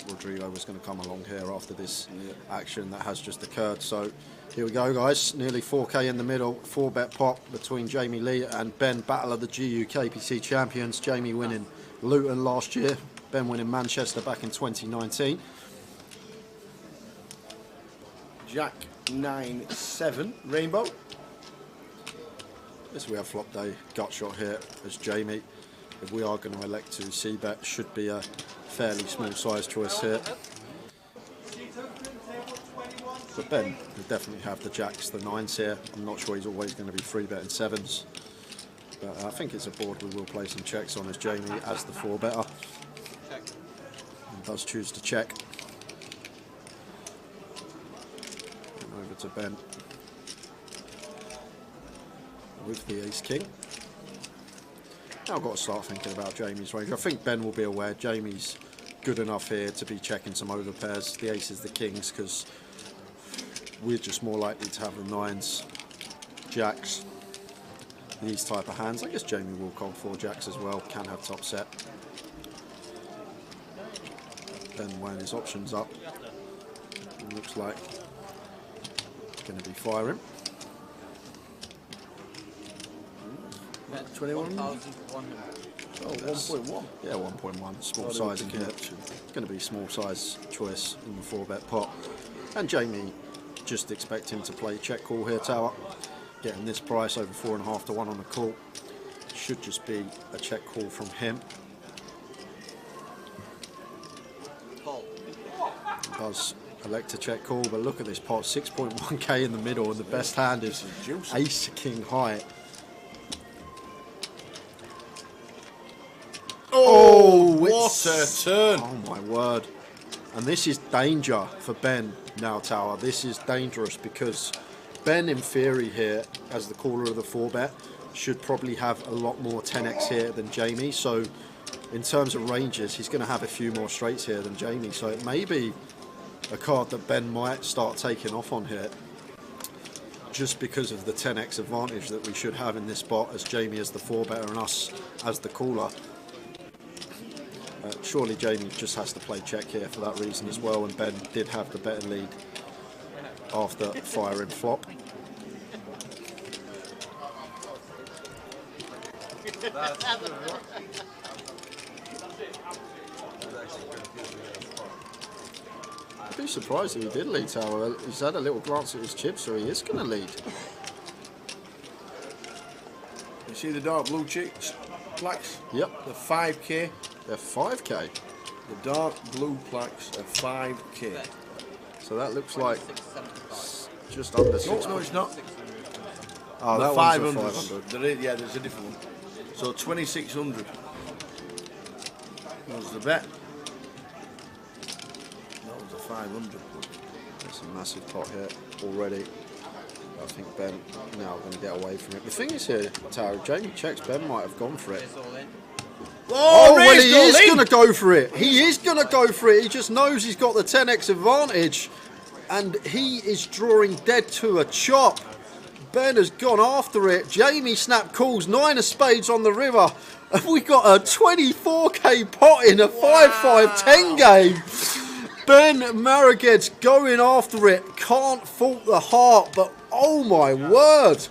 Rodrigo was going to come along here after this action that has just occurred. So here we go, guys, nearly 4k in the middle, 4-bet pot between Jamie Lee and Ben, battle of the GU KPC champions. Jamie winning Luton last year, Ben winning Manchester back in 2019. Jack 9-7 rainbow. Yes, we have flop day gut shot here as Jamie. If we are going to elect to c-bet, should be a fairly small size choice here. But Ben will definitely have the jacks, the 9s here. I'm not sure he's always going to be 3-betting 7s. But I think it's a board we will play some checks on as Jamie as the 4-better. And does choose to check. And over to Ben with the ace-king. Now I've got to start thinking about Jamie's range. I think Ben will be aware Jamie's good enough here to be checking some overpairs, the aces, the kings, because we're just more likely to have the 9s, jacks, these type of hands. I guess Jamie will call 4 jacks as well, can have top set. Ben weighing his options up. It looks like it's going to be firing. 21? Oh, 1.1. Yeah, 1.1. Small size in here. It's going to be small size choice in the 4-bet pot. And Jamie, just expect him to play check call here, tower. Getting this price over 4.5 to 1 on the call. Should just be a check call from him. Does elect to check call, but look at this pot, 6.1k in the middle, and the best hand is ace king high. Oh, what a turn! Oh my word. And this is danger for Ben now, tower. This is dangerous because Ben, in theory here, as the caller of the 4-bet, should probably have a lot more 10x here than Jamie. So in terms of ranges, he's going to have a few more straights here than Jamie. So it may be a card that Ben might start taking off on here, just because of the 10x advantage that we should have in this spot, as Jamie as the 4-better and us as the caller. Surely Jamie just has to play check here for that reason as well, and Ben did have the better lead after firing flop. I'd be surprised if he did lead, tower. He's had a little glance at his chips, so he is going to lead. You see the dark blue plaques? Yep. The 5k. They're 5k. The dark blue plaques are 5k. So that looks like just under 6. No, it's not. Oh, the that 500. one's a 500. There is, yeah, there's a different one. So 2,600 was the bet. That was a 500. That's a massive pot here already. I think Ben now going to get away from it. The thing is here, Taro, Jamie checks, Ben might have gone for it. Oh, well, he is going to go for it. He is going to go for it. He just knows he's got the 10x advantage. And he is drawing dead to a chop. Ben has gone after it. Jamie snap calls 9 of spades on the river. And we got a 24k pot in a 5-5-10 game. Ben Maraged's going after it. Can't fault the heart, but oh my word.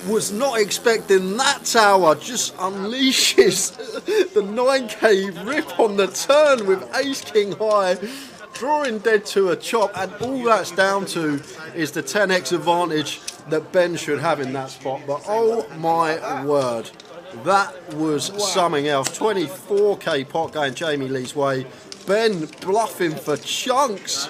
Was not expecting that tower. Just unleashes the 9k rip on the turn with ace king high. Drawing dead to a chop, and all that's down to is the 10x advantage that Ben should have in that spot. But oh my word, that was something else. 24k pot going Jamie Lee's way. Ben bluffing for chunks.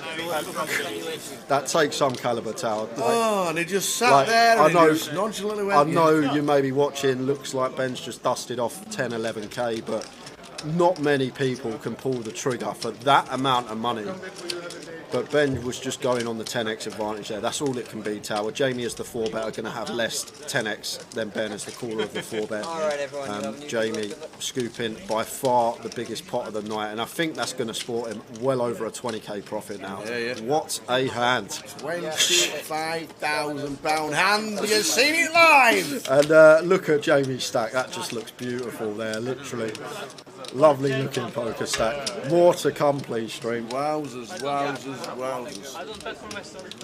That takes some caliber, Tower. Oh, and he just sat there and he just nonchalantly went. I know you may be watching, looks like Ben's just dusted off 10, 11k, but not many people can pull the trigger for that amount of money. But Ben was just going on the 10x advantage there. That's all it can be, Tower. Jamie as the 4-bet are going to have less 10x than Ben as the caller of the 4-bet. Jamie scooping by far the biggest pot of the night, and I think that's going to sport him well over a 20k profit now. What a hand. £25,000 hand. You've seen it live. And look at Jamie's stack. That just looks beautiful there, literally. Lovely looking poker stack. More to come, please, stream. Wowzers, wowzers, wowzers.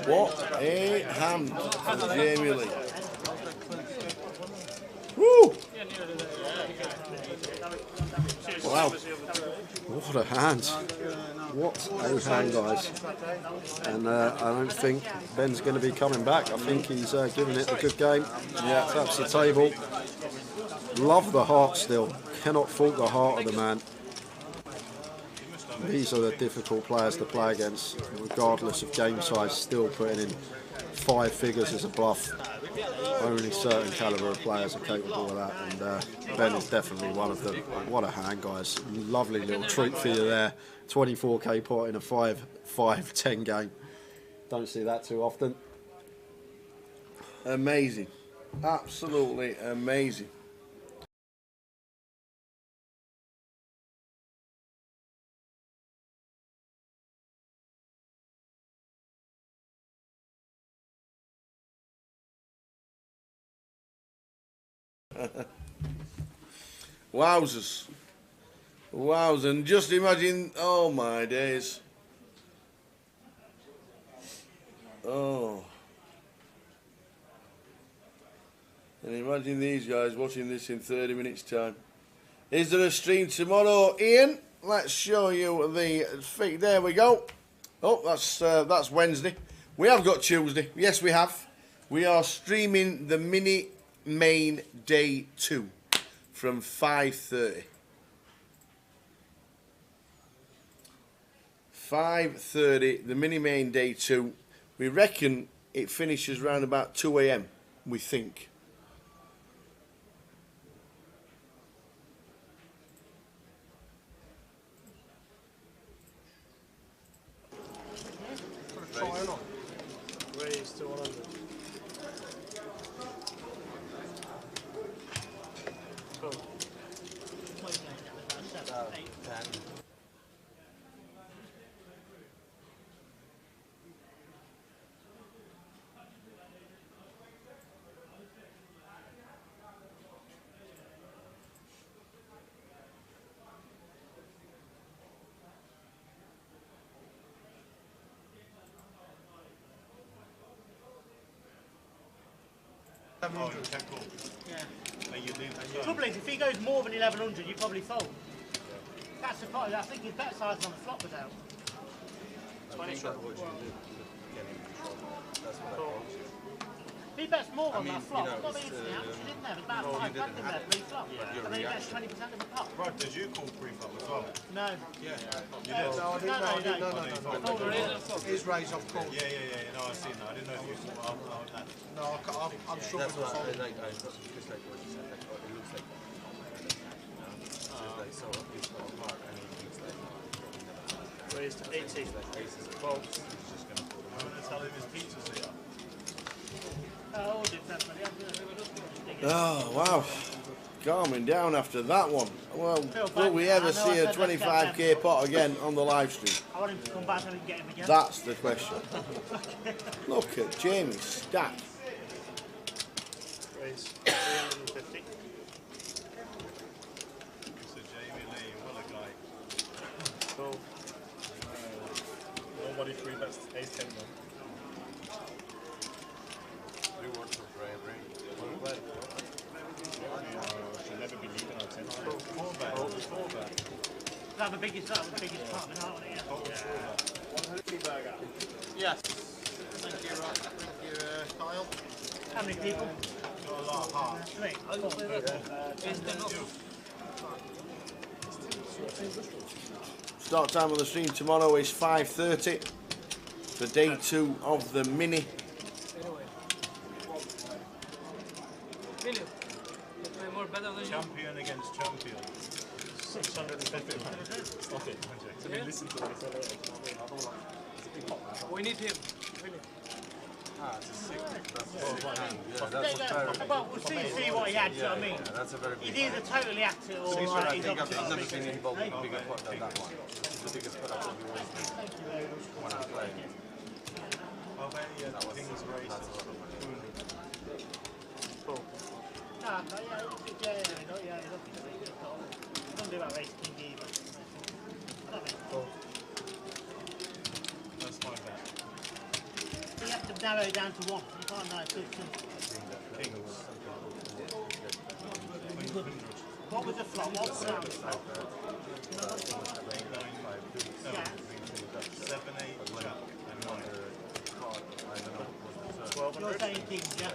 What a hand for Jamie Lee. Woo! Wow. What a hand. What a hand, guys. And I don't think Ben's going to be coming back. I think he's giving it a good game. Yeah, taps the table. Love the heart still. Cannot fault the heart of the man. These are the difficult players to play against, regardless of game size, still putting in 5 figures as a bluff. Only certain caliber of players are capable of that, and Ben is definitely one of them. What a hand, guys. Lovely little treat for you there. 24k pot in a 5-5-10 game. Don't see that too often. Amazing. Absolutely amazing. Wowzers. Wowzers. And just imagine, oh my days. Oh. And imagine these guys watching this in 30 minutes time. Is there a stream tomorrow, Ian? Let's show you the feed. There we go. Oh, that's Wednesday. We have got Tuesday. Yes, we have. We are streaming the mini main day 2 from 5:30. 5:30, the mini main day 2. We reckon it finishes around about 2 AM, we think. Raise to 100. Cool. The trouble is, if he goes more than 1100, you probably fold. That's the part. I think his bet size on the flop was out. 20. If he bets more on that flop, it's not easy out. She didn't have about 5 grand in there pre-flop. And then he bets 20% of the pot. Right, did you call pre-flop as well? No. Yeah. You No, did? I didn't. No. His raise off call. Yeah. No, I've seen that. I didn't know if you saw that. No, I'm sure That's we'll what fold. I like. Just like what you said. Like, it looks like. is 80. Well, he's just going to put them. I'm going to tell him his pizza's here. Oh, definitely. Oh, wow. Calming down after that one. Well, will we ever see a 25k pot again on the live stream? I want him to come back so we can get him again. That's the question. Look at Jamie's stack. Raise 350. So Jamie Lee, what a guy. Cool. Nobody free bets ace 10 though. Reward for bravery. She'll never be leaving our 10. Four bet. That's the biggest part, aren't it? Yeah. Yes. Thank you, Rob. Thank you, Kyle. How many people? Got a lot of heart. 3. Start time on the stream tomorrow is 5:30 for day 2 of the mini. Really? Play more better than you. Champion against champion. 650 pounds. Stop it. So we listen to what he said later. We need him. Really. It's a sick. That's Yeah, that's a very well, we'll see what he had, do you know what I mean? Yeah, that's a very big He'd either totally act it or I he's think I've obviously never been speaking. involved in a bigger pot than that one. It's the biggest pot I've ever raised when I played. How many things raised? Don't do that race king either. That's my bet. You have to narrow it down to one. You can't narrow it to two. What was the flop? What was the flop? 7, 8, jack, and 9. 12. You're saying kings, yeah?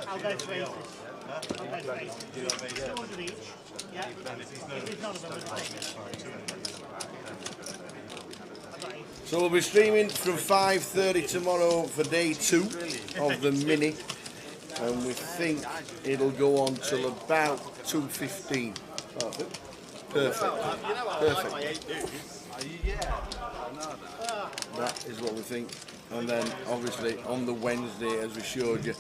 I'll go for aces. I'll go for aces. 200 each. Yeah. If it's none of them, it's So we'll be streaming from 5:30 tomorrow for day 2 of the mini, and we think it'll go on till about 2:15. Perfect. Perfect. That is what we think. And then obviously on the Wednesday, as we showed you,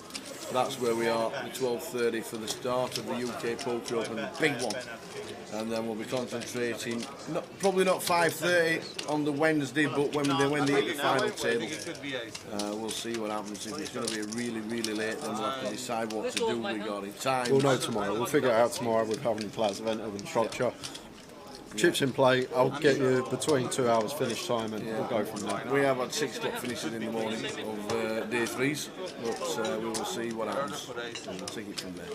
that's where we are at 12:30 for the start of the UK Poker Open, big one. And then we'll be concentrating, probably not 5:30 on the Wednesday, but when they hit the final table, we'll see what happens. If it's going to be really, really late, then we'll have to decide what to do regarding time. We'll know tomorrow. We'll figure it out tomorrow with how many players have entered and structure. Chips in play, I'll get you between 2 hours finish time and we'll go from there. We have had 6 o'clock finishes in the morning of day 3s, but we will see what happens and we'll take it from there.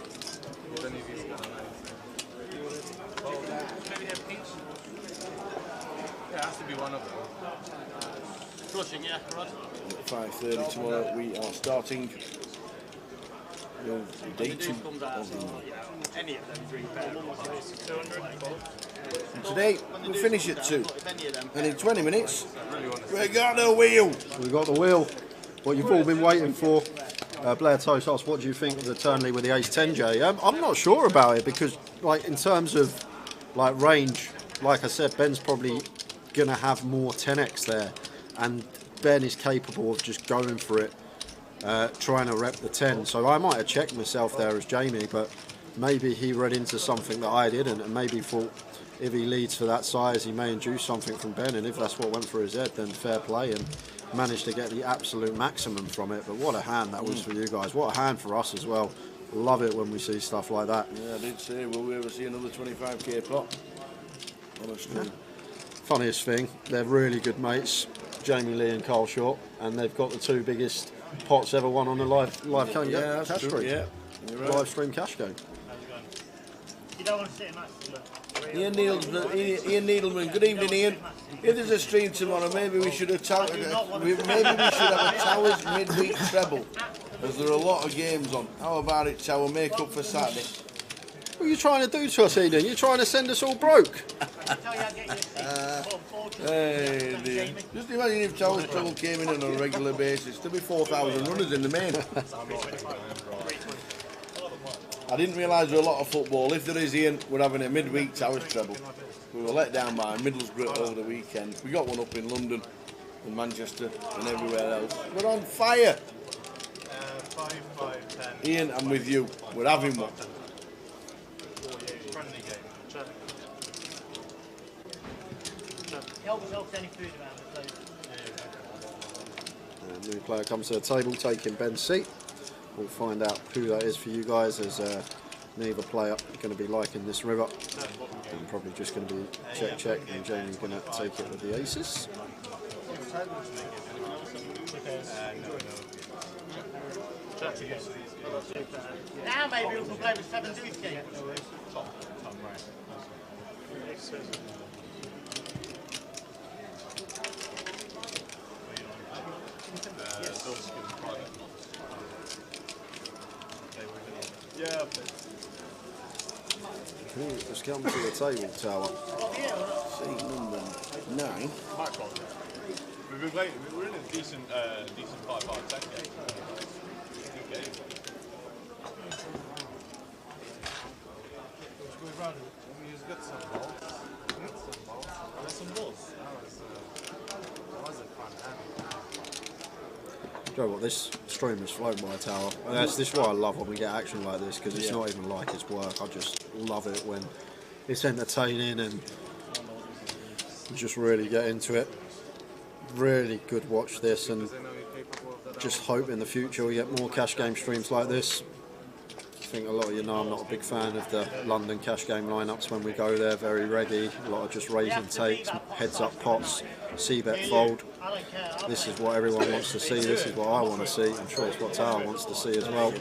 Yeah, it has to be one of them. Flushing, yeah, Rod. At 5:30 tomorrow we are starting day 2 of the Any of them 3 pair. And today we finish at 2, and in 20 minutes we got the wheel. We've got the wheel, what you've all been waiting for. Blair Toast asked, what do you think of the Turnley with the Ace 10J? I'm not sure about it because, like, in terms of like range, like I said, Ben's probably gonna have more 10x there, and Ben is capable of just going for it, trying to rep the 10. So I might have checked myself there as Jamie, but maybe he read into something that I didn't, and maybe thought if he leads for that size, he may induce something from Ben, and if that's what went through his head, then fair play, and managed to get the absolute maximum from it. But what a hand that was for you guys. What a hand for us as well. Love it when we see stuff like that. Yeah, I did say, will we ever see another 25k pot on a stream? Yeah. Funniest thing, they're really good mates, Jamie Lee and Carl Short, and they've got the 2 biggest pots ever won on a live cash stream. Yeah, right. Live stream cash game. You don't want to sit in that. Ian Needleman, good evening, Ian. If there's a stream tomorrow, maybe we should have maybe we should have a Towers midweek treble, as there are a lot of games on. How about it, Tower? Make up for Saturday. What are you trying to do to us, Eden? You're trying to send us all broke. Hey dear. Just imagine if Towers treble came in on a regular basis. There'd be 4,000 runners in the main. I didn't realise there was a lot of football. If there is, Ian, we're having a midweek Towers treble. We were let down by Middlesbrough over the weekend. We got one up in London, in Manchester, and everywhere else. We're on fire. 5, 5, 10. Ian, I'm with you. We're having one. Friendly game. Help yourself to any food around the place. New player comes to the table, taking Ben's seat. We'll find out who that is for you guys, as neither player going to be liking this river. I'm probably just going to be check, and Jamie's going to take it with the aces. Now maybe we can play with 7 deuce game. Yeah. Let's come to the table, Tower. Seat number 9. We've been playing. We're in a decent 5-5-10 game. Good game. He's got some balls. Some balls. That was a fun hand. You know what, this stream has flown by, Tower. And this is why I love when we get action like this, because it's not even like it's work. I just love it when it's entertaining and you just really get into it. Really good watch this, and just hope in the future we get more cash game streams like this. I think a lot of you know I'm not a big fan of the London cash game lineups when we go there, very reggy, a lot of just raising takes, heads up pots, c-bet fold. This is what everyone wants to see, this is what I want to see, I'm sure it's what Tower wants to see as well.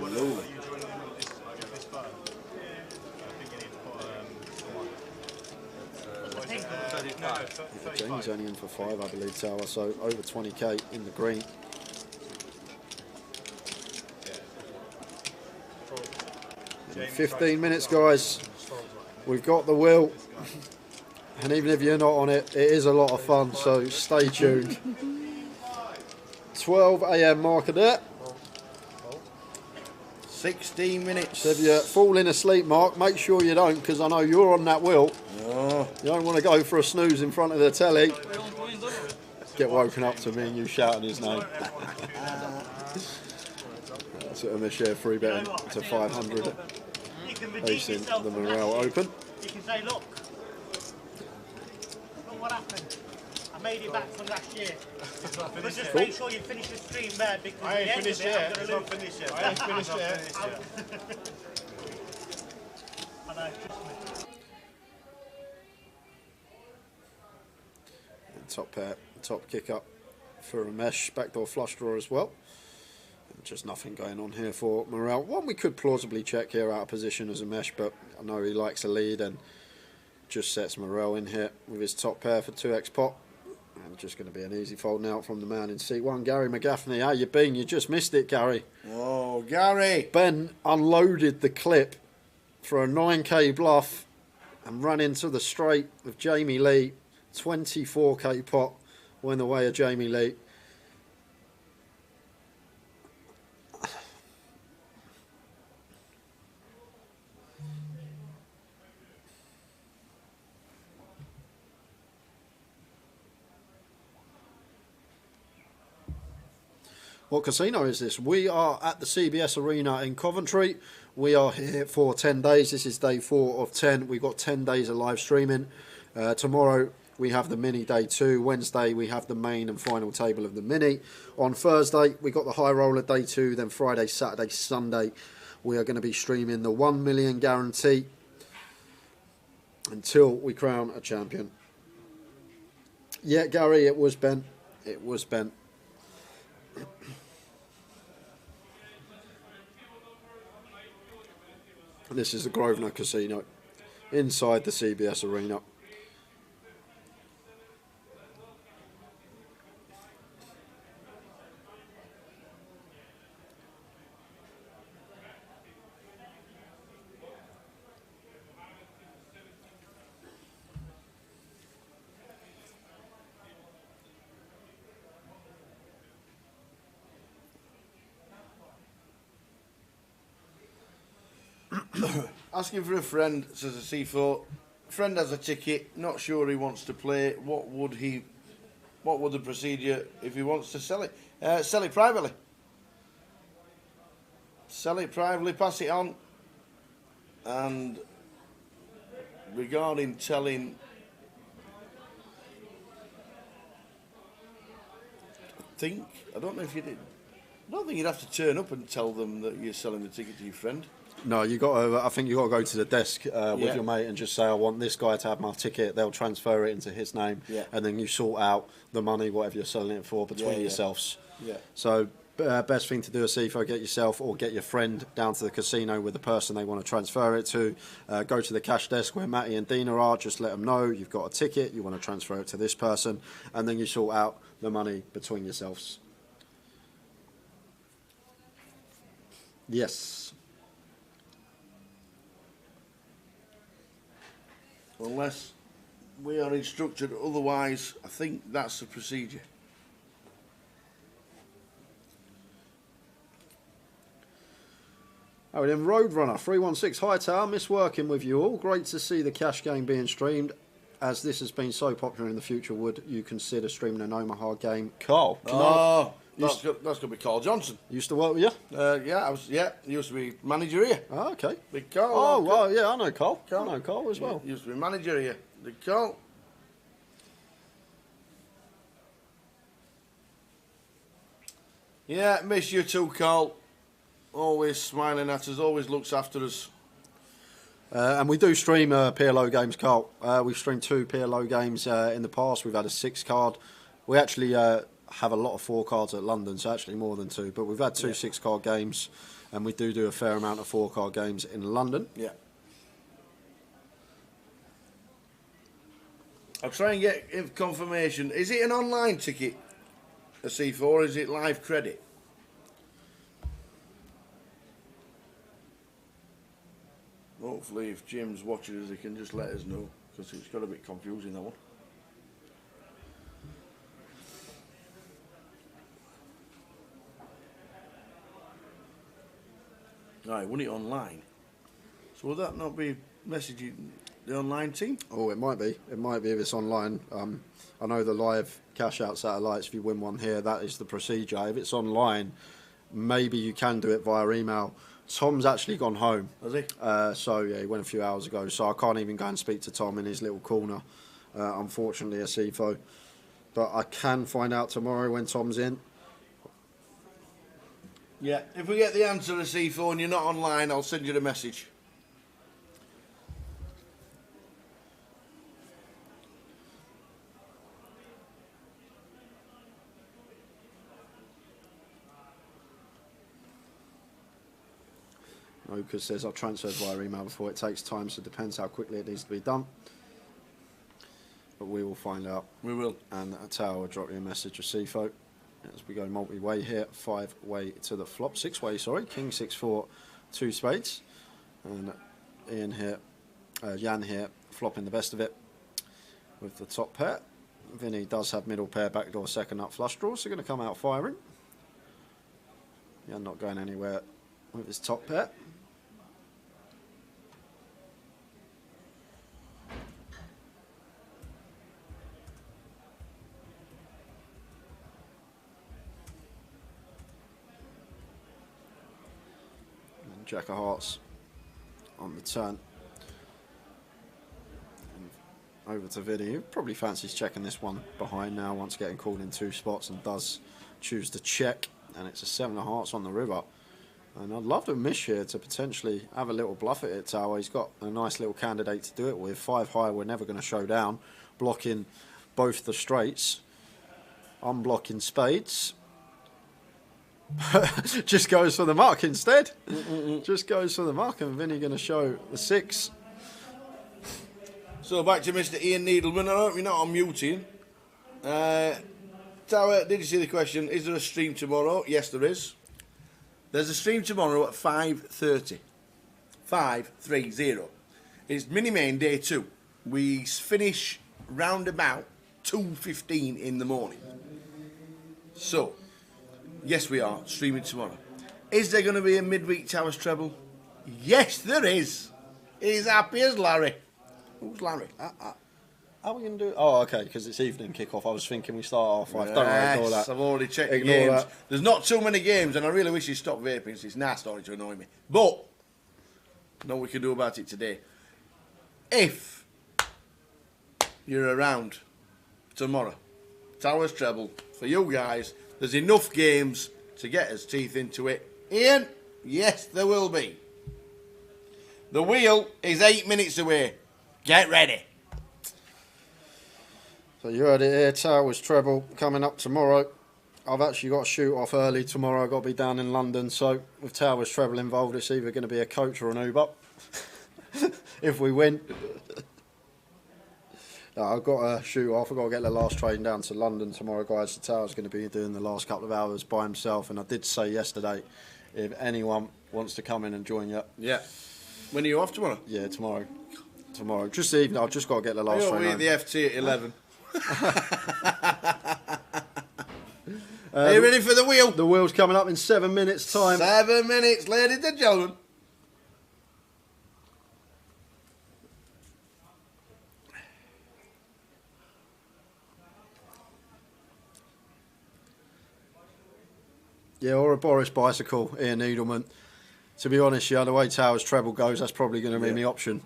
Jamie's only in for 5, I believe, Tower, so over 20k in the green. In 15 minutes, guys, we've got the wheel, and even if you're not on it, it is a lot of fun, so stay tuned. 12 AM marker there. 16 minutes. So if you're falling asleep, Mark, make sure you don't, because I know you're on that wheel. Oh. You don't want to go for a snooze in front of the telly. Get woken up to me and you shouting his name. That's it, I'm going to share free betting to 500. Facing the Morale Open. You can say, look what happened. I made it back from last year. But just make sure you finish the stream there, because I ain't finished yet. It's not finished yet. I ain't finished yet. I know, trust me. And top pair, top kick up for a mesh, backdoor flush draw as well. And just nothing going on here for Morale. One we could plausibly check here out of position as a mesh, but I know he likes a lead and just sets Morale in here with his top pair for 2x pot. And just going to be an easy fold now from the man in seat 1, Gary McGaffney. How you been? You just missed it, Gary. Oh, Gary. Ben unloaded the clip for a 9k bluff and ran into the straight of Jamie Lee. 24k pot went the way of Jamie Lee. What casino is this? We are at the CBS Arena in Coventry. We are here for 10 days. This is day 4 of 10. We've got 10 days of live streaming. Tomorrow we have the mini day 2. Wednesday we have the main and final table of the mini. On Thursday we got the high roller day 2. Then Friday, Saturday, Sunday we are going to be streaming the 1 million guarantee until we crown a champion. Yeah, Gary, it was bent. It was bent. This is the Grosvenor Casino inside the CBS Arena. Asking for a friend, says a C4. Friend has a ticket, not sure he wants to play. What would the procedure if he wants to sell it? Sell it privately. Sell it privately, pass it on. And regarding telling, I don't know if you did. I don't think you'd have to turn up and tell them that you're selling the ticket to your friend. No, you got to. I think you got to go to the desk with your mate and just say, "I want this guy to have my ticket." They'll transfer it into his name, and then you sort out the money, whatever you're selling it for, between yourselves. Yeah. So, best thing to do is CFO, get yourself or get your friend down to the casino with the person they want to transfer it to. Go to the cash desk where Matty and Dina are. Just let them know you've got a ticket. You want to transfer it to this person, and then you sort out the money between yourselves. Yes. Unless we are instructed otherwise, I think that's the procedure. Oh, then Roadrunner 316. Hi Tower, miss working with you all. Great to see the cash game being streamed. As this has been so popular in the future, would you consider streaming an Omaha game? Carl. That's going to be Carl Johnson. Used to work with you? He used to be manager here. Oh, okay. Big Carl. Oh, well, yeah, I know Carl. I know Carl as well. He used to be manager here. Big Carl. Yeah, miss you too, Carl. Always smiling at us, always looks after us. And we do stream PLO games, Carl. We've streamed 2 PLO games in the past. We've had a 6 card. We actually have a lot of 4 cards at London, so actually more than 2. But we've had 2 6 card games, and we do a fair amount of 4 card games in London. Yeah. I'll try and get confirmation. Is it an online ticket, a C4, or is it live credit? Hopefully, if Jim's watching us, he can just let us know, because it's got a bit confusing, that one. Right, won it online. So would that not be messaging the online team? Oh, it might be. It might be if it's online. I know the live cash out satellites, if you win one here, that is the procedure. If it's online, maybe you can do it via email. Tom's actually gone home. Has he? So, yeah, he went a few hours ago. So I can't even go and speak to Tom in his little corner, unfortunately, a CFO. But I can find out tomorrow when Tom's in. Yeah, if we get the answer to C4 and you're not online, I'll send you the message. Lucas says, I've transferred via email before. It takes time, so it depends how quickly it needs to be done. But we will find out. We will. And Tower will drop you a message of CFO. As we go multi-way here, 5-way to the flop, 6-way, sorry, King 6-4, 2 spades, and Ian here, Jan here, flopping the best of it with the top pair. Vinny does have middle pair, backdoor, second up flush draw, so going to come out firing. Jan not going anywhere with his top pair. Jack of hearts on the turn. And over to Vinny, who probably fancies checking this one behind now once getting called in 2 spots, and does choose to check. And it's a 7 of hearts on the river. And I'd love to miss here to potentially have a little bluff at it, Tower. He's got a nice little candidate to do it with. 5 high, we're never going to show down. Blocking both the straights. Unblocking spades. Just goes for the mark instead. Just goes for the mark, and Vinny going to show the 6. So back to Mr. Ian Needleman. I hope you're not on muting. Tower, did you see the question? Is there a stream tomorrow? Yes, there is. There's a stream tomorrow at 5:30. 5:30. It's mini main day 2. We finish round about 2:15 in the morning. So, yes, we are streaming tomorrow. Is there going to be a midweek Towers treble? Yes, there is. He's happy as Larry. Who's Larry? How are we going to do it? Oh, okay, because it's evening kick-off. I was thinking we start half 5. Don't worry, ignore that. I've already checked the Ignore games. that. There's not too many games, and I really wish he'd stop vaping, because it's now starting to annoy me. But, know what we can do about it today. If you're around tomorrow, Towers Treble, for you guys, there's enough games to get us teeth into it. Ian, yes, there will be. The wheel is 8 minutes away. Get ready. So you heard it here, Towers Treble coming up tomorrow. I've actually got to shoot off early tomorrow. I've got to be down in London, so with Towers Treble involved, it's either going to be a coach or an Uber. If we win. No, I've got to shoot off. I've got to get the last train down to London tomorrow, guys. The Tower's going to be doing the last couple of hours by himself, and I did say yesterday, if anyone wants to come in and join you. Yeah. When are you off tomorrow? Yeah, tomorrow. Tomorrow. Just the evening. I've just got to get the last train We're home. the FT at 11. Are you ready for the wheel? The wheel's coming up in 7 minutes' time. 7 minutes, ladies and gentlemen. Yeah, or a Boris bicycle, Ian Needleman. To be honest, yeah, the way Towers Treble goes, that's probably going to be my option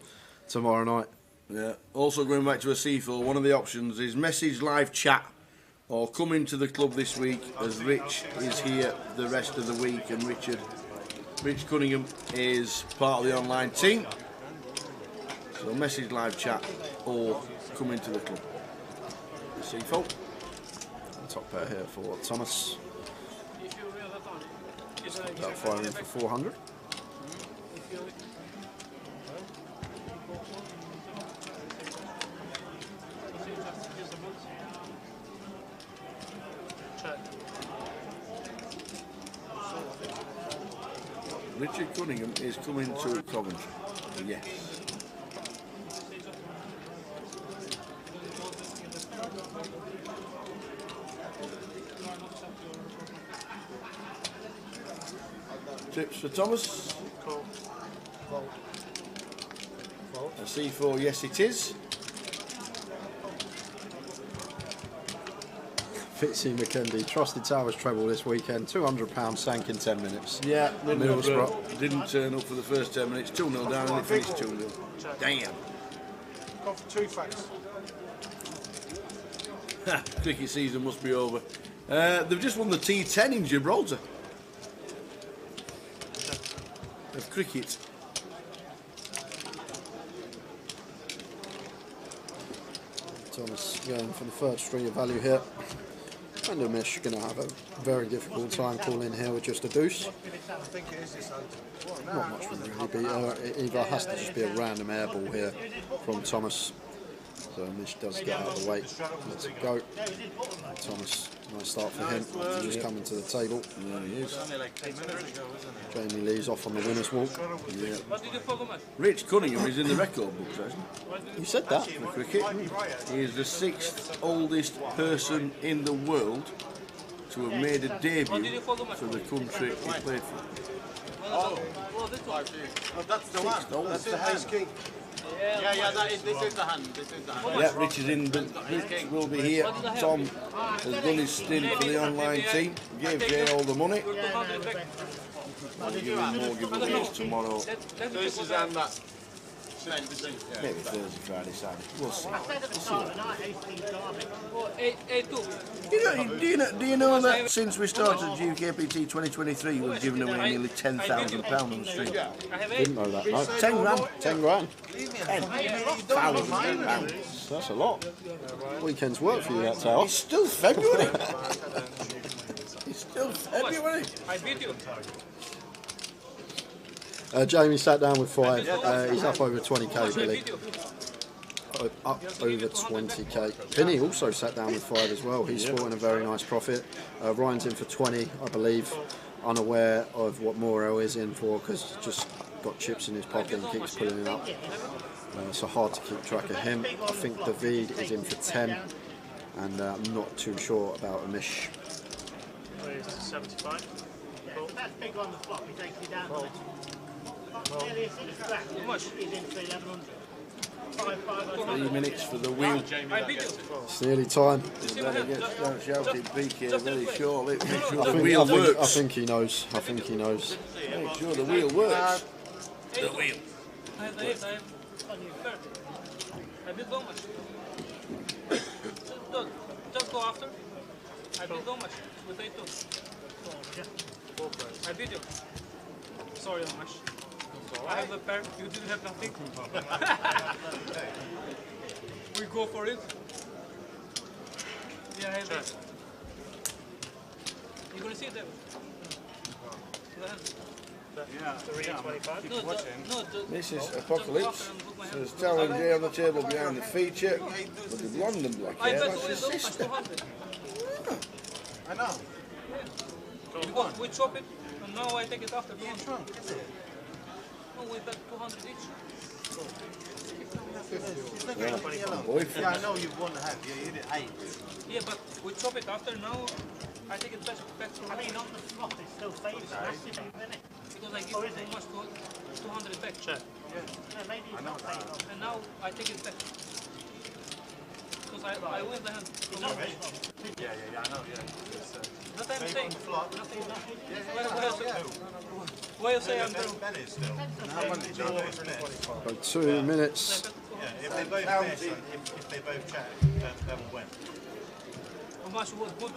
tomorrow night. Yeah. Also going back to a C4, one of the options is message live chat or come into the club this week as Rich is here the rest of the week, and Rich Cunningham is part of the online team. So message live chat or come into the club. C4. Top pair here for Thomas. That firing for 400. Richard Cunningham is coming to Coventry. Yes. Tips for Thomas. Cool. Fold. A C4, yes it is. Fitzy McKendy, trusted Towers Treble this weekend, £200 sank in 10 minutes. Yeah, Middlesbrough didn't turn up for the first 10 minutes, 2-0 down and it finished 2-0. Damn. Gone for 2 facts. Cricket season must be over. They've just won the T10 in Gibraltar. Of cricket. Thomas going for the third string of value here. And Amish going to have a very difficult time calling here with just a deuce. I think it is this hand. Not much will really be. It either has to just be a random air ball here from Thomas. So Amish does get out of the way. Let's it go. Thomas, nice start for him. He's just coming to the table. Yeah, he is. Jamie Lee's off on the winner's walk. Yeah. Rich Cunningham is in the record books, actually. You said that? For cricket. He is the 6th oldest person in the world to have made a debut for the country he played for. Oh, that's the one. That's the Ace King. Yeah, this is the hand. This is the hand. Yeah, Rich is in. Rich will be here. Tom has done his stint for the online team. Gave Jay all the money. I'll give him more giveaways tomorrow. So this is that. Maybe Thursday, Friday, Saturday. We'll see. Do you know that since we started GKPT 2023, we've given away nearly £10,000 on the street? Didn't know that, no. 10 grand. 10 grand. £10,000. That's a lot. Weekend's work for you, that Tower. It's still February. It's still February. I beat you. Jamie sat down with 5. He's up over 20k, Billy. Up over 20k. Vinny also sat down with 5 as well. He's sporting a very nice profit. Ryan's in for 20, I believe. Unaware of what Morel is in for because he's just got chips in his pocket and keeps pulling it up. So hard to keep track of him. I think David is in for 10. And I'm not too sure about Amish. 75. That's big on the flop. He takes you down. Nearly a 6 grand. How much? He's in for 1100. 3 minutes for the wheel. It's nearly time. Better get shouting PK very shortly. Make sure I the think, wheel I works. think he knows. I think he knows. Make sure the wheel works. The wheel. I bid so much. Just go after. I bid so much. With A2. I bid you. Sorry, how much? I have a pair. You didn't have nothing. We go for it. Yeah, I have it. You're gonna see it there. Yeah, 325. This is Apocalypse. So there's Talon J on the table behind the feature. With the blonde and black hair, that's his sister. I know. Because we chop it, and now I take it after. No, we bet 200 each. Yeah, I know you've won half. You hit it 8. Yeah, but we chop it after. Now I take it back to. I mean, on the spot, it's still safe. Massive, isn't it? Because I give so much 200 back. Sure. Yeah, maybe it's not safe. And now I take it back. Because I win the hand. Yeah, I know, yeah. What I'm saying. Why you say I'm through? About 2 minutes. Yeah, if they both miss, if they both check, then will win. How much was good?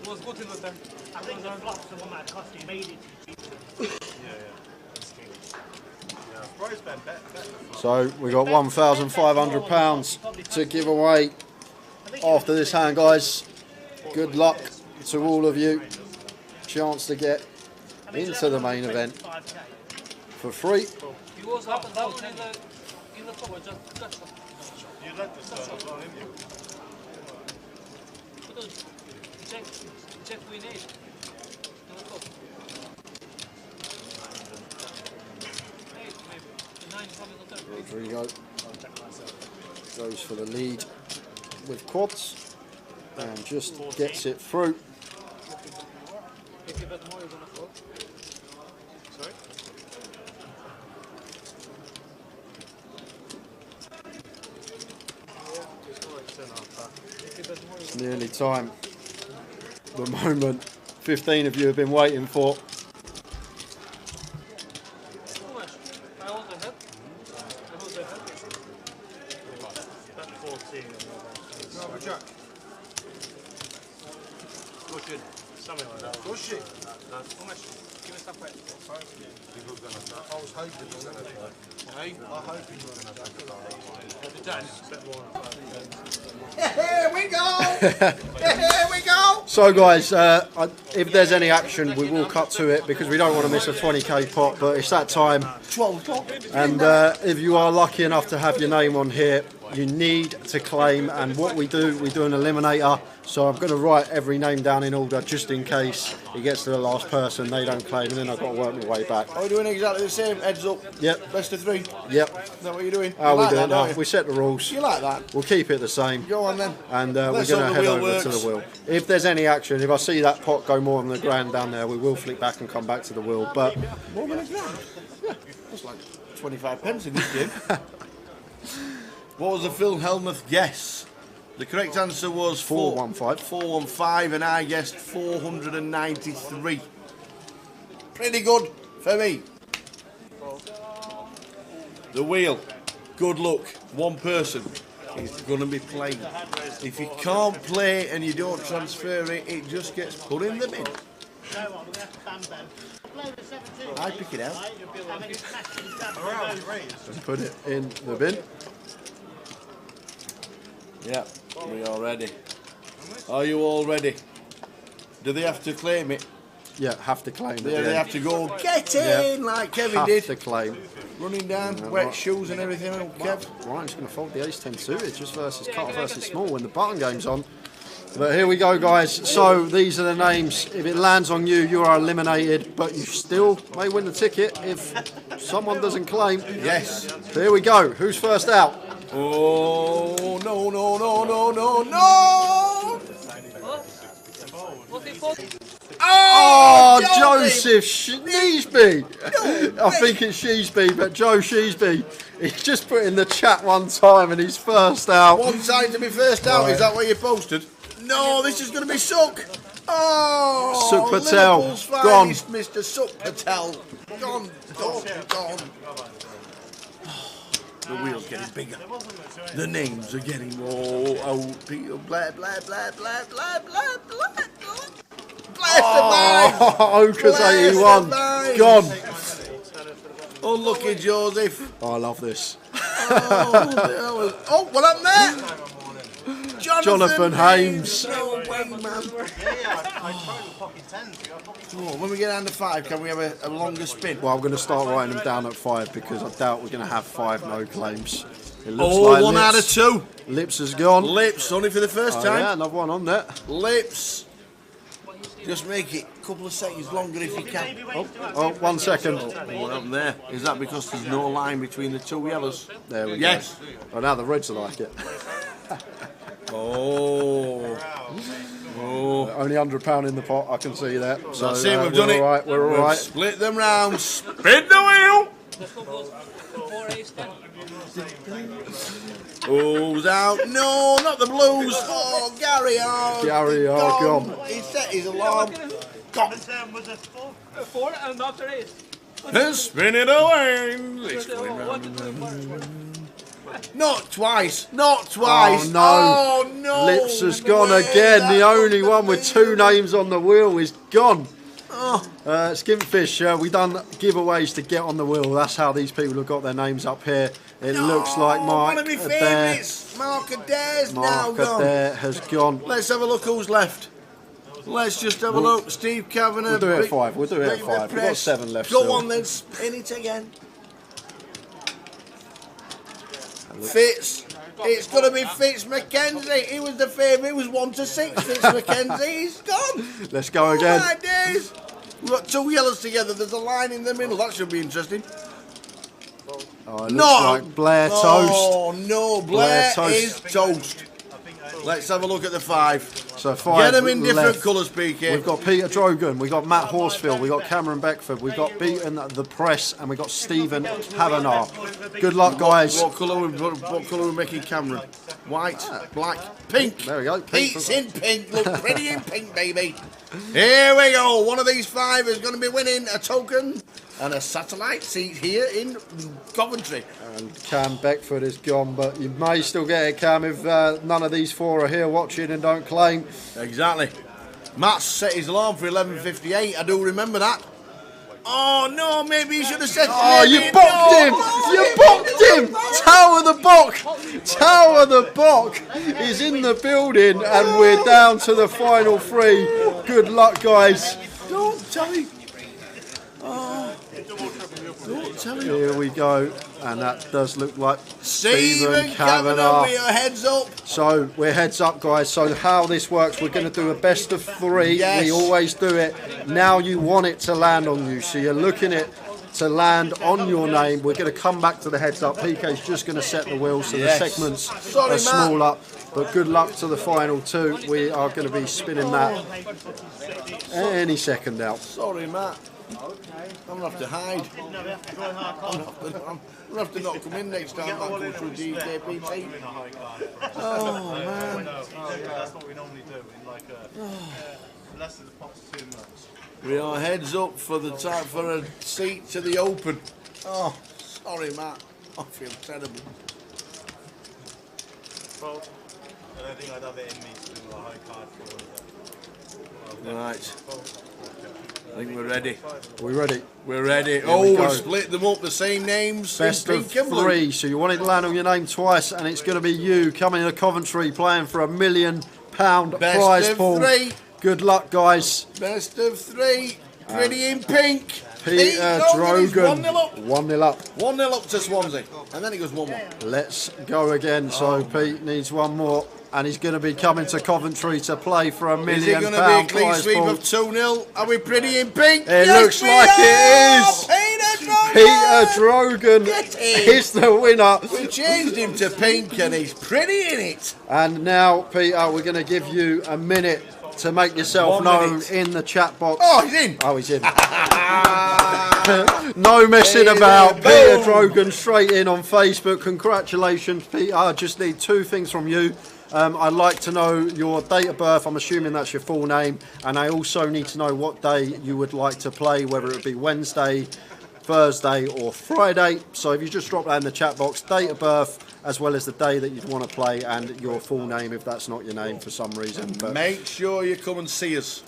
Was good in the turn. I think the bluffs the one that cost you made it. So we got £1,500 to give away after this hand, guys. Good luck to all of you. Chance to get into the main event for free. You was up and down in the cover, just touch them. You let this go as well, didn't you? Check we need. Rodrigo goes for the lead with quads and just gets it through. If you bet more, you're gonna fall. Sorry? It's nearly time. The moment 15 of you have been waiting for. Something like that. Push it. How much? Give me some price. I was hoping you were going to try. Hey? I hope you were going to try. Here we go! Here we go! So guys, if there's any action we will cut to it because we don't want to miss a 20k pot, but it's that time. 12 o'clock. And if you are lucky enough to have your name on here, you need to claim, and what we do an eliminator. So I'm going to write every name down in order just in case it gets to the last person, they don't claim, and then I've got to work my way back. Are we doing exactly the same? Heads up? Yep. Best of 3? Yep. Is that what you're doing? How you we like do that, it now? don't you? We set the rules. You like that? We'll keep it the same. Go on then. And we're Let's going to hope head the wheel over to works. the wheel. If there's any action, if I see that pot go more than the grand down there, we will flick back and come back to the wheel. But more than a grand? Yeah. That's like 25 pence in this game. What was the Phil Helmuth guess? The correct answer was 415. 415, and I guessed 493. Pretty good for me. The wheel. Good luck. One person is going to be playing. If you can't play and you don't transfer it, it just gets put in the bin. I pick it out and put it in the bin. Yeah, we are ready. Are you all ready? Do they have to claim it? Yeah, have to claim it. They have to go, get in, like Kevin have did. to claim. Running down, wet shoes and everything, Kev. Ryan's going to fold the ace-10 suited just versus cut versus small when the button game's on. But here we go, guys. So these are the names. If it lands on you, you are eliminated, but you still may win the ticket if someone doesn't claim. Yes. So here we go. Who's first out? Oh, no, no, no, no, no, no! Oh, Joseph Sheesby. I think it's Sheesby, but Joe Sheesby. He's just put in the chat one time and he's first out. One time to be first out. Right. Is that what you posted? No, this is going to be Suk. Oh, Suk Patel, Liverpool's finest, Mr. Suk Patel. Gone. The wheel's getting bigger. The names are getting more. Oh, Peter, blah, blah, blah, blah, blah, blah, blah. Bless the mind. Oaker's 81. Gone. Unlucky Joseph. Oh, I love this. Oh, what happened there? Jonathan Hames. No way, man. Oh, when we get down to 5, can we have a longer spin? Well, I'm going to start writing them down at 5 because I doubt we're going to have 5 no claims. It looks like one Lips. out of 2. Lips has gone. Lips, only for the first time. Yeah, another one on there. Lips. Just make it a couple of seconds longer if you can. Oh, 1 second. What happened there? Is that because there's no line between the two yellows? There we go. Yes. Oh, now the reds are like it. Oh. Only £100 in the pot, I can see that. So That's it, we've done it. All right, we're all right. Split them round. Spin the wheel. Who's out? No, not the Blues. Oh, Gary are gone. He set his alarm. Gone. 4 and after 8. And spin it away. It's going round. Not twice. Not twice. Oh, no. Oh, no. Lips has gone again. The only one with 2 names on the wheel is gone. Skimfish, we done giveaways to get on the wheel. That's how these people have got their names up here. It looks like One of my favourites. Mark Adair's now gone. Mark Adair has gone. Let's have a look who's left. Let's just have a look. Steve Kavanagh. We'll do it at 5. We'll do it at 5. We've got 7 left. Go still. on then, spin it again. Fitz. It's going to be Fitz McKenzie. He was the favourite. It was 1 to 6. Fitz McKenzie. He's gone. Let's go again. My days. We've got 2 yellows together. There's a line in the middle. That should be interesting. Oh, it looks like Blair Toast. Oh, no. Blair Toast. is toast. Let's have a look at the 5. So 5. Get them in different left. colours, PK. We've got Peter Drogan, we've got Matt Horsfield, we've got Cameron Beckford, we've got Beaton the Press, and we've got Stephen Havanagh. Good luck, guys. What colour are we making Cameron? White, black, pink. There we go. Pete's in pink. Look pretty in pink, baby. Here we go. One of these 5 is going to be winning a token and a satellite seat here in Coventry. And Cam Beckford is gone, but you may still get it, Cam, if none of these 4 are here watching and don't claim. Exactly. Matt's set his alarm for 11:58. I do remember that. Oh no, maybe you should have said. Oh, you bocked him! You bocked him! Tower the Bock! Tower the Bock is in the building, and we're down to the final 3. Good luck, guys. Don't tell me. Don't tell me. Here we go, and that does look like Stephen Kavanagh with your heads up. So we're heads up, guys. So how this works, we're going to do a best of 3. Yes. We always do it. Now you want it to land on you, so you're looking at to land on your name. We're going to come back to the heads up. PK's just going to set the wheel, so Yes. the segments Sorry, are small Matt. up. But good luck to the final 2. We are going to be spinning that any second out. Sorry, Matt. I'm going to have to hide. I'm going to have to not come in next time I go through DKPT. Oh, man. That's what we normally do. In like less than the pot's too much. We are heads up for the time for a seat to the Open. Oh, sorry, Matt. I feel terrible. Well, I don't think I'd have it in me to do a high card for one of them. Right. I think we're ready. Are we ready? We're ready. Here we go. We've split them up, the same names. Best in of pink and blue. 3, so you want it to land on your name twice, and it's going to be you coming to Coventry playing for £1 million Best prize of pool. 3. Good luck, guys. Best of 3. Pretty in pink. Peter Drogan. Drogan. 1-0 up. 1-0 up to Swansea. And then it goes 1-1. Let's go again. So Pete needs 1 more, and he's going to be coming to Coventry to play for £1 million Is it going to be a clean prize sweep pool. of 2-0? Are we pretty in pink? It Yes, looks we like are! it is. Peter Drogan is the winner. We changed him to pink and he's pretty in it. And now, Peter, we're going to give you a minute to make yourself 1 known minute. in the chat box. Oh, he's in. Oh, he's in. No messing about. Peter Drogan straight in on Facebook. Congratulations, Peter. I just need 2 things from you. I'd like to know your date of birth. I'm assuming that's your full name. And I also need to know what day you would like to play, whether it be Wednesday, Thursday or Friday. So if you just drop that in the chat box, date of birth, as well as the day that you'd want to play, and your full name if that's not your name for some reason. But make sure you come and see us.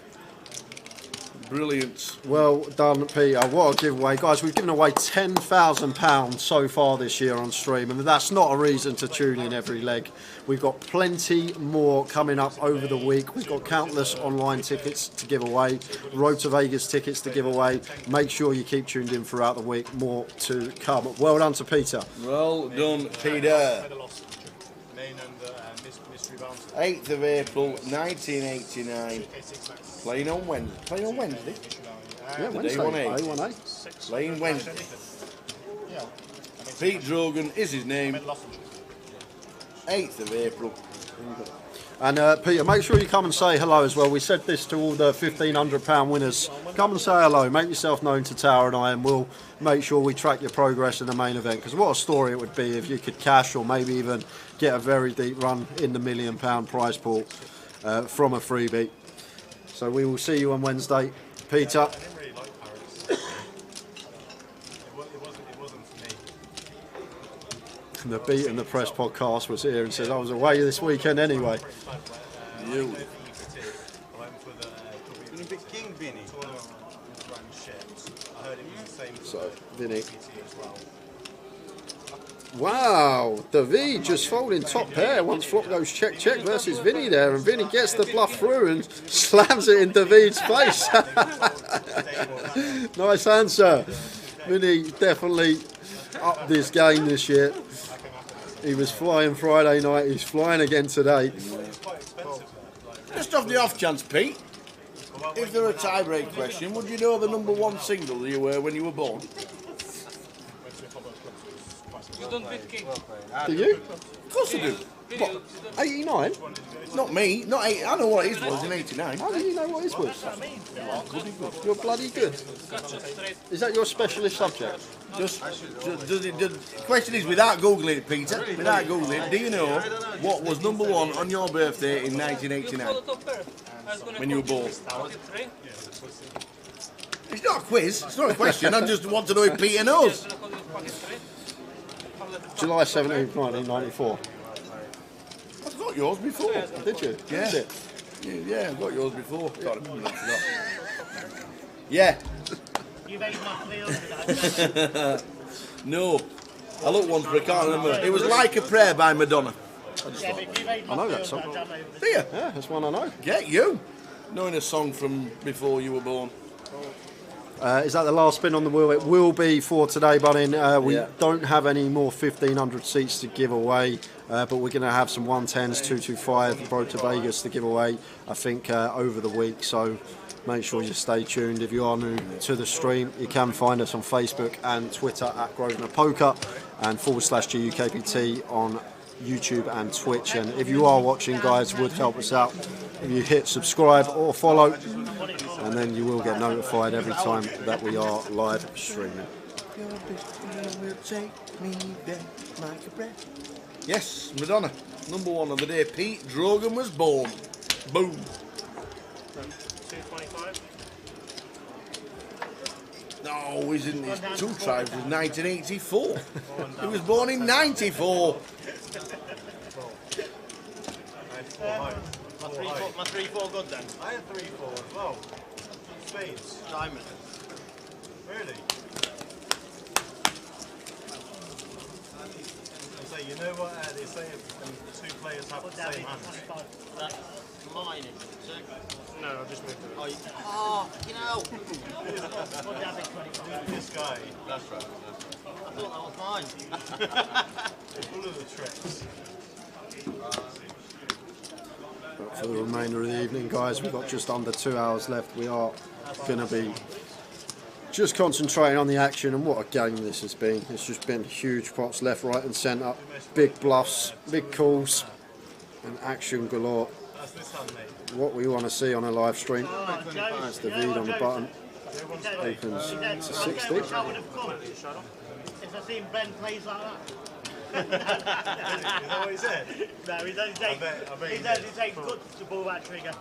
Brilliant. Well done, Peter. What a giveaway. Guys, we've given away £10,000 so far this year on stream, and that's not a reason to tune in every leg. We've got plenty more coming up over the week. We've got countless online tickets to give away, Road to Vegas tickets to give away. Make sure you keep tuned in throughout the week. More to come. Well done to Peter. Well done, Peter. 8th of April, 1989. Playing on Wednesday. Playing on Wednesday? Yeah, Wednesday. A1A. Playing Wednesday. Pete Drogan is his name. 8th of April. And Peter, make sure you come and say hello as well. We said this to all the £1,500 winners. Come and say hello. Make yourself known to Tower and I, and we'll make sure we track your progress in the main event. Because what a story it would be if you could cash or maybe even get a very deep run in the £1 million prize pool from a freebie. So we will see you on Wednesday. Peter. The Beat and the Press podcast was here and said I was away this weekend anyway. You. So, Vinny. Wow, David just folding top pair once flop goes check check versus Vinny there, and Vinny gets the bluff through and slams it in David's face. Nice answer. Vinny definitely upped this game this year. He was flying Friday night, he's flying again today. Just off the off chance, Pete, if there were a tie-break question, would you know the '1 single you were when you were born? You don't beat king. Do you? Of course I do. What, 89? Not me, not 8. I know what his was in 89. How do you know what his was? You're bloody good. Is that your specialist subject? The question is, without Googling it, Peter, without Googling it, do you know what was #1 on your birthday in 1989? When you were born? It's not a quiz, it's not a question, I just want to know if Peter knows. July 17th, 1994. I've got yours before. Did you? Yeah. Is it? Yeah, I've got yours before. God, I forgot. Yeah. You've ate my 300. No. I looked once, but I can't remember. It was Like a Prayer by Madonna. I know that song. Do you? Yeah, that's one I know. Get you. Knowing a song from before you were born. Is that the last spin on the wheel? It will be for today, Bunning. We don't have any more 1,500 seats to give away, but we're going to have some 110s, 225 Road to Vegas to give away, I think, over the week. So make sure you stay tuned. If you are new to the stream, you can find us on Facebook and Twitter at Grosvenor Poker and /GUKPT on YouTube and Twitch. And if you are watching, guys, would help us out if you hit subscribe or follow, and then you will get notified every time that we are live streaming. Yes, Madonna, #1 on the day Pete Drogan was born. Boom. 225. No, he's in his 2 tribes was 1984. He was born in 94. My 3-4 good then. I had 3-4 as well. Spades. Diamond. Really? So you know what they say if 2 players have the same hand? That's mine, isn't it? No, I'll just move it. You know. This guy. That's right. I thought that was mine. Full of the tricks. For the remainder of the evening, guys, we've got just under 2 hours left. We are going to be just concentrating on the action, and what a game this has been. It's just been huge pots left, right and centre, big bluffs, big calls and action galore. That's this hand, mate. what we want to see on a live stream. That's the lead on the button. Opens to 60. If I seen Ben plays like that. Is that what he said? No, he's only taking cuts to ball that trigger.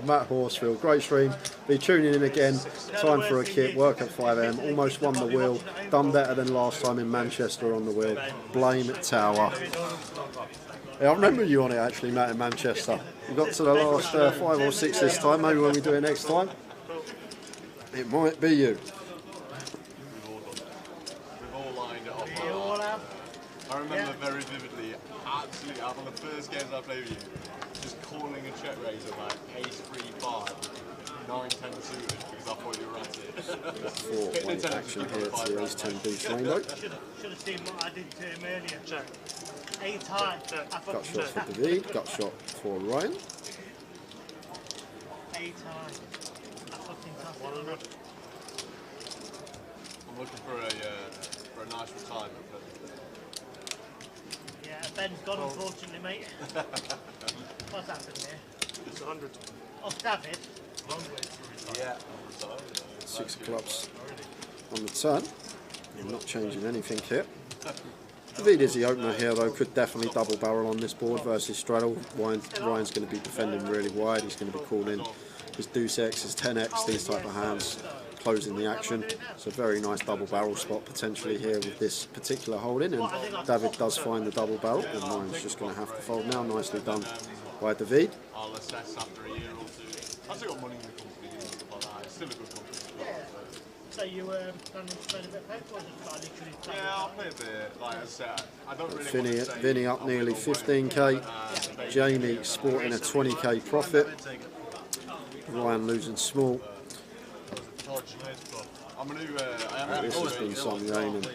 Matt Horsfield, great stream. Be tuning in again. Time for a kit. Work at 5 AM. Almost won the wheel. Done better than last time in Manchester on the wheel. Blame Tower. Yeah, I remember you on it actually, Matt, in Manchester. You got to the last 5 or 6 this time. Maybe when we do it next time, it might be you. We've all lined it up. I remember very vividly, absolutely, out of the first games I played with you, just calling a check raise at like ace 3-5, 9-10 suited because I thought you were at it. 4-1 action here to ace 10 beats Rainbow. Should have seen what I did to him earlier. Check. 8 high. Gut shot for David, gut shot for Ryan. 8 high. I fucking tough. 100. I'm looking for a nice retirement. But yeah, Ben's gone unfortunately, mate. What's happened here? It's 100. Oh, David. Yeah. 6 of clubs on the turn. I'm not changing anything here. David is the opener here though, could definitely double barrel on this board versus straddle. Ryan's going to be defending really wide, he's going to be calling his deuce X, his 10X, these type of hands, closing the action. It's a very nice double barrel spot potentially here with this particular holding, and David does find the double barrel, and Ryan's just going to have to fold now. Nicely done by David. I'll assess after a year or two. I've still got money in the company and stuff like that. It's still a good company. So you planning to spend a bit of paper or just literally? Yeah, I'll play a bit. Like I said, I don't really Vinny up nearly 15k. Jamie sporting a 20k profit. Ryan losing small. This has been some game, and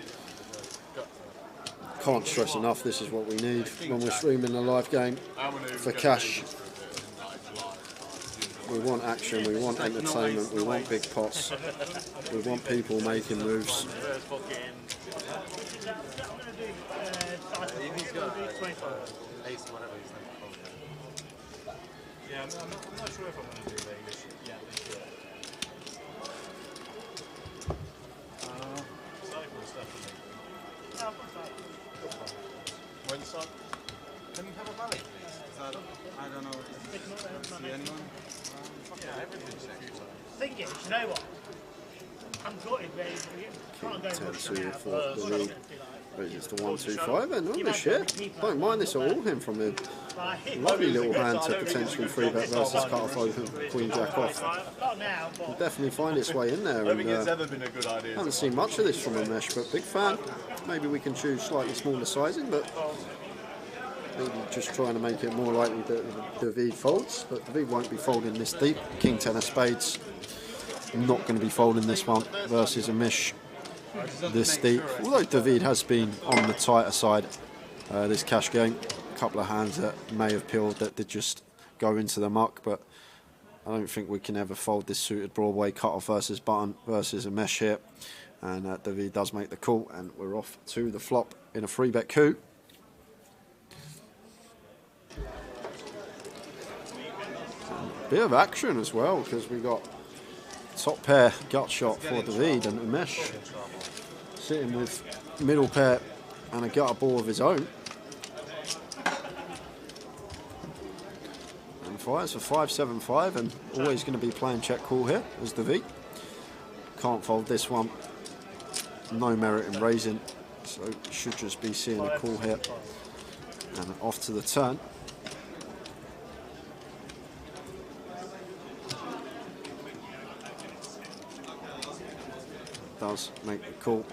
can't stress enough, this is what we need when we're streaming a live game for cash. We want action, we want entertainment, we want big pots, we want people making moves. Yeah, I'm not sure if I'm going to do Vegas yet this year. Cyprus, definitely. When son, can you have a valley, please? I don't know. See anyone? Yeah, everything's futile. Thing is, you know what? I'm gutted, really. Can't go much now. It's the 1-2-5 and oh shit. Don't mind this at all him from him. Lovely little hand to potentially 3-bet versus cut off open, Queen Jack off. Will definitely find its way in there. I don't think it's ever been a good idea. Haven't seen much of this from a mesh, but big fan. Maybe we can choose slightly smaller sizing, but maybe just trying to make it more likely that David folds. But David won't be folding this deep. King 10 of spades. Not going to be folding this one versus a mesh this deep. Although David has been on the tighter side this cash game. A couple of hands that may have peeled that did just go into the muck, but I don't think we can ever fold this suited Broadway cut-off versus button versus a mesh here. And David does make the call, and we're off to the flop in a 3-bet coup. Bit of action as well, because we got top pair gut shot for David and a mesh sitting with middle pair and a gutter ball of his own. And fires for 5-7-5, and always going to be playing check call here as David. Can't fold this one. No merit in raising, so should just be seeing a call here. And off to the turn. Does make the call,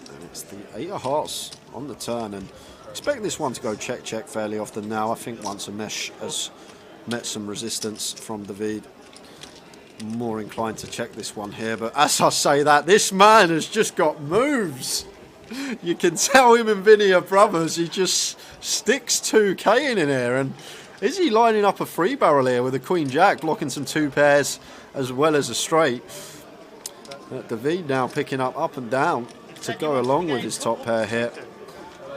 and it's the 8 of hearts on the turn, and expect this one to go check fairly often now. I think once a mesh has met some resistance from David, more inclined to check this one here. But as I say that, this man has just got moves. You can tell him and Vinny are brothers. He just sticks 2k in here, and is he lining up a 3-barrel here with a Queen Jack, blocking some 2 pairs as well as a straight? David now picking up and down to go along with his top pair here.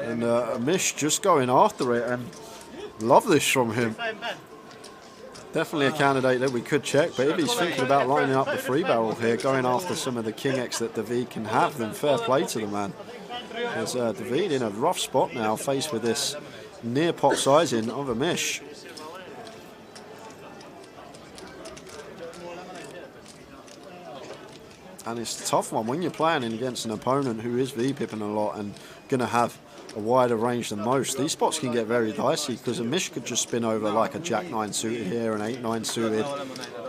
And Mish just going after it, and love this from him. Definitely a candidate that we could check, but if he's thinking about lining up the free barrel here, going after some of the king X that David can have, then fair play to the man. There's David in a rough spot now, faced with this near pot sizing of a Mish. And it's a tough one when you're playing against an opponent who is V-pipping a lot and going to have a wider range than most. These spots can get very dicey because a Mish could just spin over like a Jack-9 suited here, an 8-9 suited.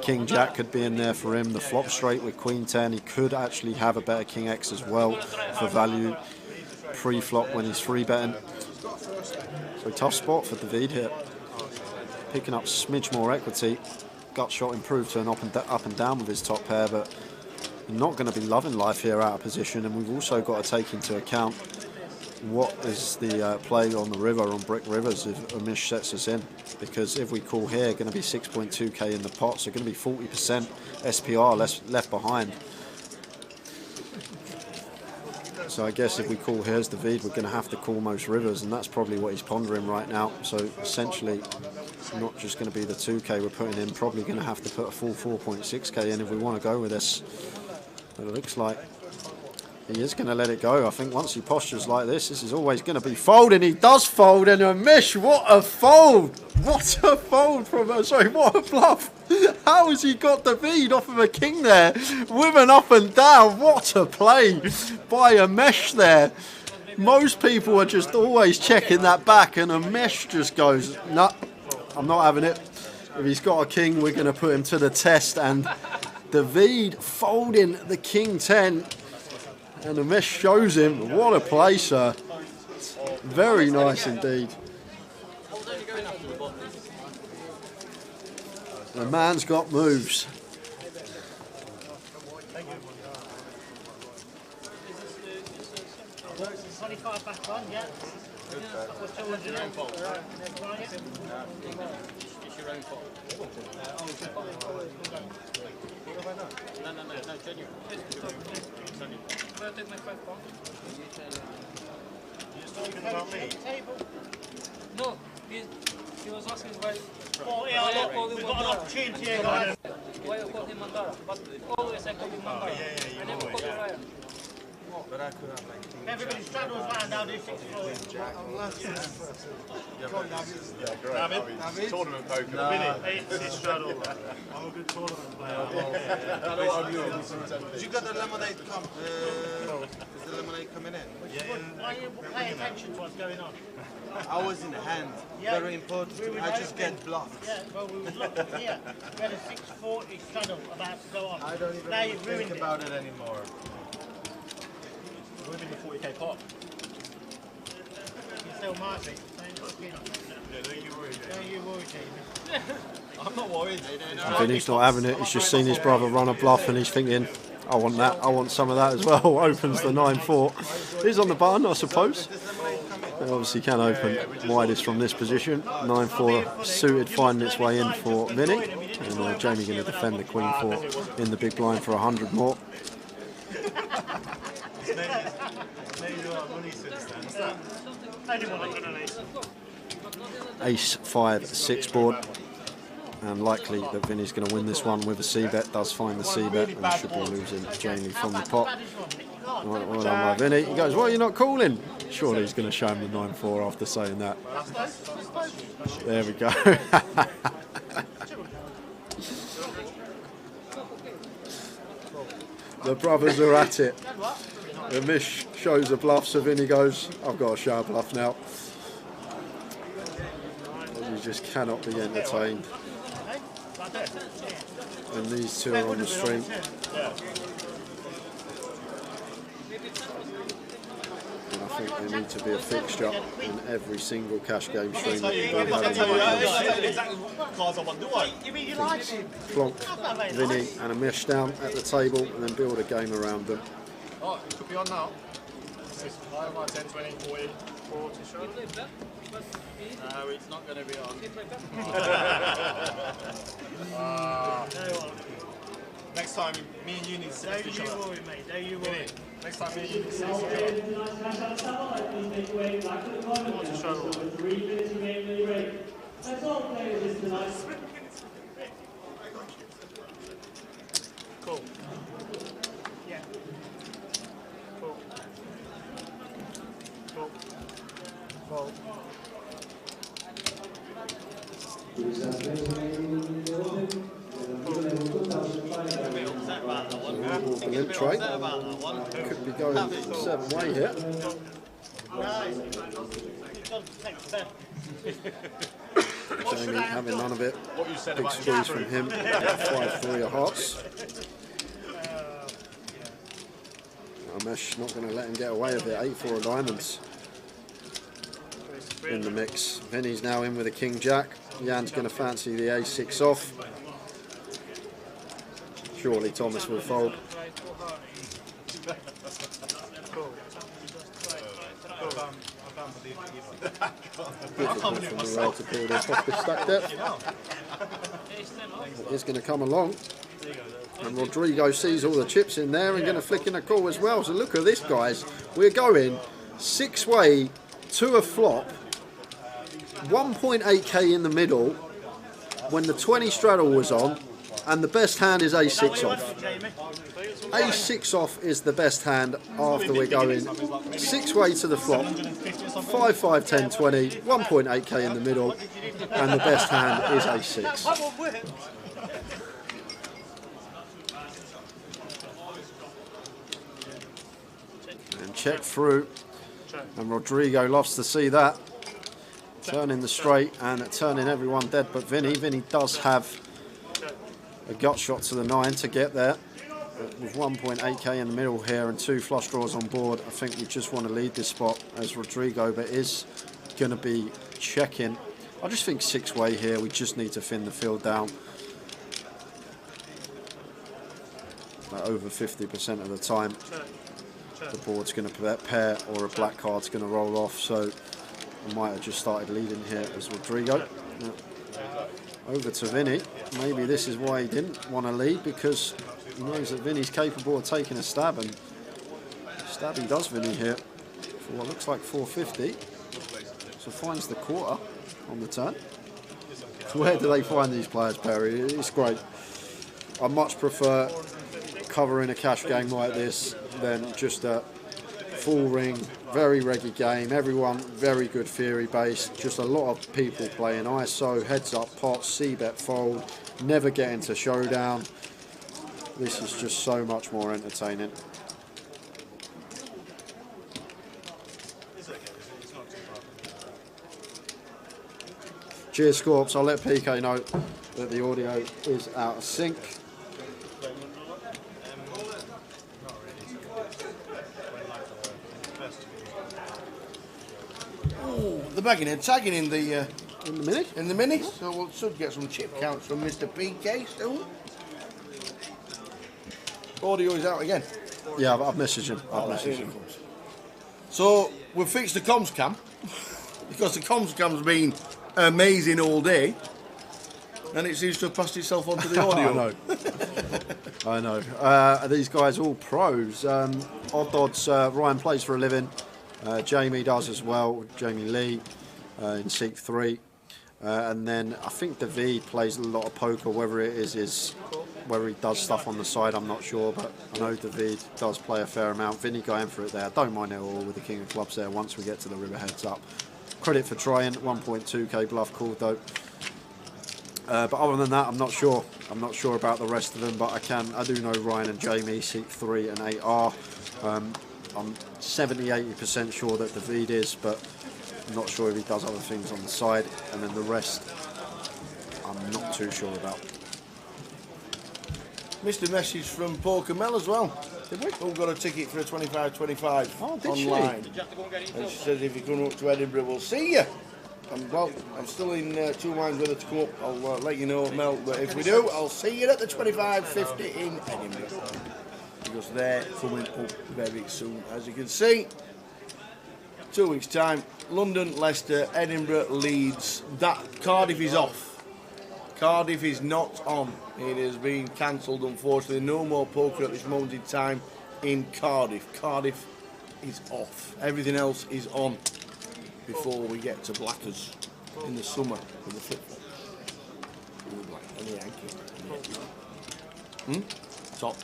King-Jack could be in there for him. The flop straight with Queen-10. He could actually have a better King-X as well for value pre-flop when he's free betting. So tough spot for David here. Picking up smidge more equity. Gut shot improved to an up and down with his top pair, but not going to be loving life here out of position. And we've also got to take into account what is the play on the river, on brick rivers, if a Mish sets us in. Because if we call here, going to be 6.2k in the pot, so going to be 40% SPR left behind. So I guess if we call here's David, we're going to have to call most rivers, and that's probably what he's pondering right now. So essentially, not just going to be the 2k we're putting in, probably going to have to put a full 4.6k in if we want to go with this. But it looks like he is going to let it go. I think once he postures like this is always going to be folding. He does fold, and a Mish, what a fold! What a fold from, sorry, what a bluff! How has he got the lead off of a king there with an up and down? What a play by a Mish there. Most people are just always checking that back, and a Mish just goes, no, I'm not having it. If he's got a king, we're going to put him to the test. And David folding the king 10, and the Mish shows him. What a play, sir. Very nice indeed. The man's got moves. 25 back on, yeah. What's 200 your own fault? It's your own fault. No, genuine. Can I take my 5 pounds? You're talking about me? No, he was asking why. Oh, yeah, look, we've got an opportunity here, guys. Why you call him Mandara? But always I call him Mandara. I never call him Ryan. But I could have like everybody straddles round now, do 6-4. Yeah, great. Tournament poker. He's straddle. I'm a good tournament player. You got the lemonade is the lemonade coming in? Yeah. Why are you paying attention to what's going on? I was in hand. Yeah. Very important. I just get bluffed. Yeah, well, we were looking here. We had a 640 straddle about to go on. I don't even think about it anymore. We're in the 40k pot. You still might be. Don't you worry, Don't you worry, Jamie. I'm not worried. Vinny's not having it. He's just seen his brother run a bluff and he's thinking, I want that. I want some of that as well. Opens the 9-4. He's on the button, I suppose. It obviously can open widest from this position. 9-4 suited finding its way in for Vinny. And Jamie going to defend the Queen 4 in the big blind for 100 more. Ace 5 6 board, and likely that Vinny's going to win this one with a C-bet. Does find the C-bet and should be losing Jamie from the pot. Right, well done by Vinny. He goes, well, you're not calling. Surely he's going to show him the 9-4 after saying that. There we go. The brothers are at it. The Mish shows a bluff, so Vinny goes, I've got to show a bluff now. You just cannot be entertained. And these two are on the stream. And I think they need to be a fixture in every single cash game stream that we have Plonk, Vinny and a Mish down at the table and then build a game around them. Oh, it could be on now. 10, 20, 40, 40 shot. No, it's not going to be on. Next time, me and you need to sit each other. Don't you worry, mate. Don't you worry. Next time, me and you need to sit each other. Cool. Yeah. Cool. Cool. Cool. The limp tray could be going 7-way here. Jamie having none of it. Big squeeze from him. 5-3 of hearts. Ramesh not going to let him get away with it. 8-4 of diamonds in the mix. Vinny's now in with a king jack. Jan's going to fancy the a6 off. Surely Thomas will fold. Difficult from the rail to pull this off the stack depth. It's going to come along. And Rodrigo sees all the chips in there and going to flick in a call as well. So look at this, guys. We're going 6-way to a flop. 1.8k in the middle when the 20 straddle was on, and the best hand is a6 off. A6 off is the best hand after we're going 6-way to the flop. 5, 5, 10, 20, 1.8k in the middle, and the best hand is a6. And check through, and Rodrigo loves to see that. Turning the straight and turning everyone dead but Vinny. Vinny does have a gut shot to the 9 to get there. But with 1.8k in the middle here and 2 flush draws on board, I think we just want to lead this spot as Rodrigo, but is going to be checking. I just think 6-way here, we just need to thin the field down. Over 50% of the time, the board's going to pair or a black card's going to roll off. So I might have just started leading here as Rodrigo. Now, over to Vinny. Maybe this is why he didn't want to lead, because he knows that Vinny's capable of taking a stab, and stab he does Vinny here for what looks like 450. So finds the quarter on the turn. Where do they find these players, Perry? It's great. I much prefer covering a cash game like this than just a full ring, very reggy game. Everyone very good theory based. Just a lot of people playing ISO, heads up pot, c-bet fold, never get into showdown. This is just so much more entertaining. Cheers, Scorps. I'll let PK know that the audio is out of sync. The bagging and tagging in the mini. In the mini, so we'll should get some chip counts from Mr. PK still. Audio is out again. Yeah, I've messaged him. I've messaged him. So we've fixed the comms cam because the comms cam's been amazing all day, and it seems to have passed itself onto the audio. I know. These guys all pros. Odd odds. Ryan plays for a living. Jamie does as well. Jamie Lee in Seek 3. And then I think David plays a lot of poker. Whether it is whether he does stuff on the side, I'm not sure. But I know David does play a fair amount. Vinny going for it there. Don't mind it all with the King of Clubs there once we get to the river heads up. Credit for trying. 1.2k bluff called though. But other than that, I'm not sure. I'm not sure about the rest of them. But I do know Ryan and Jamie, Seek 3 and 8R. I'm 70-80% sure that David is, but I'm not sure if he does other things on the side. And then the rest, I'm not too sure about. Missed a message from Poker Mel as well. Did we? Who got a ticket for a 25-25 online. Did she? And she says if you come up to Edinburgh, we'll see you. Well, I'm still in 2 minds whether to come up. I'll let you know, Mel. But if we do, I'll see you at the 25-50 in Edinburgh. Because they're coming up very soon, as you can see. 2 weeks' time. London, Leicester, Edinburgh, Leeds. Cardiff is off. Cardiff is not on. It has been cancelled, unfortunately. No more poker at this moment in time in Cardiff. Cardiff is off. Everything else is on. before we get to Blackers in the summer with the football. Ooh, Black and the Yankee. Top.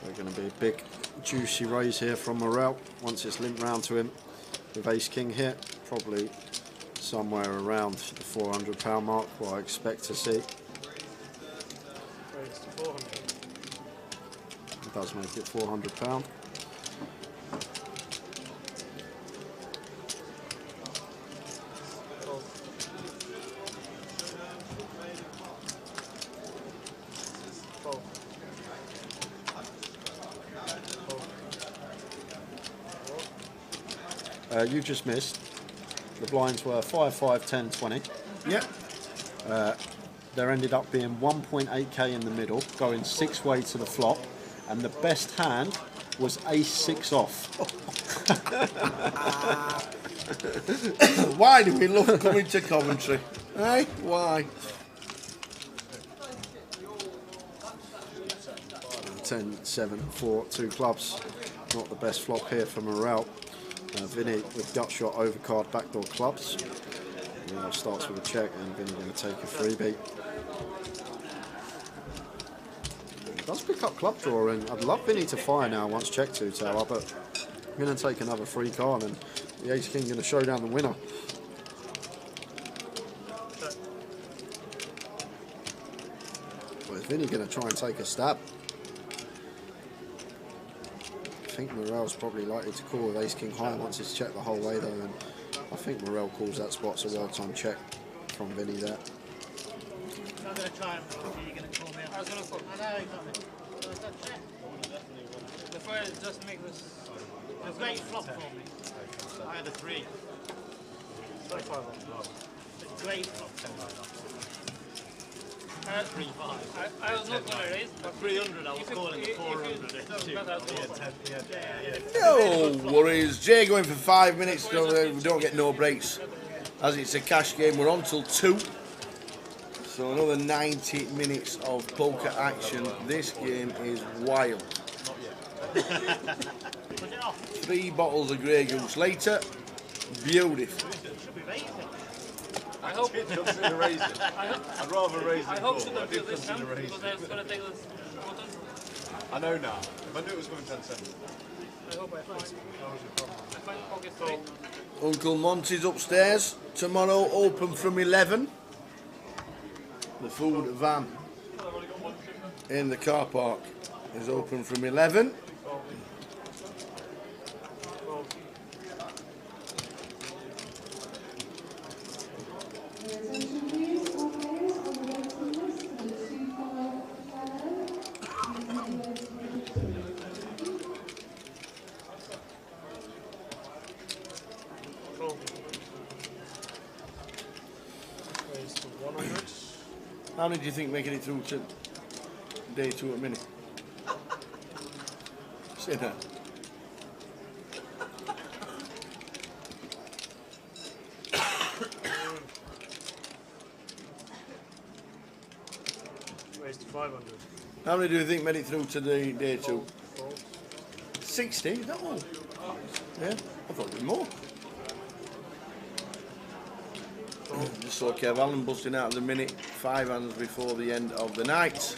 We're going to be a big juicy raise here from Morel once it's limped round to him with Ace King here, probably somewhere around the £400 mark, what I expect to see. Raise to 400. It does make it £400. You just missed. The blinds were 5, 5, 10, 20. Yep. There ended up being 1.8k in the middle, going 6-way to the flop, and the best hand was Ace 6 off. Why do we love coming to Coventry? Eh? Why? 10, 7, 4, 2 clubs. Not the best flop here for Morel. Vinny with gut shot, overcard, backdoor clubs. Morel starts with a check, and Vinny going to take a freebie. He does pick up club draw, and I'd love Vinny to fire now once check 2 tower, but I'm going to take another free card, and the Ace King going to show down the winner. Well, is Vinny going to try and take a stab? I think Morel's probably likely to call with Ace King high once it's checked the whole way though, and I think Morel calls that spot. It's a well-timed check from Vinny there. I'm going to try and you're going to call me. I was going to call. I know, you got me. So it's that check. Before I just make this. A great flop for me. I had a 3. Great flop for me. 3, 5. I was not going to raise. At 300, I was calling at 400. No worries. Jay going for 5 minutes. We don't get no breaks. As it's a cash game, we're on till 2. So another 90 minutes of poker action. This game is wild. 3 bottles of Grey Goose later. Beautiful. I hope consider raising. I'd rather raise than I hope call. to I do did this consider time raising. because I was going to take this button. I know now. If I knew it was coming 10 cents. I hope I find pocket 3. Uncle Monty's upstairs. Tomorrow open from 11. The food van in the car park is open from 11. How many do you think making it through to day 2 at minute? Say that. Raised to 500. How many do you think made it through to the day 2? 60? Is that all? Yeah, I thought it'd be more. Just saw Kev Allen busting out of the minute, 5 hands before the end of the night.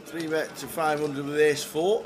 Three bet to 500 with ace 4.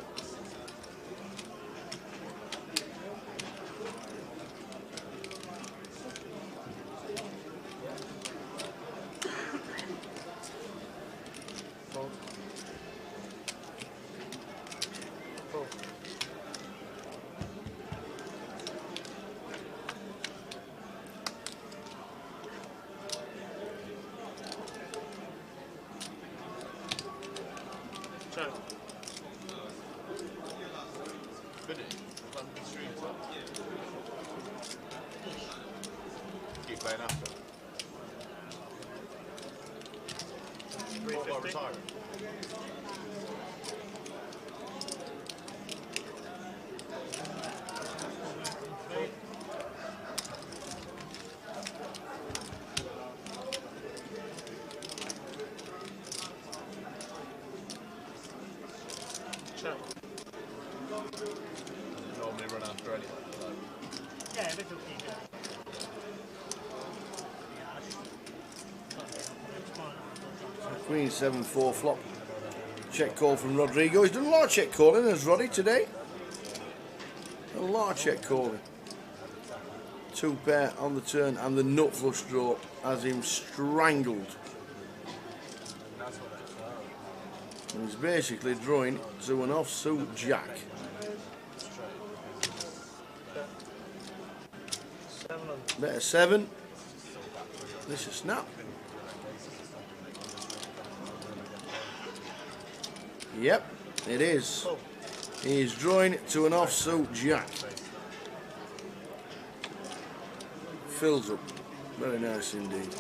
Keep playing after. What, retiring? run after anyway. So. Yeah, this will keep it. Queen 7-4 flop. Check call from Rodrigo. He's done a lot of check calling, has Roddy, today. A lot of check calling. 2 pair on the turn, and the nut flush draw has him strangled. And he's basically drawing to an offsuit jack. Better 7. This is snap. Yep, it is. He's drawing to an offsuit jack. Fills up. Very nice indeed.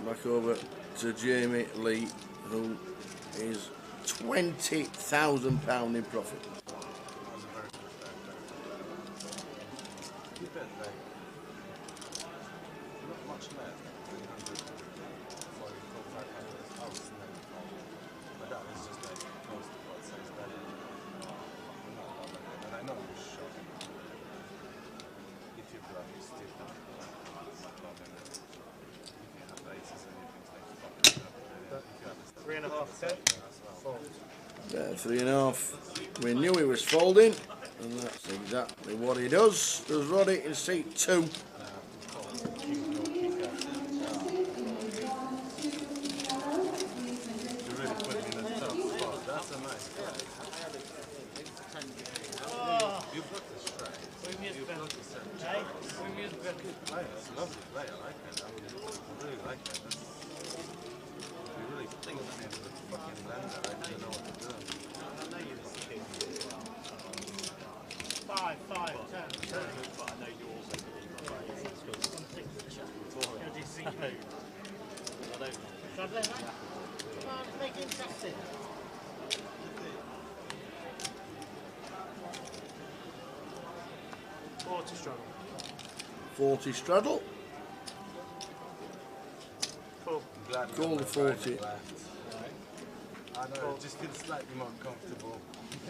Back over to Jamie Lee, who is £20,000 in profit. There, 3.5. We knew he was folding, and that's exactly what he does. Does Roddy in seat 2. Make it interesting. 40 straddle. 40 straddle. Cool. Call the 40. I know, it just feels slightly more comfortable.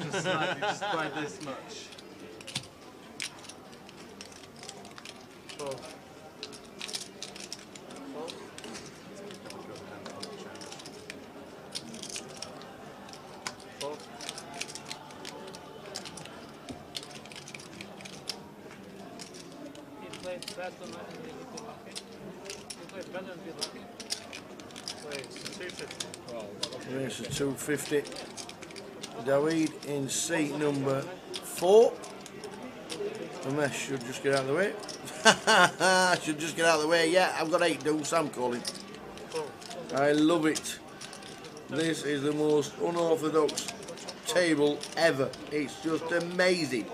Just slightly, just by this much. Cool. Race of 250. David in seat number 4. The mess should just get out of the way. Should just get out of the way. Yeah, I've got 8 deuce. I'm calling. I love it. This is the most unorthodox table ever. It's just amazing.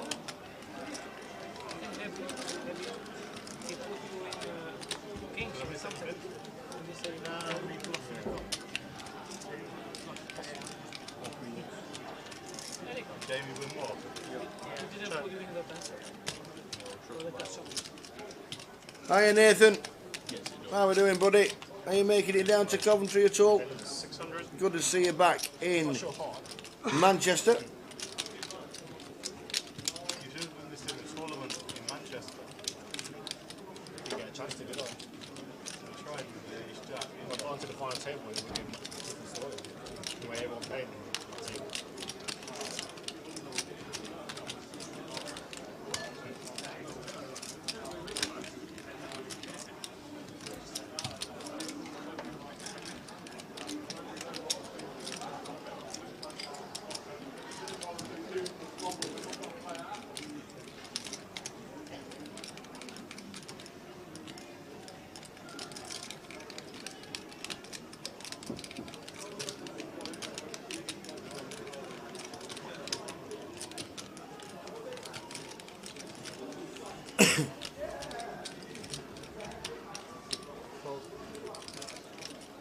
Hiya Nathan, how are we doing, buddy? Are you making it down to Coventry at all? Good to see you back in Manchester.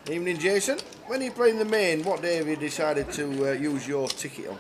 Evening, Jason. When are you playing the main? What day have you decided to use your ticket on?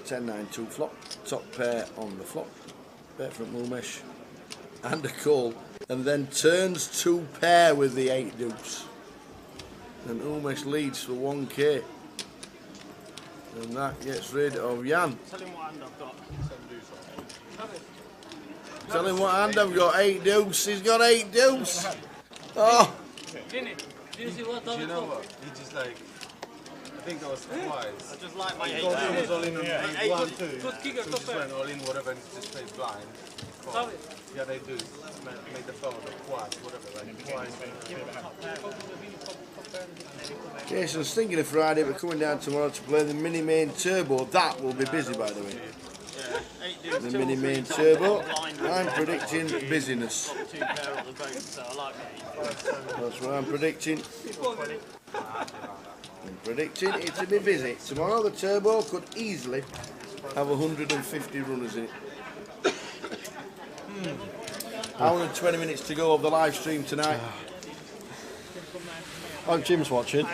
10-9 2 flop, top pair on the flop, bet from Mulmesh, and a call, and then turns 2 pair with the 8 deuce. And Ulmesh leads for 1k. And that gets rid of Jan. Tell him what hand I've got. Tell him what hand I've got, 8 deuce. He's got 8 deuce. Oh. Do you know what? He just like, I think that was wise. I just like my He 8 thought he was all in on Yeah. 1, 2. So he just went all in, whatever, and just played blind. Well, yeah, they do. Make the phone, the quad, whatever, right? Jason's thinking of Friday, but coming down tomorrow to play the mini main turbo. That will be busy, by the way. The mini main turbo. I'm predicting busyness. That's what I'm predicting. I'm predicting it to be busy. Tomorrow the turbo could easily have 150 runners in it. Hour and 20 minutes to go of the live stream tonight. Oh, Jim's watching.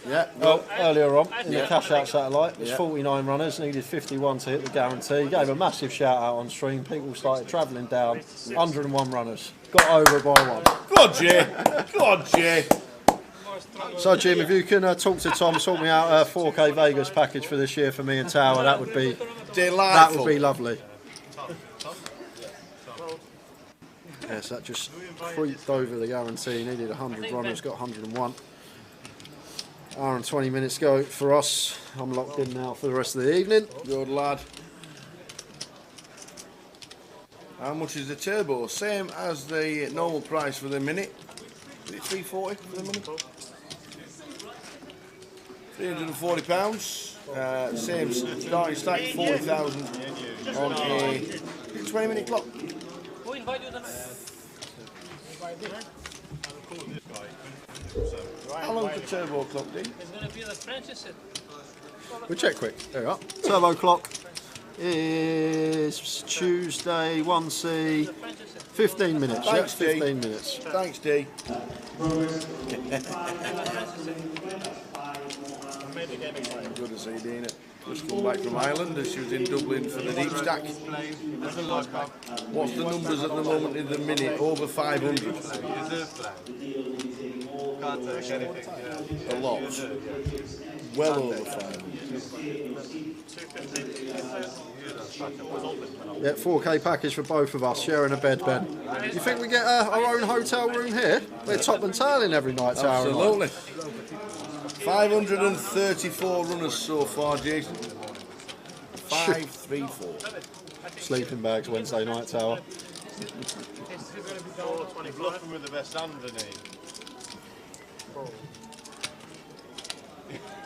Yeah. Well, earlier on in the cash out satellite, there's Yeah. 49 runners, needed 51 to hit the guarantee. Gave a massive shout out on stream. People started travelling down. 101 runners. Got over by 1. Good, Jay. Good, Jay. So, Jim, if you can talk to Tom, sort me out a 4K Vegas package for this year for me and Tower, that would be delightful. That would be lovely. Yes, that just creeped over the guarantee. Needed 100 runners, got 101. Hour and 20 minutes go for us. I'm locked in now for the rest of the evening. Good lad. How much is the turbo? Same as the normal price for the minute. Is it $340 for the minute? £340. Same starting stack, 40,000 on a 20-minute clock. Who invited you tonight? How long's the turbo clock, Dean? It's going to be the French set. We'll check quick. There we are. Turbo clock is Tuesday, 1C, 15 minutes. Thanks, Yeah, D. 15 minutes. Thanks, D. Good to see Dina. Just come back from Ireland as she was in Dublin for the deep stack. What's the numbers at the moment in the minute? Over 500. A lot. Well over 500. Yeah, 4K package for both of us, sharing a bed, Ben. You think we get our own hotel room here? We're top and tailing every night, Tower. Absolutely. 534 runners so far, Jason. 534. Sleeping bags Wednesday night, Tower. Bluffing with the best hand, didn't he?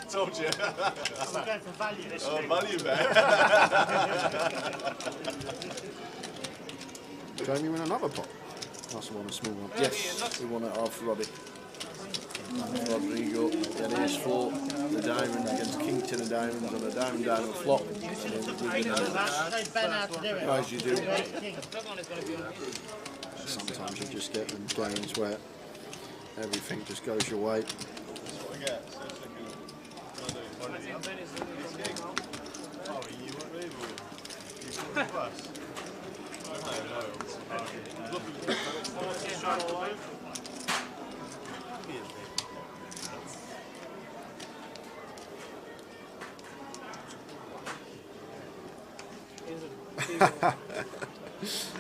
Told you. I'm going for value this week. Value bet. Jamie win another pot. That's one, a small one. Yes, we won it off Robbie. Rodrigo, that is for the diamonds against King 10 of diamonds on a diamond flop. As you do. Sometimes you just get them games where everything just goes your way.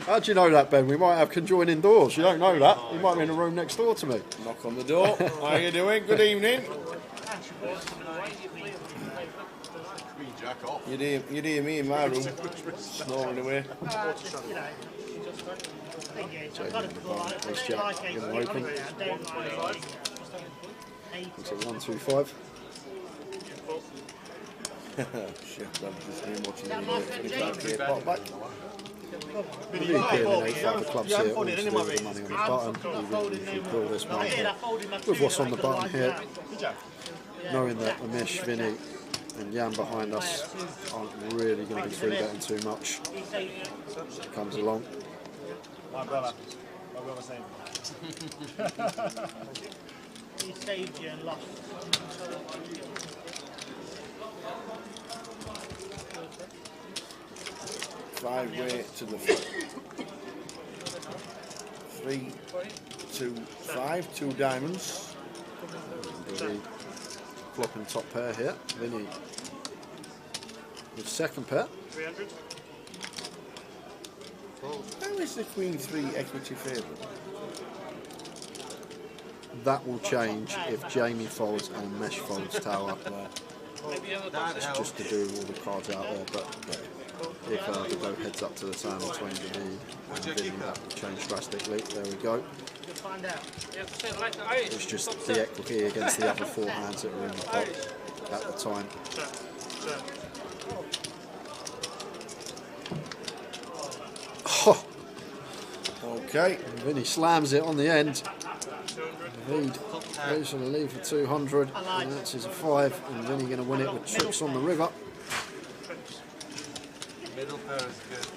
How do you know that, Ben? We might have conjoining doors. You don't know that. You might be in the room next door to me. Knock on the door. How are you doing? Good evening. You'd hear me in my room snoring away. Nice Jack. Give them open. It's at 125. Shit, I'm just been watching the 25k pot back. We've been clearing 8 other clubs here, all to do with the money on the button. If you pull this one with what's on the button here, knowing that Amish, Vinny and Jan behind us aren't really going to be free betting too much as it comes along. My brother saying. he saved you and lost. 5-way to the front. 3, 2, 5, 2 diamonds. Flopping top pair here. Vinny with second pair. 300. How is the Queen 3 equity favourite? That will change if Jamie folds and Mesh folds tower. It's just to do all the cards out there, but if they go heads up to the turn between the lead and Vinny, that will change drastically. There we go. It's just the equity against the other 4 hands that were in the pot at the time. Oh. Okay. And Vinny slams it on the end. Lead goes for the lead for 200, and that's his 5, and Vinny going to win it with trips on the river. Middle pair is good.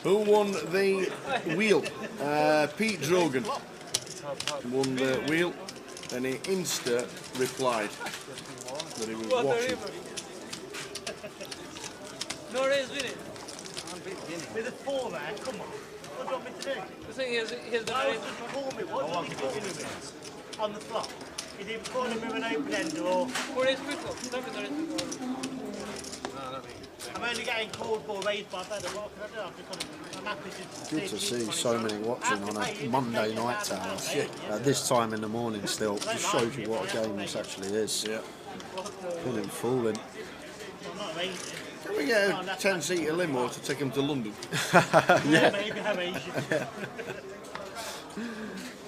Who won the wheel? Pete Drogan won the wheel, and he insta replied that he was watching. No raise winning. With a 4 there, come on. What do you want me to do? The thing is, he's the I was just call me. What did he put in with it? On the flop? Is he calling him with an open end or? 4 days quicker. I'm only getting called for raised by better. What can I do? I'm happy to Good to see so many watching on a Monday night tower. At this time in the morning still. Just shows you what a game this actually is. Yeah. Feeling fooling. I'm not raising. Can we get a 10-seater limo to take him to London? Yeah, maybe I'm Asian. Yeah.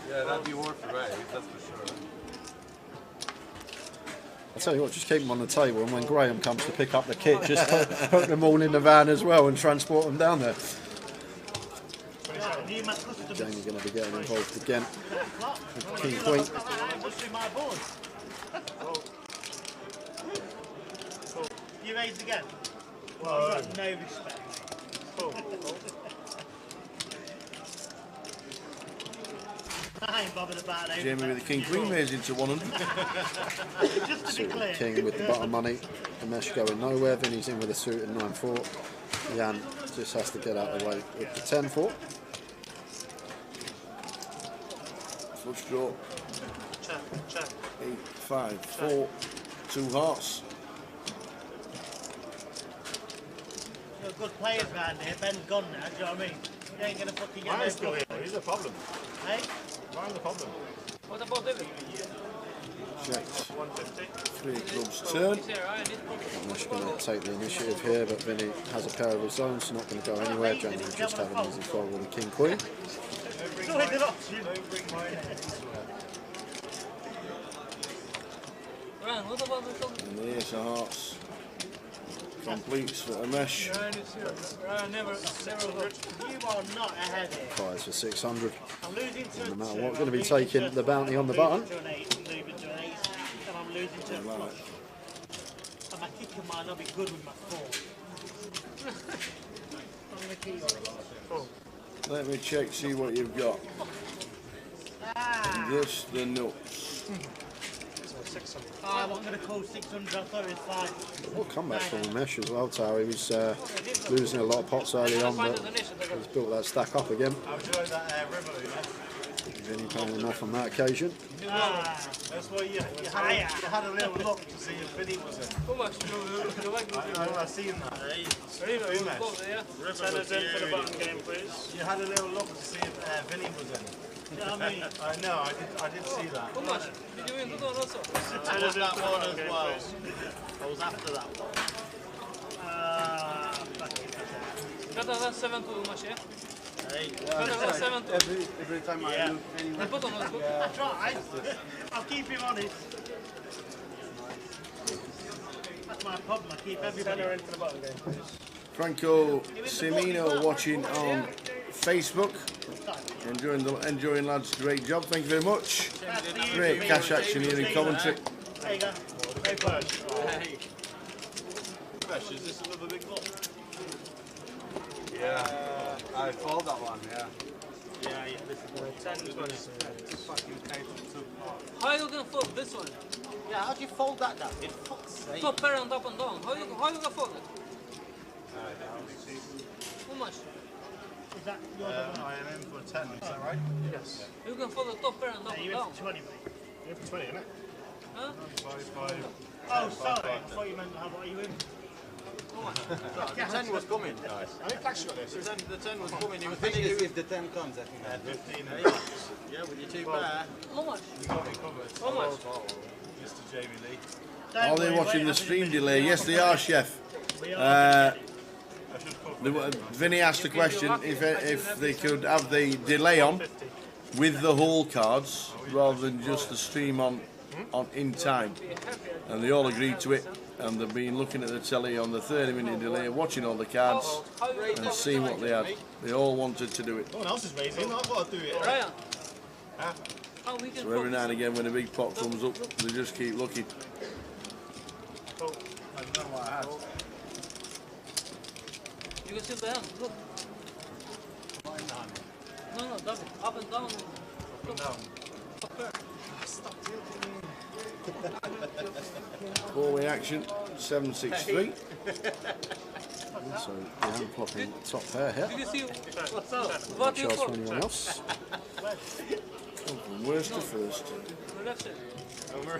Yeah, that'd be worth the raise, that's for sure. I'll tell you what, just keep them on the table, and when Graham comes to pick up the kit, just put them all in the van as well and transport them down there. Jamie going to be getting involved again. King Queen. You raised again? Well, I've got no respect. I ain't bothered about it. Jamie with the King Queen raised into 100. Just to be clear. King with the bottom money. The Mesh going nowhere. Vinny's in with a suited 9-4. Jan just has to get out of the way with the 10-4. Flush draw. Check. 8, 5, 4, 2 hearts. You're good players around here. Ben's gone now, do you know what I mean? You ain't gonna fucking get Ryan's still here. He's the problem. Hey? Ryan's the problem. What about David? Check. 3 clubs turn. Mesh going to take the initiative here, but Vinny has a pair of his own, so not going to go anywhere. Jamie will just have an easy fold with a King Queen. It's always an option. Ryan, what about the club? And the Ace of Hearts completes for a Mesh. Ryan never You are not ahead here. Prize for 600. I'm losing to No matter what, going to be taking the bounty on the button. to an 8, I'm losing to an 8, and I'm losing to a 4. And my kicker might not be good with my 4. I'm going to keep on it. Let me check, see what you've got. And this, the nuts. I'm not going to call 600, I thought it was 5. What comeback from the Mesh as well, Tower. He was losing a lot of pots early on, but he's built that stack up again. I'll enjoy that river, Vinny paying him off on that occasion. That's why you had a little look to see if Vinny was in. How much? I've seen that. River was in for the button game, please. You had a little look to see if Vinny was in. You know what I mean? I know, I did see that. How much? Did you win the door also? I was that one as well. I was after that one. That's 7 to much, yeah? Hey, That's 7 to. Every time I look anyway. The bottom was good. I try. I'll keep him honest. That's my problem. I keep everybody in for the bottom game, please. Franco Semino watching on Facebook. Enjoying lads, great job, thank you very much. Great cash action here in Coventry. There you go. Hey, Bush. Hey. Fresh, is this another big block? Yeah. I fold that one, yeah. Yeah, this is 10, 20. Fucking paper. How are you gonna fold this one? Yeah, how do you fold that down? In fuck's sake. Top pair and up and down. How you gonna fold it? How much? Is that your I am in for 10, is that right? Yes. You can fold the top pair and up and You're in down. for 20, mate. You're in for 20, isn't it? Huh? 5. Oh, sorry. I thought you meant how are you in? The 10 was coming, guys. I think Flash got this. The 10 was coming. I think if the 10 comes, I think that's 15. Yeah, with your 2 pair. How much? You got me covered. How much? Mr. Jamie Lee. Are they watching the stream delay? Yes, they are, Chef. Vinny asked the question if they could have the delay on with the whole cards rather than just the stream on in time, and they all agreed to it. And they've been looking at the telly on the 30-minute delay, watching all the cards and seeing what they had. They all wanted to do it. No one else is raising. I've got to do it. Ryan. Huh? So every now and again, when a big pot comes up, they just keep looking. I don't know what I had. You can see the hand. Look. No, double. Up and down. Up and down. Top pair. Stop tilting me. Four-way action, 763. So Jan plopping top pair here. Did you see what's up? What do you Charge for fold? anyone else. Come from worst to first. Left side.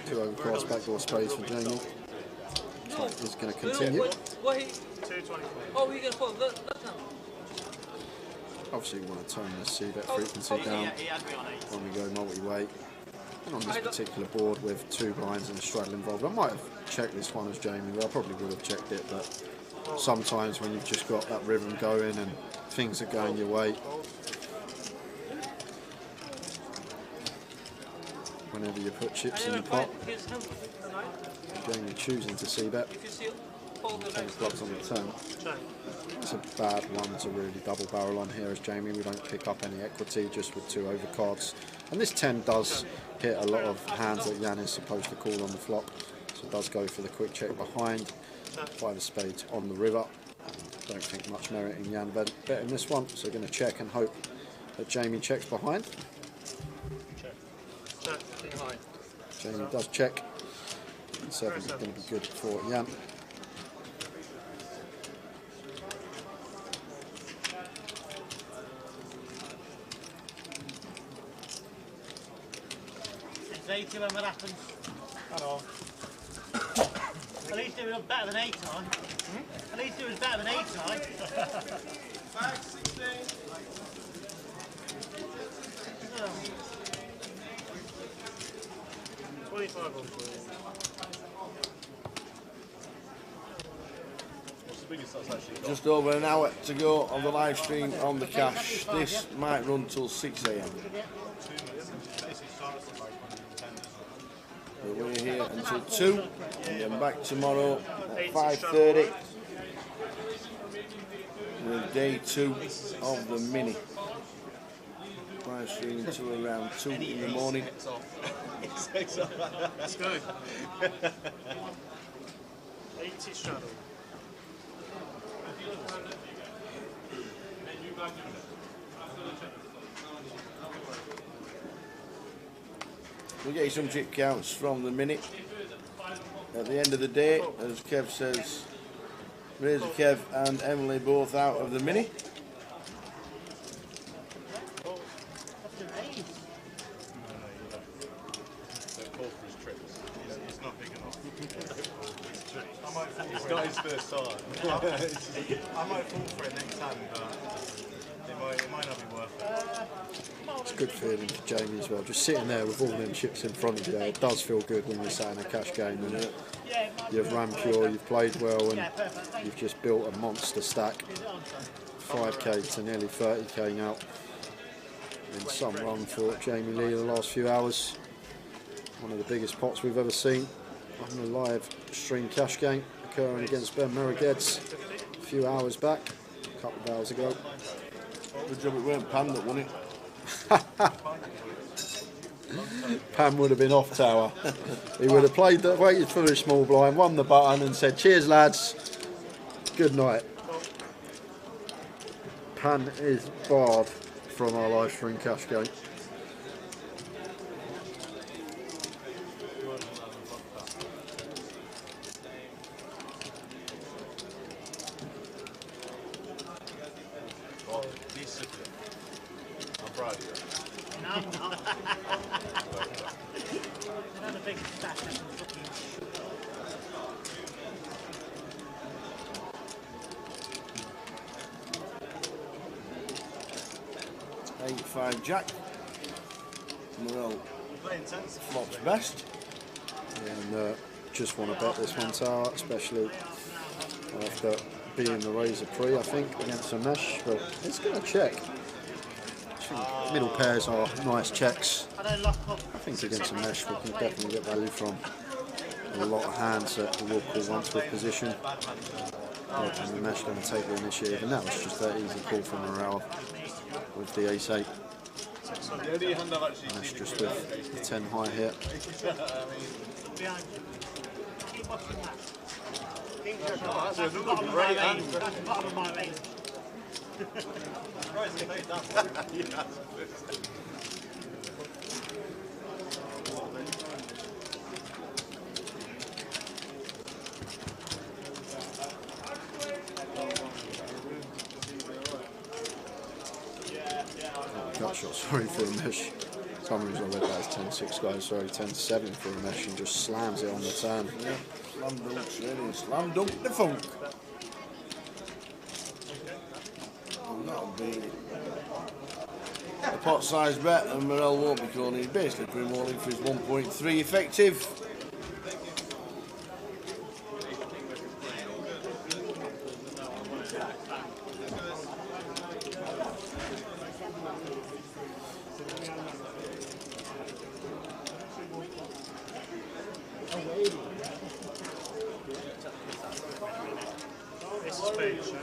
2 over cross, backdoor spades for Jamie. No. Is going to continue. What he? 224. Oh, we can fold that now. Obviously, we want to tone the C-bet frequency down when we go multi-weight. And on this particular board with 2 blinds and a straddle involved, I might have checked this one as Jamie, but I probably would have checked it. But sometimes when you've just got that rhythm going and things are going your way, whenever you put chips in the pot, Jamie choosing to C-bet. 10 clubs on the turn. It's a bad one to really double barrel on here as Jamie. We don't pick up any equity just with 2 overcards. And this 10 does hit a lot of hands that Jan is supposed to call on the flop. So it does go for the quick check behind. 5 of spades on the river. Don't think much merit in Jan betting this one. So we're going to check and hope that Jamie checks behind. Jamie does check. 7 is going to be good for Jan. It's 80 when that happens. I know. At least it was better than 8 on. At least it was better than 8 on. Back 16. 25 on. Just over an hour to go on the live stream on the cash. This might run till 6 AM. But we're here until 2, and then back tomorrow at 5:30 with day 2 of the mini. Live stream until around 2 in the morning. Let's go. 80 straddle. We'll get you some chip counts from the minute. At the end of the day, as Kev says, Razor Kev and Emily both out of the mini. It's not his first time. I might fall for it next time, but it might not be worth it. It's a good feeling for Jamie as well. Just sitting there with all them chips in front of you, it does feel good when you're sat in a cash game and you've run pure, you've played well, and you've just built a monster stack. 5k to nearly 30k now. In some run for Jamie Lee the last few hours. One of the biggest pots we've ever seen on a live stream cash game occurring against Ben Merrigedd's a few hours back, a couple of hours ago. Good job it weren't Pan that won it. Pam would have been off tower. He would have played the waited for the small blind, won the button and said, "Cheers lads, good night." Pan is barred from our live stream cash game. Oh, discipline. I'm proud of you. No, I'm not. Another big stack of fucking. 8-5 Jack. Morel flops best. Yeah, and just want to bet this one tower, especially after being the razor pre, I think, against a mesh, but it's going to check. Middle pairs are nice checks. I think against a mesh we can definitely get value from a lot of hands that the will call once with position. And the mesh going to take the initiative, and that was just that easy call from Morel with the ace-8. The only hand I've actually Mesh just with the 10 high hit. Keep watching that. That's another great hand. That's the bottom of my range. Gut shot, sorry for a mesh. Some reason I read that as 10-6 guys, sorry, 10-7 for a mesh and just slams it on the turn. Yeah, slam dunks really, slam dunk the funk. And that'll be a pot size bet, and Morel won't be calling. He's basically putting all in for his 1.3 effective.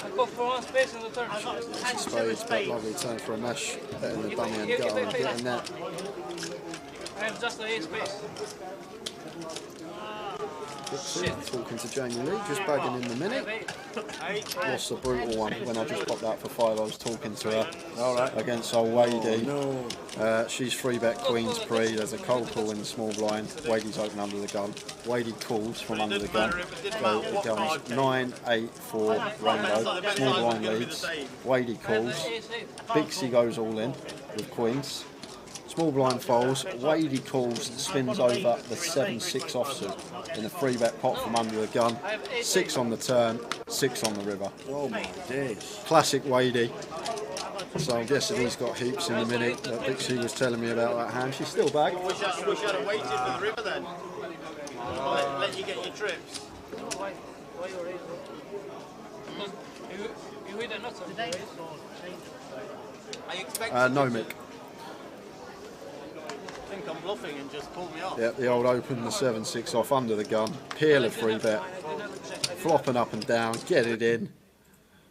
I go for one space in the turn. Spades, but lovely turn for a mesh, betting the dummy and gutter and getting that. I have just an 8 space. Talking to Jamie Lee, just bagging in the minute. Lost a brutal one when I just popped out for 5. I was talking to her against old Wadey. She's 3-bet Queen's pre. There's a cold call in the small blind. Wadey's open under the gun. Wadey calls from under the gun. The gun's 9, 8, 4 rainbow. Small blind leads. Wadey calls. Bixie goes all in with Queens. Small blind folds, Wadey calls, spins over the 7-6 offsuit in a 3-bet pot from under the gun. 6 on the turn, 6 on the river. Oh my days. Classic Wadey. So I'm guessing he's got heaps in the minute that Bixie was telling me about that hand. She's still back. Wish I'd have waited for the river then. Let you get your trips. Why you raise it? You hit a nuts on the raise? I expect No, Mick. think I'm bluffing and just pulled me off. Yep, the old open, the 7-6 off under the gun. Peeler 3-bet. Flopping up and down, get it in.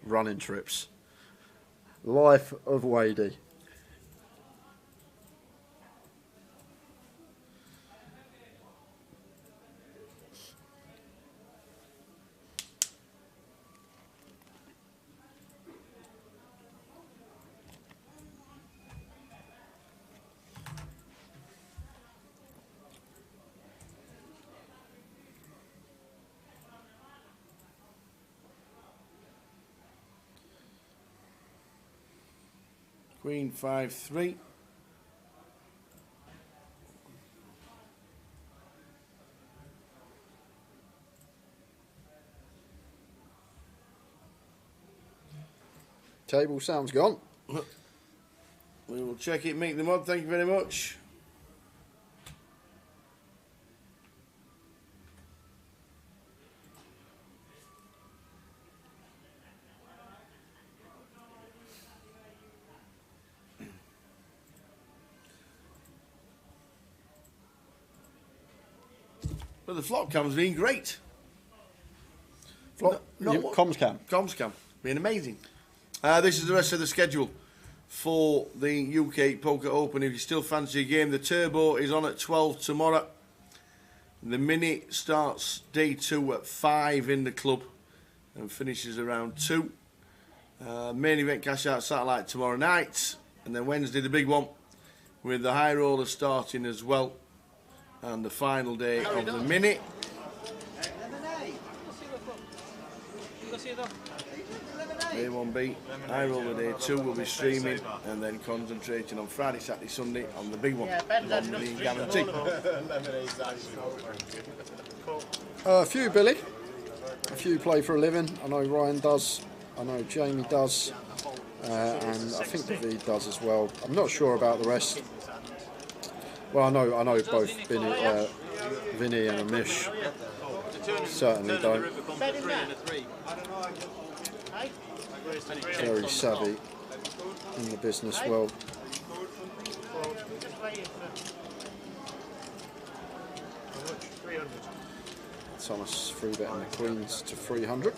Running trips. Life of Wadey. Queen 5-3. Table sounds gone. We will check it, make the mod. Thank you very much. Well, the flop cam's been great. Flop, comms cam. Comms cam, been amazing. This is the rest of the schedule for the UK Poker Open. If you still fancy a game, the Turbo is on at 12 tomorrow. The Mini starts day 2 at 5 in the club and finishes around 2. Main event cash out satellite tomorrow night, and then Wednesday the big one with the high roller starting as well, and the final day of the mini. Day 1B, high roller day 2 will be streaming, and then concentrating on Friday, Saturday, Sunday on the big one. Lemonade guarantee. A few, Billy. A few play for a living. I know Ryan does. I know Jamie does. And I think David does as well. I'm not sure about the rest. Well, I know both Vinny and Amish certainly don't. Very savvy in the business world. Thomas free betting the Queens to 300.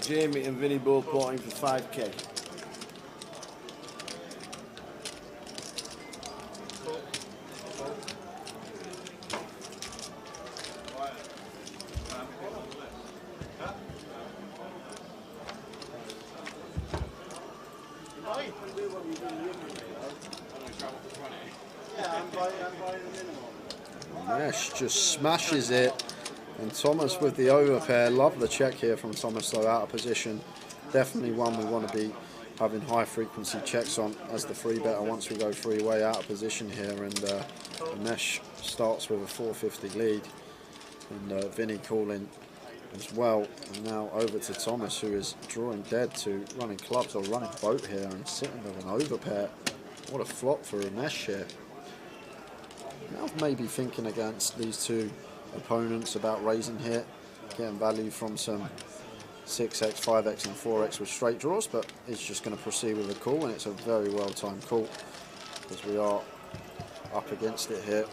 Jamie and Vinny both plotting for 5k. Mesh just smashes it. And Thomas with the overpair. Love the check here from Thomas, though, out of position. Definitely one we want to be having high frequency checks on as the free better once we go three-way out of position here. And Mesh starts with a 450 lead. And Vinny calling as well. And now over to Thomas, who is drawing dead to running clubs or running boat here and sitting with an overpair. What a flop for Mesh here. Now maybe thinking against these two opponents about raising here, getting value from some 6x, 5x and 4x with straight draws, but he's just going to proceed with a call, and it's a very well timed call because we are up against it here.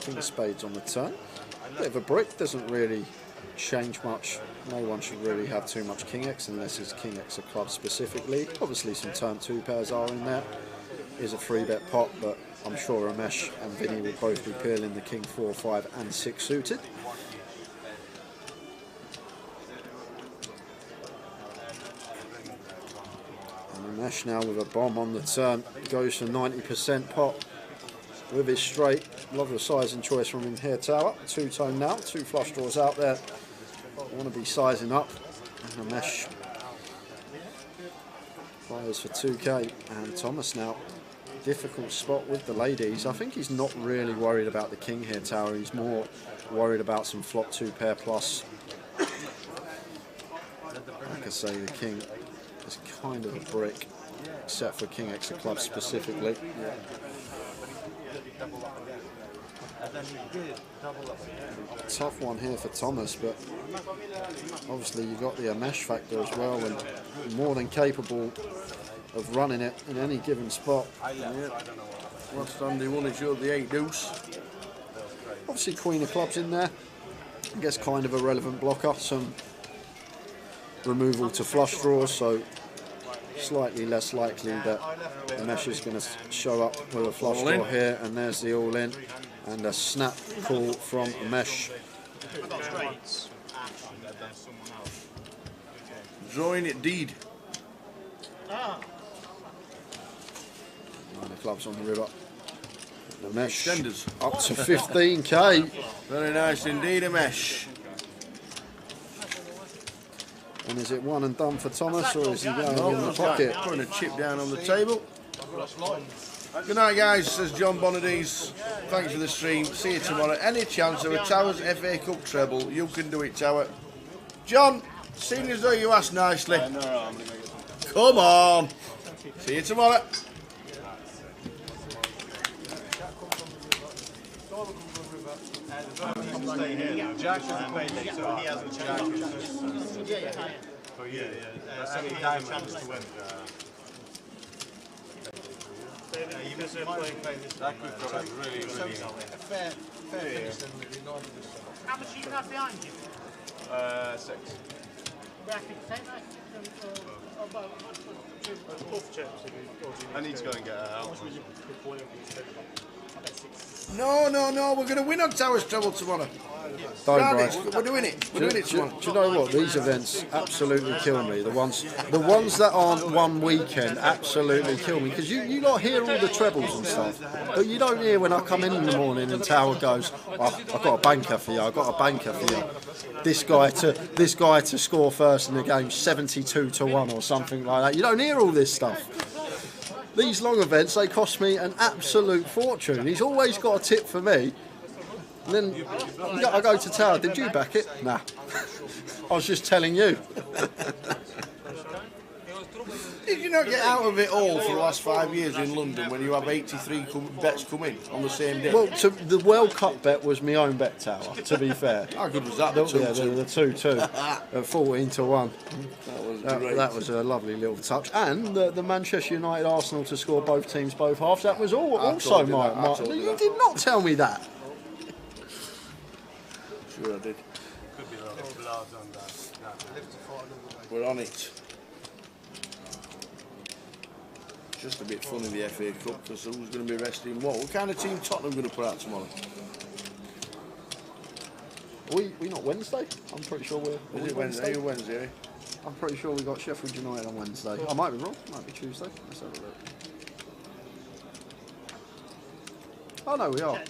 King of spades on the turn. Bit of a brick, doesn't really change much. No one should really have too much king x unless it's king x a club specifically. Obviously some turn 2 pairs are in there. Is a 3-bet pot, but I'm sure Ramesh and Vinny will both be peeling the king 4, 5 and 6 suited. And Ramesh now with a bomb on the turn goes for 90% pot with his straight. Love the sizing choice from him here, Tower. 2-tone now, 2 flush draws out there. I want to be sizing up. And Ramesh fires for 2k, and Thomas now. Difficult spot with the ladies. I think he's not really worried about the king here, Tower. He's more worried about some flop 2 pair plus. Like I say, the king is kind of a brick, except for king x a club specifically. Tough one here for Thomas, but obviously you've got the Amesh factor as well, and more than capable of running it in any given spot. Yeah. Last time they won, he showed the 8 deuce. Obviously queen of clubs in there. I guess kind of a relevant blocker. Some removal to flush draws, so slightly less likely that the mesh is going to show up with a flush draw here. And there's the all in, and a snap call from Mesh. Drawing it deed. 9 of clubs on the river. The Mesh up to 15k. Very nice indeed, a Mesh. And is it one and done for Thomas, or is he going in the pocket? Putting a chip down on the table. Good night, guys, says John Bonadise. Thanks for the stream. See you tomorrow. Any chance of a Towers FA Cup treble? You can do it, Tower. John, seeing as though you asked nicely. Come on. See you tomorrow. Jack hasn't played it, so he hasn't changed. So he has a chance to win. You must have playing this. That could go really, really. Fair finish then, really. Neither this How much do you have behind you? 6. Bracket, take that. I need to go and get her out. No, we're going to win on Towers Treble tomorrow. Don't, Randy, Bryce. we're doing it. We're doing it tomorrow. Do you know what? These events absolutely kill me. The ones that aren't one weekend absolutely kill me, because you lot hear all the trebles and stuff, but you don't hear when I come in the morning and Tower goes, oh, I've got a banker for you. I've got a banker for you. This guy to score first in the game, 72-1 or something like that. You don't hear all this stuff. These long events, they cost me an absolute fortune. He's always got a tip for me. And then I go to Tower, did you back it? Nah. I was just telling you. Did you not get out of it all for the last 5 years in London when you have 83 bets come in on the same day? Well, the World Cup bet was my own bet, Tower, to be fair. How good was that? The 2-2 at 14-1. That was a lovely little touch. And the Manchester United Arsenal to score both teams both halves, that was also my. You did not tell me that. Sure I did. Could be a lot of blood on that. We're on it. Just a bit fun in the FA Cup because who's going to be resting what? What kind of team Tottenham going to put out tomorrow? We not Wednesday? I'm pretty sure we're. Is it Wednesday? Wednesday? I'm pretty sure we got Sheffield United on Wednesday. I might be wrong. Might be Tuesday. Let's have a look. Oh no, we are.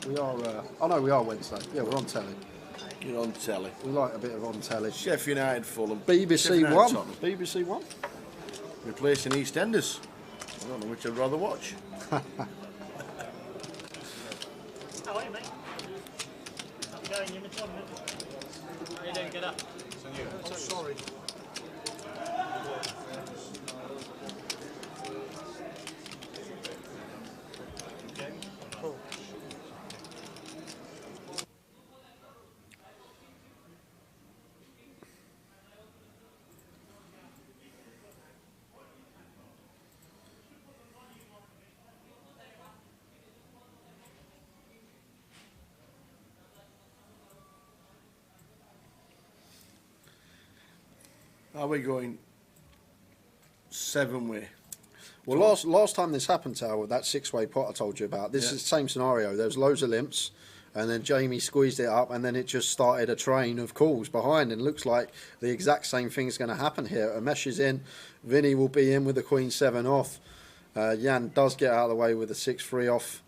Oh no, we are Wednesday. Yeah, we're on telly. You're on telly. We like a bit of on telly. Sheffield United, Fulham. BBC One. BBC One. Replacing EastEnders. I don't know which I'd rather watch. How are you, mate? You going in the tournament? How you doing? Get up. Oh, sorry. Are we going 7-way? Well, last time this happened, Tower, that 6-way pot I told you about, this is the same scenario. There was loads of limps, and then Jamie squeezed it up, and then it just started a train of calls behind, and it looks like the exact same thing is going to happen here. Amesh is in, Vinny will be in with the Queen 7 off, Jan does get out of the way with the 6-3 off,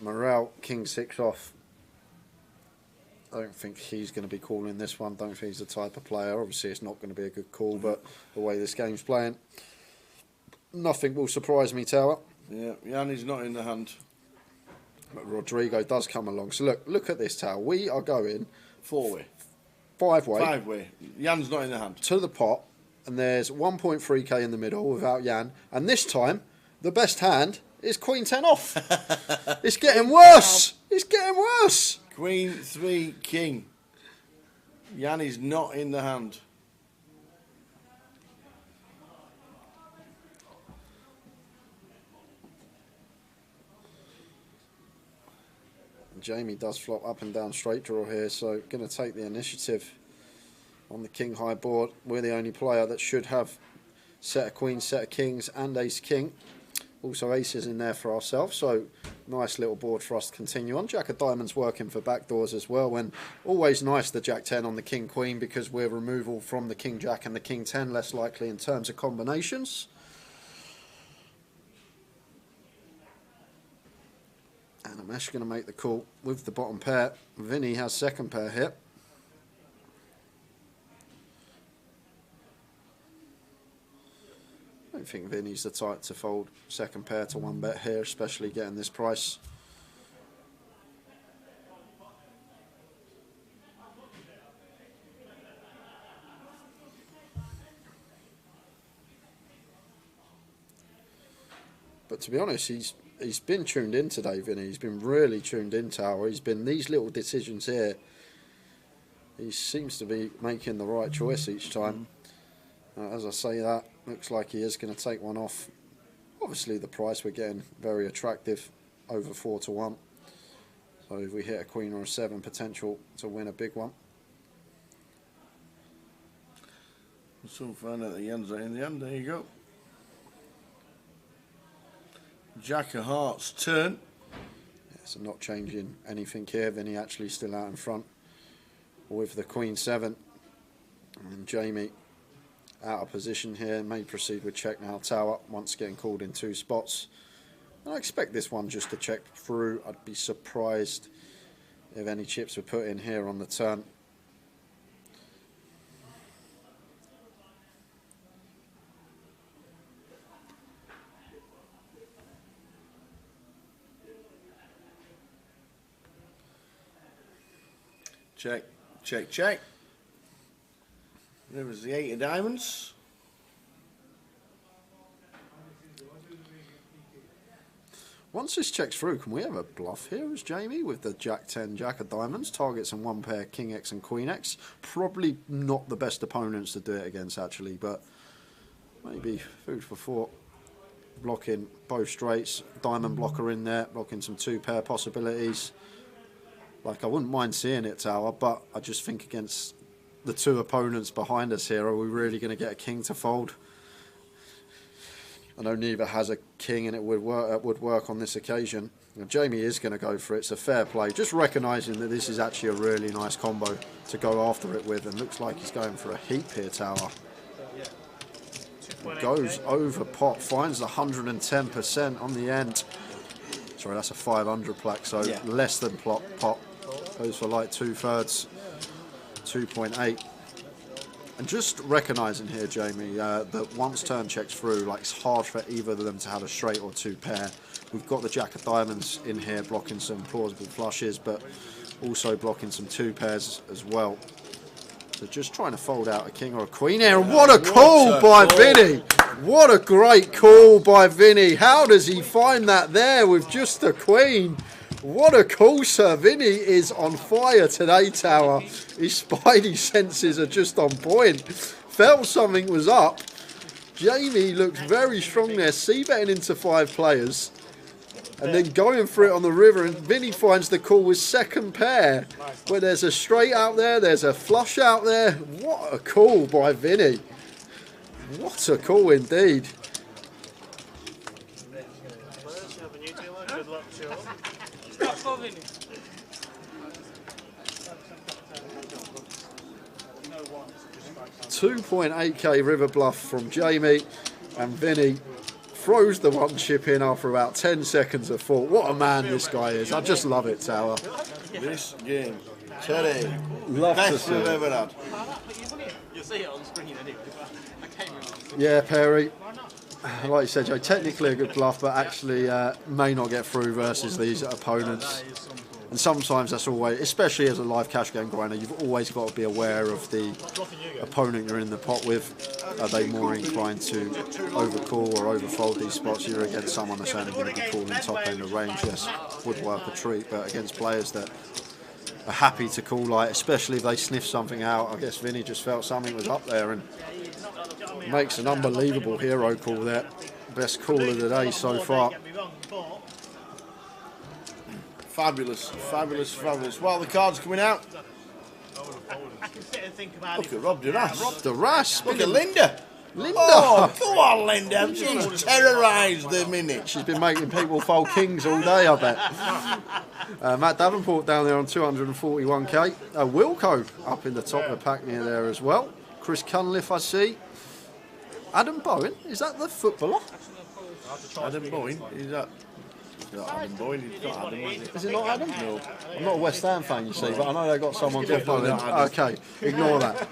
Morel, King 6 off. I don't think he's going to be calling this one. Don't think he's the type of player. Obviously, it's not going to be a good call, but the way this game's playing, nothing will surprise me, Tower. Yeah, Yanni's not in the hand. But Rodrigo does come along. So look at this, Tower. We are going 4-way. 5-way. 5-way. Jan's not in the hand. To the pot, and there's 1.3k in the middle without Jan. And this time, the best hand is Queen 10 off. It's getting worse. It's getting worse. Queen 3 King. Jan is not in the hand. Jamie does flop up and down straight draw here, so going to take the initiative on the King high board. We're the only player that should have set of queens, set of kings and ace king. Also aces in there for ourselves, so nice little board for us to continue on. Jack of diamonds working for backdoors as well, and always nice the Jack 10 on the King Queen, because we're removal from the King Jack and the King 10, less likely in terms of combinations. And Amesh going to make the call with the bottom pair. Vinny has second pair here. I don't think Vinny's the type to fold second pair to one bet here, especially getting this price. But to be honest, he's been tuned in today, Vinny. He's been really tuned in, Tower. He's been these little decisions here. He seems to be making the right choice each time. As I say that, looks like he is going to take one off. Obviously the price we're getting very attractive, over 4 to 1. So if we hit a queen or a 7, potential to win a big one. So fun at the end, in the end, there you go. Jack of Hearts turn. Yeah, so not changing anything here. Vinny actually still out in front with the queen 7. And Jamie out of position here, may proceed with check now. Tower once getting called in 2 spots. And I expect this one just to check through. I'd be surprised if any chips were put in here on the turn. Check, check, check. There was the 8 of diamonds. Once this checks through, can we have a bluff here as Jamie with the Jack 10, Jack of diamonds, targets and 1 pair, King X and Queen X. Probably not the best opponents to do it against actually, but maybe food for thought. Blocking both straights, diamond blocker in there, blocking some 2 pair possibilities. Like, I wouldn't mind seeing it, Tower, but I just think against the 2 opponents behind us here, are we really going to get a king to fold? I know neither has a king, and it would work on this occasion. And Jamie is going to go for it. It's a fair play. Just recognising that this is actually a really nice combo to go after it with, and looks like he's going for a heap here, Tower. Goes over pot, finds the 110% on the end. Sorry, that's a 500 plaque, so less than pot. Goes for like 2/3, 2.8. And just recognising here, Jamie, that once turn checks through, like, it's hard for either of them to have a straight or 2 pair. We've got the Jack of diamonds in here blocking some plausible flushes, but also blocking some 2 pairs as well. So just trying to fold out a king or a queen here. And what a call by Vinny! What a great call by Vinny. How does he find that there with just a queen? What a call, sir. Vinny is on fire today, Tower. His spidey senses are just on point. Felt something was up. Jamie looks very strong there, c-betting into 5 players. And then going for it on the river, and Vinny finds the call with 2nd pair. Where there's a straight out there, there's a flush out there. What a call by Vinny. What a call indeed. Good luck, Joe. 2.8k river bluff from Jamie, and Vinny throws the 1 chip in after about 10 seconds of thought. What a man this guy is. I just love it, Tower. This game, Terry, love best to see we've it. ever had. You'll see it on screen anyway. I came in. Yeah, Perry. Like you said, Joe, technically a good bluff, but actually may not get through versus these opponents. And sometimes that's always, especially as a live cash game grinder, you've always got to be aware of the opponent you're in the pot with. Are they more inclined to overcall or overfold these spots? You're against someone that's only going to be calling top end of range. Yes, would work a treat, but against players that are happy to call light, especially if they sniff something out. I guess Vinny just felt something was up there and makes an unbelievable hero call there. Best call of the day so far. Fabulous, fabulous, fabulous. While the card's coming out, I can sit and think about look at Rob Duras. Rob Duras. Look at Linda. Linda. Oh, go on, Linda. She's terrorised the minute. She's been making people fold kings all day, I bet. Matt Davenport down there on 241k. Wilco up in the top of the pack near there as well. Chris Cunliffe, I see. Adam Bowen, is that the footballer? Adam Bowen, is that? Not Adam Bowen, it's not Adam, is it? Is it not Adam? No. I'm not a West Ham fan, you see, but I know they got someone called Definitely Bowen. not Adam. Okay, ignore that.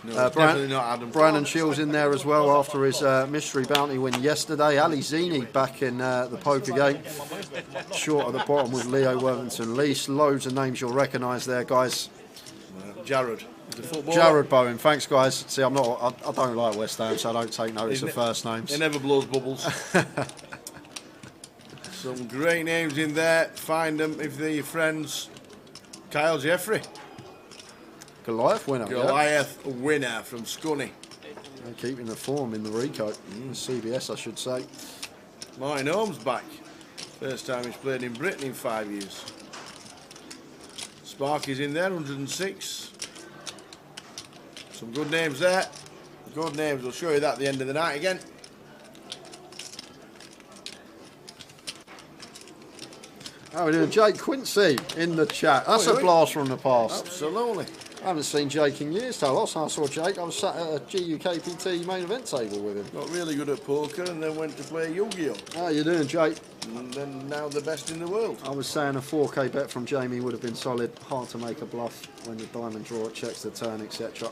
No, definitely not Adam. Brandon Shields in there as well after his mystery bounty win yesterday. Ali Zini back in the poker game. Short at the bottom with Leo Worthington Lease. Loads of names you'll recognise there, guys. Jared. Jared Bowen, thanks guys. See, I don't like West Ham, so I don't take notice of first names. He never blows bubbles. Some great names in there. Find them if they're your friends. Kyle Jeffrey. Goliath winner. Goliath winner from Scunny. And keeping the form in the Rico. CBS, I should say. Martin Holmes back. First time he's played in Britain in 5 years. Sparky's in there, 106. Some good names there. Good names. We'll show you that at the end of the night again. How are we doing? Jake Quincy in the chat. That's a blast from the past. Absolutely. I haven't seen Jake in years. So last time I saw Jake, I was sat at a GUKPT main event table with him. Got really good at poker and then went to play Yu-Gi-Oh! How you doing, Jake? And then now the best in the world. I was saying a 4K bet from Jamie would have been solid. Hard to make a bluff when the diamond draw it checks the turn, etc.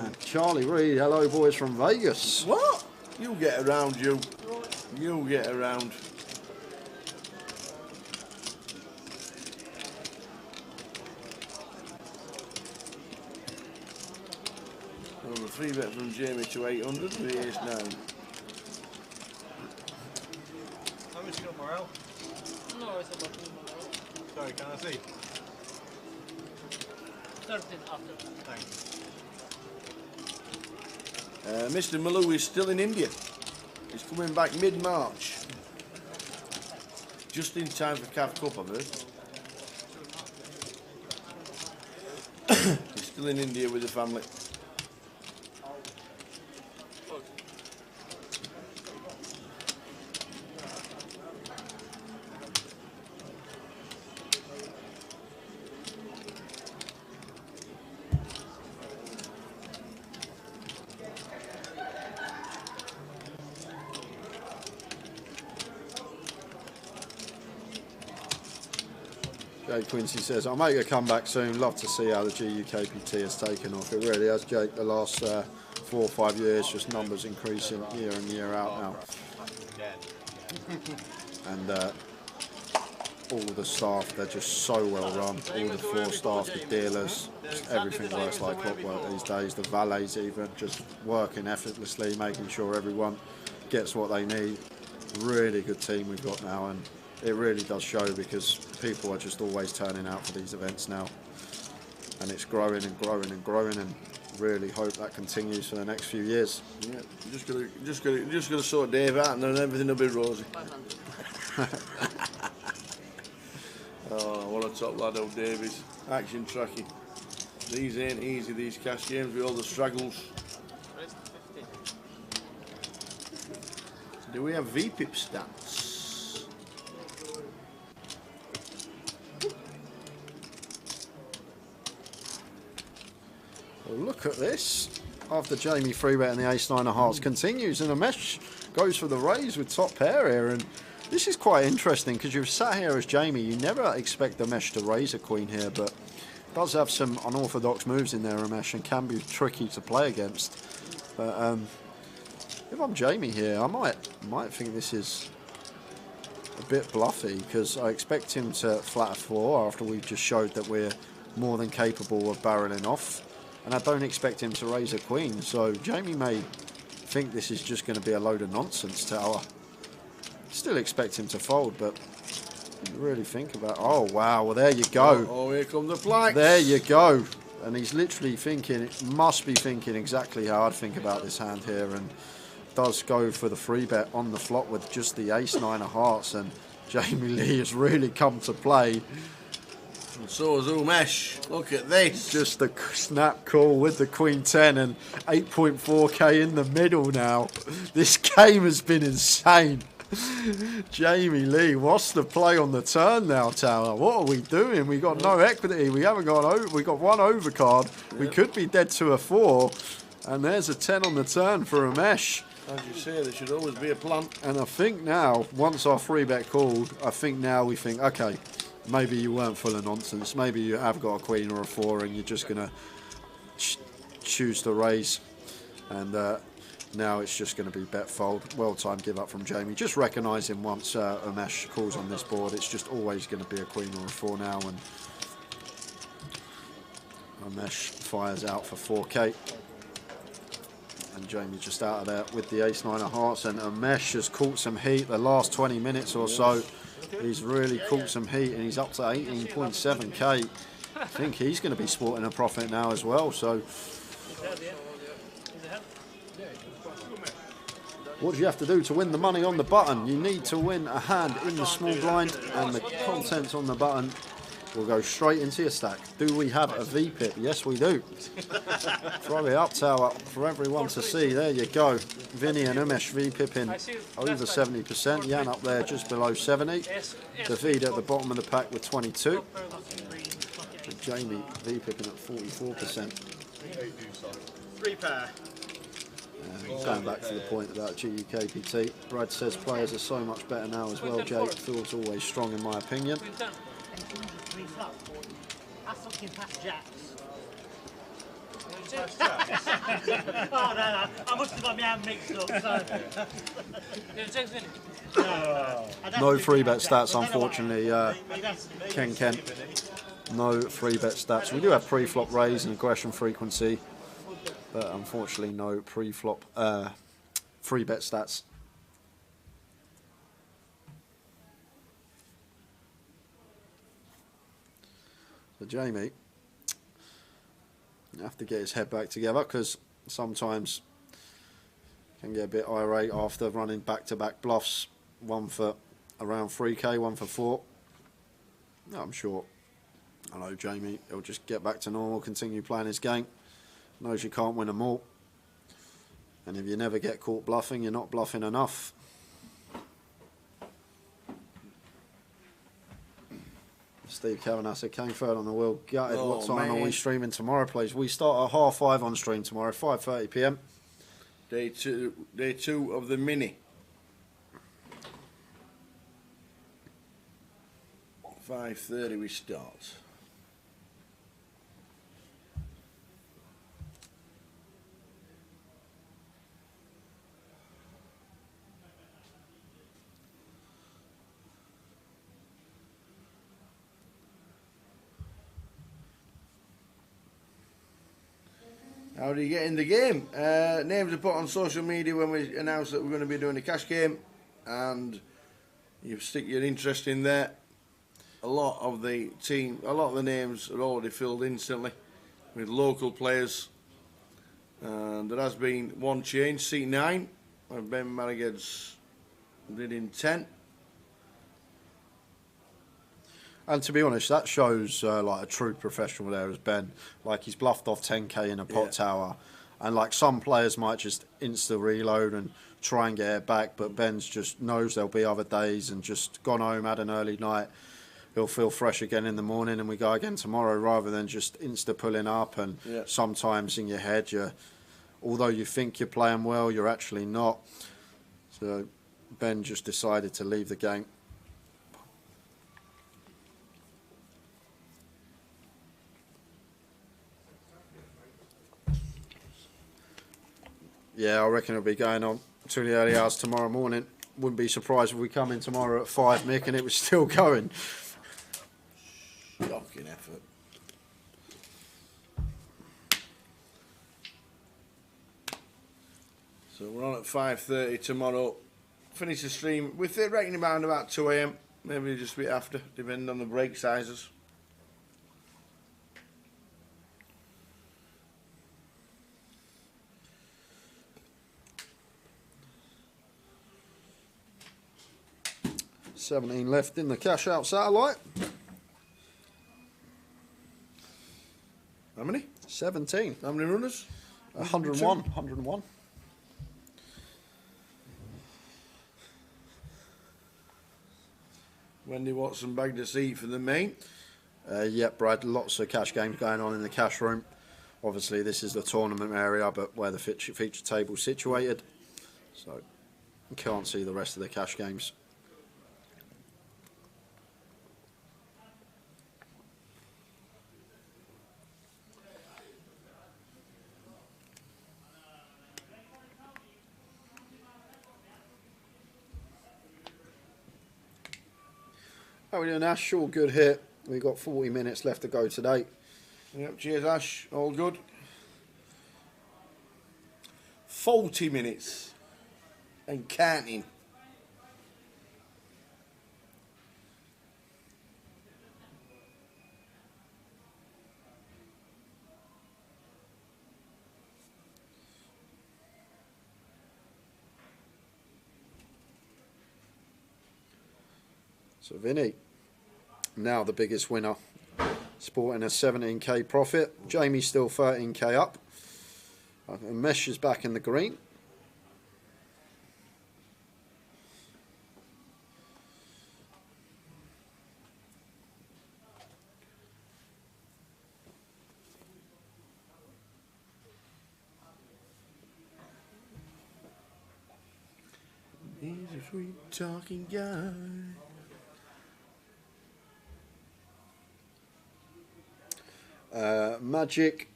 And Charlie Reed, hello boys from Vegas. What? You get around, you. You get around. Well, the 3 bet from Jamie to 800 with the ace 9. How much you got, Morel? No, it's about 2 more. Sorry, can I see? 13 after. Thanks. Mr. Malou is still in India. He's coming back mid-March. Just in time for Cav Cup, I've heard. He's still in India with the family. Jake Quincy says, I'll make a comeback soon. Love to see how the GUKPT has taken off. It really has, Jake. The last 4 or 5 years, just numbers increasing year in, year out now. And all the staff, they're just so well run. All the floor staff, the dealers, just everything works like clockwork these days. The valets even, just working effortlessly, making sure everyone gets what they need. Really good team we've got now, and it really does show because people are just always turning out for these events now, and it's growing and growing and growing, and really hope that continues for the next few years. Yeah, just gotta sort Dave out, and then everything will be rosy. Oh, what a top lad old Dave is. Action tracking. These ain't easy, these cash games with all the struggles. Do we have VPIP stats? Well, look at this. After Jamie 3-bet and the ace-9 of hearts continues, and the mesh goes for the raise with top pair here. And this is quite interesting because you've sat here as Jamie. You never expect the mesh to raise a queen here, but does have some unorthodox moves in there, Ramesh, and can be tricky to play against. But if I'm Jamie here, I might think this is a bit bluffy because I expect him to flat a 4 after we've just showed that we're more than capable of barreling off. And I don't expect him to raise a queen, so Jamie may think this is just going to be a load of nonsense tower. Still expect him to fold, but you really think about... Oh, wow, well, there you go. Oh, here come the flags. There you go. And he's literally thinking, must be thinking exactly how I'd think about this hand here, and does go for the 3-bet on the flop with just the ace-9 of hearts, and Jamie Lee has really come to play. And so is Umesh. Look at this. Just the snap call with the Queen 10 and 8.4k in the middle now. This game has been insane. Jamie Lee, what's the play on the turn now, Tower? What are we doing? We got no equity. We haven't got over. We got one overcard. Yep. We could be dead to a 4. And there's a 10 on the turn for Umesh. As you say, there should always be a plan. And I think now, once our 3-bet called, I think now we think, okay, maybe you weren't full of nonsense. Maybe you have got a queen or a 4 and you're just going to choose to raise. And now it's just going to be bet fold. Well-timed give up from Jamie. Just recognising once Umesh calls on this board, it's just always going to be a queen or a 4 now. And Umesh fires out for 4k. And Jamie just out of there with the ace-9 of hearts. And Umesh has caught some heat the last 20 minutes or so. He's really caught some heat, and he's up to 18.7k. I think he's going to be sporting a profit now as well. So What do you have to do to win the money on the button? You need to win a hand in the small blind, and the contents on the button will go straight into your stack. Do we have a V-pip? Yes, we do. Throw it up tower for everyone to see. There you go. Vinny and Umesh V-pipping over 70%. Jan up there just below 70. David at the bottom of the pack with 22. And Jamie V-pipping at 44%. 3 pair. Going back to the point about GUKPT, Brad says players are so much better now as well. Jake feels always strong in my opinion. That's looking past Jacks. Oh no, I must have got my hand mixed up. No free bet stats, unfortunately, Ken Kent. No free bet stats. We do have pre-flop raise and aggression frequency, but unfortunately no pre-flop free bet stats. So Jamie, you have to get his head back together because sometimes can get a bit irate after running back-to-back bluffs, one for around 3k, one for 4. No, I'm sure. I know Jamie, he'll just get back to normal, continue playing his game. Knows you can't win them all. And if you never get caught bluffing, you're not bluffing enough. Steve Kavanagh said, came third on the wheel. Gutted. Oh, what time man. are we streaming tomorrow, please? We start at 5:30 on stream tomorrow, 5:30 PM. Day two of the mini. 5:30 we start. How do you get in the game? Names are put on social media when we announce that we're going to be doing a cash game, and you stick your interest in there. A lot of the names are already filled instantly with local players, and there has been one change. C9, where Ben Marriget's did in 10. And to be honest, that shows like a true professional there as Ben. Like he's bluffed off 10k in a pot tower. And like some players might just insta reload and try and get it back, but Ben's just knows there'll be other days and just gone home, had an early night. He'll feel fresh again in the morning and we go again tomorrow, rather than just insta pulling up. And sometimes in your head, although you think you're playing well, you're actually not. So Ben just decided to leave the game. Yeah, I reckon it'll be going on to the early hours tomorrow morning. Wouldn't be surprised if we come in tomorrow at 5, Mick, and it was still going. Shocking effort. So we're on at 5:30 tomorrow. Finish the stream. We're reckoning around about 2 AM, maybe just a bit after, depending on the break sizes. $17 left in the cash out satellite. How many? 17. How many runners? 101. 101. Wendy Watson bagged a seat for the main. Yep, Brad, lots of cash games going on in the cash room. Obviously, this is the tournament area, but where the feature table's situated. So, you can't see the rest of the cash games. How are we doing, Ash? All good here. We've got 40 minutes left to go today. Yep, cheers, Ash. All good. 40 minutes. And counting. So Vinny, now the biggest winner, sporting a 17k profit. Jamie still 13k up. And Mesh is back in the green. He's a sweet talking guy. Magic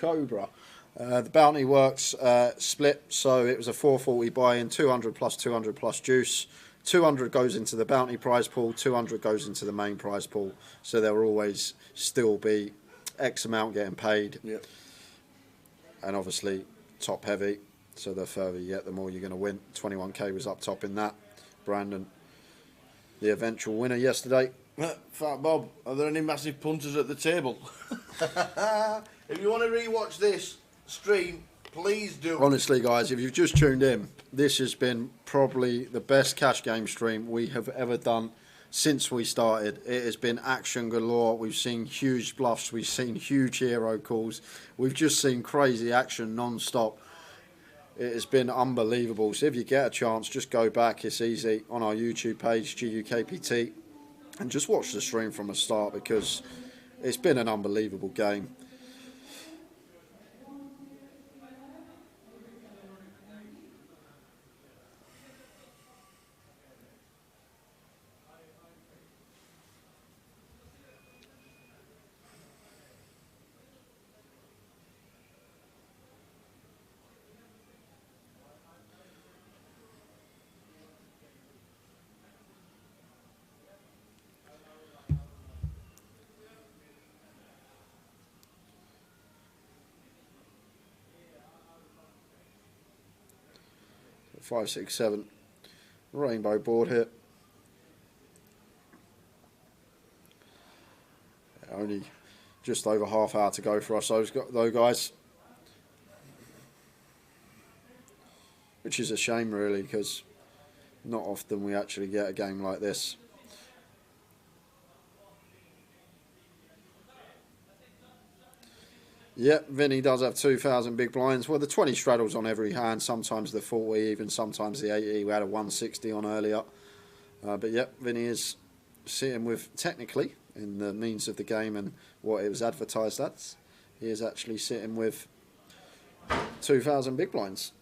Cobra. The bounty works split, so it was a 440 buy-in, 200 plus 200 plus juice. 200 goes into the bounty prize pool, 200 goes into the main prize pool. So there will always still be X amount getting paid. Yep. And obviously top heavy, so the further you get, the more you're going to win. 21k was up top in that. Brandon, the eventual winner yesterday. Fat Bob, are there any massive punters at the table? If you want to rewatch this stream, please do. Honestly, guys, if you've just tuned in, this has been probably the best cash game stream we have ever done since we started. It has been action galore. We've seen huge bluffs. We've seen huge hero calls. We've just seen crazy action non-stop. It has been unbelievable. So if you get a chance, just go back. It's easy on our YouTube page, GUKPT, and just watch the stream from the start, because it's been an unbelievable game. Five, six, seven. Rainbow board here. Only just over half hour to go for us, though, guys. Which is a shame, really, because not often we actually get a game like this. Yep, Vinny does have 2,000 big blinds. Well, the 20 straddles on every hand, sometimes the 40, even sometimes the 80. We had a 160 on earlier. But yep, Vinny is sitting with, technically, in the means of the game and what it was advertised as, he is actually sitting with 2,000 big blinds.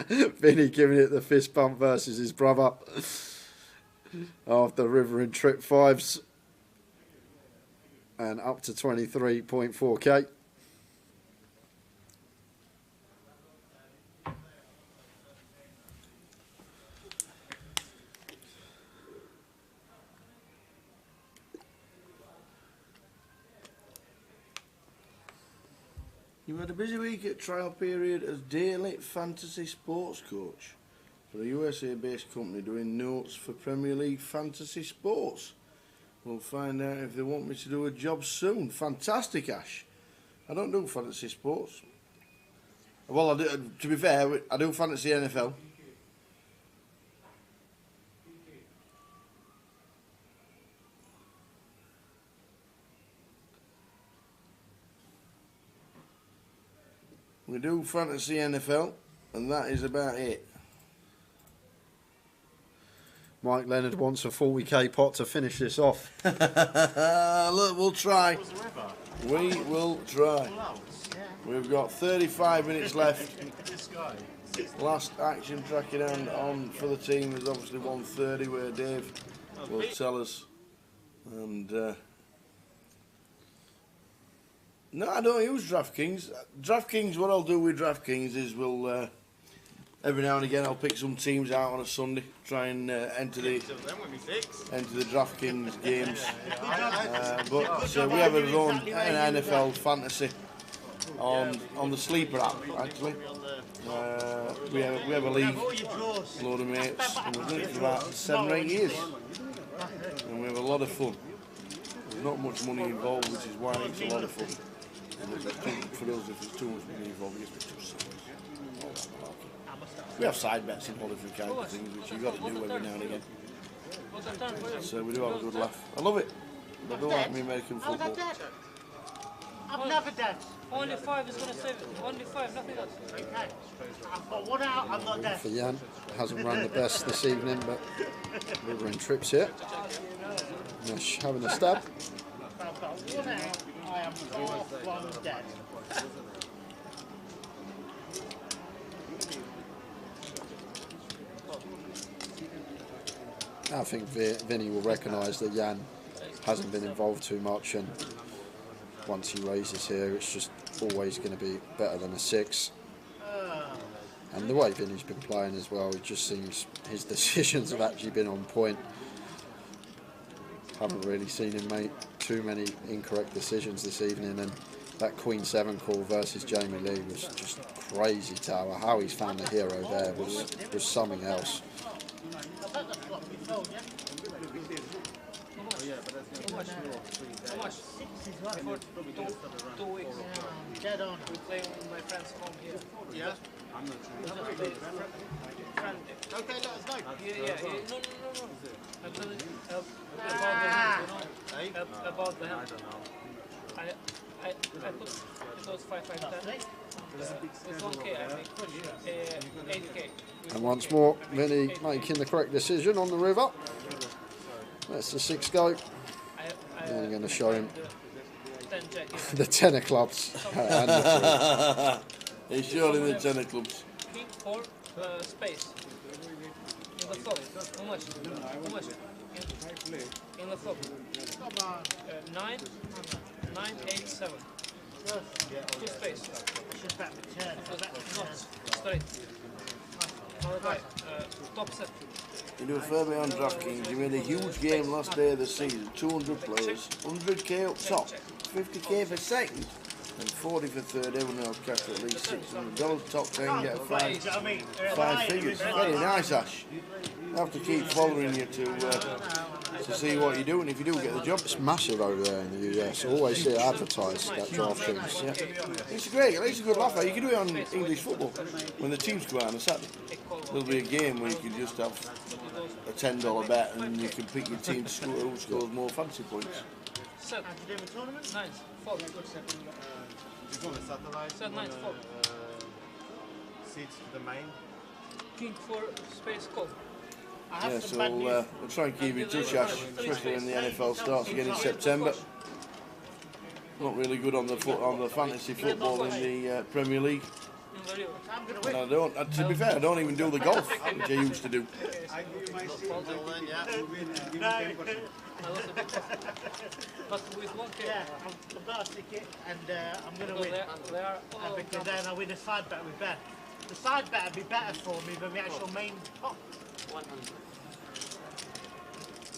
Vinny giving it the fist bump versus his brother after river and trip fives, and up to 23.4k. You had a busy week at trial period as daily fantasy sports coach for a USA-based company doing notes for Premier League fantasy sports. We'll find out if they want me to do a job soon. Fantastic, Ash. I don't do fantasy sports. Well, I do, to be fair, I do fantasy NFL. We do fantasy NFL, and that is about it. Mike Leonard wants a 40k pot to finish this off. Look, we'll try. We will try. We've got 35 minutes left. Last action tracking on for the team is obviously 1:30, where Dave will tell us. And no, I don't use DraftKings. DraftKings, what I'll do with DraftKings is we'll every now and again I'll pick some teams out on a Sunday, try and enter the DraftKings games. But we have our own NFL fantasy on the Sleeper app, actually. We have a league, a load of mates, and we've done it for about 7 or 8 years, and we have a lot of fun. not much money involved, which is why it's a lot of fun. And for us, if there's too much money involved, it gets a bit too serious. We have side bets and all different kinds of things, which you've got to do every now and again. So we do have a good laugh. I love it. I don't like me American football. I've never dead. Only 5 is going to save it. Only 5, nothing else. Okay. I've got 1 out, I'm not dead. For Jan, hasn't run the best this evening, but we're in trips here. Nash having a stab. I've got 1 out, I am far from dead. I think Vinny will recognise that Jan hasn't been involved too much, and once he raises here, it's just always going to be better than a 6. And the way Vinny's been playing as well, it just seems his decisions have actually been on point. Haven't really seen him make too many incorrect decisions this evening, and that Queen 7 call versus Jamie Lee was just crazy tower. How he's found the hero there was something else. How much? 6 is right for 2 weeks. Dead on. We play with my friends home here. Yeah? I'm not sure. Okay, let us know. Yeah. No. I'm telling you about the help. I don't know. I put those 5, 10. It's 1K, I make 8K. And once more, Vinny making the correct decision on the river. That's the 6 go. And I'm going to show him the 10 of clubs and the 3. He's showing the 10 of clubs. King 4 space. In the flop. How much? In the flop. 9, 8, 7. 2 space. Not straight. Alright, top set. You do a fair bit on DraftKings. You made a huge game last day of the season. 200 players, 100k up top, 50k for second, and 40 for third. Everyone else cash at least $600. Top 10 get 5 figures. Very nice, Ash. I have to keep following you to see what you do, and if you do get the job. It's massive over there in the US. I always see it advertised, that DraftKings. Yeah. It's great. It's a good laugh. You can do it on English football when the teams go out on a Saturday. There'll be a game where you can just have a $10 bet and you can pick your team to score who scores more fancy points. Set. Nice. 4. You're going to satellite. Set 9, 4. Seats to the main. King 4 space call. Yeah, so we'll try and keep in touch, Ash, especially when the NFL starts again in September. Not really good on the fantasy football in the Premier League. And I don't. To be fair, I don't even do the golf, which I used to do. But with 1K. Yeah, I've got a ticket and I'm going to win. And because then I win a side bet with Ben. The side bet would be better for me than the actual main pot. 100.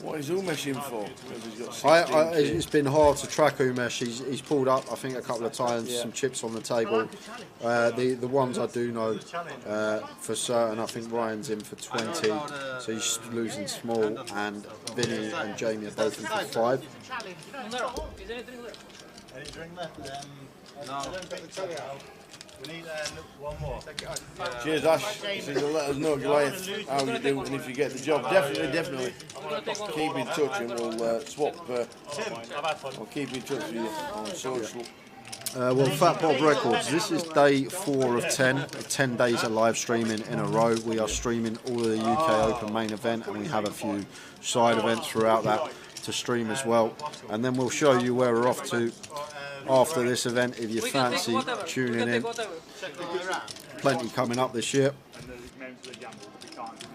What is Umesh in for? He's got it's been hard to track Umesh. He's pulled up, I think, a couple of times, some chips on the table. The ones I do know for certain, I think Ryan's in for 20, so he's losing small, and Vinny and Jamie are both in for 5. Is there any drink left? Any drink left? No. I don't think so. We need one more. Cheers, Ash. This is to let us know, Goliath, how you do, and if you get the job, definitely keep in touch, and we'll swap. I'll keep in touch with you on social. Well, Fat Bob Records, this is day 4 of 10, 10 days of live streaming in a row. We are streaming all of the UK Open main event, and we have a few side events throughout that to stream as well. And then we'll show you where we're off to after this event if you fancy tuning in. Plenty coming up this year,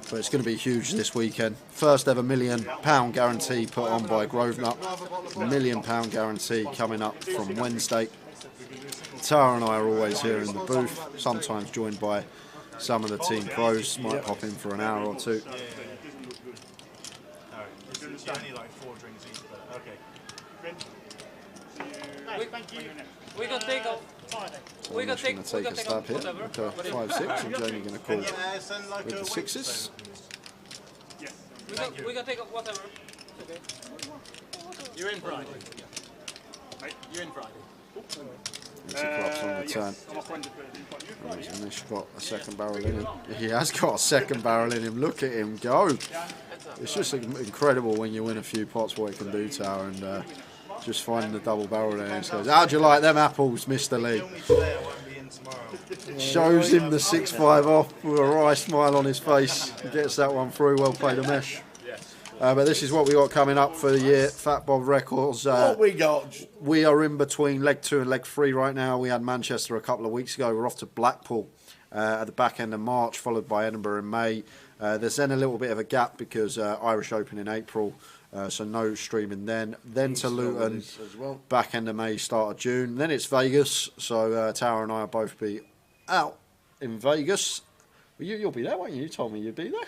but it's going to be huge this weekend. First ever £1 million guarantee put on by Grosvenor. £1 million guarantee coming up from Wednesday. Tara and I are always here in the booth, sometimes joined by some of the team pros. Might pop in for an hour or two. Only like 4 drinks each, but okay. We can take off. So I'm just going to take a stab here. Okay, 5-6, and Jamie going to call with the 6s. We can take off whatever. Okay. You're in Friday. You're in Friday. It's a clubs on the turn. And he's got a second barrel in him. He has got a second barrel in him. Look at him go. It's just incredible when you win a few pots what it can do, Tower, and just finding the double barrel there. And goes, how'd you like them apples, Mr. Lee? Shows him the 6-5 off with a wry smile on his face. He gets that one through. Well played, a mesh. But this is what we got coming up for the year. Fat Bob Records. What we got? We are in between leg 2 and leg 3 right now. We had Manchester a couple of weeks ago. We're off to Blackpool at the back end of March, followed by Edinburgh in May. There's then a little bit of a gap because Irish Open in April, so no streaming then. Then to Luton, as well. back end of May, start of June. Then it's Vegas, so Tower and I will both be out in Vegas. Well, you'll be there, won't you? You told me you'd be there.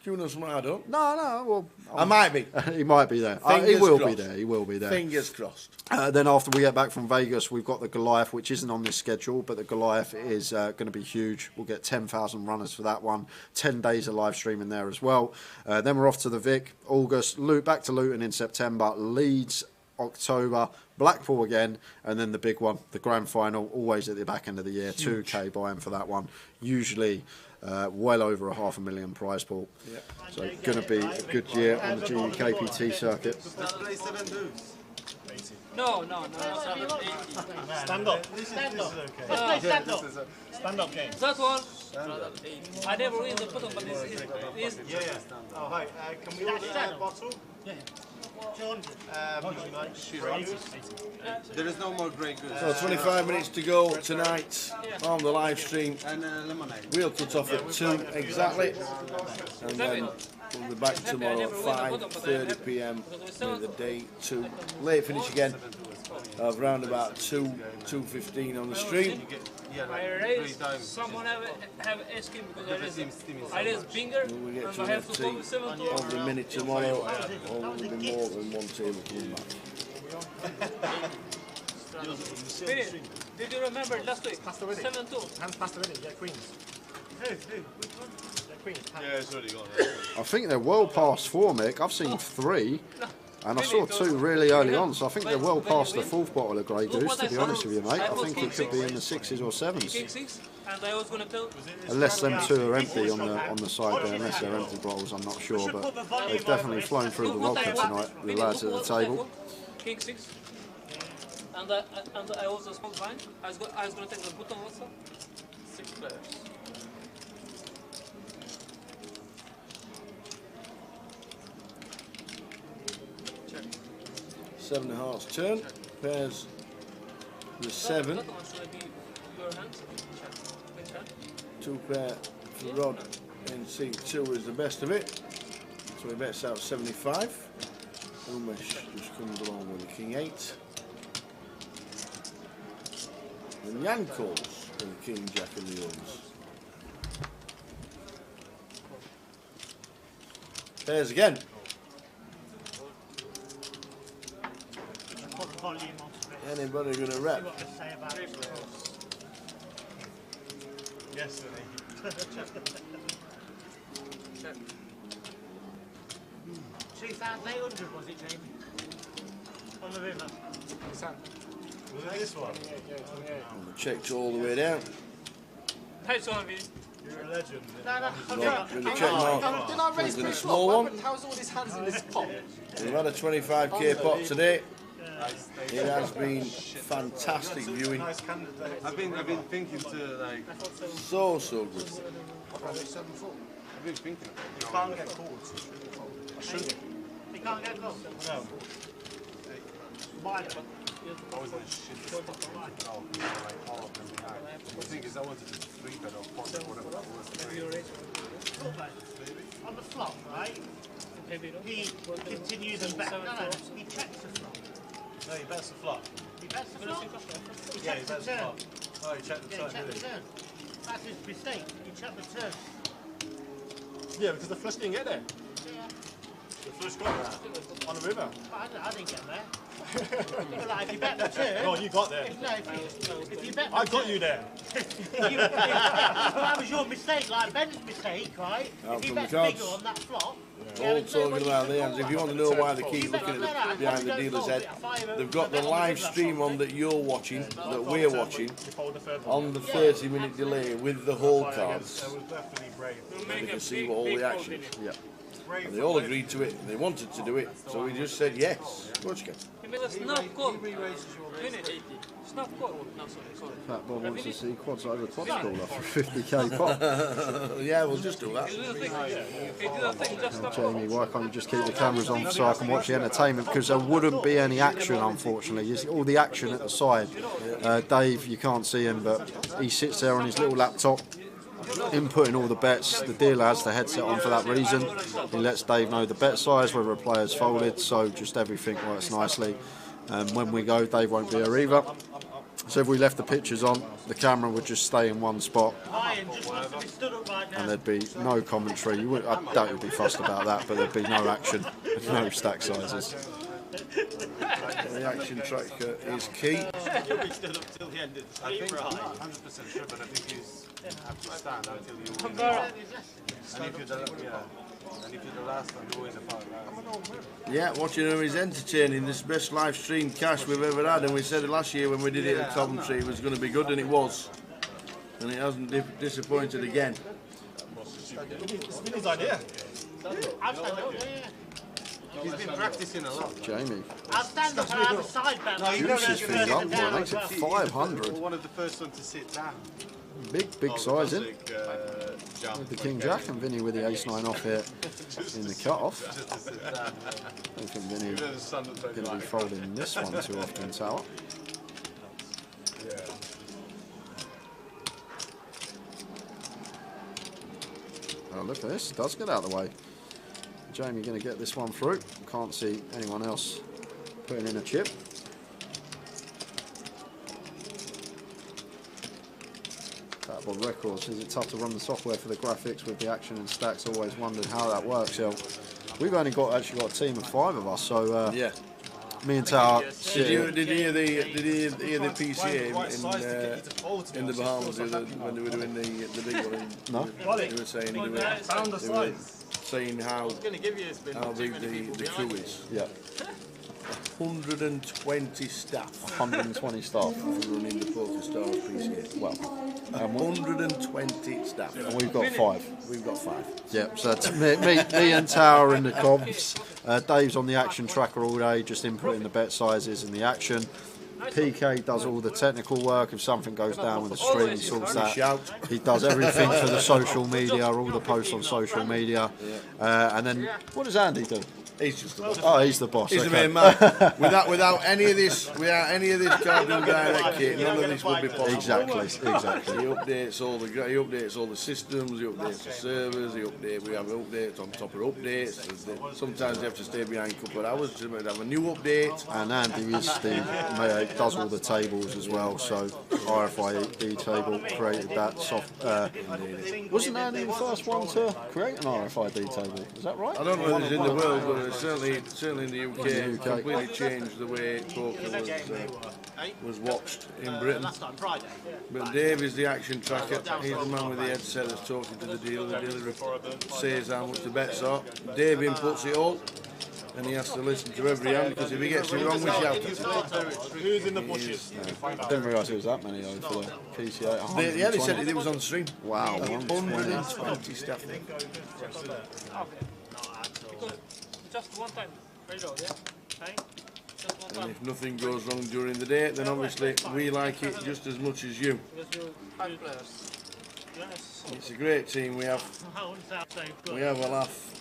Do you know something I don't? No, well... I might be. He might be there. He will be there, he will be there. Fingers crossed. Then after we get back from Vegas, we've got the Goliath, which isn't on this schedule, but the Goliath is going to be huge. We'll get 10,000 runners for that one. 10 days of live streaming there as well. Then we're off to the Vic, August, back to Luton in September, Leeds, October, Blackpool again, and then the big one, the grand final, always at the back end of the year. Huge. 2K buy-in for that one. Usually well over a £500,000 prize pool. Yep. So going to be a good year on the GUKPT circuit. Let's play 7 dudes. No. Stand up. Stand up. Let's play stand up. Stand up game. That one. I never read the button, but it's Yeah. Oh, hi. Can we order a bottle? Yeah. 200. There is no more grey goods. So 25 minutes to go tonight on the live stream. And lemonade. We'll cut off at 2 exactly. And then we'll be back tomorrow at 5:30 p.m. with the day 2. Late finish again of round about 2:15 on the stream. I raised someone have ice cream because I raised finger When we get and to I have the to go with 7 of the minute tomorrow, or will there be more than one table coming back? Did you remember last week? 7-2. Hands passed already, yeah, Queens. Who? Which one? Queens. Yeah, it's already gone. I think they're well past 4, Mick. I've seen 3. And I saw 2 really early on, so I think they're well past the 4th bottle of Grey Goose, to be honest with you, mate. I think it could be in the 6s or 7s. Unless them 2 are empty on the side there, unless they're empty bottles, I'm not sure. But they've definitely flown through the vodka tonight, the lads at the table. King 6. And I also smoked wine. I was going to take the button also. 6 players. Seven of hearts turn. Pairs the 7. 2 pair for Rod in C2 is the best of it. So he bets out 75. Umesh just comes along with the King 8. And Jan calls for the King Jack of Leons. Pairs again. Anybody gonna rep? Yes, Check. 2,800 was it, Jamie? On the river. Was it this one? Checked all the way down. Thanks, one of you. You're a legend. With the check mark. Did I raise With my the small flop? one. How's all these hands in this pot? We've had a 25k pot today. It has been fantastic viewing. I've been thinking to like So good. I've been thinking. You can't get called. You can't get close. No. Mine. I was like shit. The thing is, I wanted to 3-bet or 4-bet, whatever that was. On the flop, right? He continues and bets. No, he checks the flop. No, he bets the flop. He bets the flop? He Yeah, he checks the bets the turn. flop. Oh, he checked the Yeah, turn, he checked did the he? turn. That's his mistake. He checked the turn. Yeah, because the flush didn't get there. Yeah. The flush got there. On the river. But I didn't get there. Like if you bet the turn. No, you got there. If you bet the I got turn, you there. that was your mistake, like Ben's mistake, right? Out If you from the bet cards. bigger on that flop, All talking about the hands. If you want to know why they keep looking at behind the dealer's head, they've got the live stream on that you're watching, that we're watching, on the 30-minute delay with the hole cards. So you can see what all the action is. Yeah. And they all agreed to it, and they wanted to do it, so we just said yes. Of course you can. Fat Bob wants to see quads over quads caller for 50k pop. Yeah, we'll just do that. Jamie, why can't you just keep the cameras on so I can watch the entertainment? Because there wouldn't be any action, unfortunately. You see all the action at the side. Dave, you can't see him, but he sits there on his little laptop, inputting all the bets. The dealer has the headset on for that reason. He lets Dave know the bet size, whether a player's folded, so just everything works nicely. When we go, Dave won't be here either. So if we left the pictures on, the camera would just stay in one spot, and there'd be no commentary. I doubt you'd be fussed about that, but there'd be no action, no stack sizes. The action tracker is key. I think 100% sure, but I think you have to stand until you win. And if you're the last one, you win the power. Yeah, watching him is entertaining. This is the best live stream cash we've ever had, and we said it last year when we did it at Coventry, it was going to be good, and it was. And it hasn't disappointed again. It's been his idea. He's been practicing a lot. Jamie. I'll stand up and have a side bet. No, you Juices feet up, boy, makes it 500. One of the first ones to sit down. Big size in. With the King Jack and Vinny with the ace-9 off here in the cut-off. I don't think Vinny is going to be folding this one too often, Tower. Oh, look at this, does get out of the way. Jamie going to get this one through. Can't see anyone else putting in a chip. Fatball Records, is it tough to run the software for the graphics with the action and stacks? Always wondered how that works. Yeah, we've only actually got a team of 5 of us, so yeah. Me and Tower. Did you hear the PCA in the Bahamas when they were doing the big one? No. They were saying how big the crew is. Yeah. 120 staff. 120 staff. Running the Poker Stars PCA. Well, 120 staff. And we've got 5. We've got 5. Yep, so that's me and Tower in the comps. Dave's on the action tracker all day, just inputting the bet sizes and the action. PK does all the technical work. If something goes down with the stream, he sorts that. He does everything for the social media, all the posts on social media. And then, what does Andy do? He's just the boss. Oh, he's the boss. He's the main man. without any of this Cardinal Direct kit, none of this would be possible. Exactly. He updates all the systems. He updates the servers. We have updates on top of updates. Sometimes you have to stay behind a couple of hours to have a new update. And Andy does all the tables as well. So RFID table created that wasn't Andy the first one to create an RFID table? Is that right? I don't know if it's in the world, but certainly in the UK, completely changed the way poker was watched in Britain. But Dave is the action tracker. He's the man with the headset that's talking to the dealer. The dealer says how much the bets are. Dave inputs it all, and he has to listen to every hand, because if he gets it wrong, we shout at him. Who's in the bushes? I didn't realise it was that many though for the PCA. Yeah, they said it was on stream. Wow, 120 staff. Just one time, reload, yeah? Okay? Just one And time. if nothing goes wrong during the day, then obviously we like it just as much as you. It's a great team we have. We have a laugh.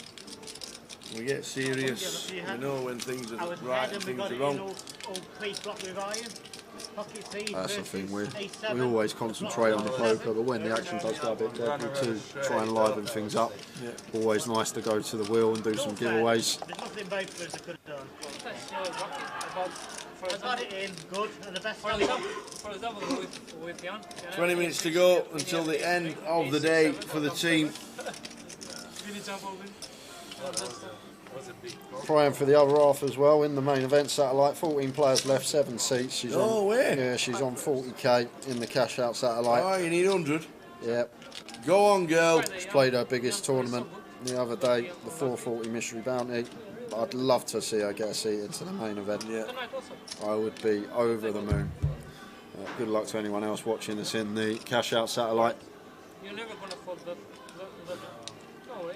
We get serious. We know when things are right and things are wrong. That's the thing, we always concentrate on the poker, but when the action does go a bit dead, we too try and liven things up. Always nice to go to the wheel and do some giveaways. There's nothing both of us could have done. I got it in, good, and the best for example, with Jan. 20 minutes to go until the end of the day for the team. Praying for the other half as well in the main event satellite. 14 players left, 7 seats. She's No on, way. Yeah, she's on 40k in the cash out satellite. Oh, you need 100. Yep. Go on, girl. She's played her biggest tournament the other day, the 440 Mystery Bounty. I'd love to see her get a seat into the main event. Yeah. I would be over the moon. Good luck to anyone else watching this in the cash out satellite. You're never gonna fall the no way.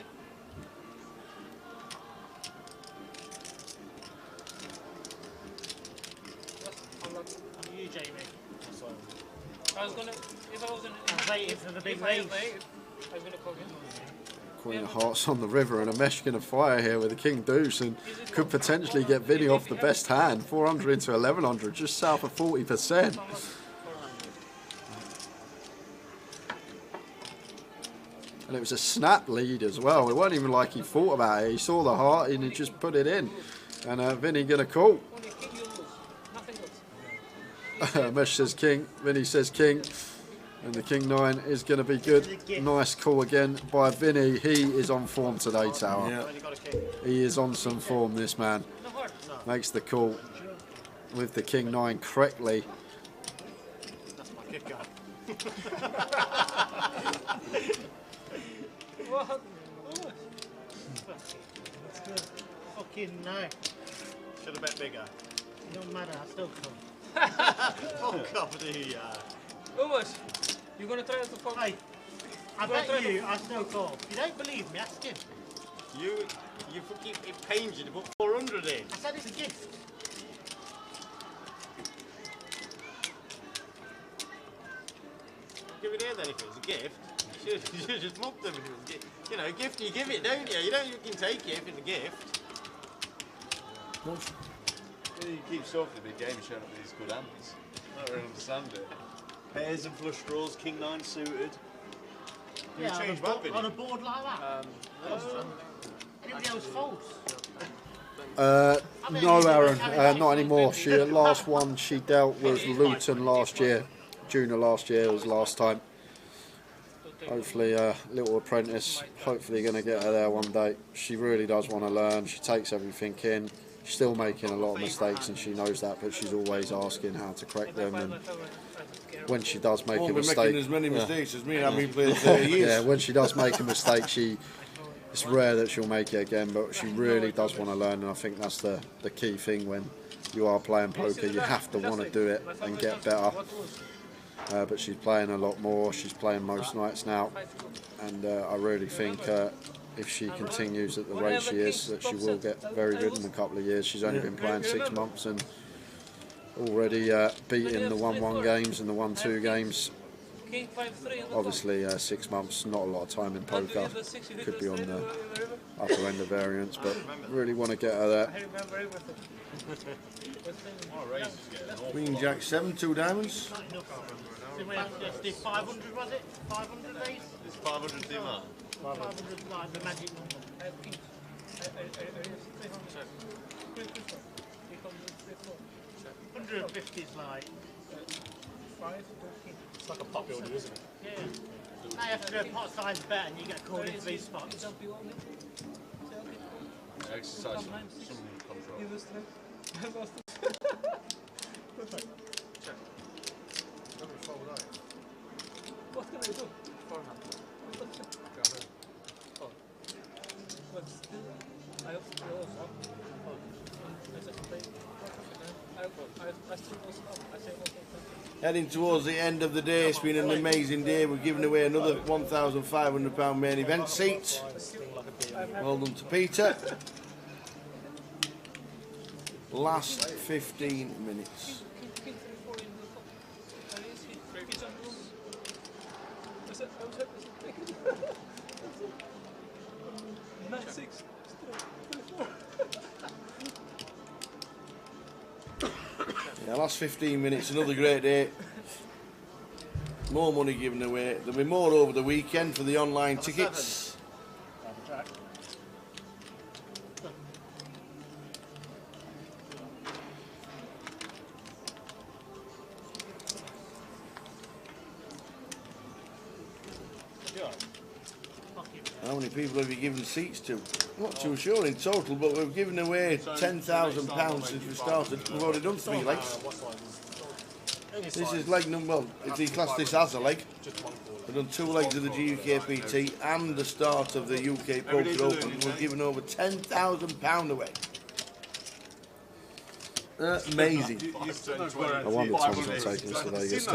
You, Jamie. I was gonna, if I wasn't waiting for the big if I race. I was gonna call him. Queen of Hearts on the river and a mesh gonna fire here with the King Deuce and could potentially get Vinny off the best hand. 400 into 1100, just south of 40%. And it was a snap lead as well. It wasn't even like he thought about it. He saw the heart and he just put it in. And Vinny gonna call. Mesh says king, Vinny says king. And the King 9 is going to be good. Nice call again by Vinny. He is on form today, Tower. Yeah. He is on some form, this man. Makes the call with the King 9 correctly. That's my kicker. What? That's good. Fucking no. Should have bet bigger. It don't matter, I still come. Fuck off, do you? How much? You're gonna try to fall? Hey, I bet you I still call. If you don't believe me, ask him. You fucking, it pains you to put 400 in. I said it's a gift. Give it here then if it was a gift. You should just mock them if it was a gift. You know, gift you give it, don't you? You don't you can take it if it's a gift. You keep showing the big game and showing up with these good hands. I don't really understand it. Pairs and flush draws, King 9 suited. Yeah, you change on a board like that. Anybody else folds? No, Aaron, not anymore. She last one she dealt was Luton last year. June of last year was last time. Hopefully, little apprentice. Hopefully, going to get her there one day. She really does want to learn. She takes everything in. She's still making a lot of mistakes, and she knows that. But she's always asking how to correct them. And when she does make a mistake, making as many mistakes as me. And I've been playing 30 years. Yeah, when she does make a mistake, it's rare that she'll make it again. But she really does want to learn, and I think that's the key thing when you are playing poker. You have to want to do it and get better. But she's playing a lot more. She's playing most nights now, and I really think if she continues at the rate she is, that she will get very good in a couple of years. She's only been playing 6 months and already beating the 1-1 games and the 1-2 games. Obviously, 6 months, not a lot of time in poker. Could be on the upper end of variance, but really want to get her there. Queen Jack 7, 2 diamonds. It's 500, was it? 500 days? It's 500 demand. 500 like the magic number. 150 is like... It's like a pot builder, isn't it? Yeah. Now you have to go pot size bet and you get called in 3 spots. Exercise some control. What can I do? Heading towards the end of the day, it's been an amazing day. We're giving away another £1,500 main event seat. Well done to Peter. Last 15 minutes. Yeah, last 15 minutes, another great day. More money given away. There'll be more over the weekend for the online tickets. How many people have you given seats to? Not too sure in total, but we've given away £10,000 since we started. We've already done 3 legs. This is leg number, well, if you class this as a leg, we've done 2 legs of the GUKPT and the start of the UK Poker Open. We've given over £10,000 away. Amazing. I wonder Tom's not taking us to Vegas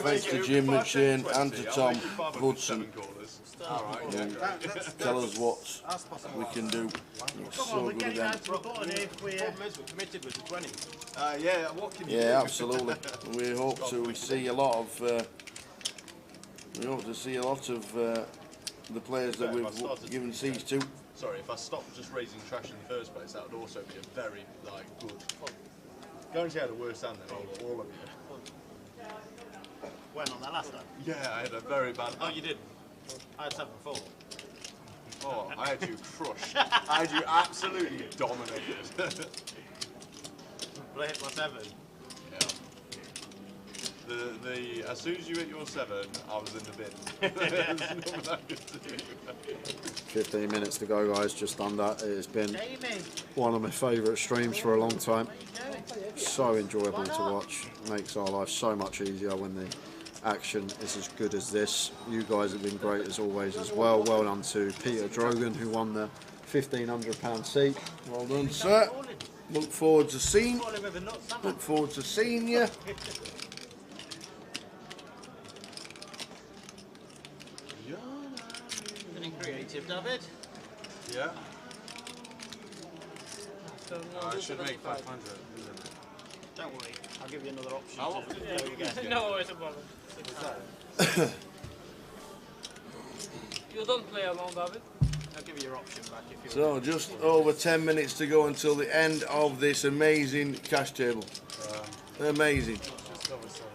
thanks to Jim McShane and to Tom Hudson. Tell us what we can do. It's so good again. Yeah, absolutely. We hope to see a lot of. The players that we've given seats to. Sorry, if I stopped just raising trash in the first place, that would also be a very good. Guarantee I had a worse hand than all of you. When on that last time? Yeah, I had a very bad. Oh, you did. I had 7-4. Oh, I had you crushed. I had you absolutely dominated. But I hit my 7. Yeah. As soon as you hit your 7, I was in the bin. There's nothing I could do. 15 minutes to go, guys, just under. It has been one of my favourite streams for a long time. So enjoyable to watch. Makes our life so much easier when the action is as good as this. You guys have been great as always as well. Well done to Peter Drogan, who won the £1,500 seat. Well done, sir. Look forward to seeing you. Creative, David. Yeah. I should make 500. Don't worry, I'll give you another option. No worries about it. You don't play alone, David. I'll give you your option back if you So just over 10 minutes to go until the end of this amazing cash table. Amazing. Just over 7.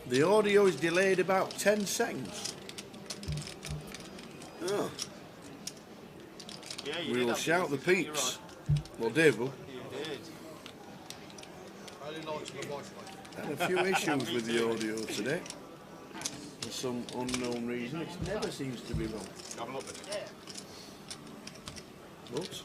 The audio is delayed about 10 seconds. Oh. Yeah, We will shout the peeps. Well, Dave will. Had a few issues with the audio today. For some unknown reason. It never seems to be wrong. Whoops.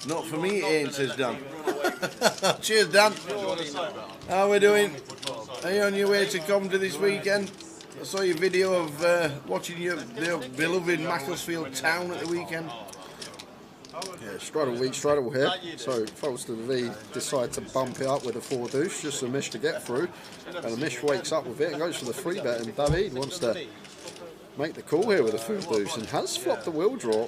Not for me, it ain't, says Dan. Cheers, Dan. How are we doing? Are you on your way to Coventry this weekend? I saw your video of watching your beloved Macclesfield town at the weekend. Yeah, straddle week, straddle here. So folks to the V decide to bump it up with a 4 deuce, just a mish to get through. And the mish wakes up with it and goes for the 3 bet, and David wants to make the call here with a 4 deuce and has flopped the wheel draw.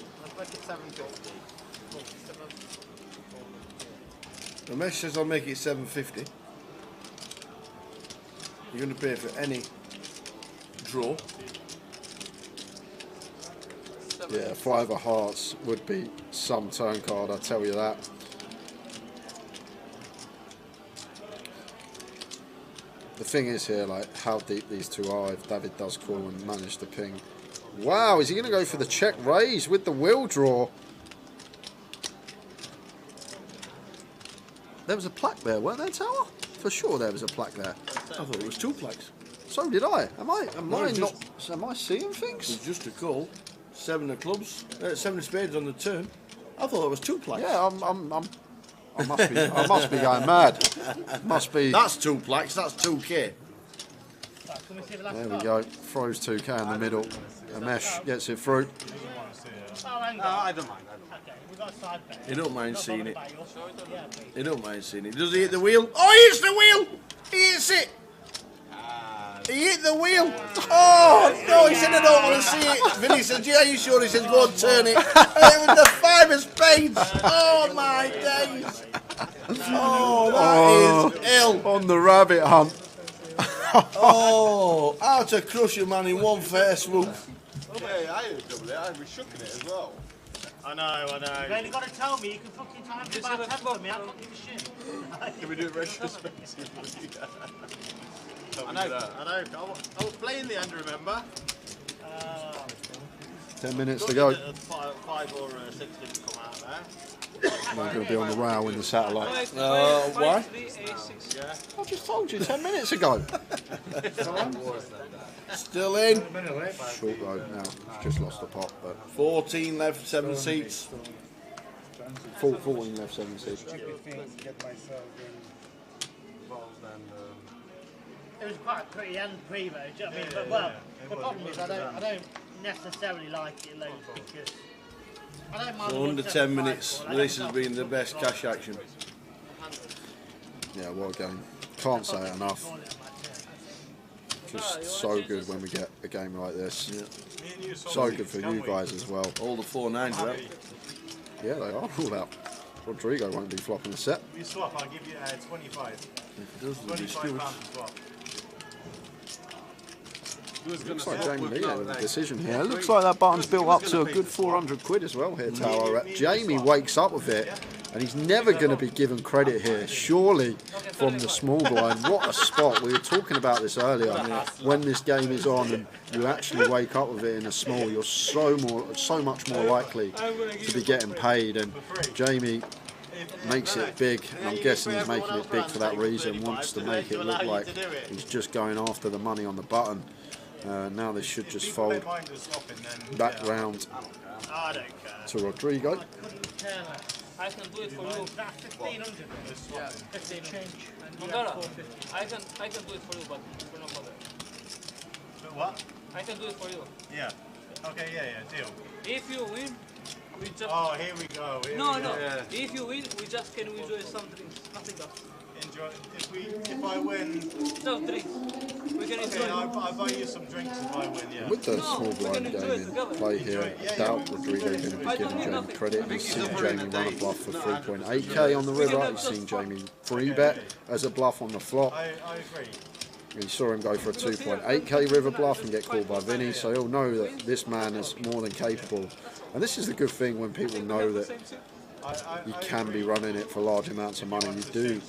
The mesh says I'll make it 750. You're going to pay for any draw. Yeah, 5 of hearts would be some turn card, I tell you that. The thing is here, like, how deep these two are if David does call and manage to ping. Wow, is he going to go for the check raise with the wheel draw? There was a plaque there, weren't there, Tower? For sure there was a plaque there. I thought it was 2 plaques. So did I. Am I seeing things? It was just a call. 7 of clubs, 7 of spades on the turn. I thought it was 2 plaques. Yeah, I must be going mad. Must be. That's 2 plaques. That's 2k. There we go. Throws 2k in the middle. Amesh gets it through. No, I don't mind. He don't mind seeing it. He don't mind seeing it. Does he hit the wheel? Oh, he hits the wheel! He hits it! He hit the wheel! Oh, no, he said I don't want to see it. Vinny said, yeah, you sure? He said, go and turn it. It was the 5 of spades! Oh, my days! Oh, that is ill. On the rabbit hunt. Oh, how to crush a man in one fair swoop. Yeah, I had double it. I was shooking it as well. I know. You've only got to tell me, you can fucking time it about 10 for me, I don't give a shit. Can we do it retrospectively? Tell I me know, that. I was playing the end, remember? 10 minutes to go. 5 or 6 didn't come out there. I'm going to be on the rail in the satellite. Why? Yeah. I just told you 10 minutes ago. Still in. Short road now. Just lost the pot, but 14 left, 7 seats. 14 left, 7 seats. It was quite pretty and pre-vote, do you know what I mean? But well, the problem is I don't necessarily like it loads because I don't mind. So under 10 minutes, this has been the best cash action. Yeah, what a game. Can't say it enough. Just so good when we get a game like this. Yeah. So good for you guys as well. All the 4-9s are out. Yeah, they are all out. Rodrigo won't be flopping a set. If you swap, I'll give you 25. If it does, it'll be £25 stupid. to swap. Looks like Jamie Lee with a decision here. Looks like that button's built up to a good 400 quid as well here, Tower. Jamie wakes up with it, and he's never going to be given credit here, surely, from the small blind. What a spot. We were talking about this earlier. When this game is on and you actually wake up with it in a small, you're so much more likely to be getting paid. And Jamie makes it big, and I'm guessing he's making it big for that reason, wants to make it look like he's just going after the money on the button. Now this should just fold back round to Rodrigo. I can do it for you. 1,500. Yeah. 15 change. Mandara, I can do it for you, but for no mother. What? I can do it for you. Yeah. Okay, yeah, deal. If you win, we just... Oh, here we go. No. If you win, we just can enjoy some drinks. Nothing else. Enjoy. If I win... Just drinks. We can enjoy. Okay, I'll buy you some drinks if I win, yeah. With the small blind game in play here, I doubt Rodrigo's going to be giving Jamie credit. He's seen Jamie run a bluff for 3.8k on the river. He's seen Jamie free bet as a bluff on the flop. I agree. We saw him go for a 2.8k river bluff and get called by Vinny, so he'll know that this man is more than capable. And this is the good thing when people know that you can be running it for large amounts of money. You do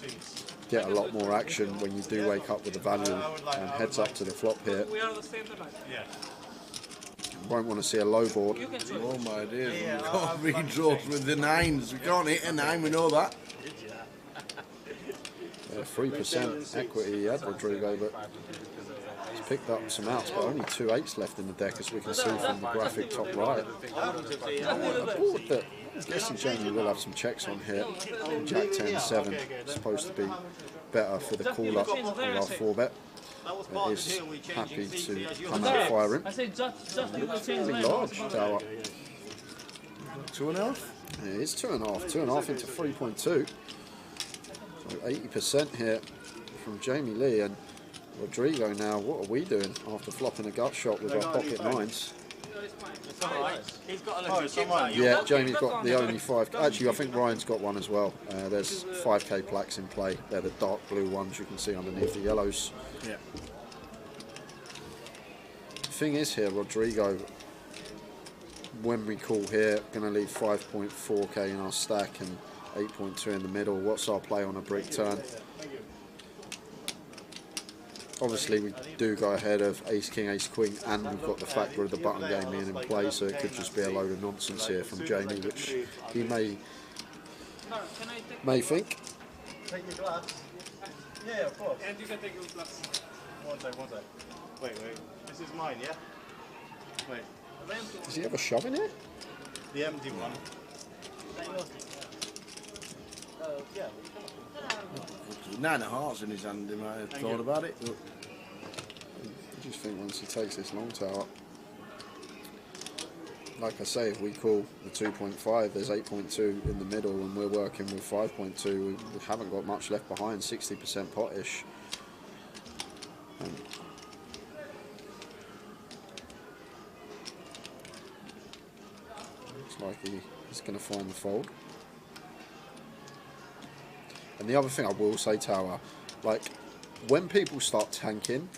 get a lot more action when you do wake up with the value and heads up to the flop here. Won't want to see a low board. Oh my dear, we can't read draws with the 9s. We can't hit a 9, we know that. 3% equity he had, Rodrigo, but he's picked up some outs, but only 2 8s left in the deck, as we can see from the graphic top right. I'm guessing Jamie will have some checks on here. Jack 10-7, supposed to be better for the call up of our 4-bet. Is happy to come out firing. Fairly large tower. 2.5? It is 2.5. 2.5 into 3.2. So 80% here from Jamie Lee, and Rodrigo now. What are we doing after flopping a gut shot with our pocket 9s? He's got a legit chip. Yeah, Jamie's got the only 5. Actually, I think Ryan's got one as well. There's 5k plaques in play. They're the dark blue ones you can see underneath the yellows. Yeah. The thing is here, Rodrigo, when we call here, going to leave 5.4k in our stack and 8.2 in the middle. What's our play on a brick turn? Obviously, we do go ahead of ace, king, ace, queen, and we've got the factor of the button game being in play, so it could just be a load of nonsense here from Jamie, which he may think. Take your glass. Yeah, of course. And you can take your glass. One sec. Wait. This is mine, yeah? Wait. Does he have a shove in it? The empty one. Yeah. 9 of hearts in his hand, he might have thought about it. But I just think once he takes this long tower, like I say, if we call the 2.5, there's 8.2 in the middle, and we're working with 5.2. We haven't got much left behind, 60% potish. Looks like he's going to find the fold. And the other thing I will say, Tower, like when people start tanking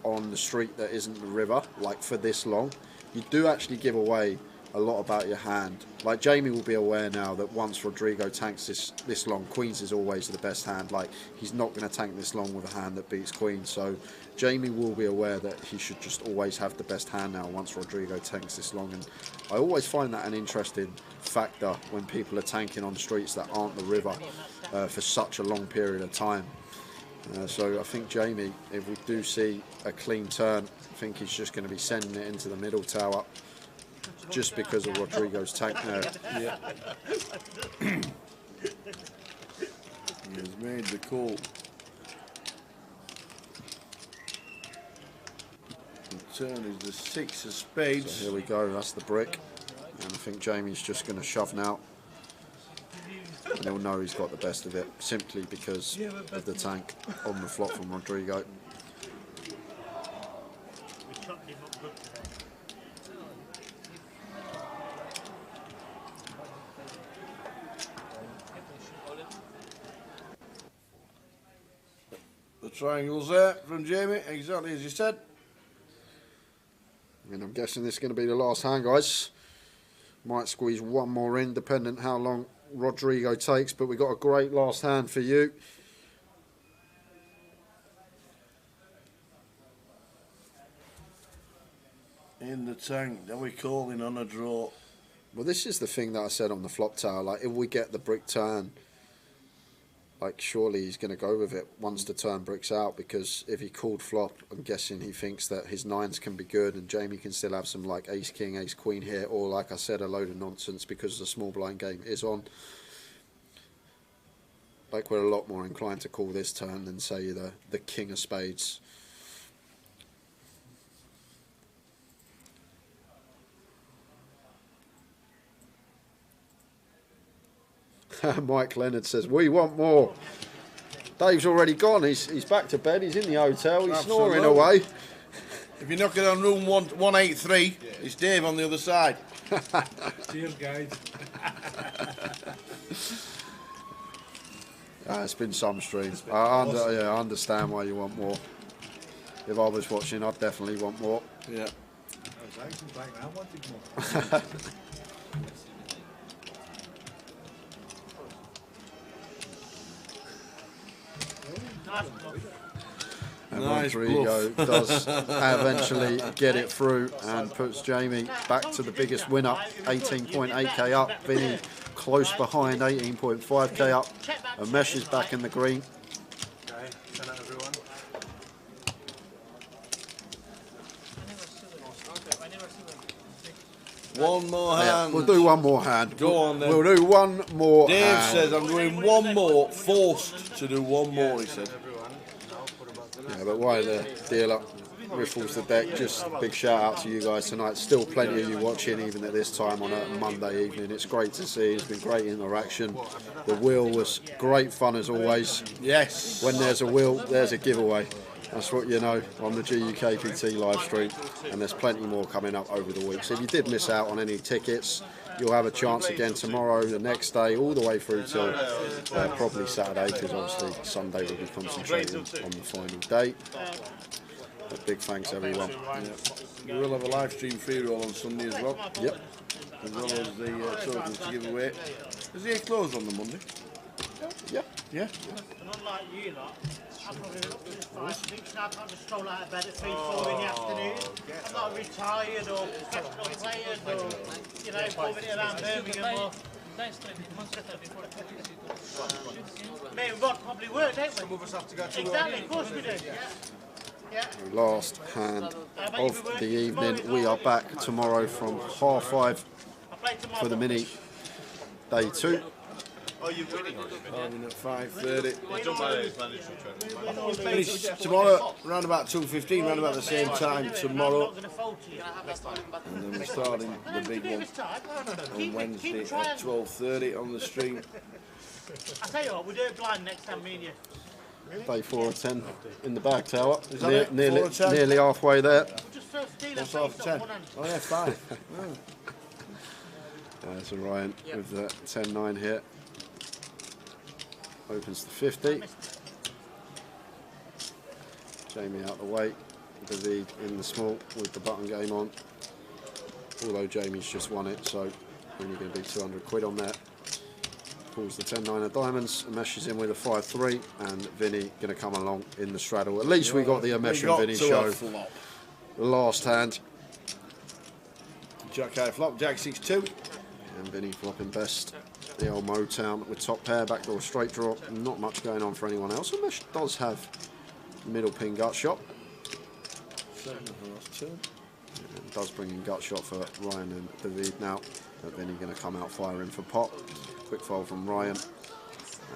on the street that isn't the river, like for this long, you do actually give away a lot about your hand. Like Jamie will be aware now that once Rodrigo tanks this long, queens is always the best hand. Like he's not going to tank this long with a hand that beats queens. So Jamie will be aware that he should just always have the best hand now once Rodrigo tanks this long. And I always find that an interesting factor when people are tanking on streets that aren't the river for such a long period of time. So I think Jamie, if we do see a clean turn, I think he's just going to be sending it into the middle tower just because of Rodrigo's tank there. Yeah. He has made the call. The turn is the 6 of spades. So here we go, that's the brick. And I think Jamie's just going to shove now. And he'll know he's got the best of it simply because of the tank on the flop from Rodrigo. The triangles there from Jamie, exactly as you said. And I'm guessing this is going to be the last hand, guys. Might squeeze one more in, depending how long Rodrigo takes, but we've got a great last hand for you. In the tank, are we calling on a draw? Well, this is the thing that I said on the flop tower. Like, if we get the brick turn, like, surely he's going to go with it once the turn bricks out, because if he called flop, I'm guessing he thinks that his nines can be good and Jamie can still have some, like, ace king, ace queen here, or, like I said, a load of nonsense because the small blind game is on. Like, we're a lot more inclined to call this turn than, say, the king of spades. Mike Leonard says, we want more. Dave's already gone. He's back to bed. He's in the hotel. He's snoring away. If you're knocking on room 183, it's Dave on the other side. Cheers, guys. It's been some stream. I understand why you want more. If I was watching, I'd definitely want more. Yeah. I was actually back now. I wanted more. And Rodrigo does eventually get it through and puts Jamie back to the biggest winner, 18.8k up. Vinny close behind, 18.5k up. And Mesh is back in the green. Okay, turn out everyone. One more hand. Yeah, we'll do one more hand. Go on then. We'll do one more Dave hand. says I'm doing one more, forced to do one more, he said. Yeah, but why the dealer riffles the deck, just a big shout out to you guys tonight. Still plenty of you watching even at this time on a Monday evening. It's great to see. It's been great interaction. The wheel was great fun as always. Yes. When there's a wheel, there's a giveaway. That's what you know on the GUKPT live stream, and there's plenty more coming up over the week. So if you did miss out on any tickets, you'll have a chance again tomorrow, the next day, all the way through till probably Saturday, because obviously Sunday will be concentrating on the final day. But big thanks everyone. Yeah. We will have a live stream free roll on Sunday as well. Yep. As well as the tokens to give away. Is it closed on the Monday? Yeah. Yeah. And unlike you lot, I'm probably up to this 5 weeks now. I can't just stroll out of bed at 3, 4 in the afternoon. I'm not retired or professional players or, you know, moving around Birmingham or... Me and Rod probably work, don't we? Some of us have to go to Exactly, of course we do. Yeah. Last hand of the evening. We are back tomorrow from 5:30 for the mini day 2. Oh, you're winning already? At 5:30. It's done by those mandatory training. Finish tomorrow, around about 2:15, around about the same time tomorrow. And then we're starting the big one on Wednesday at 12:30 on the stream. I tell you what, we'll do it blind next time, me and you. Day 4 of 10 in the bag tower. Is that it? 4 of 10? Nearly halfway there. What's half 10? Oh yeah, 5. There's Ryan with the 10-9 here. Opens to 50. Jamie out the way. David in the small with the button game on. although Jamie's just won it, so only going to be 200 quid on that. Pulls the 10-9 of diamonds, Umesh is in with a 5-3, and Vinny going to come along in the straddle. At least we got the Umesh and Vinny show. The last hand. Jack high flop, Jack 6-2. And Vinny flopping best. The old Motown with top pair, backdoor straight draw. Not much going on for anyone else. Umesh does have middle pin gut shot. It does bring in gut shot for Ryan and David now. But Vinny going to come out firing for pot. Quick fold from Ryan.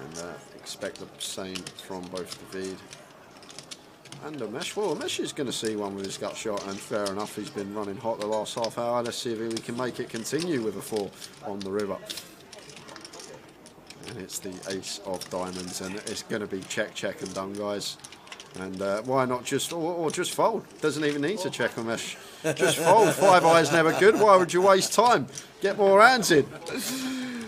And expect the same from both David and Umesh. Well, Umesh is going to see one with his gut shot, and fair enough, he's been running hot the last half hour. Let's see if we can make it continue with a 4 on the river. And it's the ace of diamonds, and it's going to be check, check and done, guys. And why not just, or just fold? Doesn't even need to check, Umesh. Just fold. 5 eyes never good. Why would you waste time? Get more hands in.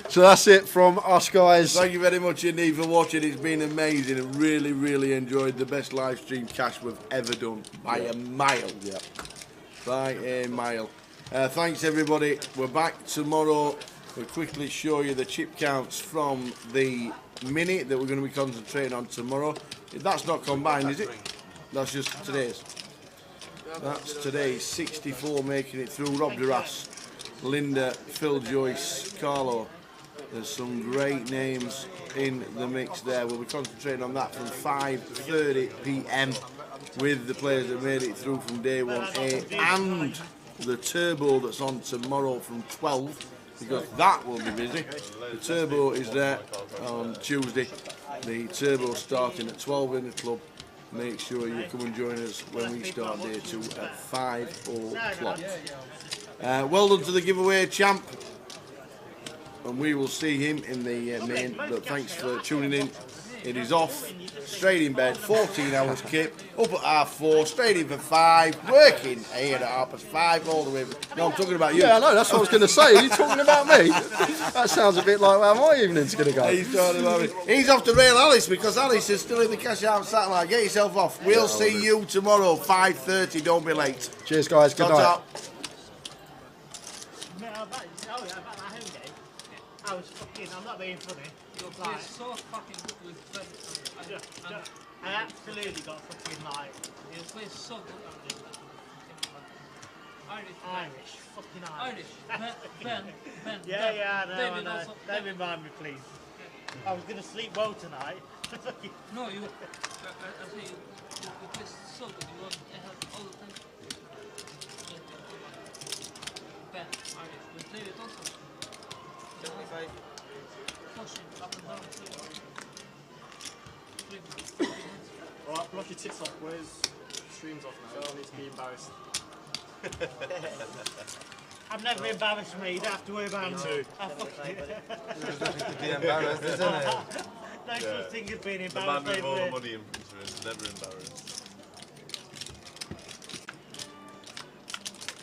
So that's it from us, guys. Thank you very much indeed for watching. It's been amazing. I really, really enjoyed the best live stream cash we've ever done by a mile. Yeah. By a mile. Thanks everybody. We're back tomorrow. We'll quickly show you the chip counts from the mini that we're going to be concentrating on tomorrow. That's not combined, is it? That's just today's. That's today's 64 making it through. Rob Duras, Linda, Phil Joyce, Carlo. There's some great names in the mix there. We'll be concentrating on that from 5:30 PM with the players that made it through from day 1A and the turbo that's on tomorrow from 12, because that will be busy. The turbo is there on Tuesday. The turbo starting at 12 in the club. Make sure you come and join us when we start day 2 at 5 o'clock. Well done to the giveaway champ. And we will see him in the main. But thanks for tuning in. It is off, straight in bed, 14 hours kip, up at 4:30, straight in for 5, working here at 5:30 all the way. No, I'm talking about you. Yeah, I know, that's what I was going to say. Are you talking about me? That sounds a bit like how my evening's going to go. He's talking about me. He's off to rail Alice because Alice is still in the cash out satellite. Get yourself off. We'll see you tomorrow, 5:30. Don't be late. Cheers, guys. Good night. I was fucking, I'm not being funny. You're so fucking good with Ben. I absolutely got fucking like. You play so good. Irish, fucking Irish. Ben. Yeah, I know. Don't remind me, please. I was going to sleep well tonight. No, you. I say you play so good. You want to have all the time. Ben, Irish. We play it also. 75. Pushing up and down. Alright, block your tits off. Where's streams off now? I don't need to be embarrassed. I've never embarrassed me. You don't have to worry about me. There's nothing to be embarrassed, isn't it? No such thing as being The embarrassed. man with all the money in front of him is never embarrassed.